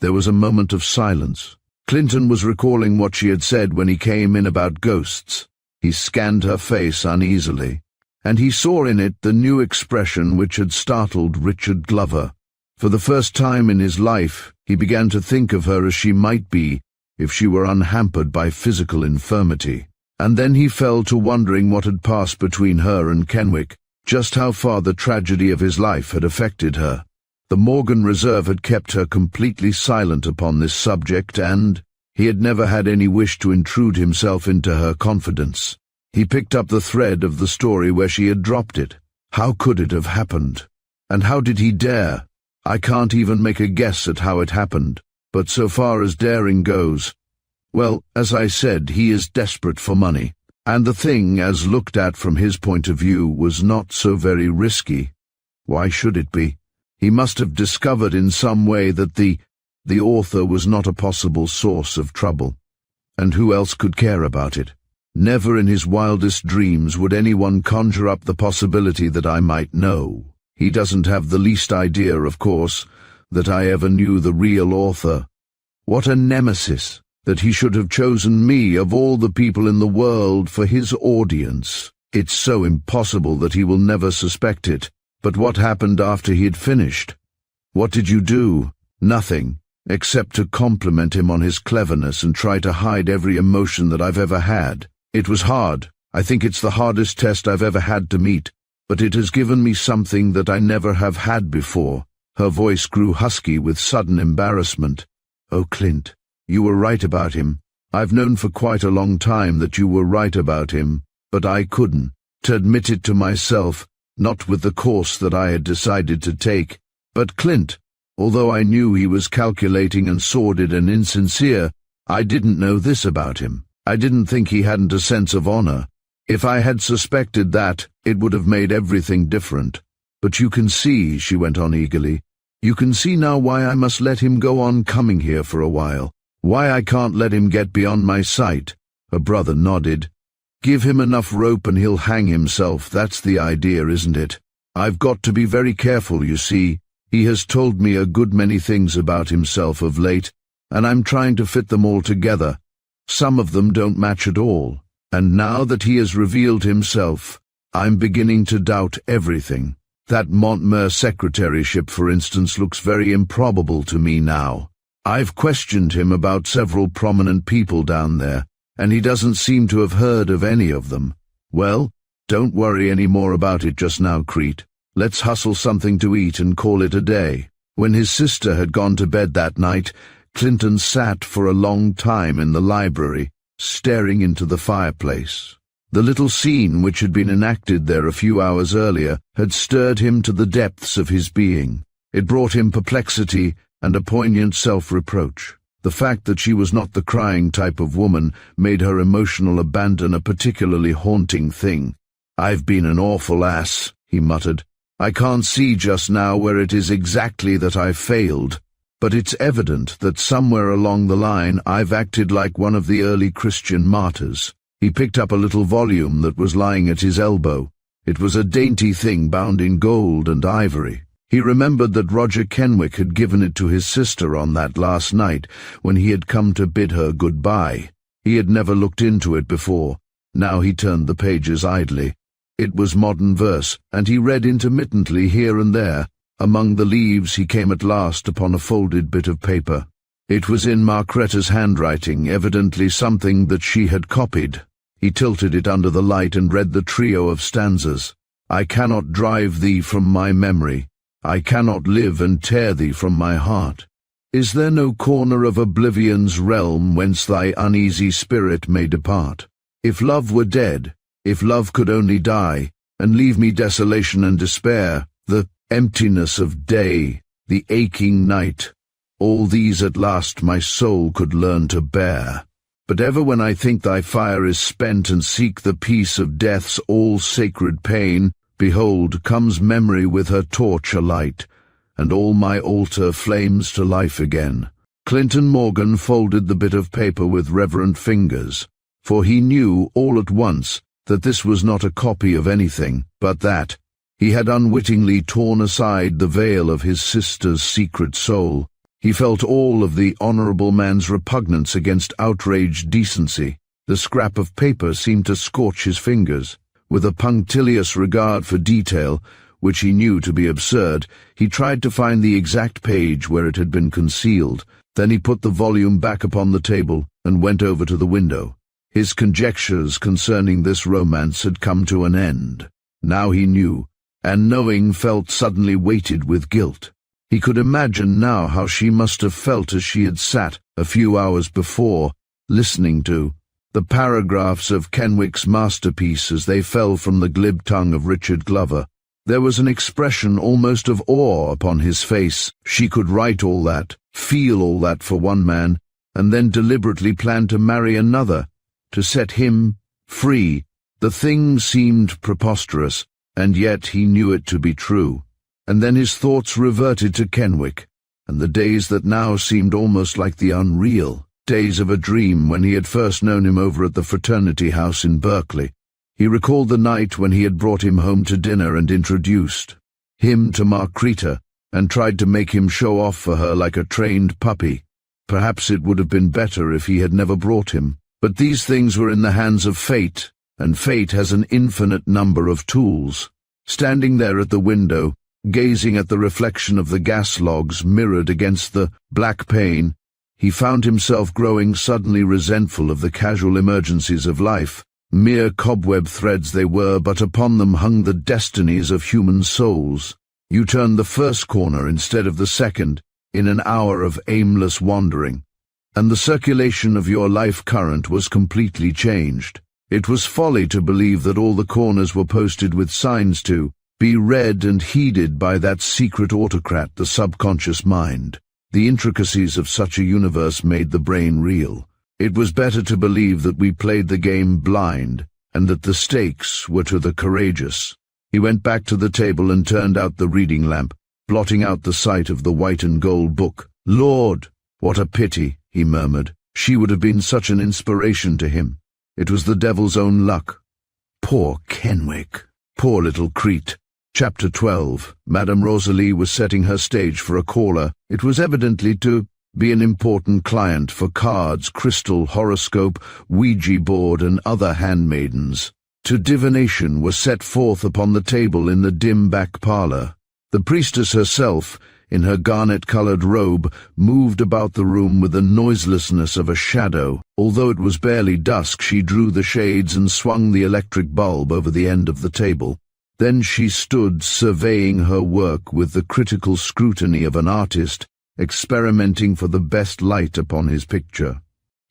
There was a moment of silence. Clinton was recalling what she had said when he came in about ghosts. He scanned her face uneasily, and he saw in it the new expression which had startled Richard Glover. For the first time in his life, he began to think of her as she might be if she were unhampered by physical infirmity. And then he fell to wondering what had passed between her and Kenwick, just how far the tragedy of his life had affected her. The Morgan Reserve had kept her completely silent upon this subject, and he had never had any wish to intrude himself into her confidence. He picked up the thread of the story where she had dropped it. How could it have happened? And how did he dare? I can't even make a guess at how it happened, but so far as daring goes, well, as I said, he is desperate for money, and the thing, as looked at from his point of view, was not so very risky. Why should it be? He must have discovered in some way that the author was not a possible source of trouble. And who else could care about it? Never in his wildest dreams would anyone conjure up the possibility that I might know. He doesn't have the least idea, of course, that I ever knew the real author. What a nemesis, that he should have chosen me of all the people in the world for his audience. It's so impossible that he will never suspect it. But what happened after he had finished? What did you do? Nothing, except to compliment him on his cleverness and try to hide every emotion that I've ever had. It was hard. I think it's the hardest test I've ever had to meet, but it has given me something that I never have had before. Her voice grew husky with sudden embarrassment. Oh, Clint, you were right about him. I've known for quite a long time that you were right about him, but I couldn't admit it to myself. Not with the course that I had decided to take. But Clint, although I knew he was calculating and sordid and insincere, I didn't know this about him. I didn't think he hadn't a sense of honor. If I had suspected that, it would have made everything different. But you can see, she went on eagerly, you can see now why I must let him go on coming here for a while. Why I can't let him get beyond my sight. Her brother nodded. Give him enough rope and he'll hang himself, that's the idea, isn't it? I've got to be very careful, you see. He has told me a good many things about himself of late, and I'm trying to fit them all together. Some of them don't match at all, and now that he has revealed himself, I'm beginning to doubt everything. That Montmer secretaryship, for instance, looks very improbable to me now. I've questioned him about several prominent people down there, and he doesn't seem to have heard of any of them. Well, don't worry any more about it just now, Crete. Let's hustle something to eat and call it a day. When his sister had gone to bed that night, Clinton sat for a long time in the library, staring into the fireplace. The little scene which had been enacted there a few hours earlier had stirred him to the depths of his being. It brought him perplexity and a poignant self-reproach. The fact that she was not the crying type of woman made her emotional abandon a particularly haunting thing. I've been an awful ass, he muttered. I can't see just now where it is exactly that I've failed, but it's evident that somewhere along the line I've acted like one of the early Christian martyrs. He picked up a little volume that was lying at his elbow. It was a dainty thing bound in gold and ivory. He remembered that Roger Kenwick had given it to his sister on that last night when he had come to bid her goodbye. He had never looked into it before. Now he turned the pages idly. It was modern verse, and he read intermittently here and there. Among the leaves he came at last upon a folded bit of paper. It was in Margrethe's handwriting, evidently something that she had copied. He tilted it under the light and read the trio of stanzas. I cannot drive thee from my memory. I cannot live and tear thee from my heart. Is there no corner of oblivion's realm whence thy uneasy spirit may depart? If love were dead, if love could only die, and leave me desolation and despair, the emptiness of day, the aching night, all these at last my soul could learn to bear. But ever when I think thy fire is spent and seek the peace of death's all-sacred pain, behold, comes memory with her torch alight, and all my altar flames to life again. Clinton Morgan folded the bit of paper with reverent fingers, for he knew all at once that this was not a copy of anything, but that he had unwittingly torn aside the veil of his sister's secret soul. He felt all of the honorable man's repugnance against outraged decency. The scrap of paper seemed to scorch his fingers. With a punctilious regard for detail, which he knew to be absurd, he tried to find the exact page where it had been concealed. Then he put the volume back upon the table and went over to the window. His conjectures concerning this romance had come to an end. Now he knew, and knowing felt suddenly weighted with guilt. He could imagine now how she must have felt as she had sat, a few hours before, listening to the paragraphs of Kenwick's masterpiece as they fell from the glib tongue of Richard Glover. There was an expression almost of awe upon his face. She could write all that, feel all that for one man, and then deliberately plan to marry another, to set him free. The thing seemed preposterous, and yet he knew it to be true. And then his thoughts reverted to Kenwick, and the days that now seemed almost like the unreal, days of a dream when he had first known him over at the fraternity house in Berkeley. He recalled the night when he had brought him home to dinner and introduced him to Margrethe, and tried to make him show off for her like a trained puppy. Perhaps it would have been better if he had never brought him. But these things were in the hands of fate, and fate has an infinite number of tools. Standing there at the window, gazing at the reflection of the gas logs mirrored against the black pane, he found himself growing suddenly resentful of the casual emergencies of life. Mere cobweb threads they were, but upon them hung the destinies of human souls. You turned the first corner instead of the second, in an hour of aimless wandering, and the circulation of your life current was completely changed. It was folly to believe that all the corners were posted with signs to be read and heeded by that secret autocrat, the subconscious mind. The intricacies of such a universe made the brain reel. It was better to believe that we played the game blind, and that the stakes were to the courageous. He went back to the table and turned out the reading lamp, blotting out the sight of the white and gold book. Lord, what a pity, he murmured. She would have been such an inspiration to him. It was the devil's own luck. Poor Kenwick. Poor little Crete. Chapter 12. Madame Rosalie was setting her stage for a caller. It was evidently to be an important client for cards, crystal, horoscope, Ouija board, and other handmaidens. To divination was set forth upon the table in the dim back parlour. The priestess herself, in her garnet-coloured robe, moved about the room with the noiselessness of a shadow. Although it was barely dusk, she drew the shades and swung the electric bulb over the end of the table. Then she stood surveying her work with the critical scrutiny of an artist, experimenting for the best light upon his picture.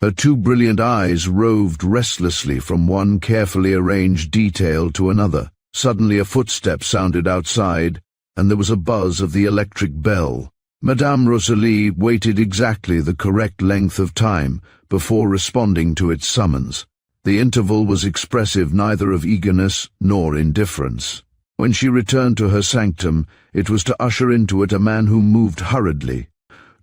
Her two brilliant eyes roved restlessly from one carefully arranged detail to another. Suddenly a footstep sounded outside, and there was a buzz of the electric bell. Madame Rosalie waited exactly the correct length of time before responding to its summons. The interval was expressive neither of eagerness nor indifference. When she returned to her sanctum, it was to usher into it a man who moved hurriedly,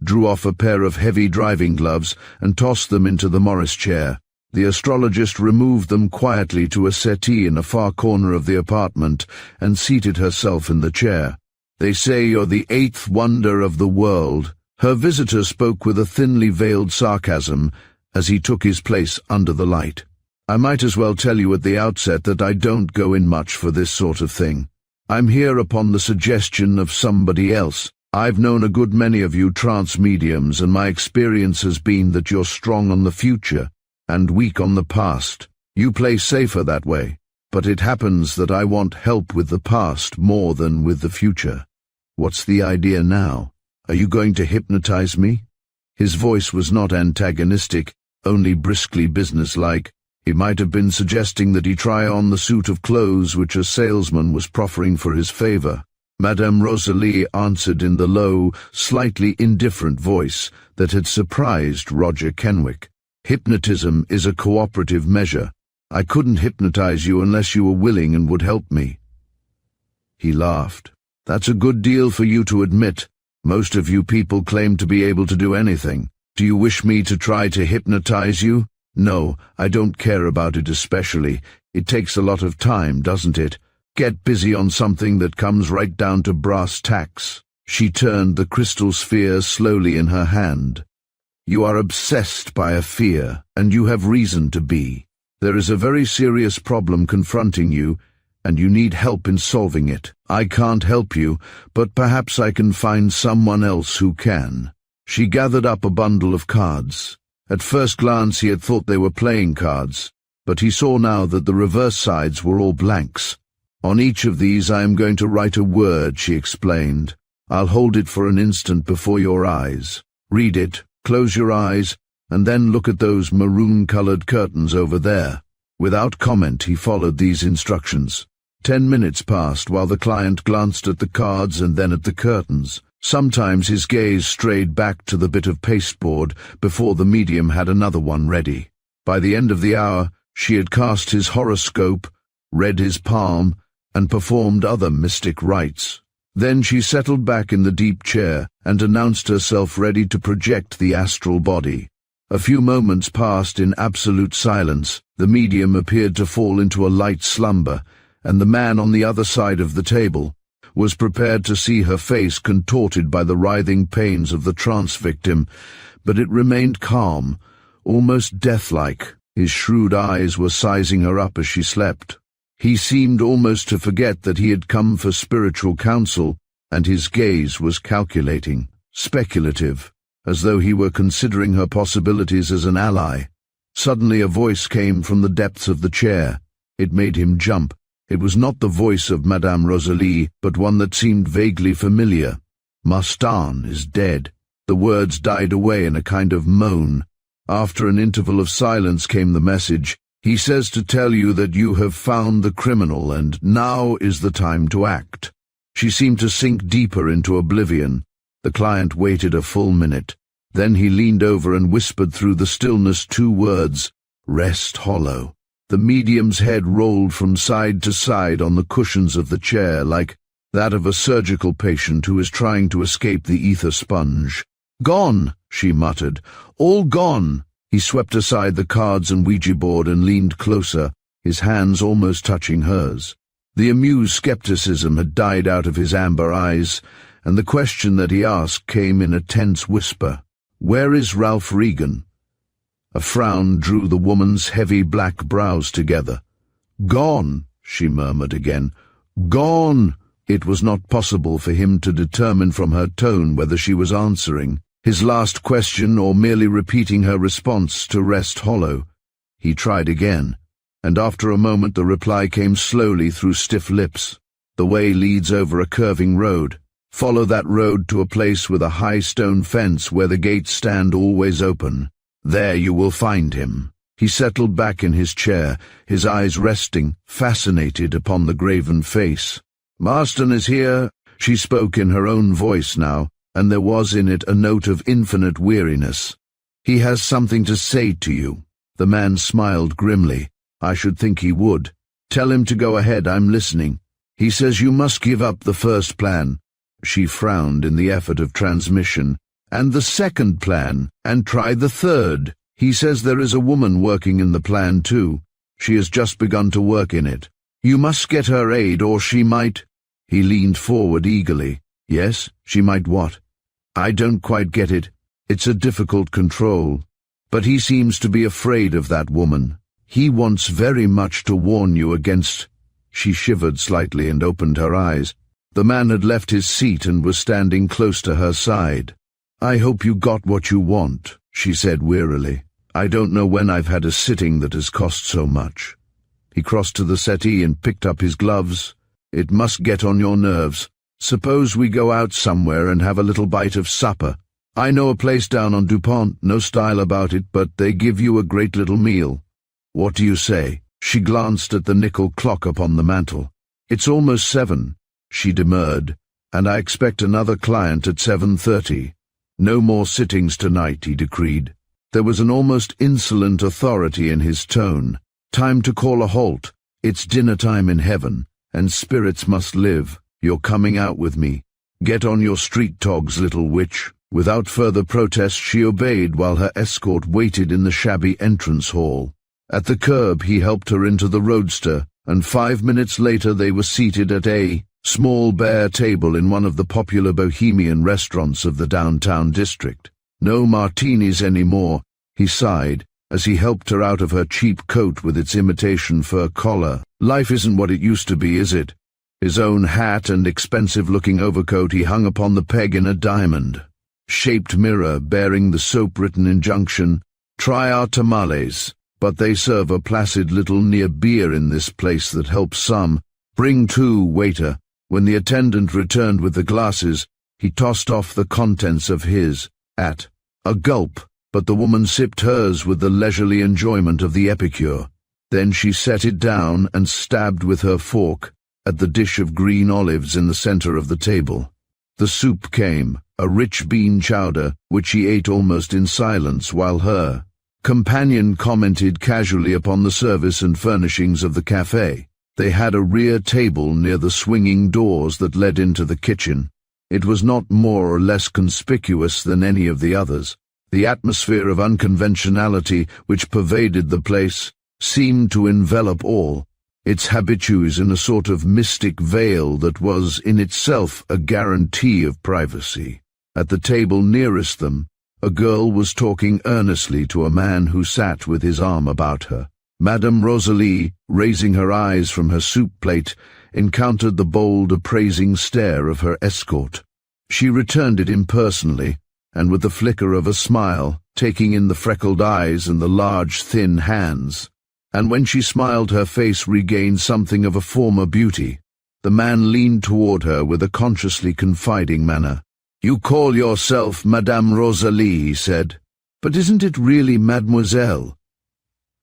drew off a pair of heavy driving gloves, and tossed them into the Morris chair. The astrologist removed them quietly to a settee in a far corner of the apartment and seated herself in the chair. They say you're the eighth wonder of the world. Her visitor spoke with a thinly veiled sarcasm as he took his place under the light. I might as well tell you at the outset that I don't go in much for this sort of thing. I'm here upon the suggestion of somebody else. I've known a good many of you trance mediums, and my experience has been that you're strong on the future and weak on the past. You play safer that way, but it happens that I want help with the past more than with the future. What's the idea now? Are you going to hypnotize me? His voice was not antagonistic, only briskly businesslike. He might have been suggesting that he try on the suit of clothes which a salesman was proffering for his favor. Madame Rosalie answered in the low, slightly indifferent voice that had surprised Roger Kenwick. Hypnotism is a cooperative measure. I couldn't hypnotize you unless you were willing and would help me. He laughed. That's a good deal for you to admit. Most of you people claim to be able to do anything. Do you wish me to try to hypnotize you? No, I don't care about it especially. It takes a lot of time, doesn't it? Get busy on something that comes right down to brass tacks. She turned the crystal sphere slowly in her hand. You are obsessed by a fear, and you have reason to be. There is a very serious problem confronting you, and you need help in solving it. I can't help you, but perhaps I can find someone else who can. She gathered up a bundle of cards. At first glance he had thought they were playing cards, but he saw now that the reverse sides were all blanks. On each of these I am going to write a word, she explained. I'll hold it for an instant before your eyes. Read it, close your eyes, and then look at those maroon-colored curtains over there. Without comment he followed these instructions. 10 minutes passed while the client glanced at the cards and then at the curtains. Sometimes his gaze strayed back to the bit of pasteboard before the medium had another one ready. By the end of the hour, she had cast his horoscope, read his palm, and performed other mystic rites. Then she settled back in the deep chair and announced herself ready to project the astral body. A few moments passed in absolute silence. The medium appeared to fall into a light slumber, and the man on the other side of the table was prepared to see her face contorted by the writhing pains of the trance victim, but it remained calm, almost deathlike. His shrewd eyes were sizing her up as she slept. He seemed almost to forget that he had come for spiritual counsel, and his gaze was calculating, speculative, as though he were considering her possibilities as an ally. Suddenly a voice came from the depths of the chair. It made him jump. It was not the voice of Madame Rosalie, but one that seemed vaguely familiar. Mastan is dead. The words died away in a kind of moan. After an interval of silence came the message. He says to tell you that you have found the criminal, and now is the time to act. She seemed to sink deeper into oblivion. The client waited a full minute. Then he leaned over and whispered through the stillness 2 words, "Rest hollow." The medium's head rolled from side to side on the cushions of the chair like that of a surgical patient who is trying to escape the ether sponge. "Gone," she muttered. "All gone." He swept aside the cards and Ouija board and leaned closer, his hands almost touching hers. The amused skepticism had died out of his amber eyes, and the question that he asked came in a tense whisper. "Where is Ralph Regan?" A frown drew the woman's heavy black brows together. "Gone," she murmured again. "Gone." It was not possible for him to determine from her tone whether she was answering his last question or merely repeating her response to Rest Hollow. He tried again, and after a moment the reply came slowly through stiff lips. "The way leads over a curving road. Follow that road to a place with a high stone fence where the gates stand always open. There you will find him." He settled back in his chair, his eyes resting, fascinated, upon the graven face. "Marston is here," she spoke in her own voice now, and there was in it a note of infinite weariness. "He has something to say to you." The man smiled grimly. "I should think he would. Tell him to go ahead, I'm listening. He says you must give up the first plan." She frowned in the effort of transmission. "And the second plan, and try the third. He says there is a woman working in the plan too. She has just begun to work in it. You must get her aid or she might—" He leaned forward eagerly. "Yes, she might what?" "I don't quite get it. It's a difficult control. But he seems to be afraid of that woman. He wants very much to warn you against—" She shivered slightly and opened her eyes. The man had left his seat and was standing close to her side. "I hope you got what you want," she said wearily. "I don't know when I've had a sitting that has cost so much." He crossed to the settee and picked up his gloves. "It must get on your nerves. Suppose we go out somewhere and have a little bite of supper. I know a place down on DuPont, no style about it, but they give you a great little meal. What do you say?" She glanced at the nickel clock upon the mantel. "It's almost 7, she demurred, "and I expect another client at 7:30. No more sittings tonight," he decreed. There was an almost insolent authority in his tone. "Time to call a halt. It's dinner time in heaven, and spirits must live. You're coming out with me. Get on your street togs, little witch." Without further protest she obeyed while her escort waited in the shabby entrance hall. At the curb he helped her into the roadster, and 5 minutes later they were seated at a small bare table in one of the popular bohemian restaurants of the downtown district. "No martinis anymore," he sighed, as he helped her out of her cheap coat with its imitation fur collar. "Life isn't what it used to be, is it?" His own hat and expensive-looking overcoat he hung upon the peg in a diamond-shaped mirror bearing the soap-written injunction, "Try our tamales, but they serve a placid little near beer in this place that helps some. Bring 2, waiter." When the attendant returned with the glasses, he tossed off the contents of his, at a gulp, but the woman sipped hers with the leisurely enjoyment of the epicure. Then she set it down and stabbed with her fork at the dish of green olives in the center of the table. The soup came, a rich bean chowder, which she ate almost in silence while her companion commented casually upon the service and furnishings of the cafe. They had a rear table near the swinging doors that led into the kitchen. It was not more or less conspicuous than any of the others. The atmosphere of unconventionality which pervaded the place seemed to envelop all, its habitues in a sort of mystic veil that was in itself a guarantee of privacy. At the table nearest them, a girl was talking earnestly to a man who sat with his arm about her. Madame Rosalie, raising her eyes from her soup plate, encountered the bold, appraising stare of her escort. She returned it impersonally, and with the flicker of a smile, taking in the freckled eyes and the large, thin hands. And when she smiled, her face regained something of a former beauty. The man leaned toward her with a consciously confiding manner. "You call yourself Madame Rosalie," he said. "But isn't it really Mademoiselle?"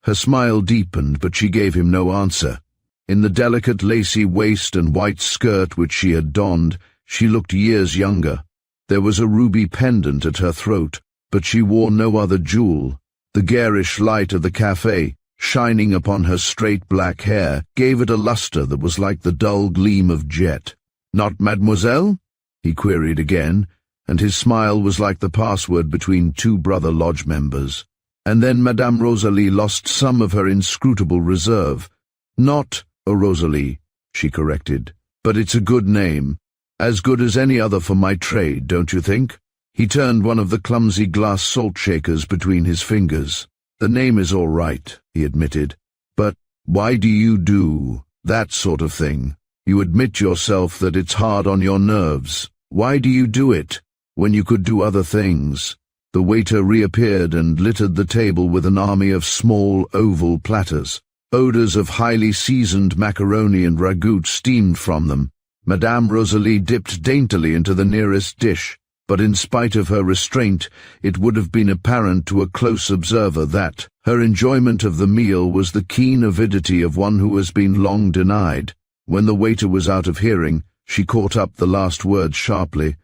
Her smile deepened, but she gave him no answer. In the delicate lacy waist and white skirt which she had donned, she looked years younger. There was a ruby pendant at her throat, but she wore no other jewel. The garish light of the cafe, shining upon her straight black hair, gave it a luster that was like the dull gleam of jet. "Not Mademoiselle?" he queried again, and his smile was like the password between 2 brother lodge members. And then Madame Rosalie lost some of her inscrutable reserve. "Not a Rosalie," she corrected, "but it's a good name. As good as any other for my trade, don't you think?" He turned one of the clumsy glass salt shakers between his fingers. "The name is all right," he admitted, "but why do you do that sort of thing? You admit yourself that it's hard on your nerves. Why do you do it, when you could do other things?" The waiter reappeared and littered the table with an army of small oval platters. Odors of highly seasoned macaroni and ragout steamed from them. Madame Rosalie dipped daintily into the nearest dish, but in spite of her restraint, it would have been apparent to a close observer that her enjoyment of the meal was the keen avidity of one who has been long denied. When the waiter was out of hearing, she caught up the last words sharply.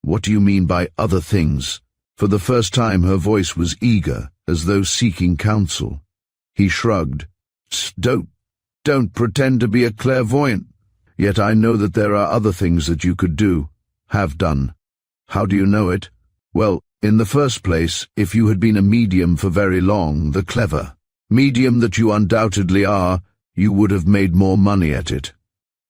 "What do you mean by other things?" For the first time her voice was eager, as though seeking counsel. He shrugged. Don't pretend to be a clairvoyant. Yet I know that there are other things that you could do, have done." "How do you know it?" "Well, in the first place, if you had been a medium for very long, the clever medium that you undoubtedly are, you would have made more money at it."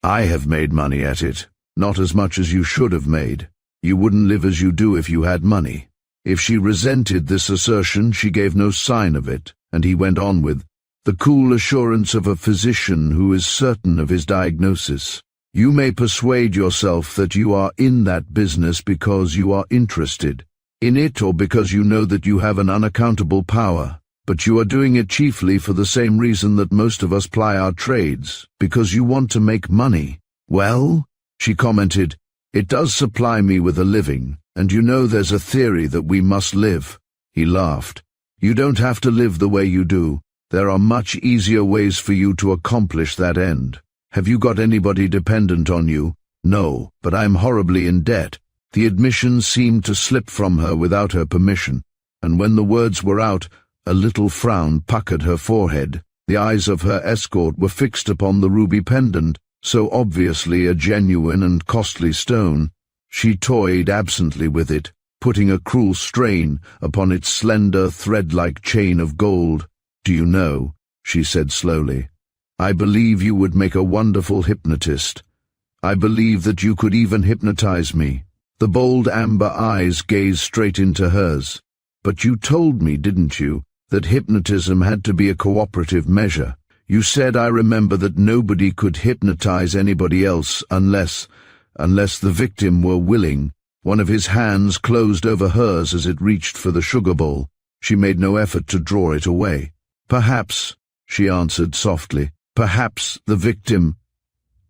"I have made money at it, not as much as you should have made. You wouldn't live as you do if you had money." If she resented this assertion, she gave no sign of it, and he went on with, the cool assurance of a physician who is certain of his diagnosis. You may persuade yourself that you are in that business because you are interested in it or because you know that you have an unaccountable power, but you are doing it chiefly for the same reason that most of us ply our trades, because you want to make money. Well, she commented, it does supply me with a living, and you know there's a theory that we must live. He laughed. You don't have to live the way you do. There are much easier ways for you to accomplish that end. Have you got anybody dependent on you? No, but I'm horribly in debt. The admission seemed to slip from her without her permission, and when the words were out, a little frown puckered her forehead. The eyes of her escort were fixed upon the ruby pendant, so obviously a genuine and costly stone. She toyed absently with it, putting a cruel strain upon its slender, thread-like chain of gold. Do you know, she said slowly, I believe you would make a wonderful hypnotist. I believe that you could even hypnotize me. The bold amber eyes gazed straight into hers. But you told me, didn't you, that hypnotism had to be a cooperative measure. You said, I remember, that nobody could hypnotize anybody else unless the victim were willing. One of his hands closed over hers as it reached for the sugar bowl. She made no effort to draw it away. Perhaps, she answered softly, perhaps the victim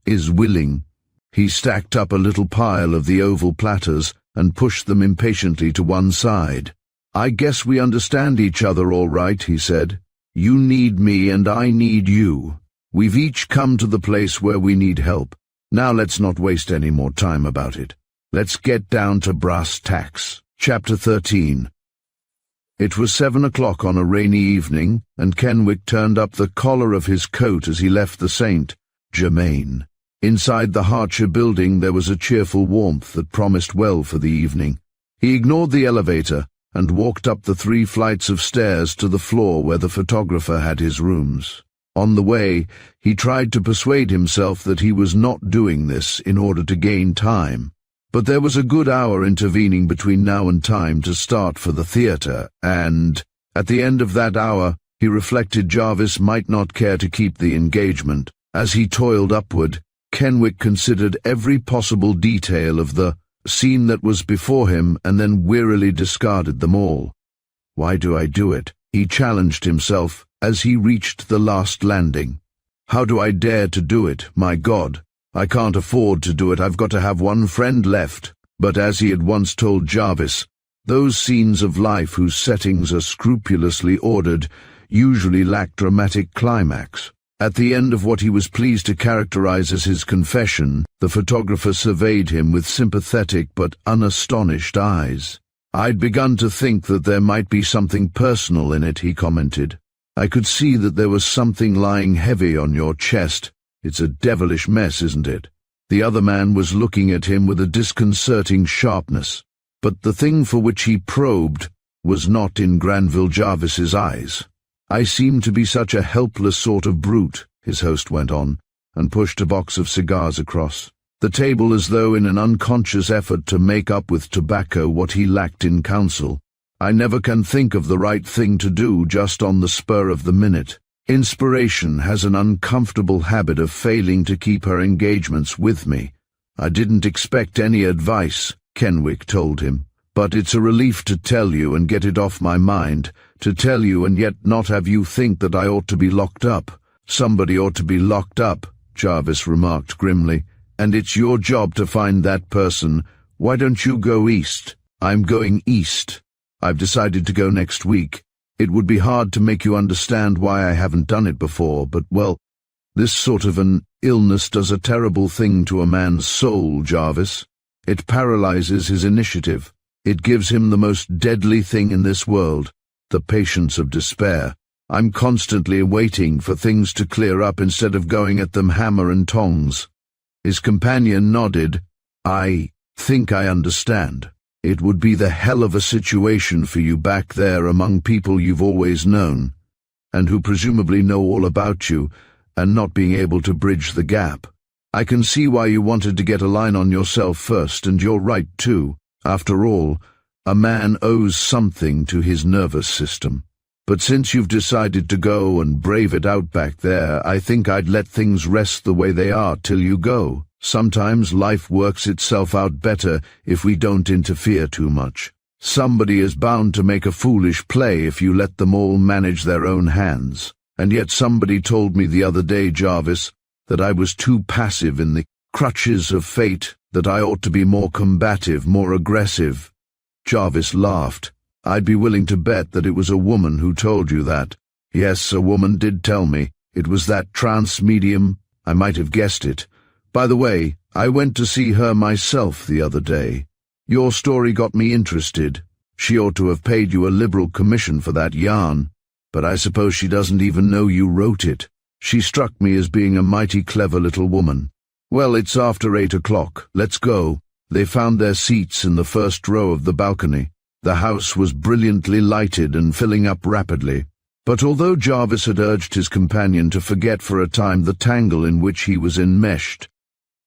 is willing. He stacked up a little pile of the oval platters and pushed them impatiently to one side. I guess we understand each other all right, he said. You need me and I need you. We've each come to the place where we need help. Now let's not waste any more time about it. Let's get down to brass tacks. Chapter 13. It was 7 o'clock on a rainy evening, and Kenwick turned up the collar of his coat as he left the St. Germain. Inside the Harcher building there was a cheerful warmth that promised well for the evening. He ignored the elevator and walked up the 3 flights of stairs to the floor where the photographer had his rooms. On the way, he tried to persuade himself that he was not doing this in order to gain time. But there was a good hour intervening between now and time to start for the theatre, and, at the end of that hour, he reflected Jarvis might not care to keep the engagement. As he toiled upward, Kenwick considered every possible detail of the scene that was before him and then wearily discarded them all. Why do I do it? He challenged himself as he reached the last landing. How do I dare to do it, my God? I can't afford to do it, I've got to have one friend left. But as he had once told Jarvis, those scenes of life whose settings are scrupulously ordered usually lack dramatic climax. At the end of what he was pleased to characterize as his confession, the photographer surveyed him with sympathetic but unastonished eyes. I'd begun to think that there might be something personal in it, he commented. I could see that there was something lying heavy on your chest. It's a devilish mess, isn't it? The other man was looking at him with a disconcerting sharpness. But the thing for which he probed was not in Granville Jarvis's eyes. I seem to be such a helpless sort of brute, his host went on, and pushed a box of cigars across the table as though in an unconscious effort to make up with tobacco what he lacked in counsel. I never can think of the right thing to do just on the spur of the minute. Inspiration has an uncomfortable habit of failing to keep her engagements with me. I didn't expect any advice, Kenwick told him. But it's a relief to tell you and get it off my mind, to tell you and yet not have you think that I ought to be locked up. Somebody ought to be locked up, Jarvis remarked grimly, and it's your job to find that person. Why don't you go east? I'm going east. I've decided to go next week. It would be hard to make you understand why I haven't done it before, but, well, this sort of an illness does a terrible thing to a man's soul, Jarvis. It paralyzes his initiative. It gives him the most deadly thing in this world, the patience of despair. I'm constantly waiting for things to clear up instead of going at them hammer and tongs. His companion nodded. I think I understand. It would be the hell of a situation for you back there among people you've always known, and who presumably know all about you, and not being able to bridge the gap. I can see why you wanted to get a line on yourself first, and you're right too. After all, a man owes something to his nervous system. But since you've decided to go and brave it out back there, I think I'd let things rest the way they are till you go. Sometimes life works itself out better if we don't interfere too much. Somebody is bound to make a foolish play if you let them all manage their own hands. And yet somebody told me the other day, Jarvis, that I was too passive in the crutches of fate, that I ought to be more combative, more aggressive. Jarvis laughed. I'd be willing to bet that it was a woman who told you that. Yes, a woman did tell me. It was that trance medium. I might have guessed it. By the way, I went to see her myself the other day. Your story got me interested. She ought to have paid you a liberal commission for that yarn, but I suppose she doesn't even know you wrote it. She struck me as being a mighty clever little woman. Well, it's after 8 o'clock. Let's go. They found their seats in the first row of the balcony. The house was brilliantly lighted and filling up rapidly. But although Jarvis had urged his companion to forget for a time the tangle in which he was enmeshed,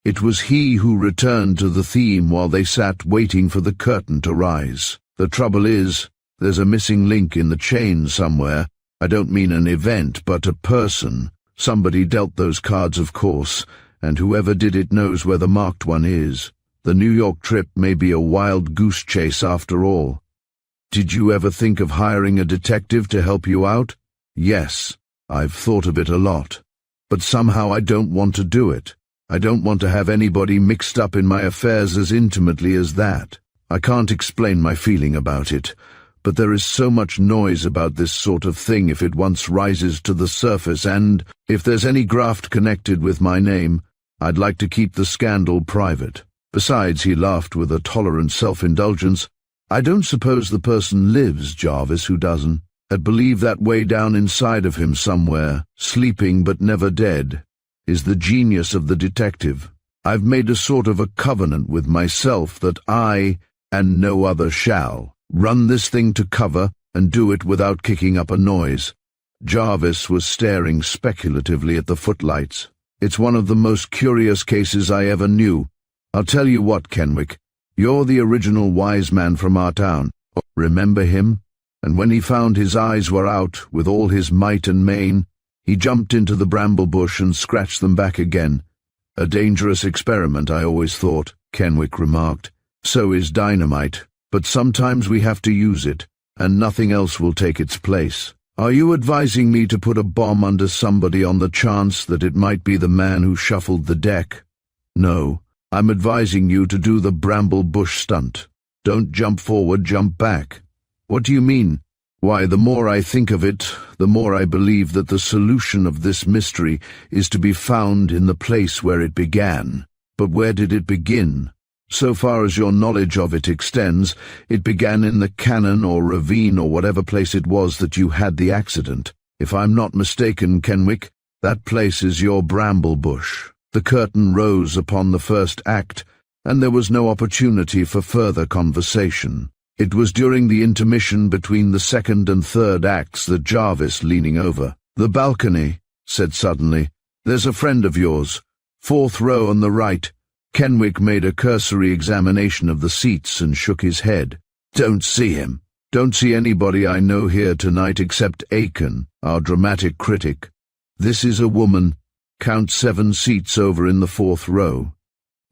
it was he who returned to the theme while they sat waiting for the curtain to rise. The trouble is, there's a missing link in the chain somewhere. I don't mean an event, but a person. Somebody dealt those cards, of course, and whoever did it knows where the marked one is. The New York trip may be a wild goose chase after all. Did you ever think of hiring a detective to help you out? Yes, I've thought of it a lot. But somehow I don't want to do it. I don't want to have anybody mixed up in my affairs as intimately as that. I can't explain my feeling about it, but there is so much noise about this sort of thing if it once rises to the surface, and if there's any graft connected with my name, I'd like to keep the scandal private. Besides, he laughed with a tolerant self-indulgence, I don't suppose the person lives, Jarvis, who doesn't. I'd believe that way down inside of him somewhere, sleeping but never dead, is the genius of the detective. I've made a sort of a covenant with myself that I, and no other, shall run this thing to cover and do it without kicking up a noise. Jarvis was staring speculatively at the footlights. It's one of the most curious cases I ever knew. I'll tell you what, Kenwick, you're the original wise man from our town. Remember him? And when he found his eyes were out with all his might and main, he jumped into the bramble bush and scratched them back again. A dangerous experiment, I always thought, Kenwick remarked. So is dynamite, but sometimes we have to use it, and nothing else will take its place. Are you advising me to put a bomb under somebody on the chance that it might be the man who shuffled the deck? No. I'm advising you to do the bramble bush stunt. Don't jump forward, jump back. What do you mean? Why, the more I think of it, the more I believe that the solution of this mystery is to be found in the place where it began. But where did it begin? So far as your knowledge of it extends, it began in the canyon or ravine or whatever place it was that you had the accident. If I'm not mistaken, Kenwick, that place is your bramble bush. The curtain rose upon the first act, and there was no opportunity for further conversation. It was during the intermission between the second and third acts that Jarvis, leaning over the balcony, said suddenly, "There's a friend of yours. 4th row on the right." Kenwick made a cursory examination of the seats and shook his head. "Don't see him. Don't see anybody I know here tonight except Aiken, our dramatic critic. This is a woman. Count 7 seats over in the 4th row.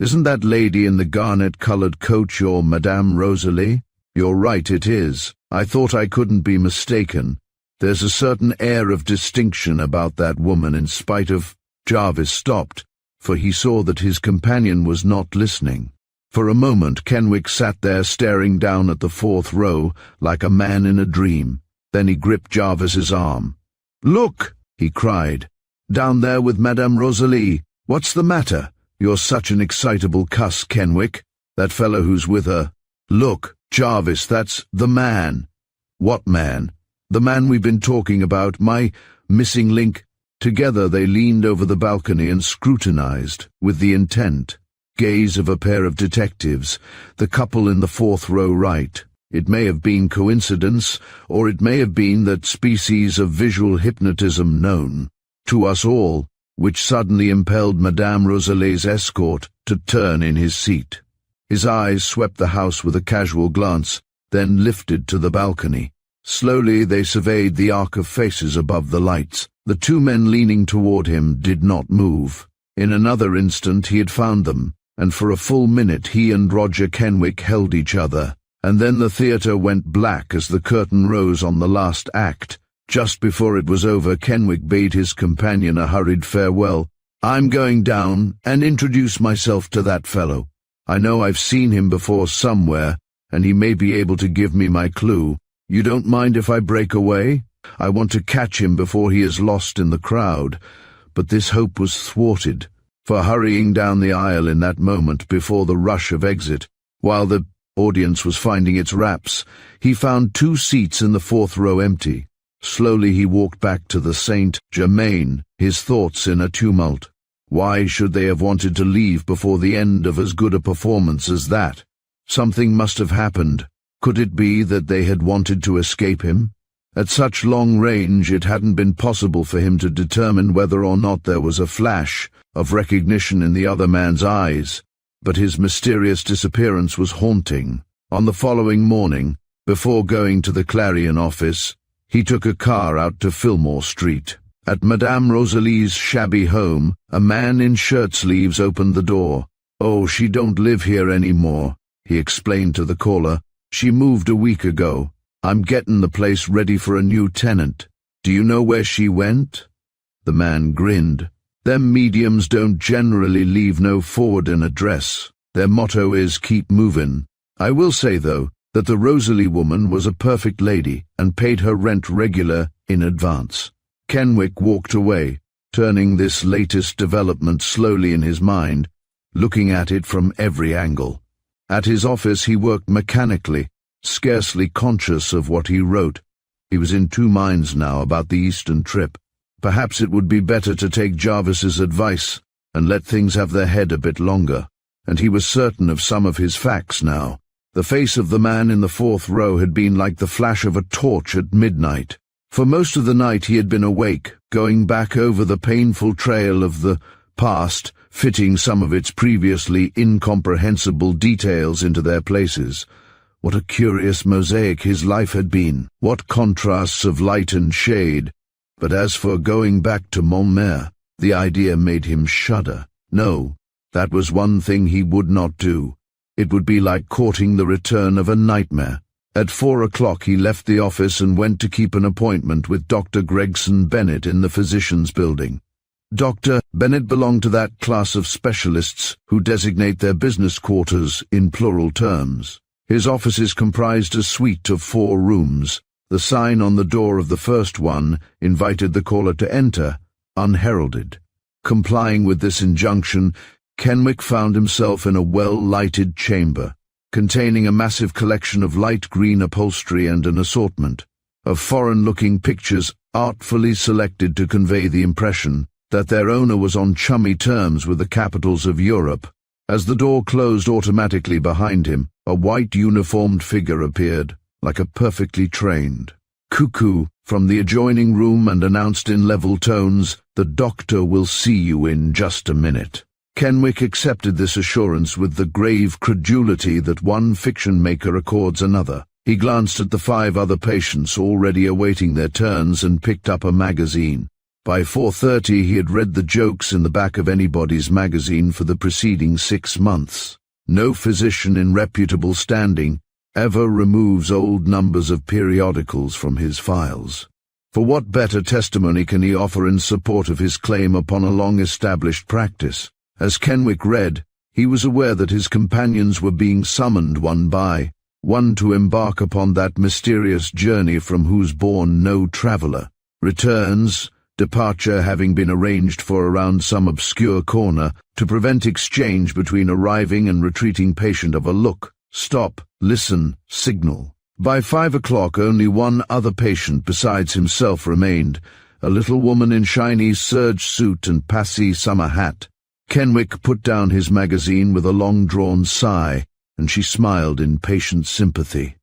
Isn't that lady in the garnet-colored coat your Madame Rosalie? You're right, it is. I thought I couldn't be mistaken. There's a certain air of distinction about that woman in spite of—" Jarvis stopped, for he saw that his companion was not listening. For a moment Kenwick sat there staring down at the 4th row like a man in a dream. Then he gripped Jarvis's arm. "Look!" he cried. "Down there with Madame Rosalie. What's the matter? You're such an excitable cuss, Kenwick. That fellow who's with her. Look, Jarvis, that's the man." "What man?" "The man we've been talking about, my missing link." Together they leaned over the balcony and scrutinized, with the intent gaze of a pair of detectives, the couple in the 4th row right. It may have been coincidence, or it may have been that species of visual hypnotism known to us all, which suddenly impelled Madame Rosalie's escort to turn in his seat. His eyes swept the house with a casual glance, then lifted to the balcony. Slowly they surveyed the arc of faces above the lights. The two men leaning toward him did not move. In another instant he had found them, and for a full minute he and Roger Kenwick held each other. And then the theatre went black as the curtain rose on the last act. Just before it was over, Kenwick bade his companion a hurried farewell. "I'm going down and introduce myself to that fellow. I know I've seen him before somewhere, and he may be able to give me my clue. You don't mind if I break away? I want to catch him before he is lost in the crowd." But this hope was thwarted, for hurrying down the aisle in that moment before the rush of exit, while the audience was finding its wraps, he found 2 seats in the 4th row empty. Slowly he walked back to the Saint Germain, his thoughts in a tumult. Why should they have wanted to leave before the end of as good a performance as that? Something must have happened. Could it be that they had wanted to escape him? At such long range it hadn't been possible for him to determine whether or not there was a flash of recognition in the other man's eyes, but his mysterious disappearance was haunting. On the following morning, before going to the Clarion office, he took a car out to Fillmore Street. At Madame Rosalie's shabby home, a man in shirt-sleeves opened the door. "Oh, she don't live here anymore," he explained to the caller. "She moved a week ago. I'm getting the place ready for a new tenant. Do you know where she went?" The man grinned. "Them mediums don't generally leave no forwardin' address. Their motto is keep movin'. I will say, though, that the Rosalie woman was a perfect lady and paid her rent regular in advance." Kenwick walked away, turning this latest development slowly in his mind, looking at it from every angle. At his office he worked mechanically, scarcely conscious of what he wrote. He was in 2 minds now about the Eastern trip. Perhaps it would be better to take Jarvis's advice and let things have their head a bit longer, and he was certain of some of his facts now. The face of the man in the 4th row had been like the flash of a torch at midnight. For most of the night he had been awake, going back over the painful trail of the past, fitting some of its previously incomprehensible details into their places. What a curious mosaic his life had been, what contrasts of light and shade. But as for going back to Montmartre, the idea made him shudder. No, that was one thing he would not do. It would be like courting the return of a nightmare. At 4 o'clock he left the office and went to keep an appointment with Dr. Gregson Bennett in the physician's building. Dr. Bennett belonged to that class of specialists who designate their business quarters in plural terms. His offices comprised a suite of 4 rooms. The sign on the door of the first one invited the caller to enter, unheralded. Complying with this injunction, Kenwick found himself in a well-lighted chamber, containing a massive collection of light green upholstery and an assortment of foreign-looking pictures artfully selected to convey the impression that their owner was on chummy terms with the capitals of Europe. As the door closed automatically behind him, a white uniformed figure appeared, like a perfectly trained cuckoo, from the adjoining room and announced in level tones, "The doctor will see you in just a minute." Kenwick accepted this assurance with the grave credulity that one fiction-maker accords another. He glanced at the 5 other patients already awaiting their turns and picked up a magazine. By 4:30 he had read the jokes in the back of anybody's magazine for the preceding 6 months. No physician in reputable standing ever removes old numbers of periodicals from his files. For what better testimony can he offer in support of his claim upon a long-established practice? As Kenwick read, he was aware that his companions were being summoned one by one to embark upon that mysterious journey from whose bourne no traveller returns, departure having been arranged for around some obscure corner to prevent exchange between arriving and retreating patient of a look, stop, listen, signal. By 5 o'clock only one other patient besides himself remained, a little woman in shiny serge suit and passy summer hat. Kenwick put down his magazine with a long-drawn sigh, and she smiled in patient sympathy.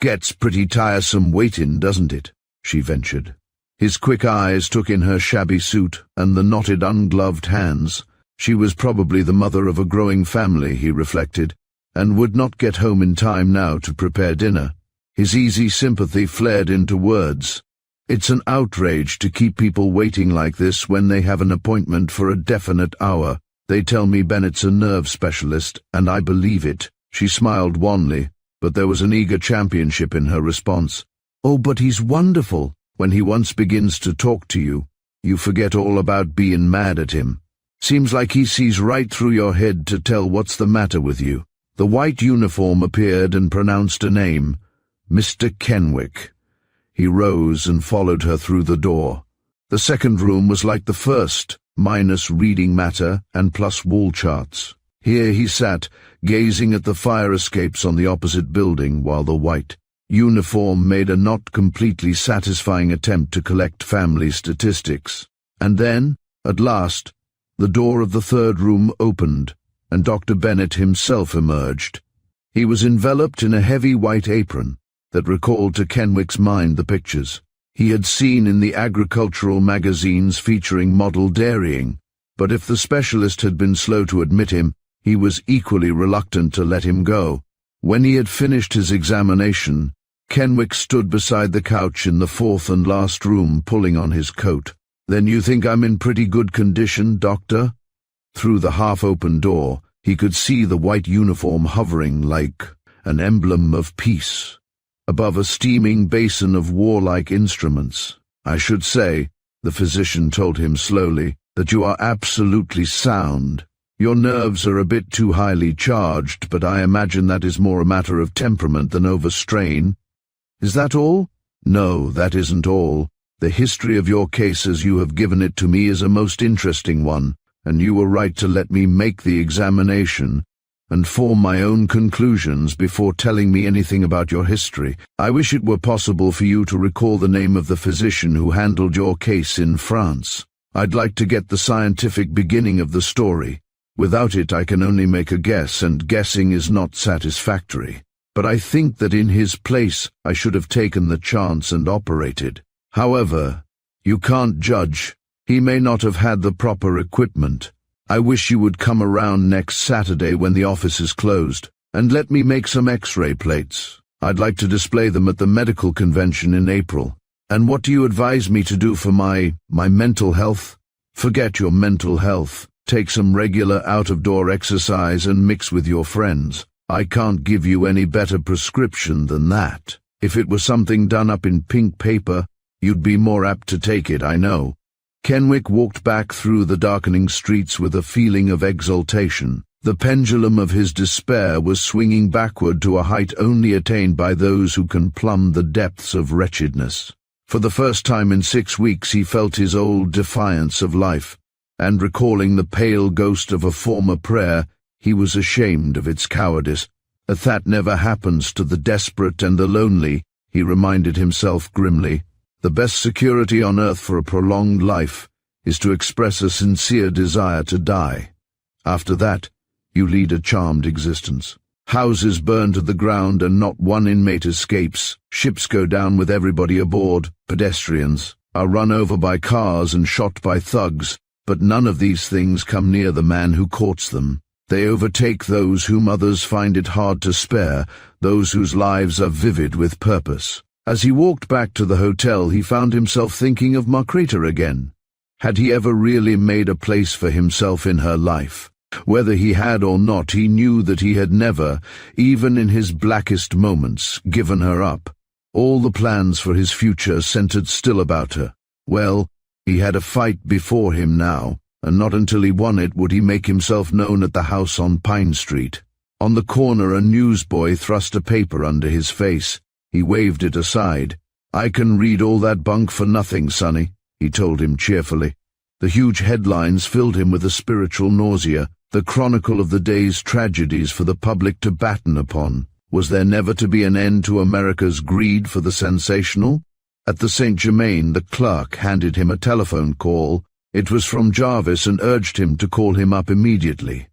"Gets pretty tiresome waitin', doesn't it?" she ventured. His quick eyes took in her shabby suit and the knotted ungloved hands. She was probably the mother of a growing family, he reflected, and would not get home in time now to prepare dinner. His easy sympathy flared into words. "It's an outrage to keep people waiting like this when they have an appointment for a definite hour. They tell me Bennett's a nerve specialist, and I believe it." She smiled wanly, but there was an eager championship in her response. "Oh, but he's wonderful. When he once begins to talk to you, you forget all about being mad at him. Seems like he sees right through your head to tell what's the matter with you." The white uniform appeared and pronounced a name, Mr. Kenwick. He rose and followed her through the door. The second room was like the first, minus reading matter and plus wall charts. Here he sat, gazing at the fire escapes on the opposite building, while the white uniform made a not completely satisfying attempt to collect family statistics. And then, at last, the door of the third room opened, and Dr. Bennett himself emerged. He was enveloped in a heavy white apron that recalled to Kenwick's mind the pictures he had seen in the agricultural magazines featuring model dairying, but if the specialist had been slow to admit him, he was equally reluctant to let him go. When he had finished his examination, Kenwick stood beside the couch in the fourth and last room, pulling on his coat. "Then you think I'm in pretty good condition, Doctor?" Through the half-open door, he could see the white uniform hovering like an emblem of peace above a steaming basin of warlike instruments. "I should say," the physician told him slowly, "that you are absolutely sound. Your nerves are a bit too highly charged, but I imagine that is more a matter of temperament than overstrain. Is that all?" "No, that isn't all. The history of your case as you have given it to me is a most interesting one, and you were right to let me make the examination and form my own conclusions before telling me anything about your history. I wish it were possible for you to recall the name of the physician who handled your case in France. I'd like to get the scientific beginning of the story. Without it I can only make a guess, and guessing is not satisfactory. But I think that in his place I should have taken the chance and operated. However, you can't judge. He may not have had the proper equipment. I wish you would come around next Saturday when the office is closed, and let me make some X-ray plates. I'd like to display them at the medical convention in April. And what do you advise me to do for my mental health?" "Forget your mental health. Take some regular out-of-door exercise and mix with your friends. I can't give you any better prescription than that. If it was something done up in pink paper, you'd be more apt to take it, I know." Kenwick walked back through the darkening streets with a feeling of exultation. The pendulum of his despair was swinging backward to a height only attained by those who can plumb the depths of wretchedness. For the first time in 6 weeks he felt his old defiance of life, and recalling the pale ghost of a former prayer, he was ashamed of its cowardice. That never happens to the desperate and the lonely, he reminded himself grimly. The best security on earth for a prolonged life is to express a sincere desire to die. After that, you lead a charmed existence. Houses burn to the ground and not one inmate escapes. Ships go down with everybody aboard. Pedestrians are run over by cars and shot by thugs, but none of these things come near the man who courts them. They overtake those whom others find it hard to spare, those whose lives are vivid with purpose. As he walked back to the hotel, he found himself thinking of Margreta again. Had he ever really made a place for himself in her life? Whether he had or not, he knew that he had never, even in his blackest moments, given her up. All the plans for his future centered still about her. Well, he had a fight before him now, and not until he won it would he make himself known at the house on Pine Street. On the corner, a newsboy thrust a paper under his face. He waved it aside. "I can read all that bunk for nothing, Sonny," he told him cheerfully. The huge headlines filled him with a spiritual nausea, the chronicle of the day's tragedies for the public to batten upon. Was there never to be an end to America's greed for the sensational? At the St. Germain, the clerk handed him a telephone call. It was from Jarvis and urged him to call him up immediately.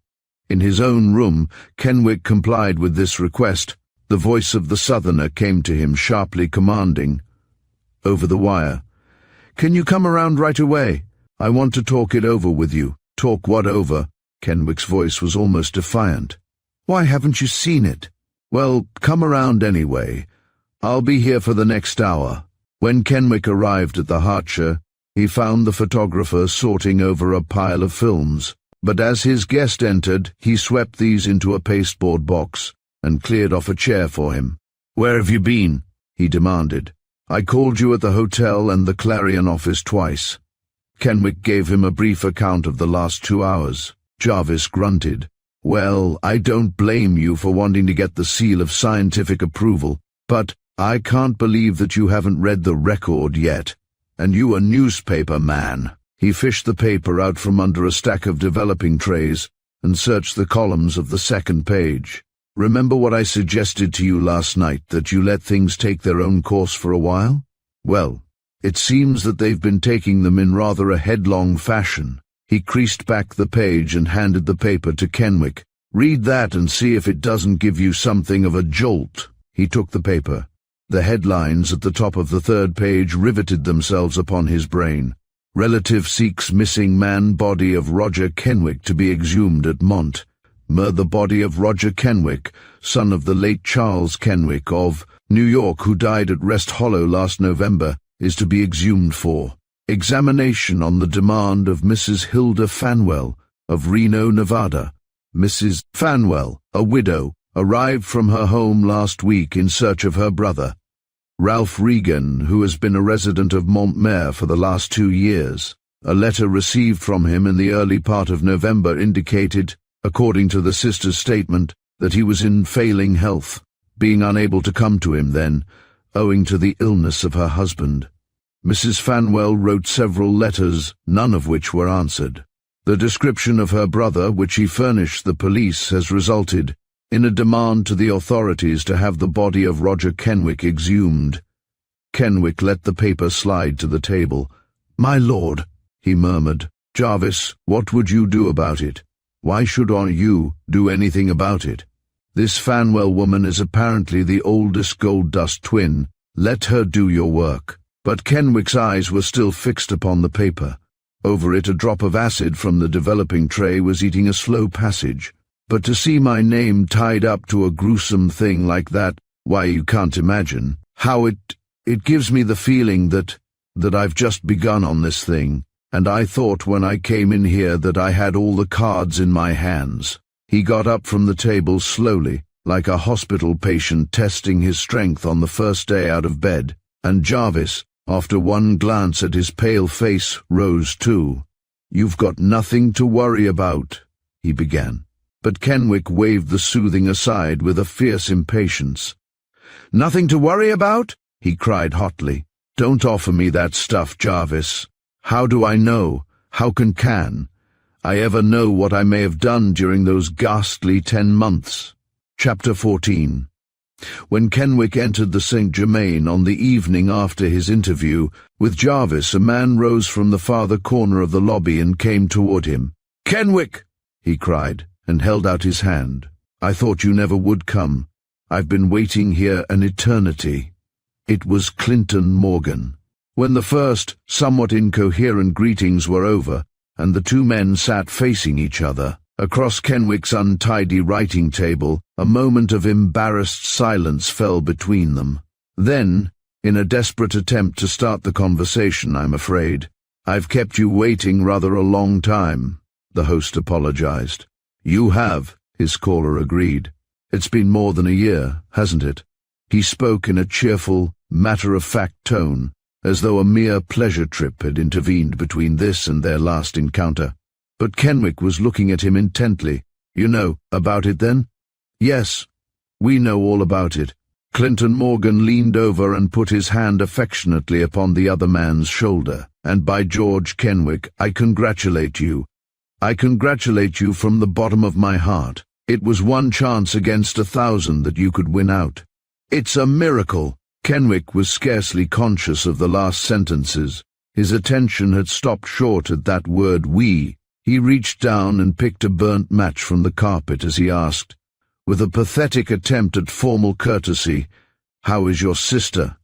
In his own room, Kenwick complied with this request. The voice of the Southerner came to him, sharply commanding. Over the wire. "Can you come around right away? I want to talk it over with you." "Talk what over?" Kenwick's voice was almost defiant. "Why, haven't you seen it?" "Well, come around anyway. I'll be here for the next hour." When Kenwick arrived at the Harcher, he found the photographer sorting over a pile of films, but as his guest entered, he swept these into a pasteboard box and cleared off a chair for him. "Where have you been?" he demanded. "I called you at the hotel and the Clarion office twice." Kenwick gave him a brief account of the last 2 hours. Jarvis grunted. "Well, I don't blame you for wanting to get the seal of scientific approval, but I can't believe that you haven't read the record yet. And you a newspaper man." He fished the paper out from under a stack of developing trays and searched the columns of the second page. "Remember what I suggested to you last night, that you let things take their own course for a while? Well, it seems that they've been taking them in rather a headlong fashion." He creased back the page and handed the paper to Kenwick. "Read that and see if it doesn't give you something of a jolt." He took the paper. The headlines at the top of the third page riveted themselves upon his brain. "Relative seeks missing man body of Roger Kenwick to be exhumed at Mont. The body of Roger Kenwick, son of the late Charles Kenwick of New York, who died at Rest Hollow last November, is to be exhumed for examination on the demand of Mrs. Hilda Fanwell of Reno, Nevada. Mrs. Fanwell, a widow, arrived from her home last week in search of her brother, Ralph Regan, who has been a resident of Montmere for the last 2 years. A letter received from him in the early part of November indicated, according to the sister's statement, that he was in failing health, being unable to come to him then, owing to the illness of her husband. Mrs. Fanwell wrote several letters, none of which were answered. The description of her brother, which he furnished the police, has resulted in a demand to the authorities to have the body of Roger Kenwick exhumed." Kenwick let the paper slide to the table. "My lord," he murmured. "Jarvis, what would you do about it? Why should you do anything about it? This Fanwell woman is apparently the oldest gold dust twin. Let her do your work." But Kenwick's eyes were still fixed upon the paper. Over it a drop of acid from the developing tray was eating a slow passage. "But to see my name tied up to a gruesome thing like that, why, you can't imagine how it gives me the feeling that I've just begun on this thing, and I thought when I came in here that I had all the cards in my hands." He got up from the table slowly, like a hospital patient testing his strength on the first day out of bed, and Jarvis, after one glance at his pale face, rose too. "You've got nothing to worry about," he began. But Kenwick waved the soothing aside with a fierce impatience. "Nothing to worry about?" he cried hotly. "Don't offer me that stuff, Jarvis. How do I know? How can I ever know what I may have done during those ghastly 10 months? Chapter 14. When Kenwick entered the St. Germain on the evening after his interview with Jarvis, a man rose from the farther corner of the lobby and came toward him. "Kenwick!" he cried, and held out his hand. "I thought you never would come. I've been waiting here an eternity." It was Clinton Morgan. When the first, somewhat incoherent greetings were over, and the two men sat facing each other, across Kenwick's untidy writing table, a moment of embarrassed silence fell between them. Then, in a desperate attempt to start the conversation, "I'm afraid I've kept you waiting rather a long time," the host apologized. "You have," his caller agreed. "It's been more than a year, hasn't it?" He spoke in a cheerful, matter-of-fact tone, as though a mere pleasure trip had intervened between this and their last encounter. But Kenwick was looking at him intently. "You know about it, then?" "Yes, we know all about it." Clinton Morgan leaned over and put his hand affectionately upon the other man's shoulder. "And by George, Kenwick, I congratulate you. I congratulate you from the bottom of my heart. It was 1 chance against 1,000 that you could win out. It's a miracle." Kenwick was scarcely conscious of the last sentences. His attention had stopped short at that word "we." He reached down and picked a burnt match from the carpet as he asked, with a pathetic attempt at formal courtesy, "How is your sister?"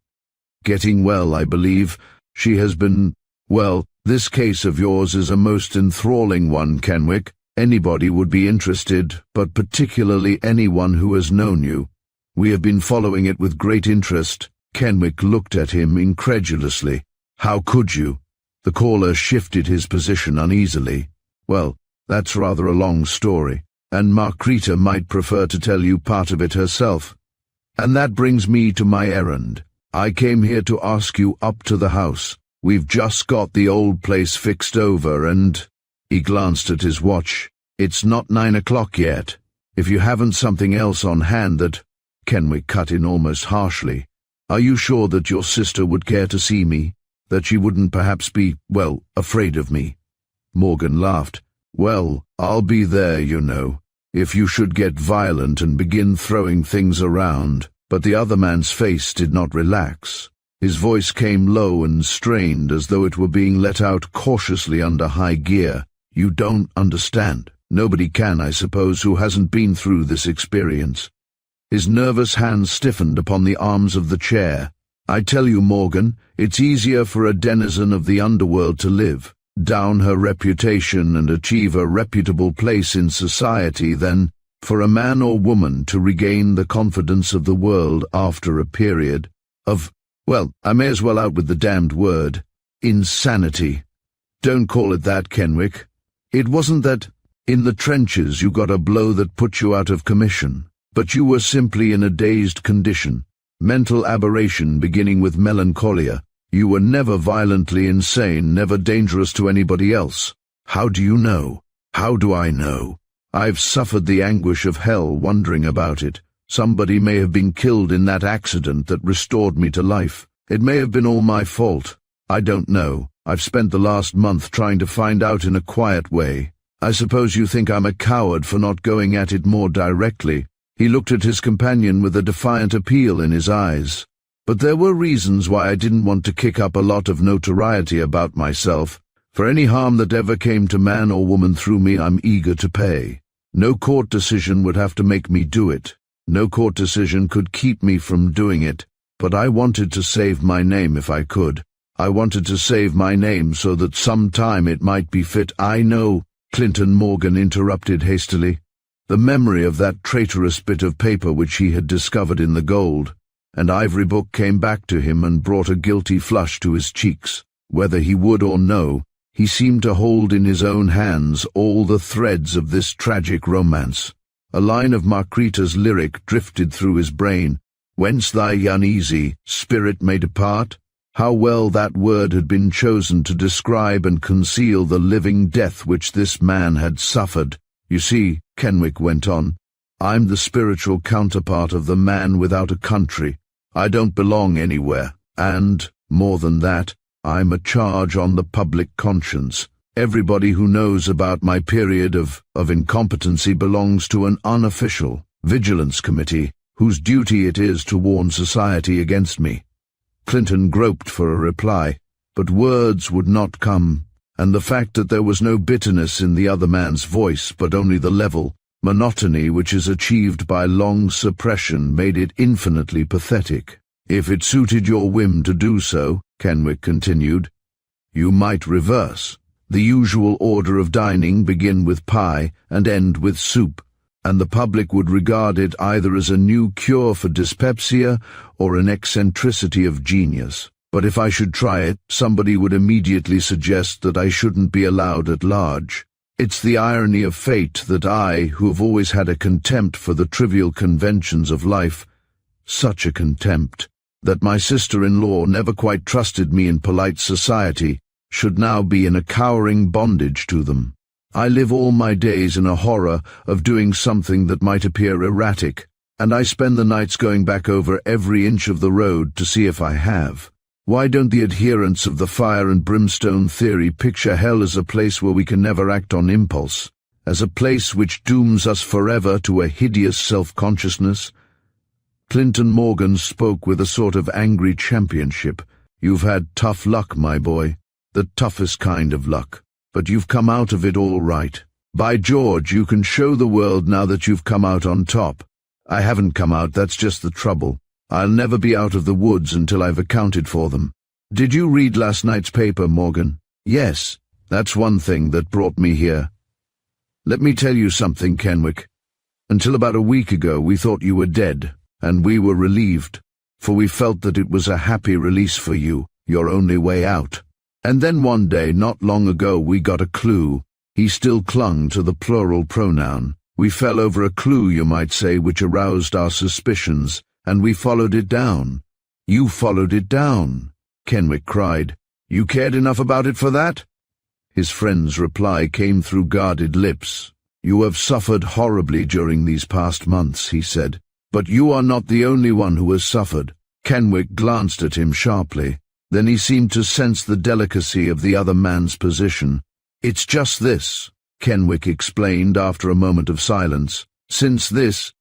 "Getting well, I believe. She has been, well, this case of yours is a most enthralling one, Kenwick. Anybody would be interested, but particularly anyone who has known you." We have been following it with great interest. Kenwick looked at him incredulously. How could you? The caller shifted his position uneasily. Well, that's rather a long story, and Markrita might prefer to tell you part of it herself. And that brings me to my errand. I came here to ask you up to the house. We've just got the old place fixed over and— He glanced at his watch. It's not 9 o'clock yet. If you haven't something else on hand that— Kenwick cut in almost harshly. Are you sure that your sister would care to see me? That she wouldn't perhaps be, well, afraid of me? Morgan laughed. Well, I'll be there, you know, if you should get violent and begin throwing things around. But the other man's face did not relax. His voice came low and strained, as though it were being let out cautiously under high gear. You don't understand. Nobody can, I suppose, who hasn't been through this experience. His nervous hands stiffened upon the arms of the chair. I tell you, Morgan, it's easier for a denizen of the underworld to live, down her reputation and achieve a reputable place in society than for a man or woman to regain the confidence of the world after a period of, well, I may as well out with the damned word, insanity. Don't call it that, Kenwick. It wasn't that in the trenches you got a blow that put you out of commission, but you were simply in a dazed condition, mental aberration beginning with melancholia. You were never violently insane, never dangerous to anybody else. How do you know? How do I know? I've suffered the anguish of hell wondering about it. Somebody may have been killed in that accident that restored me to life. It may have been all my fault. I don't know. I've spent the last month trying to find out in a quiet way. I suppose you think I'm a coward for not going at it more directly. He looked at his companion with a defiant appeal in his eyes. But there were reasons why I didn't want to kick up a lot of notoriety about myself. For any harm that ever came to man or woman through me, I'm eager to pay. No court decision would have to make me do it. No court decision could keep me from doing it. But I wanted to save my name if I could. I wanted to save my name so that sometime it might be fit. I know, Clinton Morgan interrupted hastily. The memory of that traitorous bit of paper which he had discovered in the gold and ivory book came back to him and brought a guilty flush to his cheeks. Whether he would or no, he seemed to hold in his own hands all the threads of this tragic romance. A line of Markrita's lyric drifted through his brain. Whence thy uneasy spirit may depart? How well that word had been chosen to describe and conceal the living death which this man had suffered. You see, Kenwick went on, I'm the spiritual counterpart of the man without a country. I don't belong anywhere, and, more than that, I'm a charge on the public conscience. Everybody who knows about my period of incompetency belongs to an unofficial vigilance committee, whose duty it is to warn society against me. Clinton groped for a reply, but words would not come, and the fact that there was no bitterness in the other man's voice, but only the level monotony which is achieved by long suppression, made it infinitely pathetic. If it suited your whim to do so, Kenwick continued, you might reverse. The usual order of dining begin with pie and end with soup, and the public would regard it either as a new cure for dyspepsia or an eccentricity of genius. But if I should try it, somebody would immediately suggest that I shouldn't be allowed at large. It's the irony of fate that I, who have always had a contempt for the trivial conventions of life, such a contempt, that my sister-in-law never quite trusted me in polite society, should now be in a cowering bondage to them. I live all my days in a horror of doing something that might appear erratic, and I spend the nights going back over every inch of the road to see if I have. Why don't the adherents of the fire and brimstone theory picture hell as a place where we can never act on impulse, as a place which dooms us forever to a hideous self-consciousness? Clinton Morgan spoke with a sort of angry championship. You've had tough luck, my boy, the toughest kind of luck, but you've come out of it all right. By George, you can show the world now that you've come out on top. I haven't come out, that's just the trouble. I'll never be out of the woods until I've accounted for them. Did you read last night's paper, Morgan? Yes, that's one thing that brought me here. Let me tell you something, Kenwick. Until about a week ago we thought you were dead, and we were relieved, for we felt that it was a happy release for you, your only way out. And then one day, not long ago, we got a clue. He still clung to the plural pronoun. We fell over a clue, you might say, which aroused our suspicions, and we followed it down." "You followed it down?" Kenwick cried. "You cared enough about it for that?" His friend's reply came through guarded lips. "You have suffered horribly during these past months," he said. "But you are not the only one who has suffered." Kenwick glanced at him sharply. Then he seemed to sense the delicacy of the other man's position. "It's just this," Kenwick explained after a moment of silence. "Since this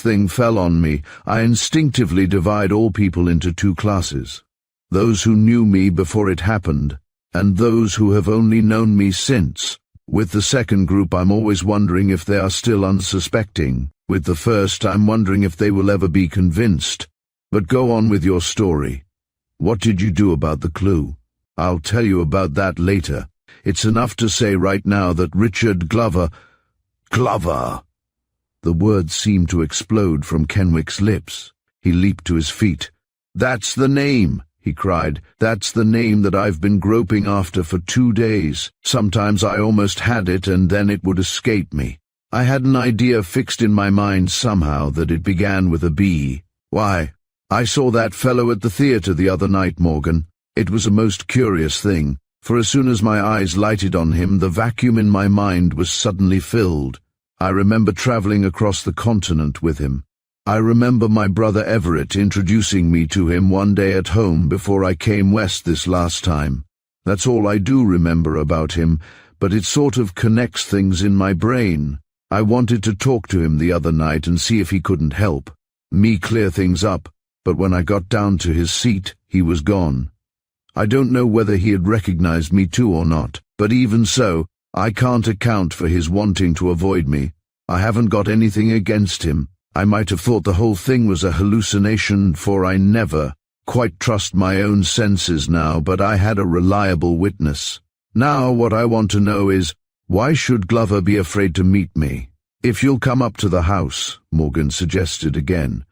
thing fell on me, I instinctively divide all people into two classes. Those who knew me before it happened, and those who have only known me since. With the second group, I'm always wondering if they are still unsuspecting. With the first, I'm wondering if they will ever be convinced. But go on with your story. What did you do about the clue?" "I'll tell you about that later. It's enough to say right now that Richard Glover—" "Glover!" The words seemed to explode from Kenwick's lips. He leaped to his feet. "That's the name!" he cried. "That's the name that I've been groping after for 2 days. Sometimes I almost had it, and then it would escape me. I had an idea fixed in my mind somehow that it began with a B. Why, I saw that fellow at the theatre the other night, Morgan. It was a most curious thing, for as soon as my eyes lighted on him, the vacuum in my mind was suddenly filled. I remember travelling across the continent with him. I remember my brother Everett introducing me to him one day at home before I came west this last time. That's all I do remember about him, but it sort of connects things in my brain. I wanted to talk to him the other night and see if he couldn't help me clear things up, but when I got down to his seat, he was gone. I don't know whether he had recognized me too or not, but even so, I can't account for his wanting to avoid me. I haven't got anything against him. I might have thought the whole thing was a hallucination, for I never quite trust my own senses now, but I had a reliable witness. Now what I want to know is, why should Glover be afraid to meet me? If you'll come up to the house, Morgan suggested again,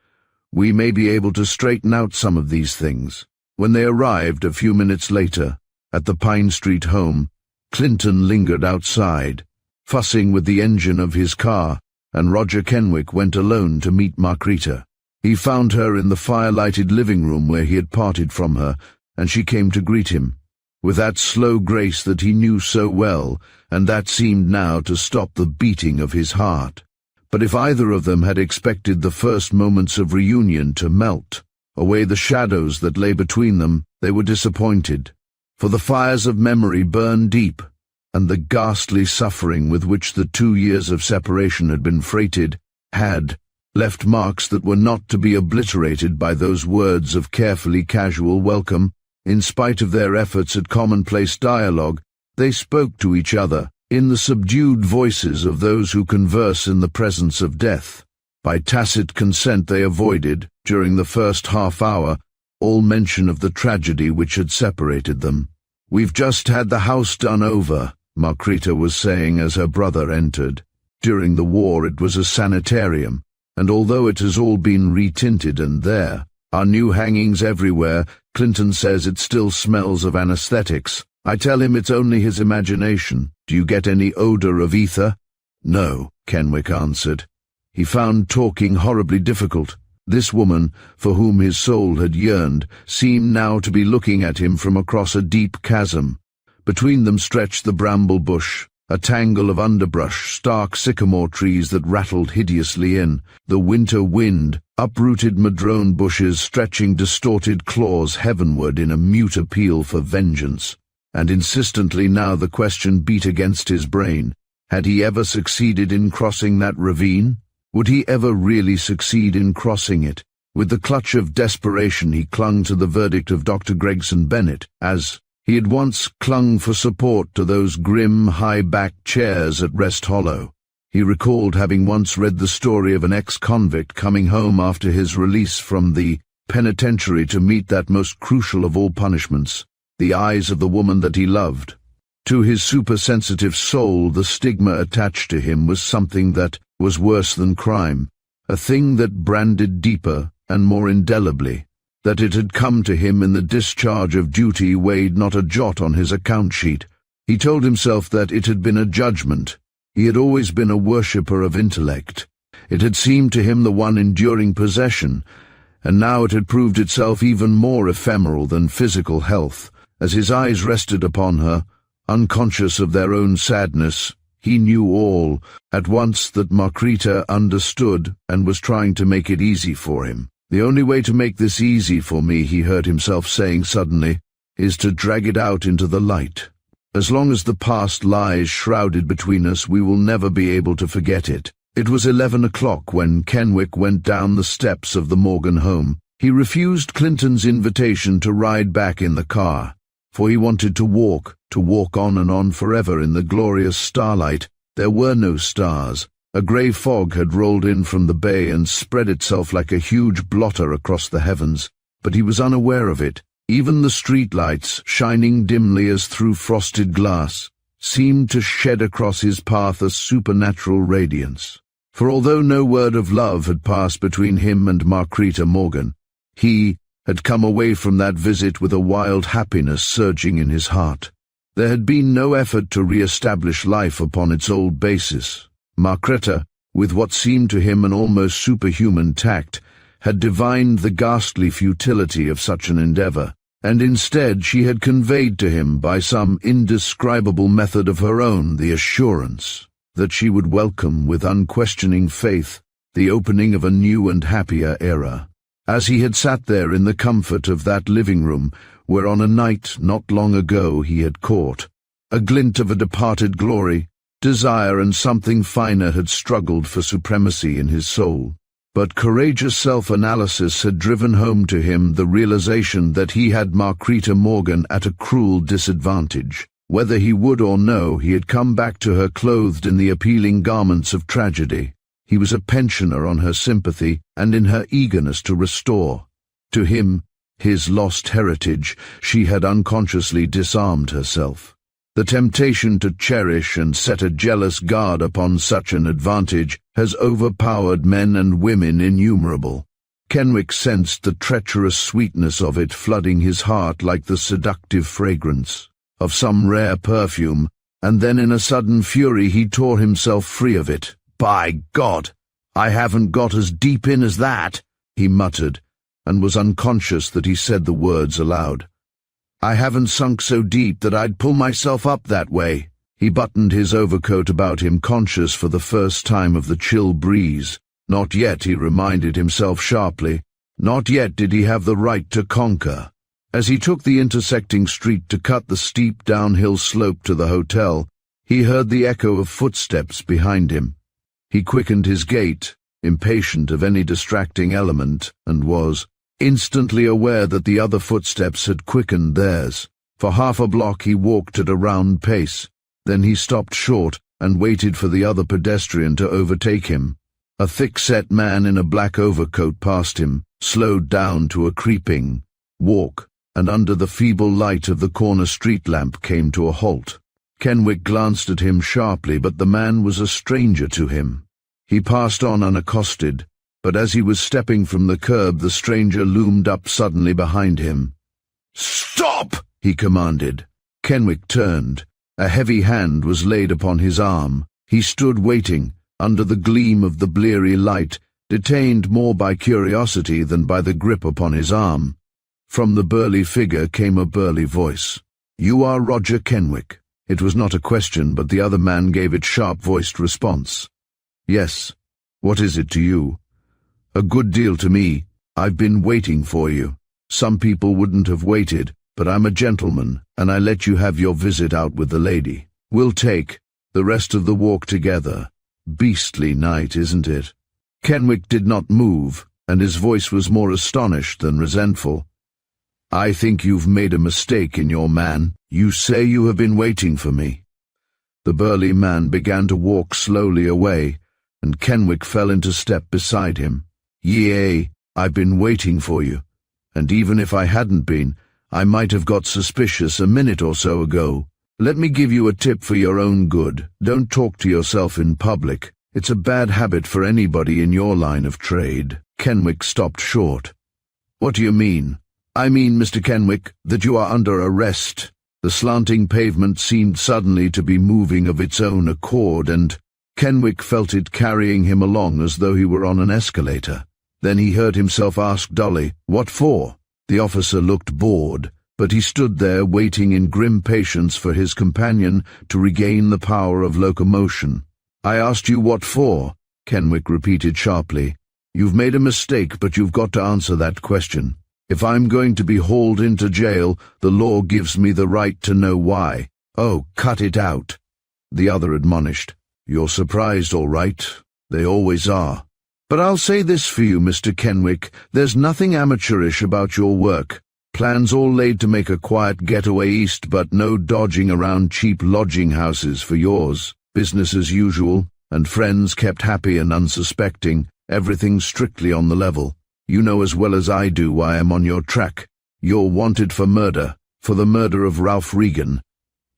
we may be able to straighten out some of these things. When they arrived a few minutes later, at the Pine Street home, Clinton lingered outside, fussing with the engine of his car, and Roger Kenwick went alone to meet Margarita. He found her in the fire-lighted living room where he had parted from her, and she came to greet him, with that slow grace that he knew so well, and that seemed now to stop the beating of his heart. But if either of them had expected the first moments of reunion to melt away the shadows that lay between them, they were disappointed, for the fires of memory burned deep, and the ghastly suffering with which the 2 years of separation had been freighted had left marks that were not to be obliterated by those words of carefully casual welcome. In spite of their efforts at commonplace dialogue, they spoke to each other in the subdued voices of those who converse in the presence of death. By tacit consent they avoided, during the first half-hour, all mention of the tragedy which had separated them. "We've just had the house done over," Margarita was saying as her brother entered. "During the war it was a sanitarium, and although it has all been retinted and there are new hangings everywhere, Clinton says it still smells of anesthetics. I tell him it's only his imagination. Do you get any odor of ether?" "No," Kenwick answered. He found talking horribly difficult. This woman, for whom his soul had yearned, seemed now to be looking at him from across a deep chasm. Between them stretched the bramble bush, a tangle of underbrush, stark sycamore trees that rattled hideously in. The winter wind uprooted madrone bushes, stretching distorted claws heavenward in a mute appeal for vengeance. And insistently now the question beat against his brain. Had he ever succeeded in crossing that ravine? Would he ever really succeed in crossing it? With the clutch of desperation he clung to the verdict of Dr. Gregson Bennett, as he had once clung for support to those grim, high-backed chairs at Rest Hollow. He recalled having once read the story of an ex-convict coming home after his release from the penitentiary to meet that most crucial of all punishments, the eyes of the woman that he loved. To his supersensitive soul, the stigma attached to him was something that was worse than crime. a thing that branded deeper and more indelibly. That it had come to him in the discharge of duty weighed not a jot on his account sheet. He told himself that it had been a judgment. He had always been a worshipper of intellect. It had seemed to him the one enduring possession, and now it had proved itself even more ephemeral than physical health. As his eyes rested upon her, unconscious of their own sadness, he knew all at once that Margarita understood and was trying to make it easy for him. "The only way to make this easy for me," he heard himself saying suddenly, "is to drag it out into the light. As long as the past lies shrouded between us, we will never be able to forget it." It was 11 o'clock when Kenwick went down the steps of the Morgan home. He refused Clinton's invitation to ride back in the car, for he wanted to walk on and on forever in the glorious starlight. There were no stars. A grey fog had rolled in from the bay and spread itself like a huge blotter across the heavens, but he was unaware of it. Even the streetlights, shining dimly as through frosted glass, seemed to shed across his path a supernatural radiance. For although no word of love had passed between him and Margarita Morgan, he had come away from that visit with a wild happiness surging in his heart. There had been no effort to re-establish life upon its old basis. Margarita, with what seemed to him an almost superhuman tact, had divined the ghastly futility of such an endeavor, and instead she had conveyed to him by some indescribable method of her own the assurance that she would welcome with unquestioning faith the opening of a new and happier era. As he had sat there in the comfort of that living room, where on a night not long ago he had caught a glint of a departed glory, desire and something finer had struggled for supremacy in his soul. But courageous self-analysis had driven home to him the realization that he had Margarita Morgan at a cruel disadvantage. Whether he would or no, he had come back to her clothed in the appealing garments of tragedy. He was a pensioner on her sympathy and in her eagerness to restore. To him, his lost heritage, she had unconsciously disarmed herself. The temptation to cherish and set a jealous guard upon such an advantage has overpowered men and women innumerable. Kenwick sensed the treacherous sweetness of it flooding his heart like the seductive fragrance of some rare perfume, and then in a sudden fury he tore himself free of it. "By God, I haven't got as deep in as that," he muttered, and was unconscious that he said the words aloud. "I haven't sunk so deep that I'd pull myself up that way." He buttoned his overcoat about him, conscious for the first time of the chill breeze. Not yet, he reminded himself sharply. Not yet did he have the right to conquer. As he took the intersecting street to cut the steep downhill slope to the hotel, he heard the echo of footsteps behind him. He quickened his gait, impatient of any distracting element, and was instantly aware that the other footsteps had quickened theirs. For half a block he walked at a round pace. Then he stopped short and waited for the other pedestrian to overtake him. A thick-set man in a black overcoat passed him, slowed down to a creeping walk, and under the feeble light of the corner street lamp came to a halt. Kenwick glanced at him sharply, but the man was a stranger to him. He passed on unaccosted, but as he was stepping from the curb, the stranger loomed up suddenly behind him. "Stop!" he commanded. Kenwick turned. A heavy hand was laid upon his arm. He stood waiting, under the gleam of the bleary light, detained more by curiosity than by the grip upon his arm. From the burly figure came a burly voice. "You are Roger Kenwick." It was not a question, but the other man gave it sharp-voiced response. "Yes. What is it to you?" "A good deal to me. I've been waiting for you. Some people wouldn't have waited, but I'm a gentleman, and I let you have your visit out with the lady. We'll take the rest of the walk together. Beastly night, isn't it?" Kenwick did not move, and his voice was more astonished than resentful. "I think you've made a mistake in your man. You say you have been waiting for me." The burly man began to walk slowly away, and Kenwick fell into step beside him. "Yea, I've been waiting for you, and even if I hadn't been, I might have got suspicious a minute or so ago. Let me give you a tip for your own good. Don't talk to yourself in public. It's a bad habit for anybody in your line of trade." Kenwick stopped short. "What do you mean?" "I mean, Mr. Kenwick, that you are under arrest." The slanting pavement seemed suddenly to be moving of its own accord, and Kenwick felt it carrying him along as though he were on an escalator. Then he heard himself ask dully, "What for?" The officer looked bored, but he stood there waiting in grim patience for his companion to regain the power of locomotion. "I asked you what for," Kenwick repeated sharply. "You've made a mistake, but you've got to answer that question. If I'm going to be hauled into jail, the law gives me the right to know why." "Oh, cut it out," the other admonished. "You're surprised, all right. They always are. But I'll say this for you, Mr. Kenwick, there's nothing amateurish about your work. Plans all laid to make a quiet getaway east, but no dodging around cheap lodging houses for yours. Business as usual, and friends kept happy and unsuspecting, everything strictly on the level. You know as well as I do why I'm on your track. You're wanted for murder, for the murder of Ralph Regan."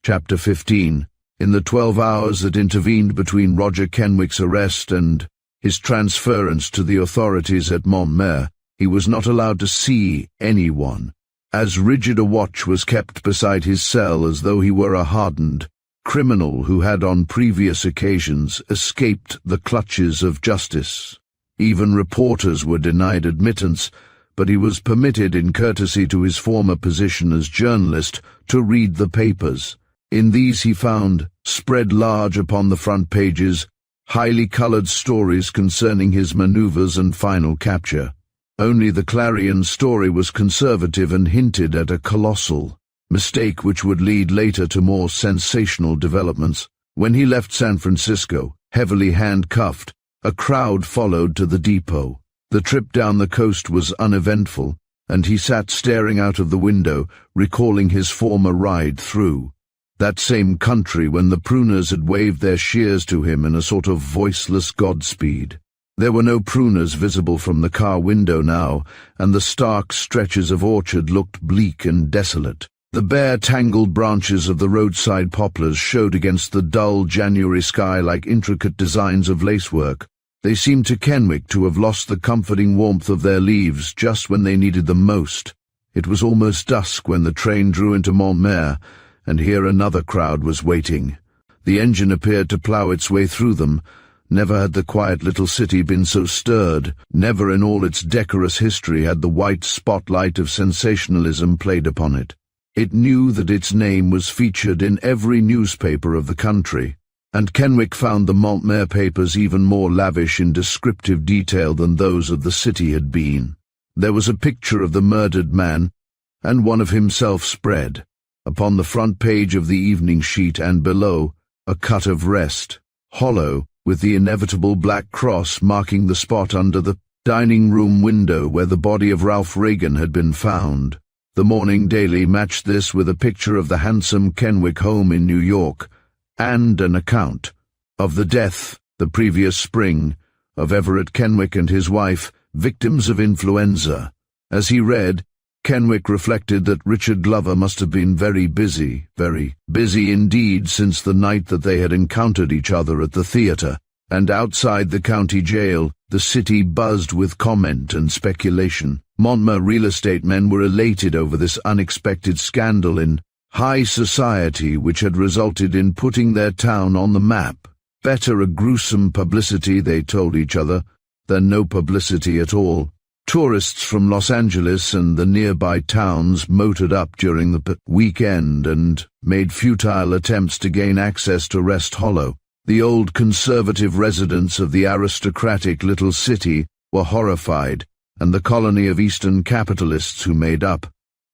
Chapter 15. In the 12 hours that intervened between Roger Kenwick's arrest and his transference to the authorities at Montmer, he was not allowed to see anyone. As rigid a watch was kept beside his cell as though he were a hardened criminal who had on previous occasions escaped the clutches of justice. Even reporters were denied admittance, but he was permitted, in courtesy to his former position as journalist, to read the papers. In these he found, spread large upon the front pages, highly coloured stories concerning his manoeuvres and final capture. Only the Clarion story was conservative and hinted at a colossal mistake which would lead later to more sensational developments. When he left San Francisco, heavily handcuffed, a crowd followed to the depot. The trip down the coast was uneventful, and he sat staring out of the window, recalling his former ride through that same country when the pruners had waved their shears to him in a sort of voiceless godspeed. There were no pruners visible from the car window now, and the stark stretches of orchard looked bleak and desolate. The bare, tangled branches of the roadside poplars showed against the dull January sky like intricate designs of lacework. They seemed to Kenwick to have lost the comforting warmth of their leaves just when they needed them most. It was almost dusk when the train drew into Montmer, and here another crowd was waiting. The engine appeared to plough its way through them. Never had the quiet little city been so stirred. Never in all its decorous history had the white spotlight of sensationalism played upon it. It knew that its name was featured in every newspaper of the country, and Kenwick found the Montmer papers even more lavish in descriptive detail than those of the city had been. There was a picture of the murdered man, and one of himself spread upon the front page of the evening sheet, and below, a cut of rest, hollow, with the inevitable black cross marking the spot under the dining-room window where the body of Ralph Regan had been found. The Morning Daily matched this with a picture of the handsome Kenwick home in New York, and an account of the death, the previous spring, of Everett Kenwick and his wife, victims of influenza. As he read, Kenwick reflected that Richard Glover must have been very busy indeed since the night that they had encountered each other at the theatre, and outside the county jail, the city buzzed with comment and speculation. Montmer real estate men were elated over this unexpected scandal in high society which had resulted in putting their town on the map. Better a gruesome publicity, they told each other, than no publicity at all. Tourists from Los Angeles and the nearby towns motored up during the weekend and made futile attempts to gain access to Rest Hollow. The old conservative residents of the aristocratic little city were horrified, and the colony of Eastern capitalists who made up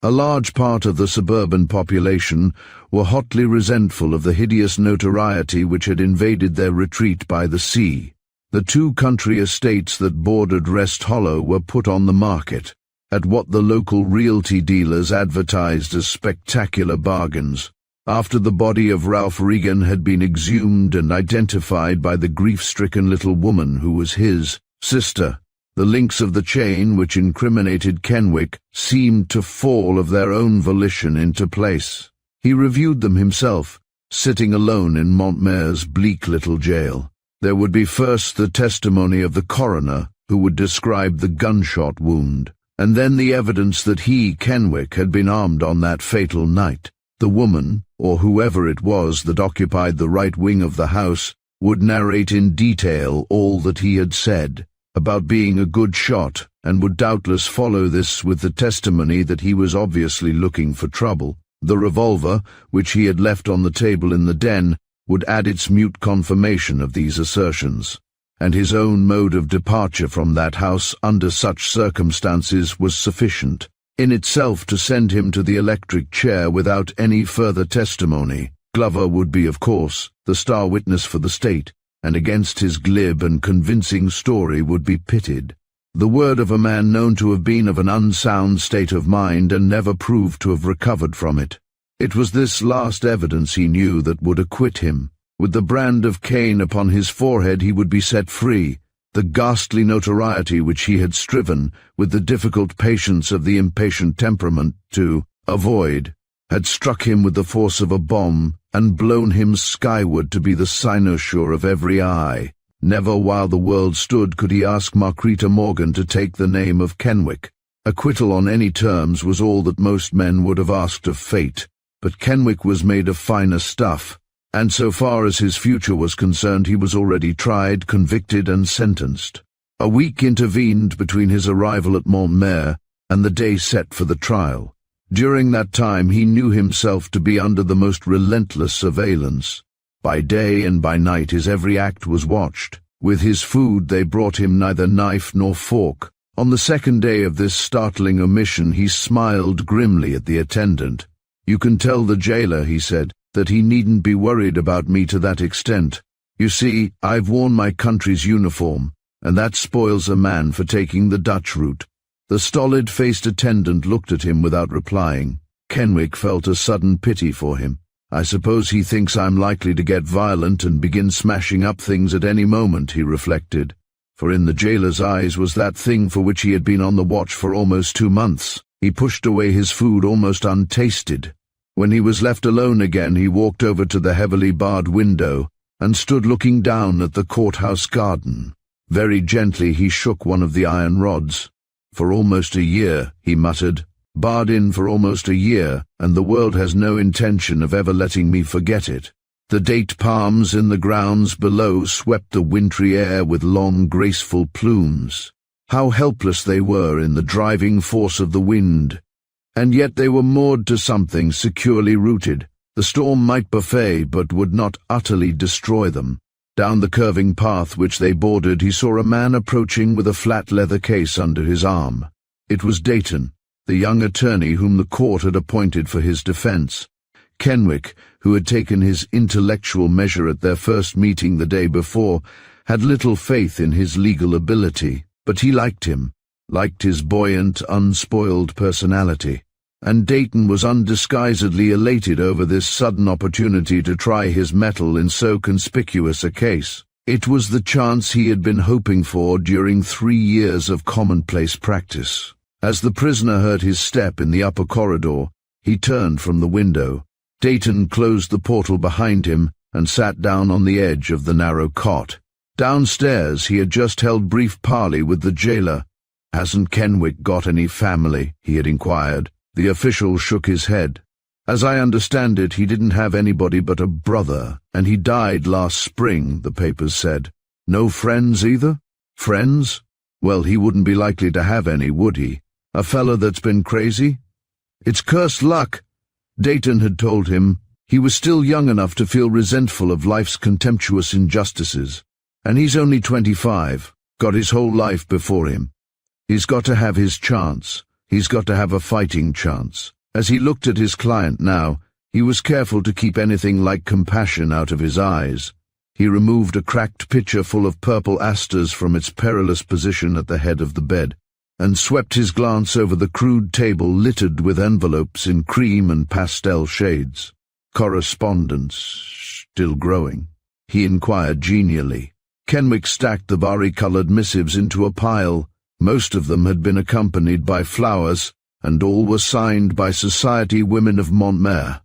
a large part of the suburban population were hotly resentful of the hideous notoriety which had invaded their retreat by the sea. The 2 country estates that bordered Rest Hollow were put on the market at what the local realty dealers advertised as spectacular bargains. After the body of Ralph Regan had been exhumed and identified by the grief-stricken little woman who was his sister, the links of the chain which incriminated Kenwick seemed to fall of their own volition into place. He reviewed them himself, sitting alone in Montmer's bleak little jail. There would be first the testimony of the coroner, who would describe the gunshot wound, and then the evidence that he, Kenwick, had been armed on that fatal night. The woman, or whoever it was that occupied the right wing of the house, would narrate in detail all that he had said about being a good shot, and would doubtless follow this with the testimony that he was obviously looking for trouble. The revolver, which he had left on the table in the den, would add its mute confirmation of these assertions, and his own mode of departure from that house under such circumstances was sufficient in itself to send him to the electric chair without any further testimony. Glover would be, of course, the star witness for the state, and against his glib and convincing story would be pitted the word of a man known to have been of an unsound state of mind and never proved to have recovered from it. It was this last evidence, he knew, that would acquit him. With the brand of Cain upon his forehead he would be set free. The ghastly notoriety which he had striven, with the difficult patience of the impatient temperament, to avoid, had struck him with the force of a bomb, and blown him skyward to be the cynosure of every eye. Never while the world stood could he ask Marquita Morgan to take the name of Kenwick. Acquittal on any terms was all that most men would have asked of fate, but Kenwick was made of finer stuff, and so far as his future was concerned he was already tried, convicted, and sentenced. A week intervened between his arrival at Montmere and the day set for the trial. During that time he knew himself to be under the most relentless surveillance. By day and by night his every act was watched. With his food they brought him neither knife nor fork. On the second day of this startling omission he smiled grimly at the attendant. "You can tell the jailer," he said, "that he needn't be worried about me to that extent. You see, I've worn my country's uniform, and that spoils a man for taking the Dutch route." The stolid-faced attendant looked at him without replying. Kenwick felt a sudden pity for him. "I suppose he thinks I'm likely to get violent and begin smashing up things at any moment," he reflected, for in the jailer's eyes was that thing for which he had been on the watch for almost 2 months. He pushed away his food almost untasted. When he was left alone again he walked over to the heavily barred window and stood looking down at the courthouse garden. Very gently he shook one of the iron rods. "For almost a year," he muttered, "barred in for almost a year, and the world has no intention of ever letting me forget it." The date palms in the grounds below swept the wintry air with long, graceful plumes. How helpless they were in the driving force of the wind! And yet they were moored to something securely rooted. The storm might buffet, but would not utterly destroy them. Down the curving path which they bordered he saw a man approaching with a flat leather case under his arm. It was Dayton, the young attorney whom the court had appointed for his defense. Kenwick, who had taken his intellectual measure at their first meeting the day before, had little faith in his legal ability, but he liked him, liked his buoyant, unspoiled personality, and Dayton was undisguisedly elated over this sudden opportunity to try his mettle in so conspicuous a case. It was the chance he had been hoping for during 3 years of commonplace practice. As the prisoner heard his step in the upper corridor, he turned from the window. Dayton closed the portal behind him and sat down on the edge of the narrow cot. Downstairs he had just held brief parley with the jailer. "Hasn't Kenwick got any family?" he had inquired. The official shook his head. "As I understand it, he didn't have anybody but a brother, and he died last spring," the papers said. "No friends either?" "Friends? Well, he wouldn't be likely to have any, would he? A fella that's been crazy? It's cursed luck." Dayton had told him he was still young enough to feel resentful of life's contemptuous injustices. And he's only 25, got his whole life before him. He's got to have his chance. He's got to have a fighting chance. As he looked at his client now, he was careful to keep anything like compassion out of his eyes. He removed a cracked pitcher full of purple asters from its perilous position at the head of the bed, and swept his glance over the crude table littered with envelopes in cream and pastel shades. "Correspondence still growing?" he inquired genially. Kenwick stacked the vari-colored missives into a pile. Most of them had been accompanied by flowers, and all were signed by Society Women of Montmere.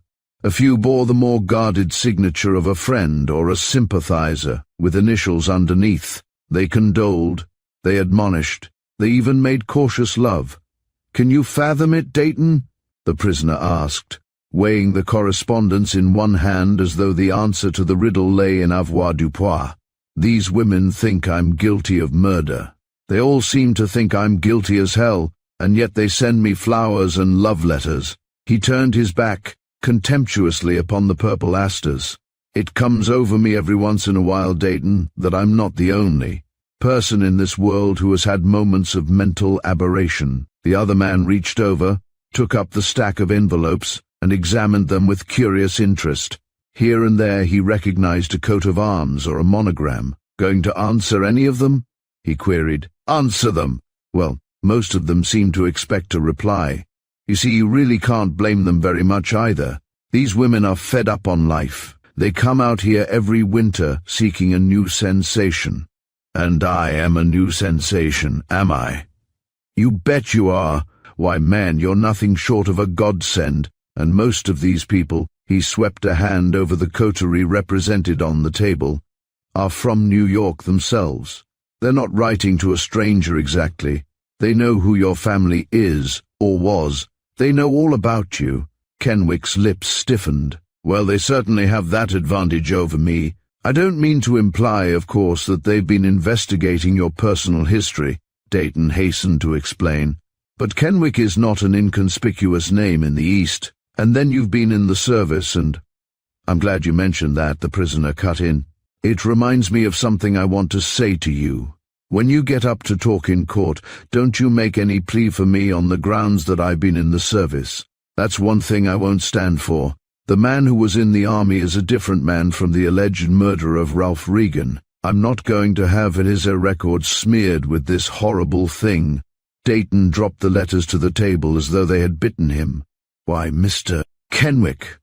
A few bore the more guarded signature of a friend or a sympathizer, with initials underneath. They condoled, they admonished, they even made cautious love. "Can you fathom it, Dayton?" the prisoner asked, weighing the correspondence in one hand as though the answer to the riddle lay in avoirdupois. "These women think I'm guilty of murder. They all seem to think I'm guilty as hell, and yet they send me flowers and love letters." He turned his back contemptuously upon the purple asters. "It comes over me every once in a while, Dayton, that I'm not the only person in this world who has had moments of mental aberration." The other man reached over, took up the stack of envelopes, and examined them with curious interest. Here and there he recognized a coat of arms or a monogram. "Going to answer any of them?" he queried. "Answer them!" Well, most of them seemed to expect a reply. You see, you really can't blame them very much either. These women are fed up on life. They come out here every winter seeking a new sensation. And I am a new sensation, am I? You bet you are. Why, man, you're nothing short of a godsend, and most of these people, he swept a hand over the coterie represented on the table, are from New York themselves. They're not writing to a stranger exactly. They know who your family is, or was. They know all about you. Kenwick's lips stiffened. "Well, they certainly have that advantage over me. I don't mean to imply, of course, that they've been investigating your personal history," Dayton hastened to explain. "But Kenwick is not an inconspicuous name in the East. And then you've been in the service and—" "I'm glad you mentioned that," the prisoner cut in. "It reminds me of something I want to say to you. When you get up to talk in court, don't you make any plea for me on the grounds that I've been in the service. That's one thing I won't stand for. The man who was in the army is a different man from the alleged murderer of Ralph Regan. I'm not going to have his record smeared with this horrible thing." Dayton dropped the letters to the table as though they had bitten him. "Why, Mr. Kenwick,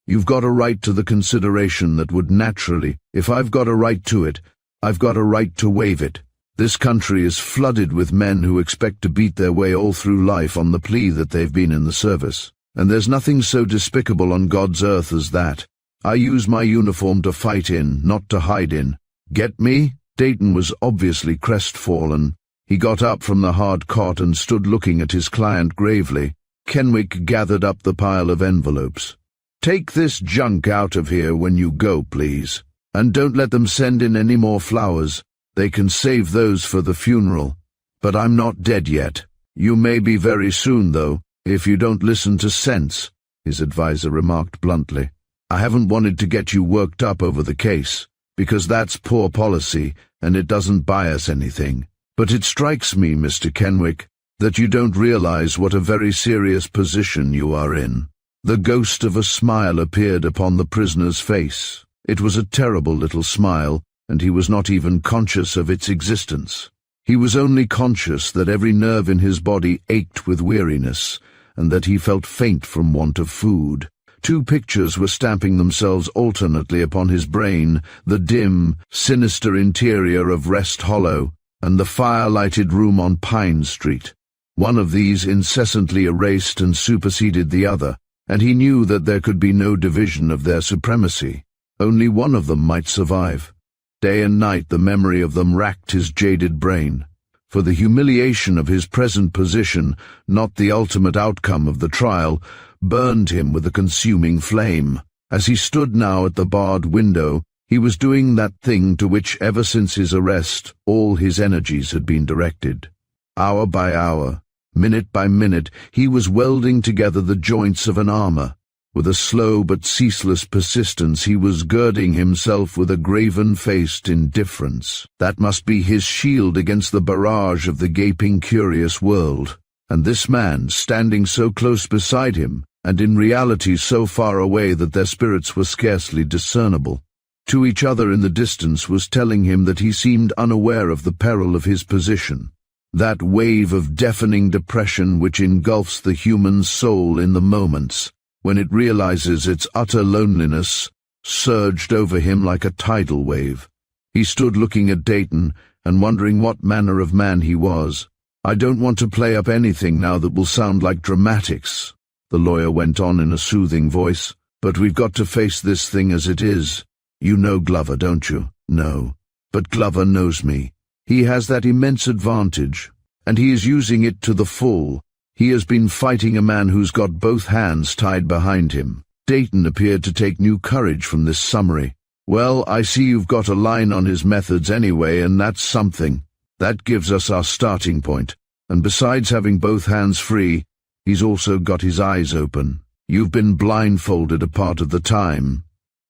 you've got a right to the consideration that would naturally, if I've got a right to it, I've got a right to waive it. This country is flooded with men who expect to beat their way all through life on the plea that they've been in the service. And there's nothing so despicable on God's earth as that. I use my uniform to fight in, not to hide in. Get me?" Dayton was obviously crestfallen. He got up from the hard cot and stood looking at his client gravely. Kenwick gathered up the pile of envelopes. "Take this junk out of here when you go, please. And don't let them send in any more flowers. They can save those for the funeral. But I'm not dead yet. You may be very soon, though, if you don't listen to sense," his advisor remarked bluntly. "I haven't wanted to get you worked up over the case, because that's poor policy, and it doesn't buy us anything. But it strikes me, Mr. Kenwick, that you don't realize what a very serious position you are in." The ghost of a smile appeared upon the prisoner's face. It was a terrible little smile, and he was not even conscious of its existence. He was only conscious that every nerve in his body ached with weariness, and that he felt faint from want of food. Two pictures were stamping themselves alternately upon his brain, the dim, sinister interior of Rest Hollow, and the fire-lighted room on Pine Street. One of these incessantly erased and superseded the other, and he knew that there could be no division of their supremacy. Only one of them might survive. Day and night the memory of them racked his jaded brain. For the humiliation of his present position, not the ultimate outcome of the trial, burned him with a consuming flame. As he stood now at the barred window, he was doing that thing to which, ever since his arrest, all his energies had been directed. Hour by hour, minute by minute, he was welding together the joints of an armor. With a slow but ceaseless persistence he was girding himself with a graven-faced indifference. That must be his shield against the barrage of the gaping, curious world. And this man, standing so close beside him, and in reality so far away that their spirits were scarcely discernible, to each other in the distance, was telling him that he seemed unaware of the peril of his position. That wave of deafening depression which engulfs the human soul in the moments when it realizes its utter loneliness, surged over him like a tidal wave. He stood looking at Dayton and wondering what manner of man he was. "I don't want to play up anything now that will sound like dramatics," the lawyer went on in a soothing voice, But we've got to face this thing as it is. You know Glover, don't you? No. But Glover knows me. He has that immense advantage, and he is using it to the full. He has been fighting a man who's got both hands tied behind him. Dayton appeared to take new courage from this summary. Well, I see you've got a line on his methods anyway, and that's something. That gives us our starting point. And besides having both hands free, he's also got his eyes open. You've been blindfolded a part of the time.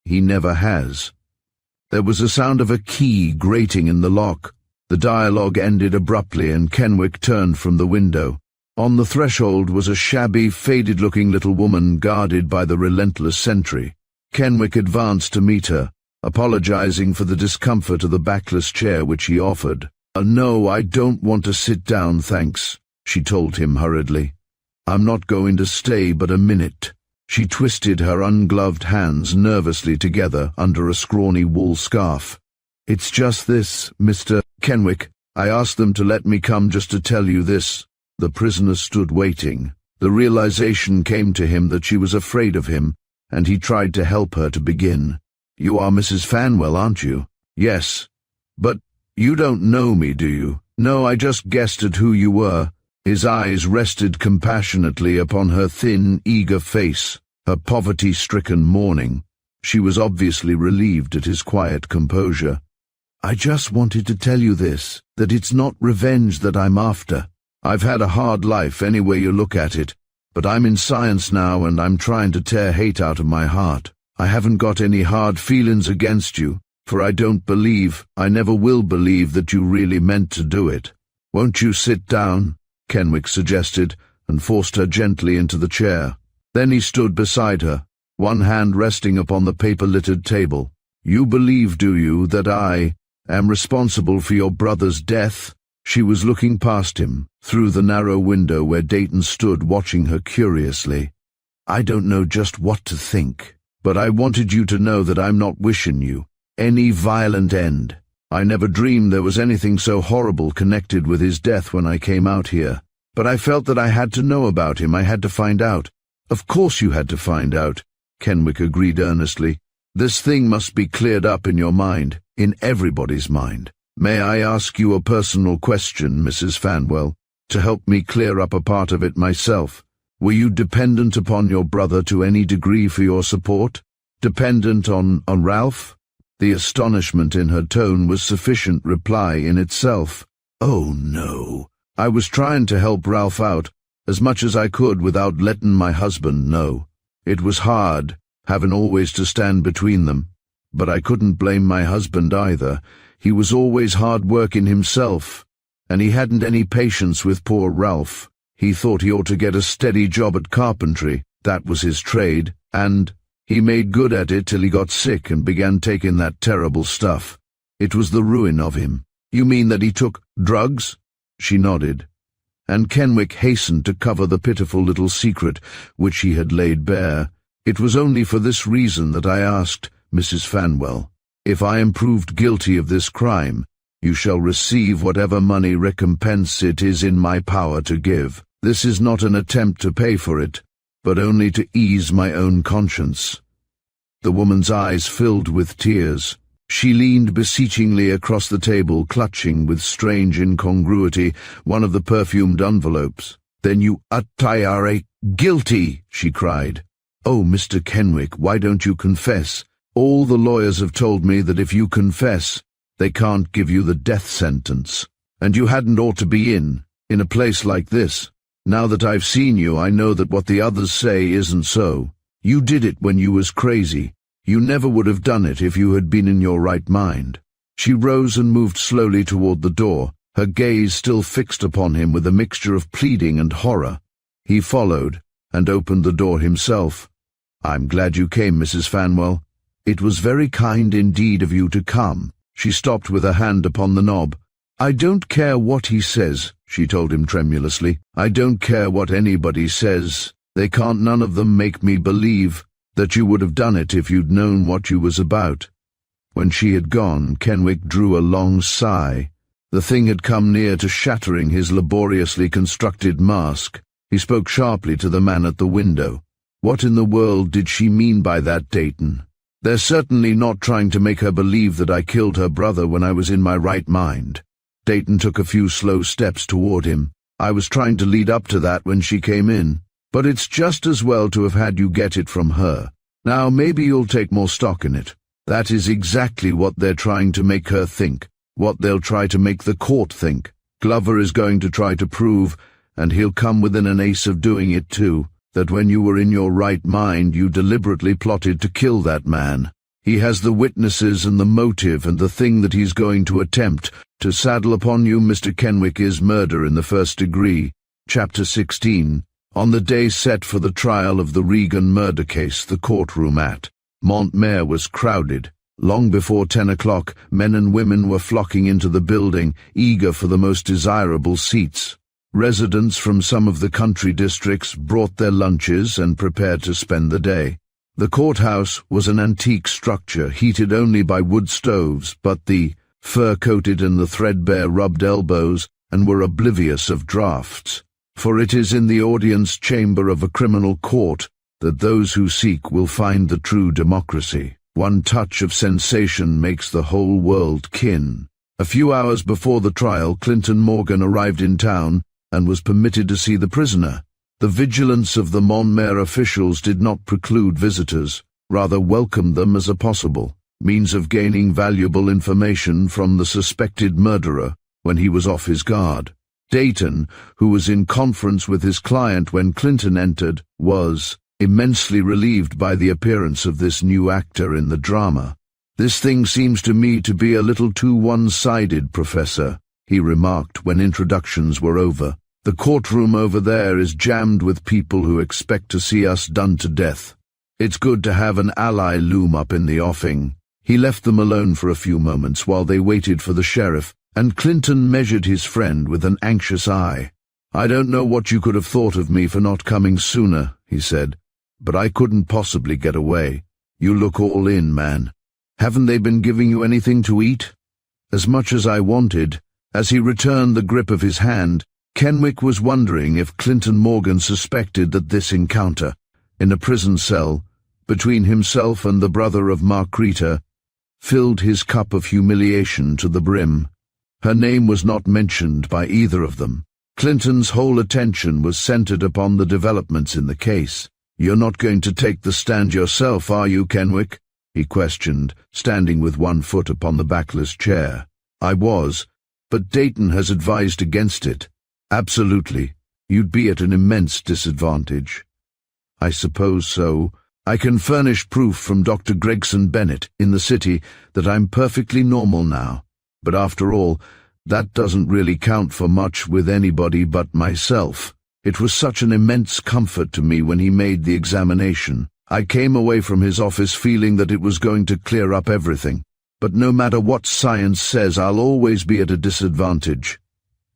He never has. There was a sound of a key grating in the lock. The dialogue ended abruptly, and Kenwick turned from the window. On the threshold was a shabby, faded-looking little woman guarded by the relentless sentry. Kenwick advanced to meet her, apologizing for the discomfort of the backless chair which he offered. No, I don't want to sit down, thanks," she told him hurriedly. "I'm not going to stay but a minute." She twisted her ungloved hands nervously together under a scrawny wool scarf. "It's just this, Mr. Kenwick. I asked them to let me come just to tell you this." The prisoner stood waiting. The realization came to him that she was afraid of him, and he tried to help her to begin. "You are Mrs. Fanwell, aren't you?" "Yes." "But you don't know me, do you?" "No, I just guessed at who you were." His eyes rested compassionately upon her thin, eager face, her poverty-stricken mourning. She was obviously relieved at his quiet composure. "I just wanted to tell you this, that it's not revenge that I'm after. I've had a hard life any way you look at it, but I'm in science now and I'm trying to tear hate out of my heart. I haven't got any hard feelings against you, for I don't believe, I never will believe that you really meant to do it." "Won't you sit down?" Kenwick suggested, and forced her gently into the chair. Then he stood beside her, one hand resting upon the paper-littered table. "You believe, do you, that I am responsible for your brother's death?" She was looking past him, through the narrow window where Dayton stood watching her curiously. "I don't know just what to think, but I wanted you to know that I'm not wishing you any violent end. I never dreamed there was anything so horrible connected with his death when I came out here. But I felt that I had to know about him, I had to find out." "Of course you had to find out," Kenwick agreed earnestly. "This thing must be cleared up in your mind, in everybody's mind. May I ask you a personal question, Mrs. Fanwell, to help me clear up a part of it myself? Were you dependent upon your brother to any degree for your support? Dependent on Ralph?" The astonishment in her tone was sufficient reply in itself. "Oh, no. I was trying to help Ralph out, as much as I could without letting my husband know. It was hard, having always to stand between them. But I couldn't blame my husband either. He was always hard working himself, and he hadn't any patience with poor Ralph. He thought he ought to get a steady job at carpentry, that was his trade, and he made good at it till he got sick and began taking that terrible stuff. It was the ruin of him." "You mean that he took drugs?" She nodded, and Kenwick hastened to cover the pitiful little secret which he had laid bare. "It was only for this reason that I asked, Mrs. Fanwell. If I am proved guilty of this crime, you shall receive whatever money recompense it is in my power to give. This is not an attempt to pay for it, but only to ease my own conscience." The woman's eyes filled with tears. She leaned beseechingly across the table, clutching with strange incongruity one of the perfumed envelopes. "Then you are guilty," she cried. "Oh, Mr. Kenwick, why don't you confess? All the lawyers have told me that if you confess, they can't give you the death sentence. And you hadn't ought to be in a place like this. Now that I've seen you, I know that what the others say isn't so. You did it when you was crazy. You never would have done it if you had been in your right mind." She rose and moved slowly toward the door, her gaze still fixed upon him with a mixture of pleading and horror. He followed, and opened the door himself. "I'm glad you came, Mrs. Fanwell. It was very kind indeed of you to come." She stopped with her hand upon the knob. "I don't care what he says," she told him tremulously. "I don't care what anybody says. They can't none of them make me believe that you would have done it if you'd known what you was about." When she had gone, Kenwick drew a long sigh. The thing had come near to shattering his laboriously constructed mask. He spoke sharply to the man at the window. What in the world did she mean by that, Dayton? They're certainly not trying to make her believe that I killed her brother when I was in my right mind. Dayton took a few slow steps toward him. I was trying to lead up to that when she came in, but it's just as well to have had you get it from her. Now maybe you'll take more stock in it. That is exactly what they're trying to make her think, what they'll try to make the court think. Glover is going to try to prove, and he'll come within an ace of doing it too, that when you were in your right mind you deliberately plotted to kill that man. He has the witnesses and the motive, and the thing that he's going to attempt to saddle upon you, Mr. Kenwick, is murder in the first degree. Chapter 16. On the day set for the trial of the Regan murder case, the courtroom at Montmere was crowded. Long before 10 o'clock, men and women were flocking into the building, eager for the most desirable seats. Residents from some of the country districts brought their lunches and prepared to spend the day. The courthouse was an antique structure, heated only by wood stoves, but the fur-coated and the threadbare rubbed elbows and were oblivious of drafts. For it is in the audience chamber of a criminal court that those who seek will find the true democracy. One touch of sensation makes the whole world kin. A few hours before the trial, Clinton Morgan arrived in town and was permitted to see the prisoner. The vigilance of the Montmere officials did not preclude visitors, rather welcomed them as a possible means of gaining valuable information from the suspected murderer when he was off his guard. Dayton, who was in conference with his client when Clinton entered, was immensely relieved by the appearance of this new actor in the drama. "This thing seems to me to be a little too one-sided, Professor," he remarked when introductions were over. "The courtroom over there is jammed with people who expect to see us done to death. It's good to have an ally loom up in the offing." He left them alone for a few moments while they waited for the sheriff, and Clinton measured his friend with an anxious eye. "I don't know what you could have thought of me for not coming sooner," he said, "but I couldn't possibly get away. You look all in, man. Haven't they been giving you anything to eat?" As much as I wanted. As he returned the grip of his hand, Kenwick was wondering if Clinton Morgan suspected that this encounter, in a prison cell, between himself and the brother of Marquita, filled his cup of humiliation to the brim. Her name was not mentioned by either of them. Clinton's whole attention was centered upon the developments in the case. "You're not going to take the stand yourself, are you, Kenwick?" he questioned, standing with one foot upon the backless chair. "I was, but Dayton has advised against it." "Absolutely. You'd be at an immense disadvantage." "I suppose so. I can furnish proof from Dr. Gregson Bennett in the city that I'm perfectly normal now. But after all, that doesn't really count for much with anybody but myself. It was such an immense comfort to me when he made the examination. I came away from his office feeling that it was going to clear up everything. But no matter what science says, I'll always be at a disadvantage."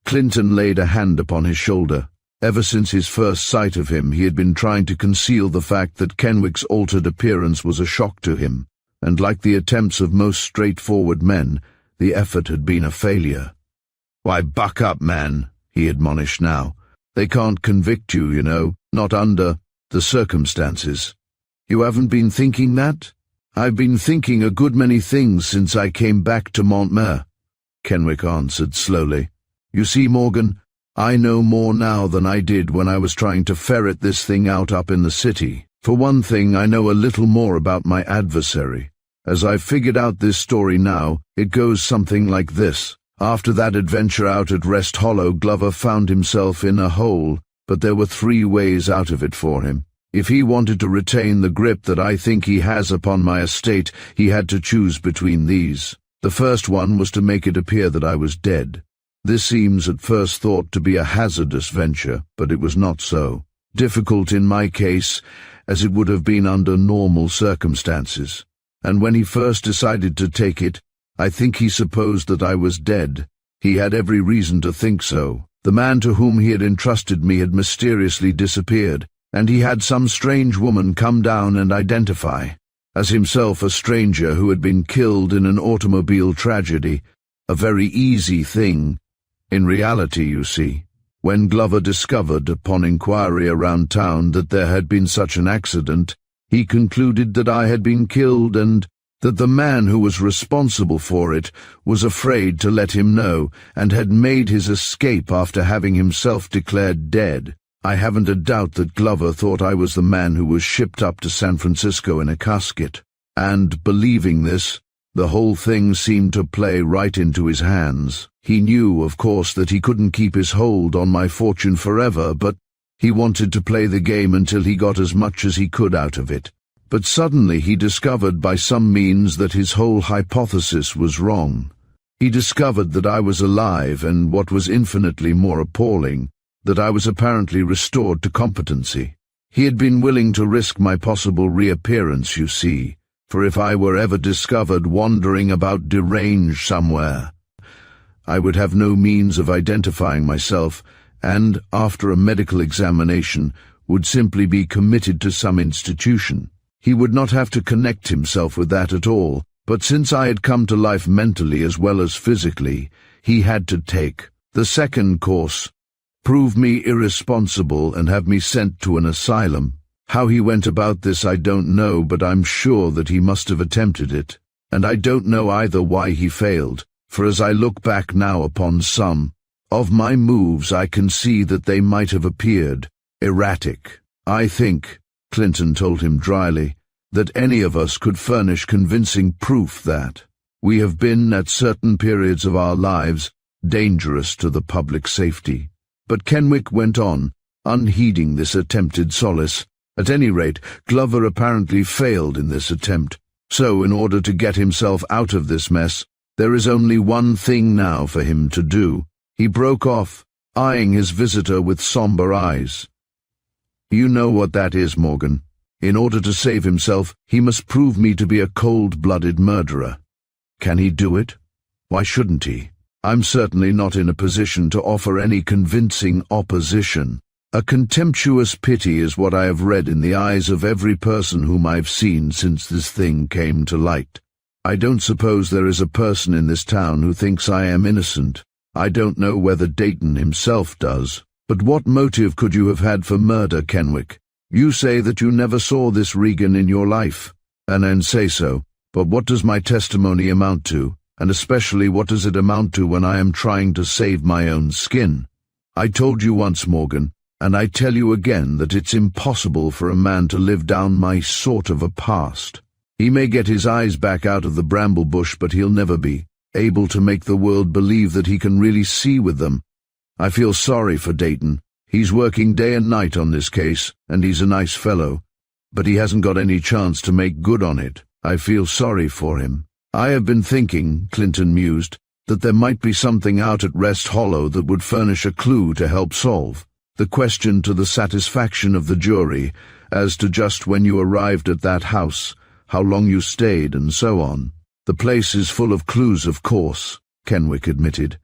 Clinton laid a hand upon his shoulder. Ever since his first sight of him, he had been trying to conceal the fact that Kenwick's altered appearance was a shock to him, and like the attempts of most straightforward men, the effort had been a failure. "Why, buck up, man," he admonished now. "They can't convict you, you know, not under the circumstances." "You haven't been thinking that?" "I've been thinking a good many things since I came back to Montmere," Kenwick answered slowly. "You see, Morgan, I know more now than I did when I was trying to ferret this thing out up in the city. For one thing, I know a little more about my adversary. As I've figured out this story now, it goes something like this. After that adventure out at Rest Hollow, Glover found himself in a hole, but there were 3 ways out of it for him. If he wanted to retain the grip that I think he has upon my estate, he had to choose between these. The first one was to make it appear that I was dead. This seems at first thought to be a hazardous venture, but it was not so. Difficult in my case, as it would have been under normal circumstances. And when he first decided to take it, I think he supposed that I was dead. He had every reason to think so. The man to whom he had entrusted me had mysteriously disappeared, and he had some strange woman come down and identify as himself a stranger who had been killed in an automobile tragedy. A very easy thing. In reality, you see, When Glover discovered, upon inquiry around town, that there had been such an accident, he concluded that I had been killed and that the man who was responsible for it was afraid to let him know and had made his escape after having himself declared dead. I haven't a doubt that Glover thought I was the man who was shipped up to San Francisco in a casket, and, believing this, the whole thing seemed to play right into his hands. He knew, of course, that he couldn't keep his hold on my fortune forever, but he wanted to play the game until he got as much as he could out of it. But suddenly he discovered by some means that his whole hypothesis was wrong. He discovered that I was alive, and what was infinitely more appalling, that I was apparently restored to competency. He had been willing to risk my possible reappearance, you see, for if I were ever discovered wandering about deranged somewhere, I would have no means of identifying myself, and, after a medical examination, would simply be committed to some institution. He would not have to connect himself with that at all, but since I had come to life mentally as well as physically, he had to take the second course, prove me irresponsible and have me sent to an asylum. How he went about this I don't know, but I'm sure that he must have attempted it, and I don't know either why he failed, for as I look back now upon some of my moves I can see that they might have appeared erratic. I think, Clinton told him dryly, that any of us could furnish convincing proof that we have been, at certain periods of our lives, dangerous to the public safety. But Kenwick went on, unheeding this attempted solace. At any rate, Glover apparently failed in this attempt, so in order to get himself out of this mess, there is only one thing now for him to do. He broke off, eyeing his visitor with somber eyes. You know what that is, Morgan. In order to save himself, he must prove me to be a cold-blooded murderer. Can he do it? Why shouldn't he? I'm certainly not in a position to offer any convincing opposition. A contemptuous pity is what I have read in the eyes of every person whom I've seen since this thing came to light. I don't suppose there is a person in this town who thinks I am innocent. I don't know whether Dayton himself does. But what motive could you have had for murder, Kenwick? You say that you never saw this Regan in your life, and then say so, but what does my testimony amount to, and especially what does it amount to when I am trying to save my own skin? I told you once, Morgan, and I tell you again that it's impossible for a man to live down my sort of a past. He may get his eyes back out of the bramble bush, but he'll never be able to make the world believe that he can really see with them. I feel sorry for Dayton. He's working day and night on this case, and he's a nice fellow, but he hasn't got any chance to make good on it. I feel sorry for him. I have been thinking, Clinton mused, that there might be something out at Rest Hollow that would furnish a clue to help solve the question to the satisfaction of the jury as to just when you arrived at that house, how long you stayed, and so on. The place is full of clues, of course, Kenwick admitted,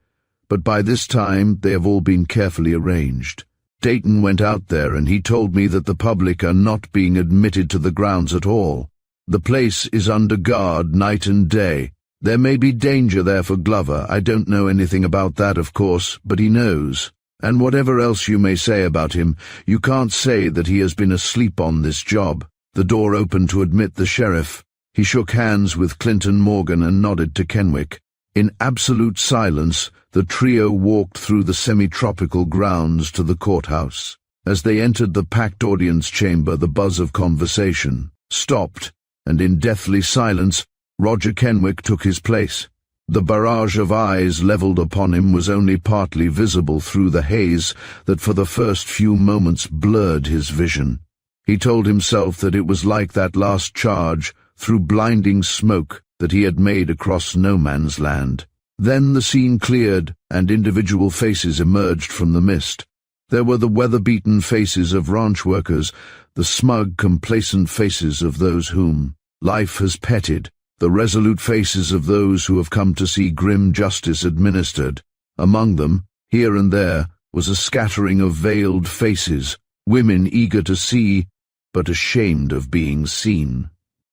but by this time they have all been carefully arranged. Dayton went out there and he told me that the public are not being admitted to the grounds at all. The place is under guard night and day. There may be danger there for Glover. I don't know anything about that, of course, but he knows. And whatever else you may say about him, you can't say that he has been asleep on this job. The door opened to admit the sheriff. He shook hands with Clinton Morgan and nodded to Kenwick. In absolute silence, the trio walked through the semi-tropical grounds to the courthouse. As they entered the packed audience chamber, the buzz of conversation stopped, and in deathly silence, Roger Kenwick took his place. The barrage of eyes leveled upon him was only partly visible through the haze that for the first few moments blurred his vision. He told himself that it was like that last charge through blinding smoke that he had made across no man's land. Then the scene cleared, and individual faces emerged from the mist. There were the weather-beaten faces of ranch workers, the smug, complacent faces of those whom life has petted, the resolute faces of those who have come to see grim justice administered. Among them, here and there, was a scattering of veiled faces, women eager to see, but ashamed of being seen.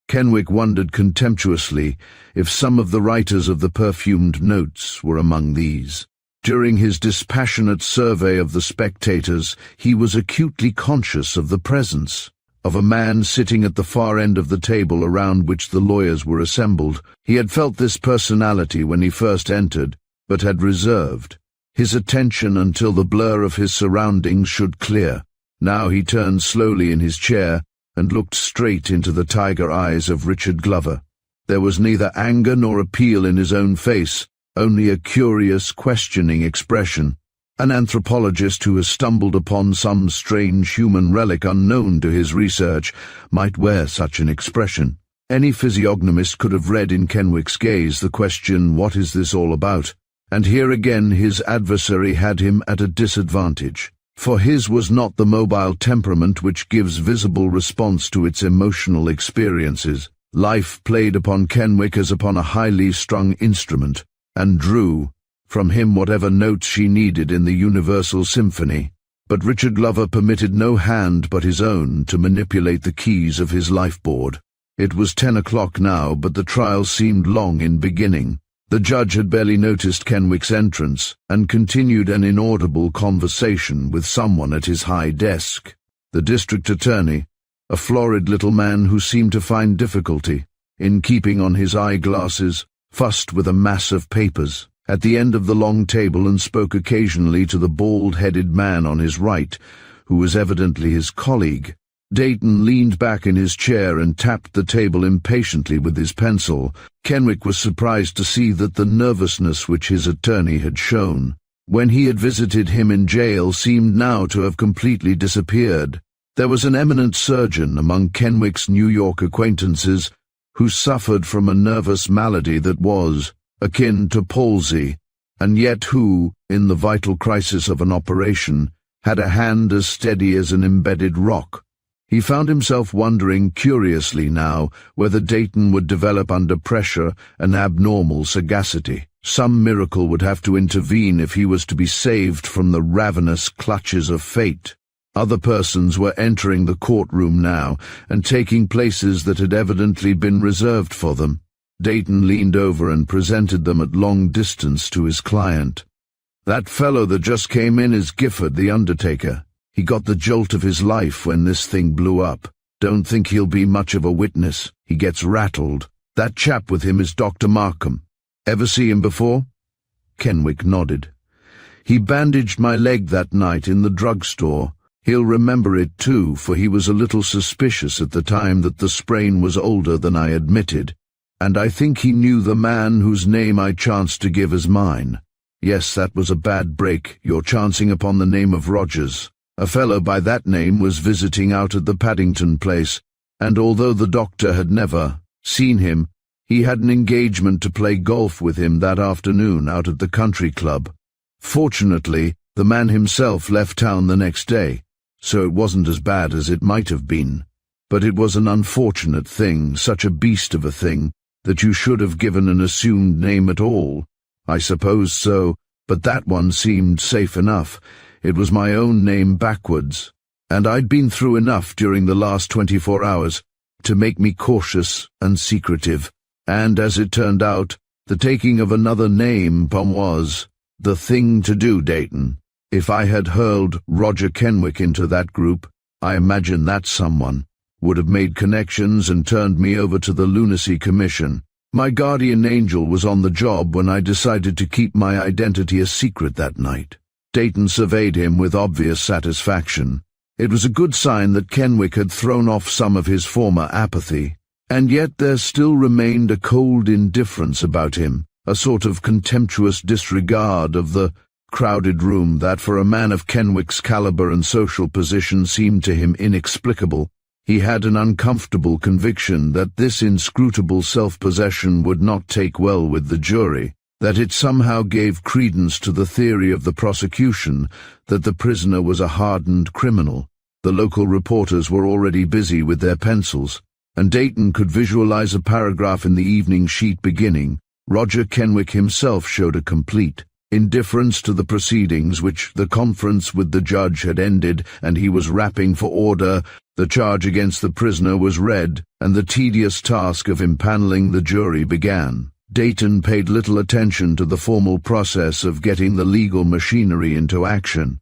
Kenwick wondered contemptuously if some of the writers of the perfumed notes were among these. During his dispassionate survey of the spectators, he was acutely conscious of the presence of a man sitting at the far end of the table around which the lawyers were assembled. He had felt this personality when he first entered, but had reserved his attention until the blur of his surroundings should clear. Now he turned slowly in his chair and looked straight into the tiger eyes of Richard Glover. There was neither anger nor appeal in his own face, only a curious, questioning expression. An anthropologist who has stumbled upon some strange human relic unknown to his research might wear such an expression. Any physiognomist could have read in Kenwick's gaze the question, "What is this all about?" And here again his adversary had him at a disadvantage, for his was not the mobile temperament which gives visible response to its emotional experiences. Life played upon Kenwick as upon a highly strung instrument, and drew from him whatever notes she needed in the universal symphony. But Richard Glover permitted no hand but his own to manipulate the keys of his lifeboard. It was 10 o'clock now, but the trial seemed long in beginning. The judge had barely noticed Kenwick's entrance, and continued an inaudible conversation with someone at his high desk. The district attorney, a florid little man who seemed to find difficulty in keeping on his eyeglasses, fussed with a mass of papers at the end of the long table and spoke occasionally to the bald-headed man on his right, who was evidently his colleague. Dayton leaned back in his chair and tapped the table impatiently with his pencil. Kenwick was surprised to see that the nervousness which his attorney had shown when he had visited him in jail seemed now to have completely disappeared. There was an eminent surgeon among Kenwick's New York acquaintances who suffered from a nervous malady that was akin to palsy, and yet who, in the vital crisis of an operation, had a hand as steady as an embedded rock. He found himself wondering curiously now whether Dayton would develop under pressure an abnormal sagacity. Some miracle would have to intervene if he was to be saved from the ravenous clutches of fate. Other persons were entering the courtroom now, and taking places that had evidently been reserved for them. Dayton leaned over and presented them at long distance to his client. "That fellow that just came in is Gifford, the undertaker. He got the jolt of his life when this thing blew up. Don't think he'll be much of a witness. He gets rattled. That chap with him is Dr. Markham. Ever see him before?" Kenwick nodded. "He bandaged my leg that night in the drugstore. He'll remember it too, for he was a little suspicious at the time that the sprain was older than I admitted, and I think he knew the man whose name I chanced to give as mine. Yes, that was a bad break, your chancing upon the name of Rogers. A fellow by that name was visiting out at the Paddington place, and although the doctor had never seen him, he had an engagement to play golf with him that afternoon out at the country club. Fortunately, the man himself left town the next day, so it wasn't as bad as it might have been. But it was an unfortunate thing, such a beast of a thing, that you should have given an assumed name at all. I suppose so, but that one seemed safe enough. It was my own name backwards, and I'd been through enough during the last 24 hours to make me cautious and secretive, and as it turned out, the taking of another name was the thing to do, Dayton. If I had hurled Roger Kenwick into that group, I imagine that someone would have made connections and turned me over to the Lunacy Commission. My guardian angel was on the job when I decided to keep my identity a secret that night." Dayton surveyed him with obvious satisfaction. It was a good sign that Kenwick had thrown off some of his former apathy, and yet there still remained a cold indifference about him, a sort of contemptuous disregard of the crowded room that for a man of Kenwick's caliber and social position seemed to him inexplicable. He had an uncomfortable conviction that this inscrutable self-possession would not take well with the jury, that it somehow gave credence to the theory of the prosecution that the prisoner was a hardened criminal. The local reporters were already busy with their pencils, and Dayton could visualize a paragraph in the evening sheet beginning, "Roger Kenwick himself showed a complete indifference to the proceedings which the conference with the judge had ended, and he was rapping for order. The charge against the prisoner was read, and the tedious task of impaneling the jury began." Dayton paid little attention to the formal process of getting the legal machinery into action,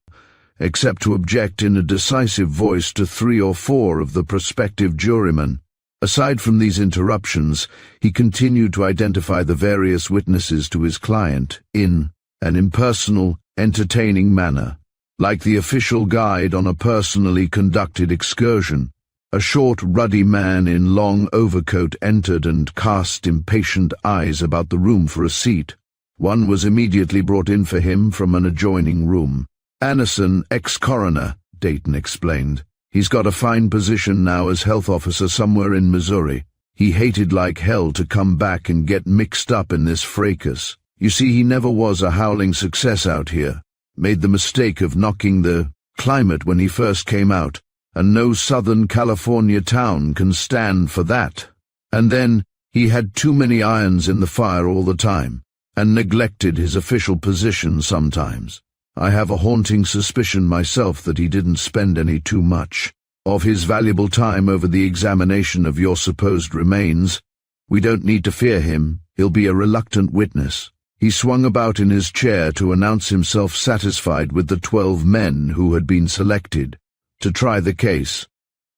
except to object in a decisive voice to 3 or 4 of the prospective jurymen. Aside from these interruptions, he continued to identify the various witnesses to his client in an impersonal, entertaining manner, like the official guide on a personally conducted excursion. A short, ruddy man in long overcoat entered and cast impatient eyes about the room for a seat. One was immediately brought in for him from an adjoining room. "Anderson, ex-coroner," Dayton explained. "He's got a fine position now as health officer somewhere in Missouri. He hated like hell to come back and get mixed up in this fracas. You see, he never was a howling success out here. Made the mistake of knocking the climate when he first came out, and no Southern California town can stand for that. And then he had too many irons in the fire all the time, and neglected his official position sometimes. I have a haunting suspicion myself that he didn't spend any too much of his valuable time over the examination of your supposed remains. We don't need to fear him. He'll be a reluctant witness." He swung about in his chair to announce himself satisfied with the 12 men who had been selected to try the case,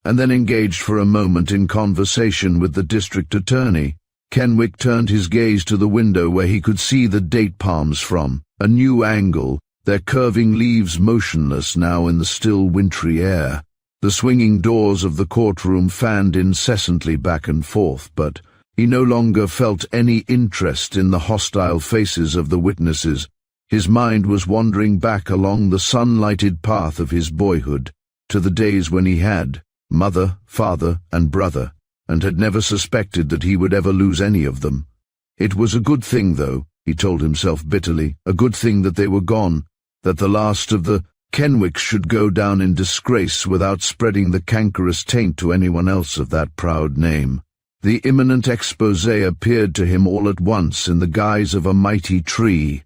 and then engaged for a moment in conversation with the district attorney. Kenwick turned his gaze to the window where he could see the date palms from a new angle, their curving leaves motionless now in the still wintry air. The swinging doors of the courtroom fanned incessantly back and forth, but he no longer felt any interest in the hostile faces of the witnesses. His mind was wandering back along the sun-lighted path of his boyhood, to the days when he had mother, father, and brother, and had never suspected that he would ever lose any of them. It was a good thing, though, he told himself bitterly, a good thing that they were gone, that the last of the Kenwicks should go down in disgrace without spreading the cankerous taint to anyone else of that proud name. The imminent exposé appeared to him all at once in the guise of a mighty tree,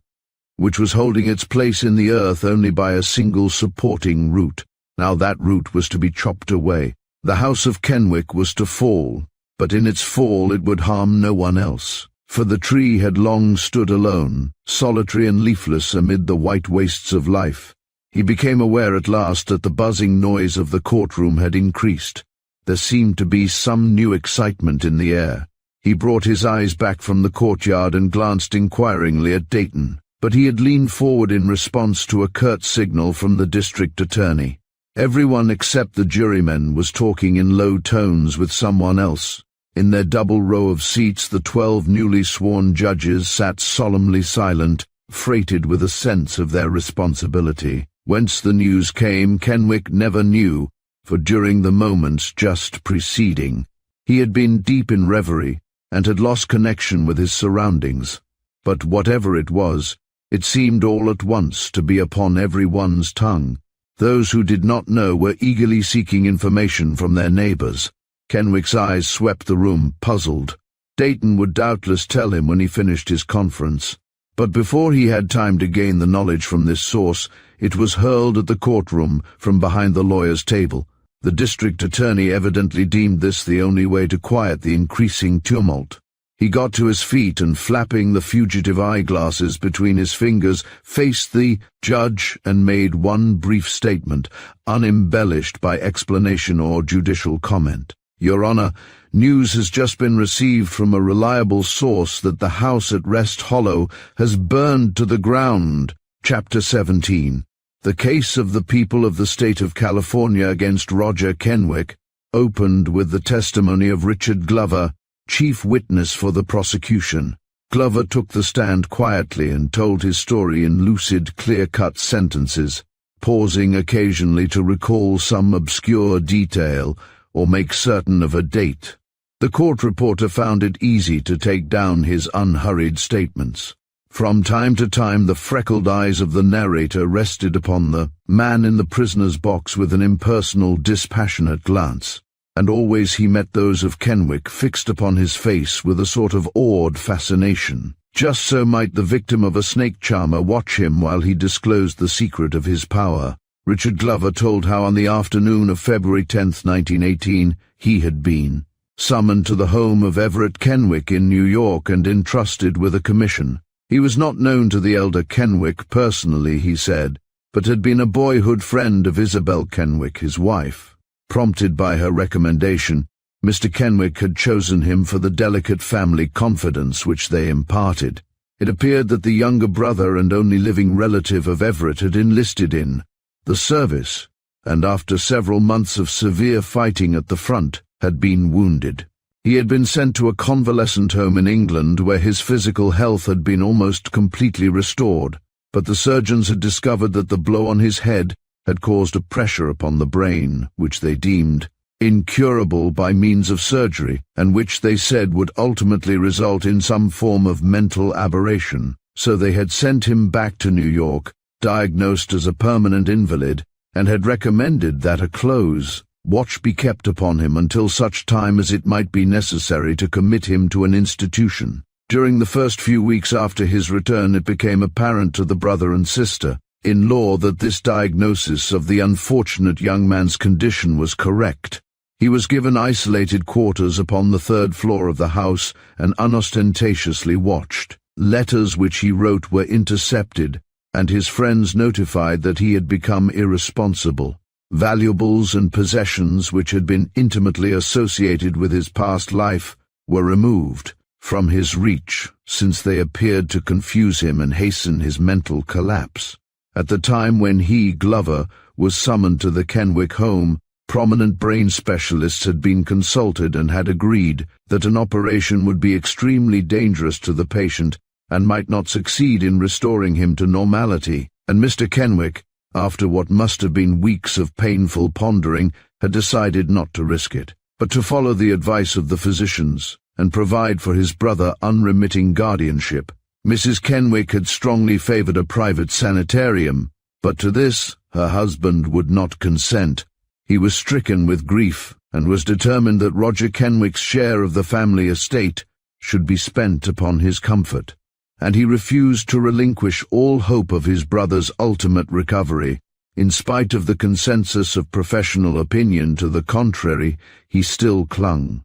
which was holding its place in the earth only by a single supporting root. Now that root was to be chopped away. The house of Kenwick was to fall, but in its fall it would harm no one else, for the tree had long stood alone, solitary and leafless amid the white wastes of life. He became aware at last that the buzzing noise of the courtroom had increased. There seemed to be some new excitement in the air. He brought his eyes back from the courtyard and glanced inquiringly at Dayton, but he had leaned forward in response to a curt signal from the district attorney. Everyone except the jurymen was talking in low tones with someone else. In their double row of seats, the 12 newly sworn judges sat solemnly silent, freighted with a sense of their responsibility. Whence the news came, Kenwick never knew, for during the moments just preceding, he had been deep in reverie and had lost connection with his surroundings. But whatever it was, it seemed all at once to be upon everyone's tongue. Those who did not know were eagerly seeking information from their neighbors. Kenwick's eyes swept the room, puzzled. Dayton would doubtless tell him when he finished his conference. But before he had time to gain the knowledge from this source, it was hurled at the courtroom from behind the lawyer's table. The district attorney evidently deemed this the only way to quiet the increasing tumult. He got to his feet and, flapping the fugitive eyeglasses between his fingers, faced the judge and made one brief statement, unembellished by explanation or judicial comment. "Your Honor, news has just been received from a reliable source that the house at Rest Hollow has burned to the ground." Chapter 17. The case of the people of the state of California against Roger Kenwick opened with the testimony of Richard Glover, chief witness for the prosecution. Glover took the stand quietly and told his story in lucid, clear-cut sentences, pausing occasionally to recall some obscure detail or make certain of a date. The court reporter found it easy to take down his unhurried statements. From time to time the freckled eyes of the narrator rested upon the man in the prisoner's box with an impersonal, dispassionate glance, and always he met those of Kenwick fixed upon his face with a sort of awed fascination. Just so might the victim of a snake charmer watch him while he disclosed the secret of his power. Richard Glover told how on the afternoon of February 10, 1918, he had been summoned to the home of Everett Kenwick in New York and entrusted with a commission. He was not known to the elder Kenwick personally, he said, but had been a boyhood friend of Isabel Kenwick, his wife. Prompted by her recommendation, Mr. Kenwick had chosen him for the delicate family confidence which they imparted. It appeared that the younger brother and only living relative of Everett had enlisted in the service, and after several months of severe fighting at the front, had been wounded. He had been sent to a convalescent home in England where his physical health had been almost completely restored, but the surgeons had discovered that the blow on his head had caused a pressure upon the brain, which they deemed incurable by means of surgery, and which they said would ultimately result in some form of mental aberration. So they had sent him back to New York, diagnosed as a permanent invalid, and had recommended that a close watch be kept upon him until such time as it might be necessary to commit him to an institution. During the first few weeks after his return, it became apparent to the brother and sister-in-law that this diagnosis of the unfortunate young man's condition was correct. He was given isolated quarters upon the third floor of the house and unostentatiously watched. Letters which he wrote were intercepted, and his friends notified that he had become irresponsible. Valuables and possessions which had been intimately associated with his past life were removed from his reach, since they appeared to confuse him and hasten his mental collapse. At the time when he, Glover, was summoned to the Kenwick home, prominent brain specialists had been consulted and had agreed that an operation would be extremely dangerous to the patient and might not succeed in restoring him to normality, and Mr. Kenwick, after what must have been weeks of painful pondering, had decided not to risk it, but to follow the advice of the physicians and provide for his brother unremitting guardianship. Mrs. Kenwick had strongly favored a private sanitarium, but to this her husband would not consent. He was stricken with grief and was determined that Roger Kenwick's share of the family estate should be spent upon his comfort, and he refused to relinquish all hope of his brother's ultimate recovery. In spite of the consensus of professional opinion to the contrary, he still clung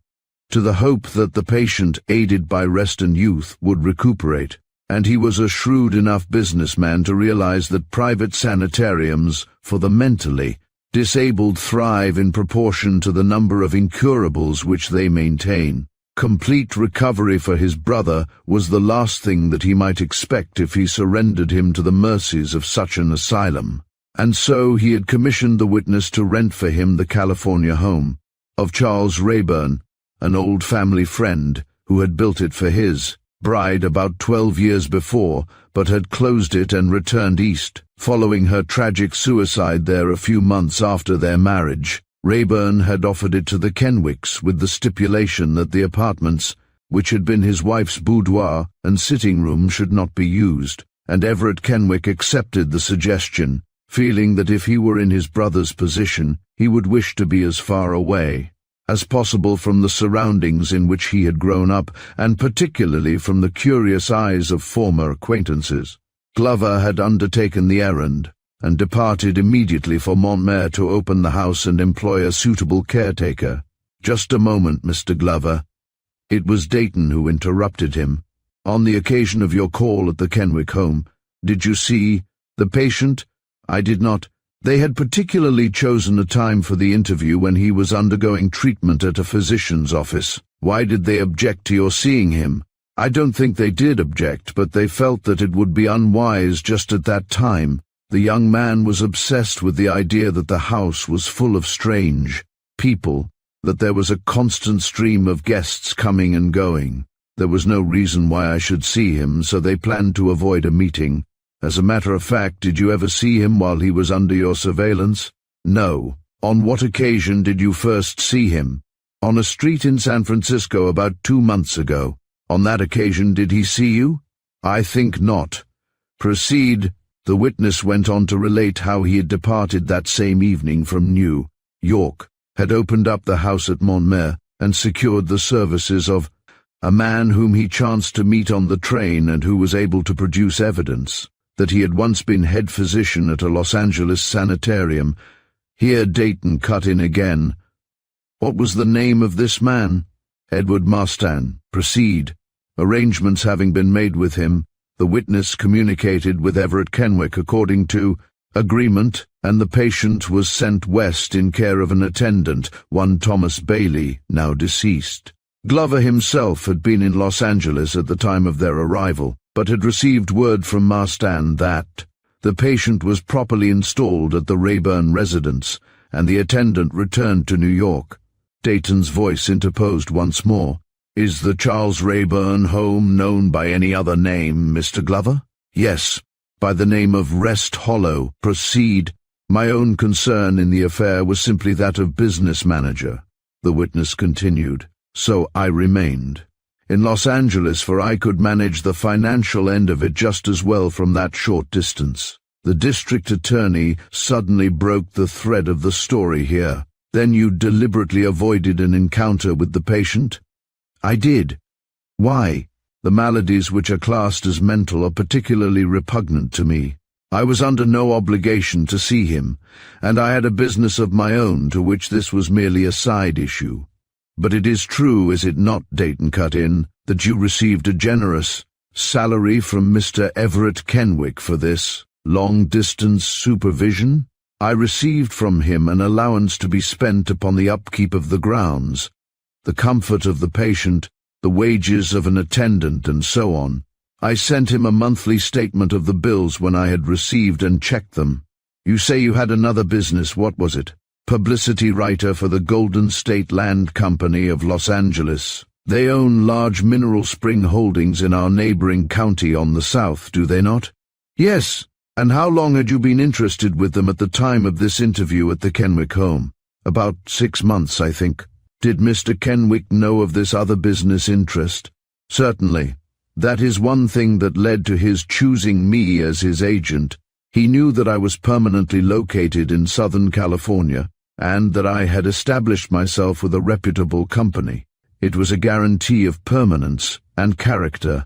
to the hope that the patient, aided by rest and youth, would recuperate, and he was a shrewd enough businessman to realize that private sanitariums for the mentally disabled thrive in proportion to the number of incurables which they maintain. Complete recovery for his brother was the last thing that he might expect if he surrendered him to the mercies of such an asylum, and so he had commissioned the witness to rent for him the California home of Charles Rayburn, an old family friend who had built it for his bride about 12 years before, but had closed it and returned east, following her tragic suicide there a few months after their marriage. Rayburn had offered it to the Kenwicks with the stipulation that the apartments, which had been his wife's boudoir and sitting room, should not be used, and Everett Kenwick accepted the suggestion, feeling that if he were in his brother's position, he would wish to be as far away as possible from the surroundings in which he had grown up, and particularly from the curious eyes of former acquaintances. Glover had undertaken the errand, and departed immediately for Montmere to open the house and employ a suitable caretaker. "Just a moment, Mr. Glover." It was Dayton who interrupted him. "On the occasion of your call at the Kenwick home, did you see the patient?" "I did not. They had particularly chosen a time for the interview when he was undergoing treatment at a physician's office." "Why did they object to your seeing him?" "I don't think they did object, but they felt that it would be unwise just at that time. The young man was obsessed with the idea that the house was full of strange people, that there was a constant stream of guests coming and going. There was no reason why I should see him, so they planned to avoid a meeting. As a matter of fact, did you ever see him while he was under your surveillance?" "No." "On what occasion did you first see him?" "On a street in San Francisco about 2 months ago." "On that occasion did he see you?" "I think not." "Proceed." The witness went on to relate how he had departed that same evening from New York, had opened up the house at Montmere, and secured the services of a man whom he chanced to meet on the train and who was able to produce evidence that he had once been head physician at a Los Angeles sanitarium. Here Dayton cut in again. "What was the name of this man?" Edward Marston, proceed. Arrangements having been made with him, the witness communicated with Everett Kenwick according to agreement, and the patient was sent west in care of an attendant, one Thomas Bailey, now deceased. Glover himself had been in Los Angeles at the time of their arrival, but had received word from Marston that the patient was properly installed at the Rayburn residence, and the attendant returned to New York. Dayton's voice interposed once more. "Is the Charles Rayburn home known by any other name, Mr. Glover?" "Yes, by the name of Rest Hollow. Proceed." "My own concern in the affair was simply that of business manager," the witness continued. "So I remained in Los Angeles, for I could manage the financial end of it just as well from that short distance." The district attorney suddenly broke the thread of the story here. "Then you deliberately avoided an encounter with the patient?" "I did." "Why?" "The maladies which are classed as mental are particularly repugnant to me. I was under no obligation to see him, and I had a business of my own to which this was merely a side issue." "But it is true, is it not," Dayton cut in, "that you received a generous salary from Mr. Everett Kenwick for this long-distance supervision?" "I received from him an allowance to be spent upon the upkeep of the grounds, the comfort of the patient, the wages of an attendant, and so on. I sent him a monthly statement of the bills when I had received and checked them." "You say you had another business. What was it?" "Publicity writer for the Golden State Land Company of Los Angeles. They own large mineral spring holdings in our neighboring county on the south, do they not?" "Yes." "And how long had you been interested with them at the time of this interview at the Kenwick home?" "About 6 months, I think." "Did Mr. Kenwick know of this other business interest?" "Certainly. That is one thing that led to his choosing me as his agent. He knew that I was permanently located in Southern California, and that I had established myself with a reputable company. It was a guarantee of permanence and character."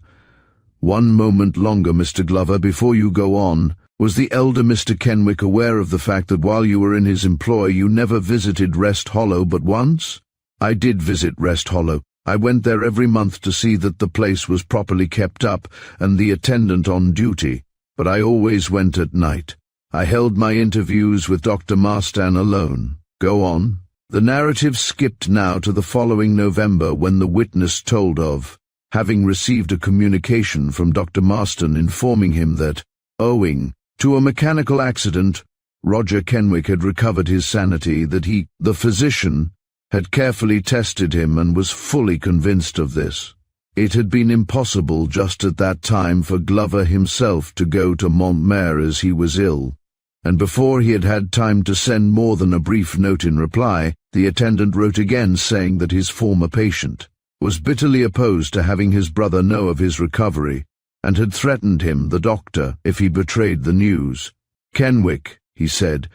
"One moment longer, Mr. Glover, before you go on. Was the elder Mr. Kenwick aware of the fact that while you were in his employ you never visited Rest Hollow but once?" "I did visit Rest Hollow. I went there every month to see that the place was properly kept up and the attendant on duty, but I always went at night. I held my interviews with Dr. Marston alone." "Go on." The narrative skipped now to the following November, when the witness told of having received a communication from Dr. Marston informing him that, owing to a mechanical accident, Roger Kenwick had recovered his sanity, that he, the physician, had carefully tested him and was fully convinced of this. It had been impossible just at that time for Glover himself to go to Montmere as he was ill, and before he had had time to send more than a brief note in reply, the attendant wrote again saying that his former patient was bitterly opposed to having his brother know of his recovery, and had threatened him, the doctor, if he betrayed the news. Kenwick, he said,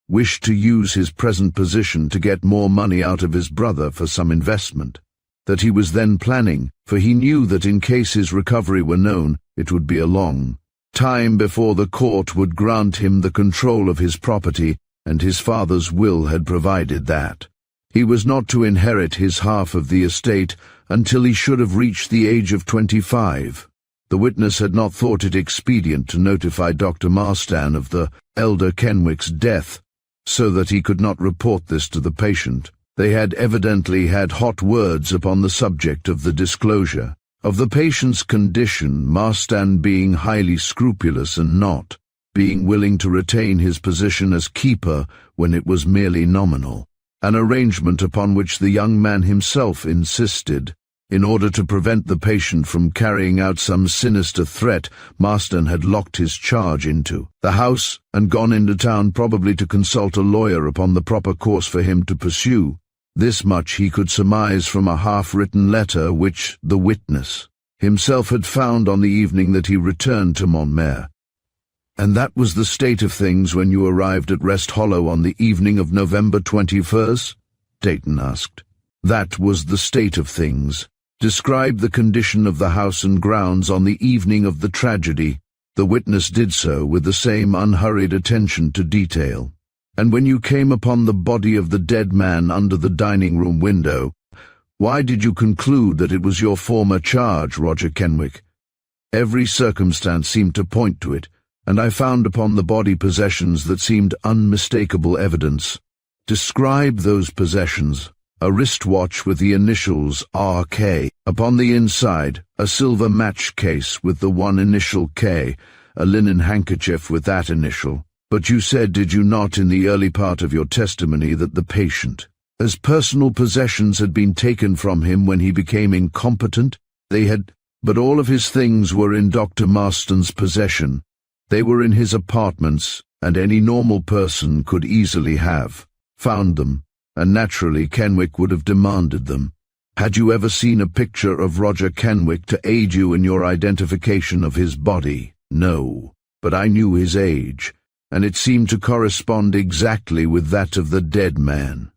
wished to use his present position to get more money out of his brother for some investment that he was then planning, for he knew that in case his recovery were known, it would be a long time before the court would grant him the control of his property, and his father's will had provided that he was not to inherit his half of the estate until he should have reached the age of 25. The witness had not thought it expedient to notify Dr. Marston of the elder Kenwick's death, so that he could not report this to the patient. They had evidently had hot words upon the subject of the disclosure of the patient's condition, Marston being highly scrupulous and not being willing to retain his position as keeper when it was merely nominal, an arrangement upon which the young man himself insisted. In order to prevent the patient from carrying out some sinister threat, Marston had locked his charge into the house and gone into town, probably to consult a lawyer upon the proper course for him to pursue. This much he could surmise from a half-written letter which the witness himself had found on the evening that he returned to Montmere. "And that was the state of things when you arrived at Rest Hollow on the evening of November 21st? Dayton asked. "That was the state of things." "Describe the condition of the house and grounds on the evening of the tragedy." The witness did so with the same unhurried attention to detail. "And when you came upon the body of the dead man under the dining-room window, Why did you conclude that it was your former charge, Roger Kenwick? Every circumstance seemed to point to it, and I found upon the body possessions that seemed unmistakable evidence. Describe those possessions. A wristwatch with the initials RK. Upon the inside, a silver match case with the one initial K, a linen handkerchief with that initial. But you said, did you not, in the early part of your testimony, that the patient, as personal possessions had been taken from him when he became incompetent? But all of his things were in Dr. Marston's possession. They were in his apartments, and any normal person could easily have found them, and naturally Kenwick would have demanded them. Had you ever seen a picture of Roger Kenwick to aid you in your identification of his body? No, but I knew his age, and it seemed to correspond exactly with that of the dead man.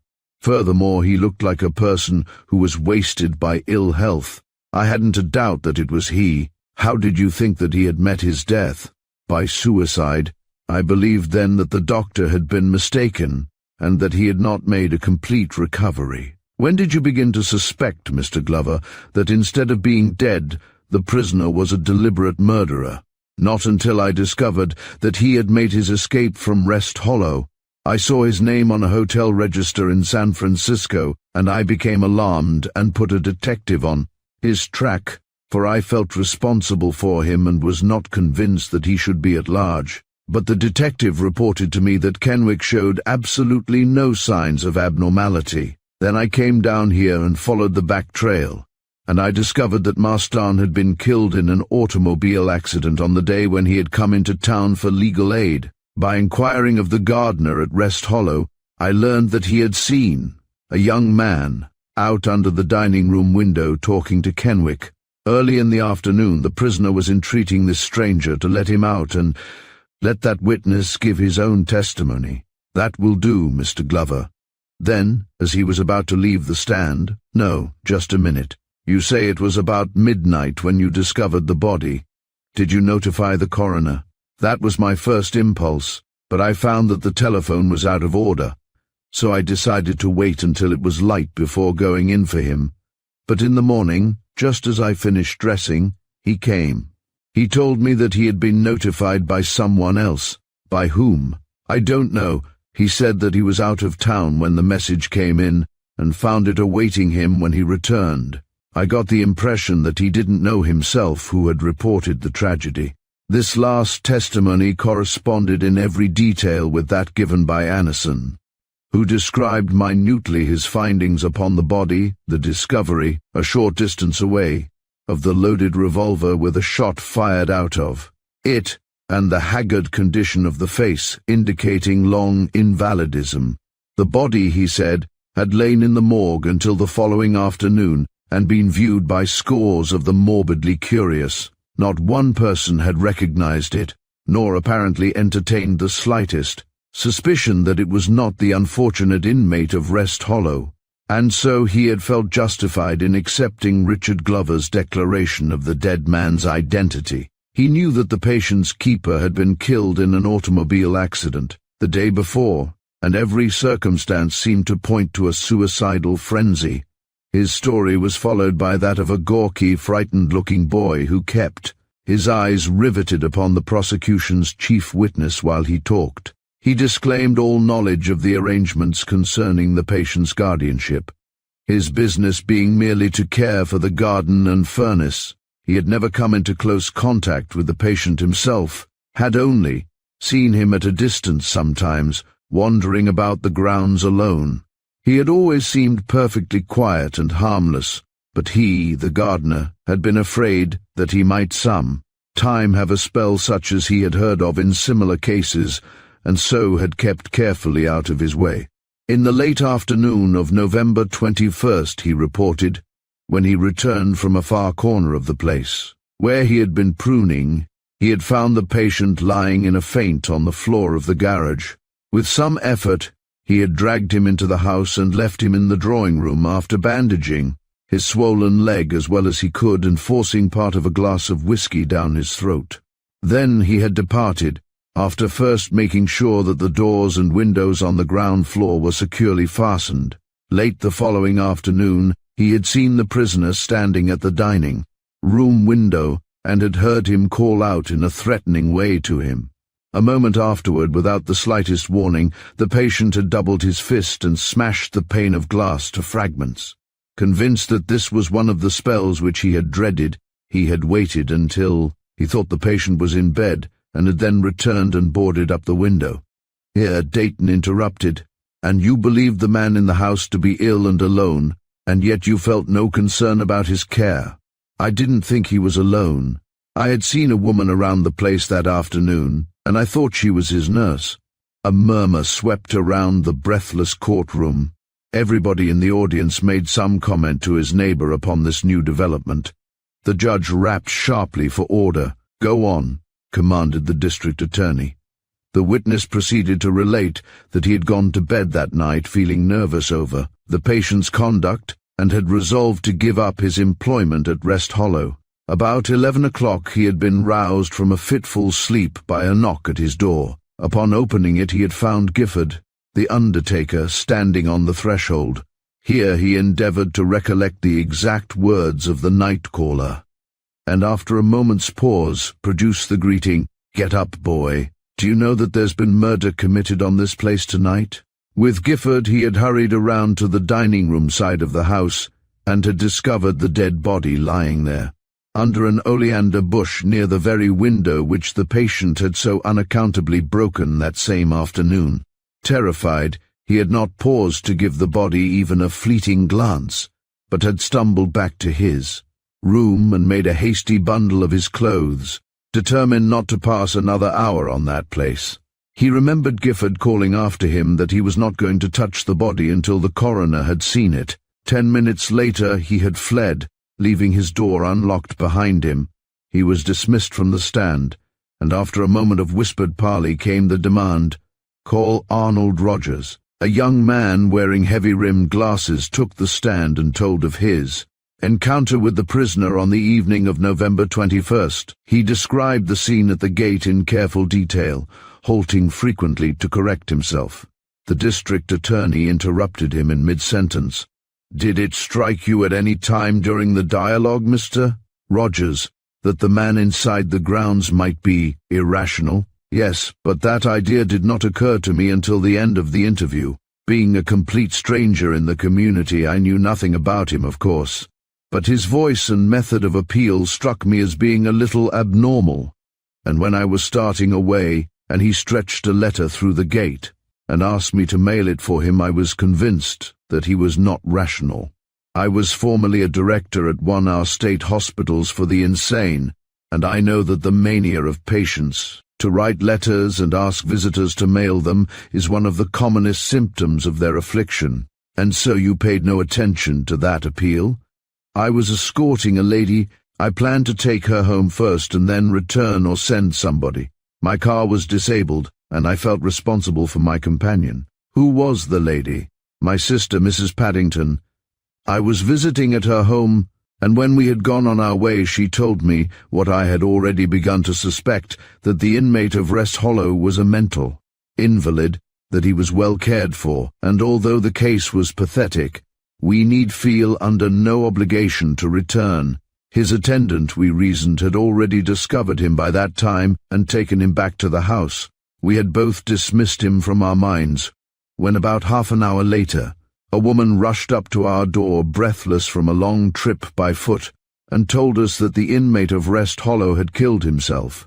Furthermore, he looked like a person who was wasted by ill health. I hadn't a doubt that it was he. How did you think that he had met his death? By suicide. I believed then that the doctor had been mistaken, and that he had not made a complete recovery. When did you begin to suspect, Mr. Glover, that instead of being dead, the prisoner was a deliberate murderer? Not until I discovered that he had made his escape from Rest Hollow. I saw his name on a hotel register in San Francisco, and I became alarmed and put a detective on his track, for I felt responsible for him and was not convinced that he should be at large. But the detective reported to me that Kenwick showed absolutely no signs of abnormality. Then I came down here and followed the back trail, and I discovered that Marston had been killed in an automobile accident on the day when he had come into town for legal aid. By inquiring of the gardener at Rest Hollow, I learned that he had seen a young man out under the dining room window talking to Kenwick. Early in the afternoon, the prisoner was entreating this stranger to let him out and let that witness give his own testimony. That will do, Mr. Glover. Then, as he was about to leave the stand, no, just a minute. You say it was about midnight when you discovered the body. Did you notify the coroner? That was my first impulse, but I found that the telephone was out of order, so I decided to wait until it was light before going in for him. But in the morning, just as I finished dressing, he came. He told me that he had been notified by someone else. By whom? I don't know. He said that he was out of town when the message came in, and found it awaiting him when he returned. I got the impression that he didn't know himself who had reported the tragedy. This last testimony corresponded in every detail with that given by Anderson, who described minutely his findings upon the body, the discovery, a short distance away, of the loaded revolver with a shot fired out of it, and the haggard condition of the face, indicating long invalidism. The body, he said, had lain in the morgue until the following afternoon and been viewed by scores of the morbidly curious. Not one person had recognized it, nor apparently entertained the slightest suspicion that it was not the unfortunate inmate of Rest Hollow. And so he had felt justified in accepting Richard Glover's declaration of the dead man's identity. He knew that the patient's keeper had been killed in an automobile accident the day before, and every circumstance seemed to point to a suicidal frenzy. His story was followed by that of a gawky, frightened-looking boy who kept his eyes riveted upon the prosecution's chief witness while he talked. He disclaimed all knowledge of the arrangements concerning the patient's guardianship, his business being merely to care for the garden and furnace. He had never come into close contact with the patient himself, had only seen him at a distance sometimes, wandering about the grounds alone. He had always seemed perfectly quiet and harmless, but he, the gardener, had been afraid that he might some time have a spell such as he had heard of in similar cases, and so had kept carefully out of his way. In the late afternoon of November 21st, he reported, when he returned from a far corner of the place, where he had been pruning, he had found the patient lying in a faint on the floor of the garage. With some effort, he had dragged him into the house and left him in the drawing-room after bandaging his swollen leg as well as he could and forcing part of a glass of whiskey down his throat. Then he had departed, after first making sure that the doors and windows on the ground floor were securely fastened. Late the following afternoon, He had seen the prisoner standing at the dining room window and had heard him call out in a threatening way to him. A moment afterward, without the slightest warning, the patient had doubled his fist and smashed the pane of glass to fragments. Convinced that this was one of the spells which he had dreaded, he had waited until he thought the patient was in bed and had then returned and boarded up the window. Here Dayton interrupted. "And you believed the man in the house to be ill and alone, and yet you felt no concern about his care." "I didn't think he was alone. I had seen a woman around the place that afternoon, and I thought she was his nurse." A murmur swept around the breathless courtroom. Everybody in the audience made some comment to his neighbor upon this new development. The judge rapped sharply for order. "Go on," commanded the district attorney. The witness proceeded to relate that he had gone to bed that night feeling nervous over the patient's conduct and had resolved to give up his employment at Rest Hollow. About 11 o'clock he had been roused from a fitful sleep by a knock at his door. Upon opening it he had found Gifford, the undertaker, standing on the threshold. Here he endeavored to recollect the exact words of the night caller, and after a moment's pause produced the greeting, "Get up, boy. Do you know that there's been murder committed on this place tonight?" With Gifford he had hurried around to the dining room side of the house and had discovered the dead body lying there, under an oleander bush near the very window which the patient had so unaccountably broken that same afternoon. Terrified, he had not paused to give the body even a fleeting glance, but had stumbled back to his room and made a hasty bundle of his clothes, determined not to pass another hour on that place. He remembered Gifford calling after him that he was not going to touch the body until the coroner had seen it. 10 minutes later he had fled, leaving his door unlocked behind him. He was dismissed from the stand, and after a moment of whispered parley came the demand, "Call Arnold Rogers." A young man wearing heavy-rimmed glasses took the stand and told of his encounter with the prisoner on the evening of November 21st. He described the scene at the gate in careful detail, halting frequently to correct himself. The district attorney interrupted him in mid-sentence. "Did it strike you at any time during the dialogue, Mr. Rogers, that the man inside the grounds might be irrational?" "Yes, but that idea did not occur to me until the end of the interview. Being a complete stranger in the community, I knew nothing about him, of course. But his voice and method of appeal struck me as being a little abnormal, and when I was starting away, and he stretched a letter through the gate and asked me to mail it for him, I was convinced that he was not rational. I was formerly a director at one of our state hospitals for the insane, and I know that the mania of patients to write letters and ask visitors to mail them is one of the commonest symptoms of their affliction. And so you paid no attention to that appeal?" "I was escorting a lady. I planned to take her home first and then return or send somebody. My car was disabled, and I felt responsible for my companion." "Who was the lady?" "My sister, Mrs. Paddington. I was visiting at her home, and when we had gone on our way she told me, what I had already begun to suspect, that the inmate of Rest Hollow was a mental invalid, that he was well cared for, and although the case was pathetic, we need feel under no obligation to return. His attendant, we reasoned, had already discovered him by that time and taken him back to the house. We had both dismissed him from our minds, when about half an hour later, a woman rushed up to our door, breathless from a long trip by foot, and told us that the inmate of Rest Hollow had killed himself,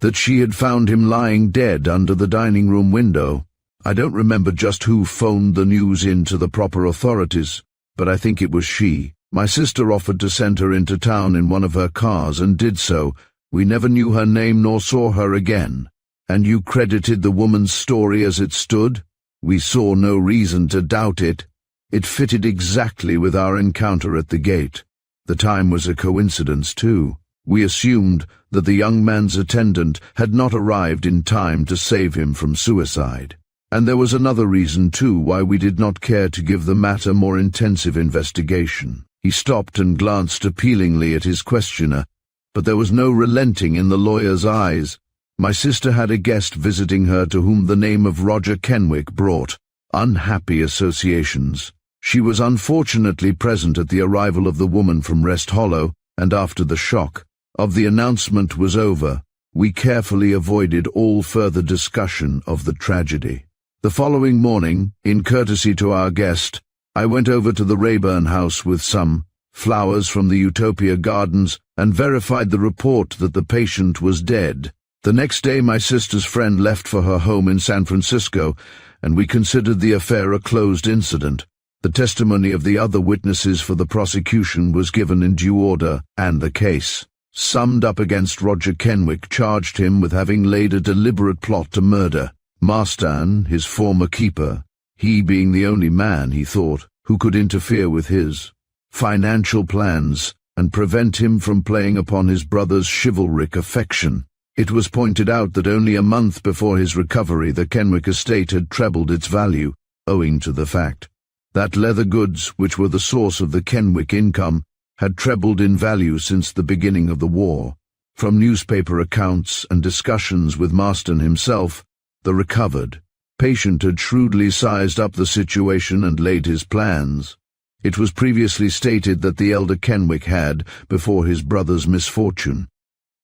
that she had found him lying dead under the dining-room window. I don't remember just who phoned the news in to the proper authorities, but I think it was she. My sister offered to send her into town in one of her cars and did so. We never knew her name nor saw her again." "And you credited the woman's story as it stood?" "We saw no reason to doubt it. It fitted exactly with our encounter at the gate. The time was a coincidence, too. We assumed that the young man's attendant had not arrived in time to save him from suicide. And there was another reason, too, why we did not care to give the matter more intensive investigation." He stopped and glanced appealingly at his questioner, but there was no relenting in the lawyer's eyes. "My sister had a guest visiting her to whom the name of Roger Kenwick brought unhappy associations. She was unfortunately present at the arrival of the woman from Rest Hollow, and after the shock of the announcement was over, we carefully avoided all further discussion of the tragedy. The following morning, in courtesy to our guest, I went over to the Rayburn house with some flowers from the Utopia Gardens and verified the report that the patient was dead. The next day my sister's friend left for her home in San Francisco, and we considered the affair a closed incident. The testimony of the other witnesses for the prosecution was given in due order, and the case, summed up against Roger Kenwick, charged him with having laid a deliberate plot to murder Marston, his former keeper, he being the only man, he thought, who could interfere with his financial plans and prevent him from playing upon his brother's chivalric affection. It was pointed out that only a month before his recovery the Kenwick estate had trebled its value, owing to the fact that leather goods, which were the source of the Kenwick income, had trebled in value since the beginning of the war. From newspaper accounts and discussions with Marston himself, the recovered patient had shrewdly sized up the situation and laid his plans. It was previously stated that the elder Kenwick had, before his brother's misfortune,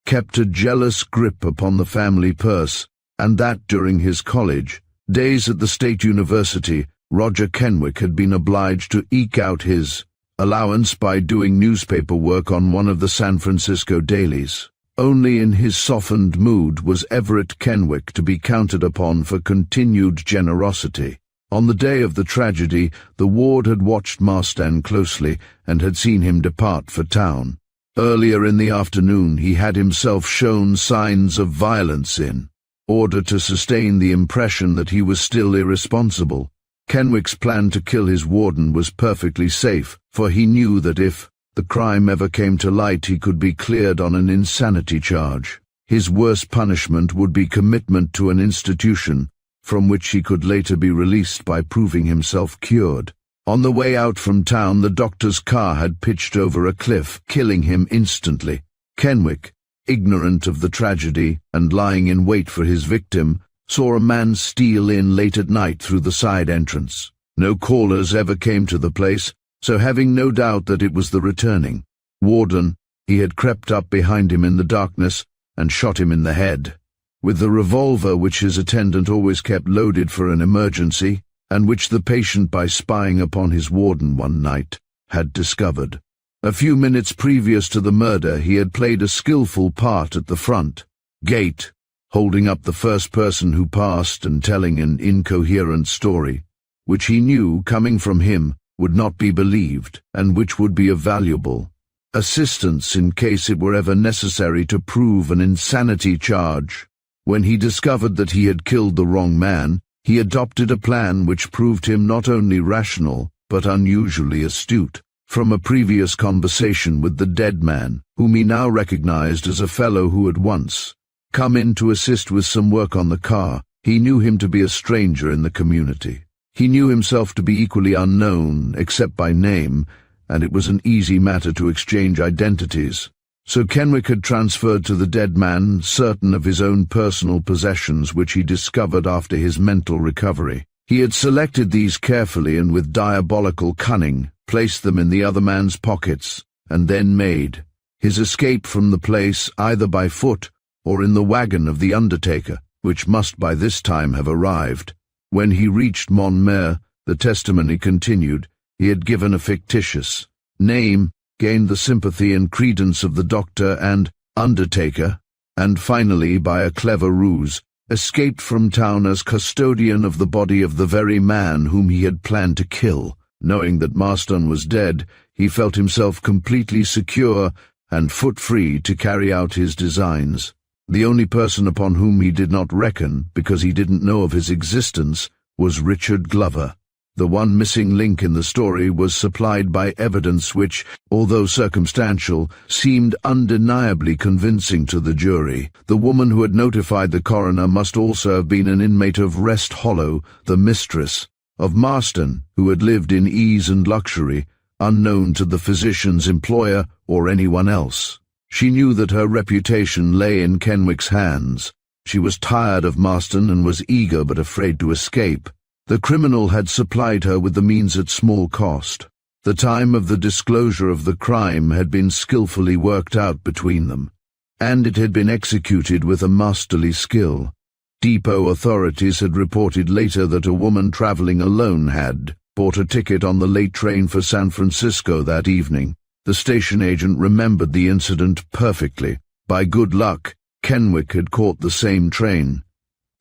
kept a jealous grip upon the family purse, and that during his college days at the State University, Roger Kenwick had been obliged to eke out his allowance by doing newspaper work on one of the San Francisco dailies. Only in his softened mood was Everett Kenwick to be counted upon for continued generosity. On the day of the tragedy, the ward had watched Marston closely and had seen him depart for town. Earlier in the afternoon he had himself shown signs of violence in order to sustain the impression that he was still irresponsible. Kenwick's plan to kill his warden was perfectly safe, for he knew that if the crime ever came to light he could be cleared on an insanity charge. His worst punishment would be commitment to an institution, from which he could later be released by proving himself cured. On the way out from town the doctor's car had pitched over a cliff, killing him instantly. Kenwick, ignorant of the tragedy and lying in wait for his victim, saw a man steal in late at night through the side entrance. No callers ever came to the place, so having no doubt that it was the returning warden, he had crept up behind him in the darkness and shot him in the head with the revolver which his attendant always kept loaded for an emergency, and which the patient, by spying upon his warden one night, had discovered. A few minutes previous to the murder he had played a skillful part at the front gate, holding up the first person who passed and telling an incoherent story, which he knew, coming from him, would not be believed, and which would be of valuable assistance in case it were ever necessary to prove an insanity charge. When he discovered that he had killed the wrong man, he adopted a plan which proved him not only rational, but unusually astute. From a previous conversation with the dead man, whom he now recognized as a fellow who had once come in to assist with some work on the car, he knew him to be a stranger in the community. He knew himself to be equally unknown, except by name, and it was an easy matter to exchange identities. So Kenwick had transferred to the dead man certain of his own personal possessions which he discovered after his mental recovery. He had selected these carefully and with diabolical cunning, placed them in the other man's pockets, and then made his escape from the place either by foot or in the wagon of the undertaker, which must by this time have arrived. When he reached Montmartre, the testimony continued, he had given a fictitious name, gained the sympathy and credence of the doctor and undertaker, and finally, by a clever ruse, escaped from town as custodian of the body of the very man whom he had planned to kill. Knowing that Marston was dead, he felt himself completely secure and foot-free to carry out his designs. The only person upon whom he did not reckon, because he didn't know of his existence, was Richard Glover. The one missing link in the story was supplied by evidence which, although circumstantial, seemed undeniably convincing to the jury. The woman who had notified the coroner must also have been an inmate of Rest Hollow, the mistress of Marston, who had lived in ease and luxury, unknown to the physician's employer or anyone else. She knew that her reputation lay in Kenwick's hands. She was tired of Marston and was eager but afraid to escape. The criminal had supplied her with the means at small cost. The time of the disclosure of the crime had been skillfully worked out between them, and it had been executed with a masterly skill. Depot authorities had reported later that a woman traveling alone had bought a ticket on the late train for San Francisco that evening. The station agent remembered the incident perfectly. By good luck, Kenwick had caught the same train.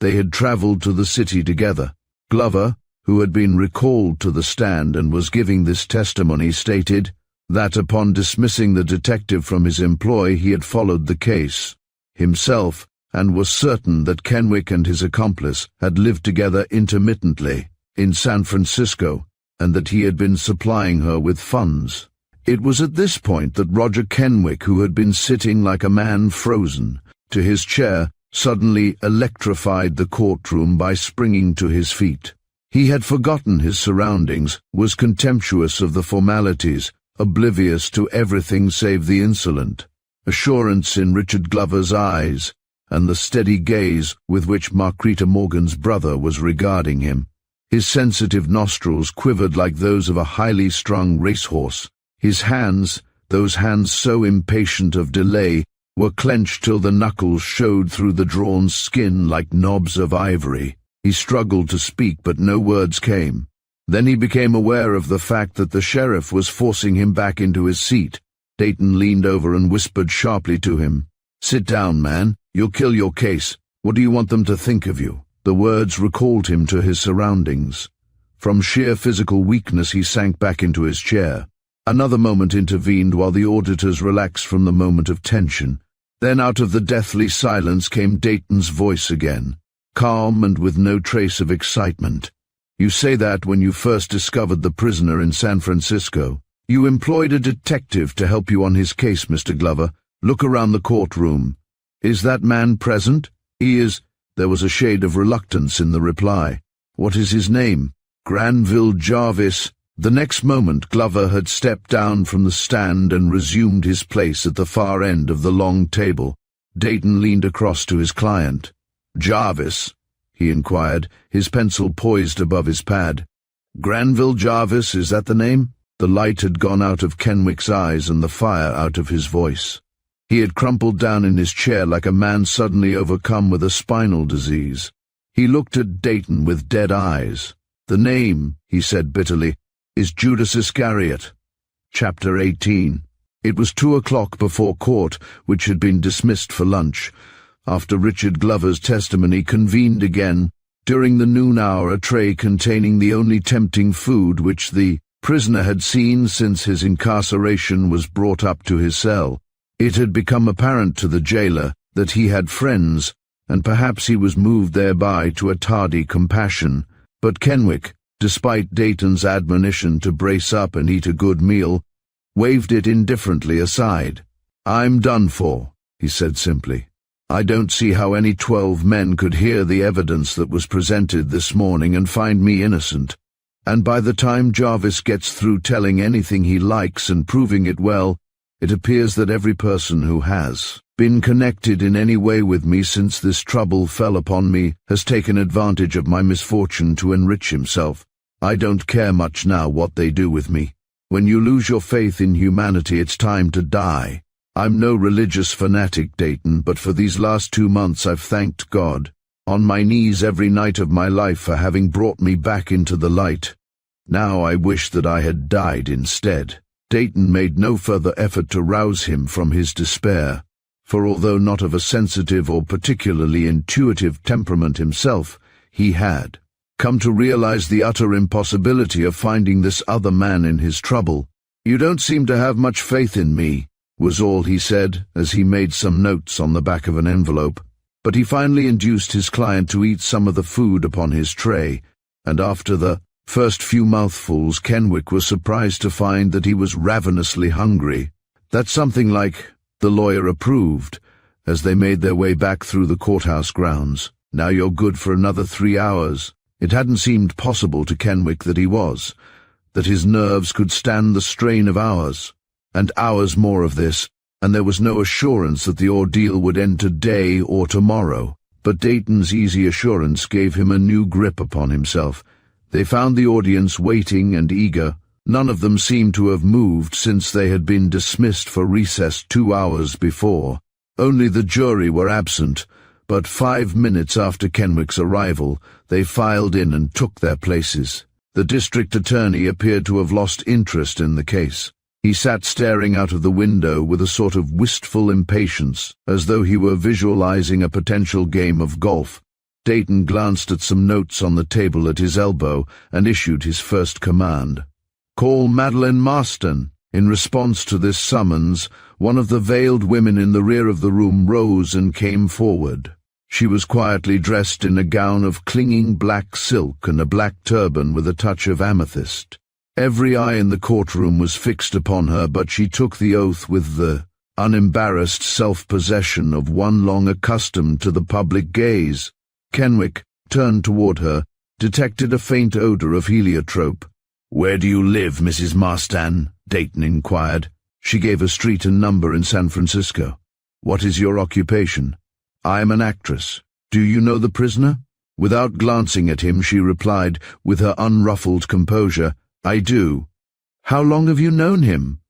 They had traveled to the city together. Glover, who had been recalled to the stand and was giving this testimony, stated that upon dismissing the detective from his employ he had followed the case himself and was certain that Kenwick and his accomplice had lived together intermittently in San Francisco and that he had been supplying her with funds. It was at this point that Roger Kenwick, who had been sitting like a man frozen to his chair, suddenly electrified the courtroom by springing to his feet. He had forgotten his surroundings, was contemptuous of the formalities, oblivious to everything save the insolent assurance in Richard Glover's eyes and the steady gaze with which Marquita Morgan's brother was regarding him. His sensitive nostrils quivered like those of a highly strung racehorse. His hands, those hands so impatient of delay, were clenched till the knuckles showed through the drawn skin like knobs of ivory. He struggled to speak, but no words came. Then he became aware of the fact that the sheriff was forcing him back into his seat. Dayton leaned over and whispered sharply to him, "Sit down, man. You'll kill your case. What do you want them to think of you?" The words recalled him to his surroundings. From sheer physical weakness he sank back into his chair. Another moment intervened while the auditors relaxed from the moment of tension. Then out of the deathly silence came Dayton's voice again, calm and with no trace of excitement. "You say that when you first discovered the prisoner in San Francisco. You employed a detective to help you on his case, Mr. Glover. Look around the courtroom. Is that man present?" "He is." There was a shade of reluctance in the reply. "What is his name?" "Granville Jarvis." The next moment Glover had stepped down from the stand and resumed his place at the far end of the long table. Dayton leaned across to his client. "Jarvis?" he inquired, his pencil poised above his pad. "Granville Jarvis, is that the name?" The light had gone out of Kenwick's eyes and the fire out of his voice. He had crumpled down in his chair like a man suddenly overcome with a spinal disease. He looked at Dayton with dead eyes. "The name," he said bitterly, "is Judas Iscariot." Chapter 18. It was 2 o'clock before court, which had been dismissed for lunch. After Richard Glover's testimony convened again, during the noon hour a tray containing the only tempting food which the prisoner had seen since his incarceration was brought up to his cell. It had become apparent to the jailer that he had friends, and perhaps he was moved thereby to a tardy compassion. But Kenwick, despite Dayton's admonition to brace up and eat a good meal, waved it indifferently aside. "I'm done for," he said simply. "I don't see how any 12 men could hear the evidence that was presented this morning and find me innocent. And by the time Jarvis gets through telling anything he likes and proving it well, it appears that every person who has been connected in any way with me since this trouble fell upon me has taken advantage of my misfortune to enrich himself. I don't care much now what they do with me. When you lose your faith in humanity, it's time to die. I'm no religious fanatic, Dayton, but for these last 2 months I've thanked God, on my knees every night of my life, for having brought me back into the light. Now I wish that I had died instead." Dayton made no further effort to rouse him from his despair, for although not of a sensitive or particularly intuitive temperament himself, he had come to realize the utter impossibility of finding this other man in his trouble. "You don't seem to have much faith in me," was all he said as he made some notes on the back of an envelope. But he finally induced his client to eat some of the food upon his tray, and after the first few mouthfuls Kenwick was surprised to find that he was ravenously hungry. "That's something like," the lawyer approved, as they made their way back through the courthouse grounds. "Now you're good for another 3 hours. It hadn't seemed possible to Kenwick that his nerves could stand the strain of hours, and hours more of this, and there was no assurance that the ordeal would end today or tomorrow. But Dayton's easy assurance gave him a new grip upon himself. They found the audience waiting and eager. None of them seemed to have moved since they had been dismissed for recess 2 hours before. Only the jury were absent, but 5 minutes after Kenwick's arrival, they filed in and took their places. The district attorney appeared to have lost interest in the case. He sat staring out of the window with a sort of wistful impatience, as though he were visualizing a potential game of golf. Dayton glanced at some notes on the table at his elbow and issued his first command. "Call Madeline Marston." In response to this summons, one of the veiled women in the rear of the room rose and came forward. She was quietly dressed in a gown of clinging black silk and a black turban with a touch of amethyst. Every eye in the courtroom was fixed upon her, but she took the oath with the unembarrassed self-possession of one long accustomed to the public gaze. Kenwick turned toward her, detected a faint odor of heliotrope. "Where do you live, Mrs. Marston?" Dayton inquired. She gave a street and number in San Francisco. "What is your occupation?" "I am an actress. Do you know the prisoner?" Without glancing at him, she replied, with her unruffled composure, "I do." "How long have you known him?"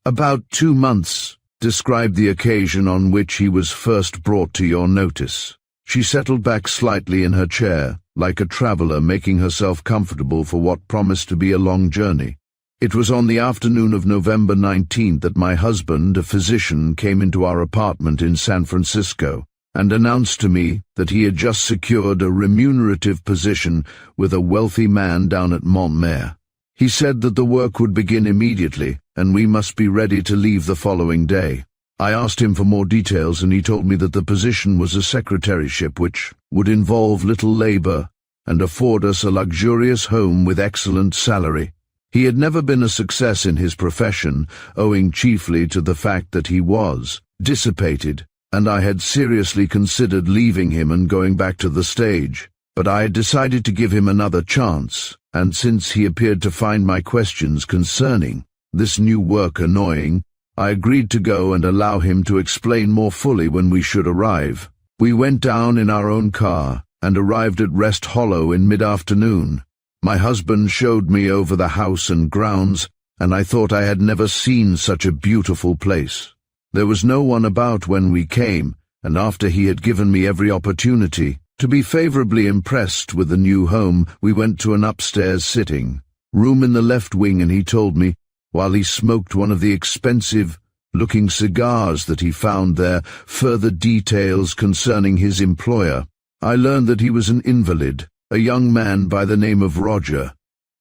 "About 2 months. Describe the occasion on which he was first brought to your notice." She settled back slightly in her chair, like a traveler making herself comfortable for what promised to be a long journey. "It was on the afternoon of November 19th that my husband, a physician, came into our apartment in San Francisco and announced to me that he had just secured a remunerative position with a wealthy man down at Montmere. He said that the work would begin immediately, and we must be ready to leave the following day. I asked him for more details, and he told me that the position was a secretaryship which would involve little labor and afford us a luxurious home with excellent salary. He had never been a success in his profession, owing chiefly to the fact that he was dissipated, and I had seriously considered leaving him and going back to the stage. But I had decided to give him another chance, and since he appeared to find my questions concerning this new work annoying, I agreed to go and allow him to explain more fully when we should arrive. We went down in our own car and arrived at Rest Hollow in mid-afternoon. My husband showed me over the house and grounds, and I thought I had never seen such a beautiful place. There was no one about when we came, and after he had given me every opportunity to be favorably impressed with the new home, we went to an upstairs sitting room in the left wing, and he told me, while he smoked one of the expensive-looking cigars that he found there, further details concerning his employer. I learned that he was an invalid, a young man by the name of Roger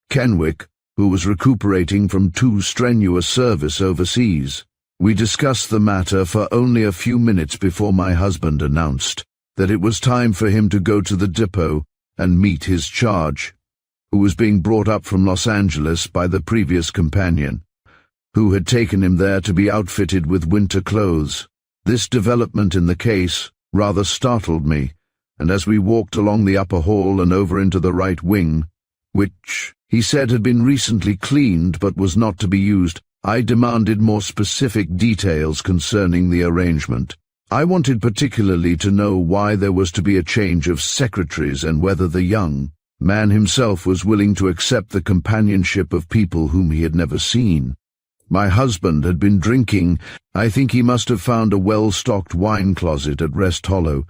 Kenwick, who was recuperating from 2 strenuous service overseas. We discussed the matter for only a few minutes before my husband announced that it was time for him to go to the depot and meet his charge, who was being brought up from Los Angeles by the previous companion, who had taken him there to be outfitted with winter clothes. This development in the case rather startled me, and as we walked along the upper hall and over into the right wing, which he said had been recently cleaned but was not to be used, I demanded more specific details concerning the arrangement. I wanted particularly to know why there was to be a change of secretaries and whether the young man himself was willing to accept the companionship of people whom he had never seen. My husband had been drinking. I think he must have found a well-stocked wine closet at Rest Hollow,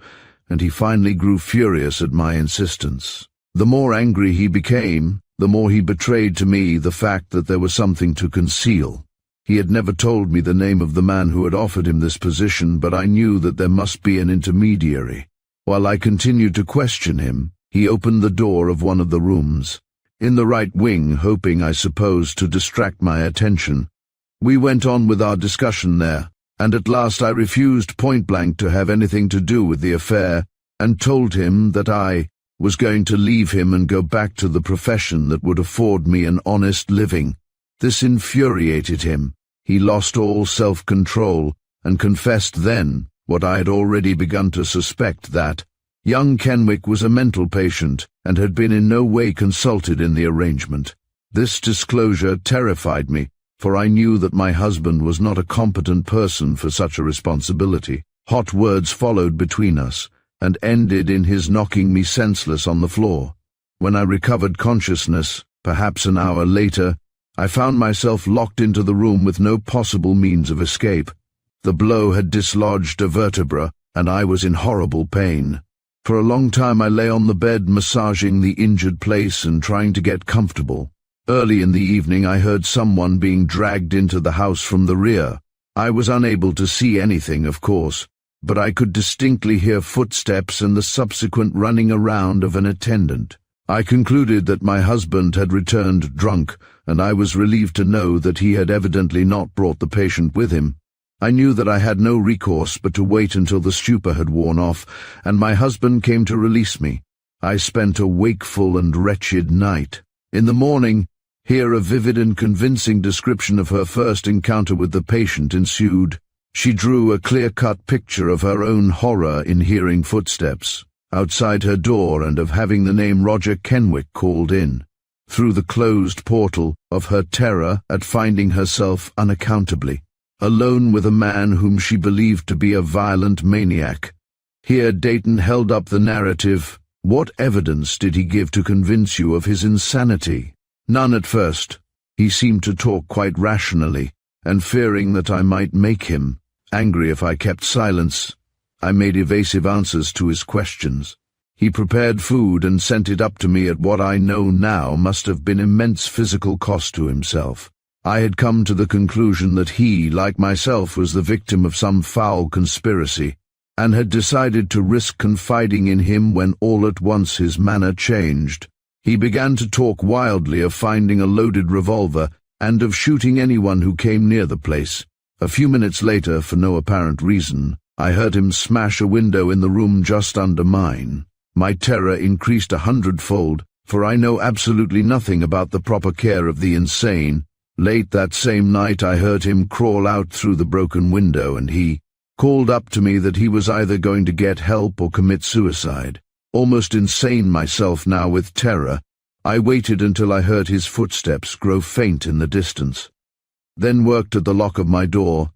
and he finally grew furious at my insistence. The more angry he became, the more he betrayed to me the fact that there was something to conceal. He had never told me the name of the man who had offered him this position, but I knew that there must be an intermediary. While I continued to question him, he opened the door of one of the rooms, in the right wing, hoping, I suppose, to distract my attention. We went on with our discussion there, and at last I refused point-blank to have anything to do with the affair, and told him that I was going to leave him and go back to the profession that would afford me an honest living. This infuriated him. He lost all self-control, and confessed then what I had already begun to suspect, that young Kenwick was a mental patient and had been in no way consulted in the arrangement. This disclosure terrified me, for I knew that my husband was not a competent person for such a responsibility. Hot words followed between us, and ended in his knocking me senseless on the floor. When I recovered consciousness, perhaps an hour later, I found myself locked into the room with no possible means of escape. The blow had dislodged a vertebra, and I was in horrible pain. For a long time I lay on the bed massaging the injured place and trying to get comfortable. Early in the evening I heard someone being dragged into the house from the rear. I was unable to see anything, of course, but I could distinctly hear footsteps and the subsequent running around of an attendant. I concluded that my husband had returned drunk, and I was relieved to know that he had evidently not brought the patient with him. I knew that I had no recourse but to wait until the stupor had worn off, and my husband came to release me. I spent a wakeful and wretched night. In the morning, here a vivid and convincing description of her first encounter with the patient ensued. She drew a clear-cut picture of her own horror in hearing footsteps outside her door and of having the name Roger Kenwick called in, through the closed portal, of her terror at finding herself unaccountably alone with a man whom she believed to be a violent maniac. Here Dayton held up the narrative. What evidence did he give to convince you of his insanity? None at first. He seemed to talk quite rationally, and fearing that I might make him angry if I kept silence, I made evasive answers to his questions. He prepared food and sent it up to me at what I know now must have been immense physical cost to himself. I had come to the conclusion that he, like myself, was the victim of some foul conspiracy, and had decided to risk confiding in him when all at once his manner changed. He began to talk wildly of finding a loaded revolver and of shooting anyone who came near the place. A few minutes later, for no apparent reason, I heard him smash a window in the room just under mine. My terror increased 100-fold, for I know absolutely nothing about the proper care of the insane. Late that same night I heard him crawl out through the broken window, and he called up to me that he was either going to get help or commit suicide. Almost insane myself now with terror, I waited until I heard his footsteps grow faint in the distance, then worked at the lock of my door,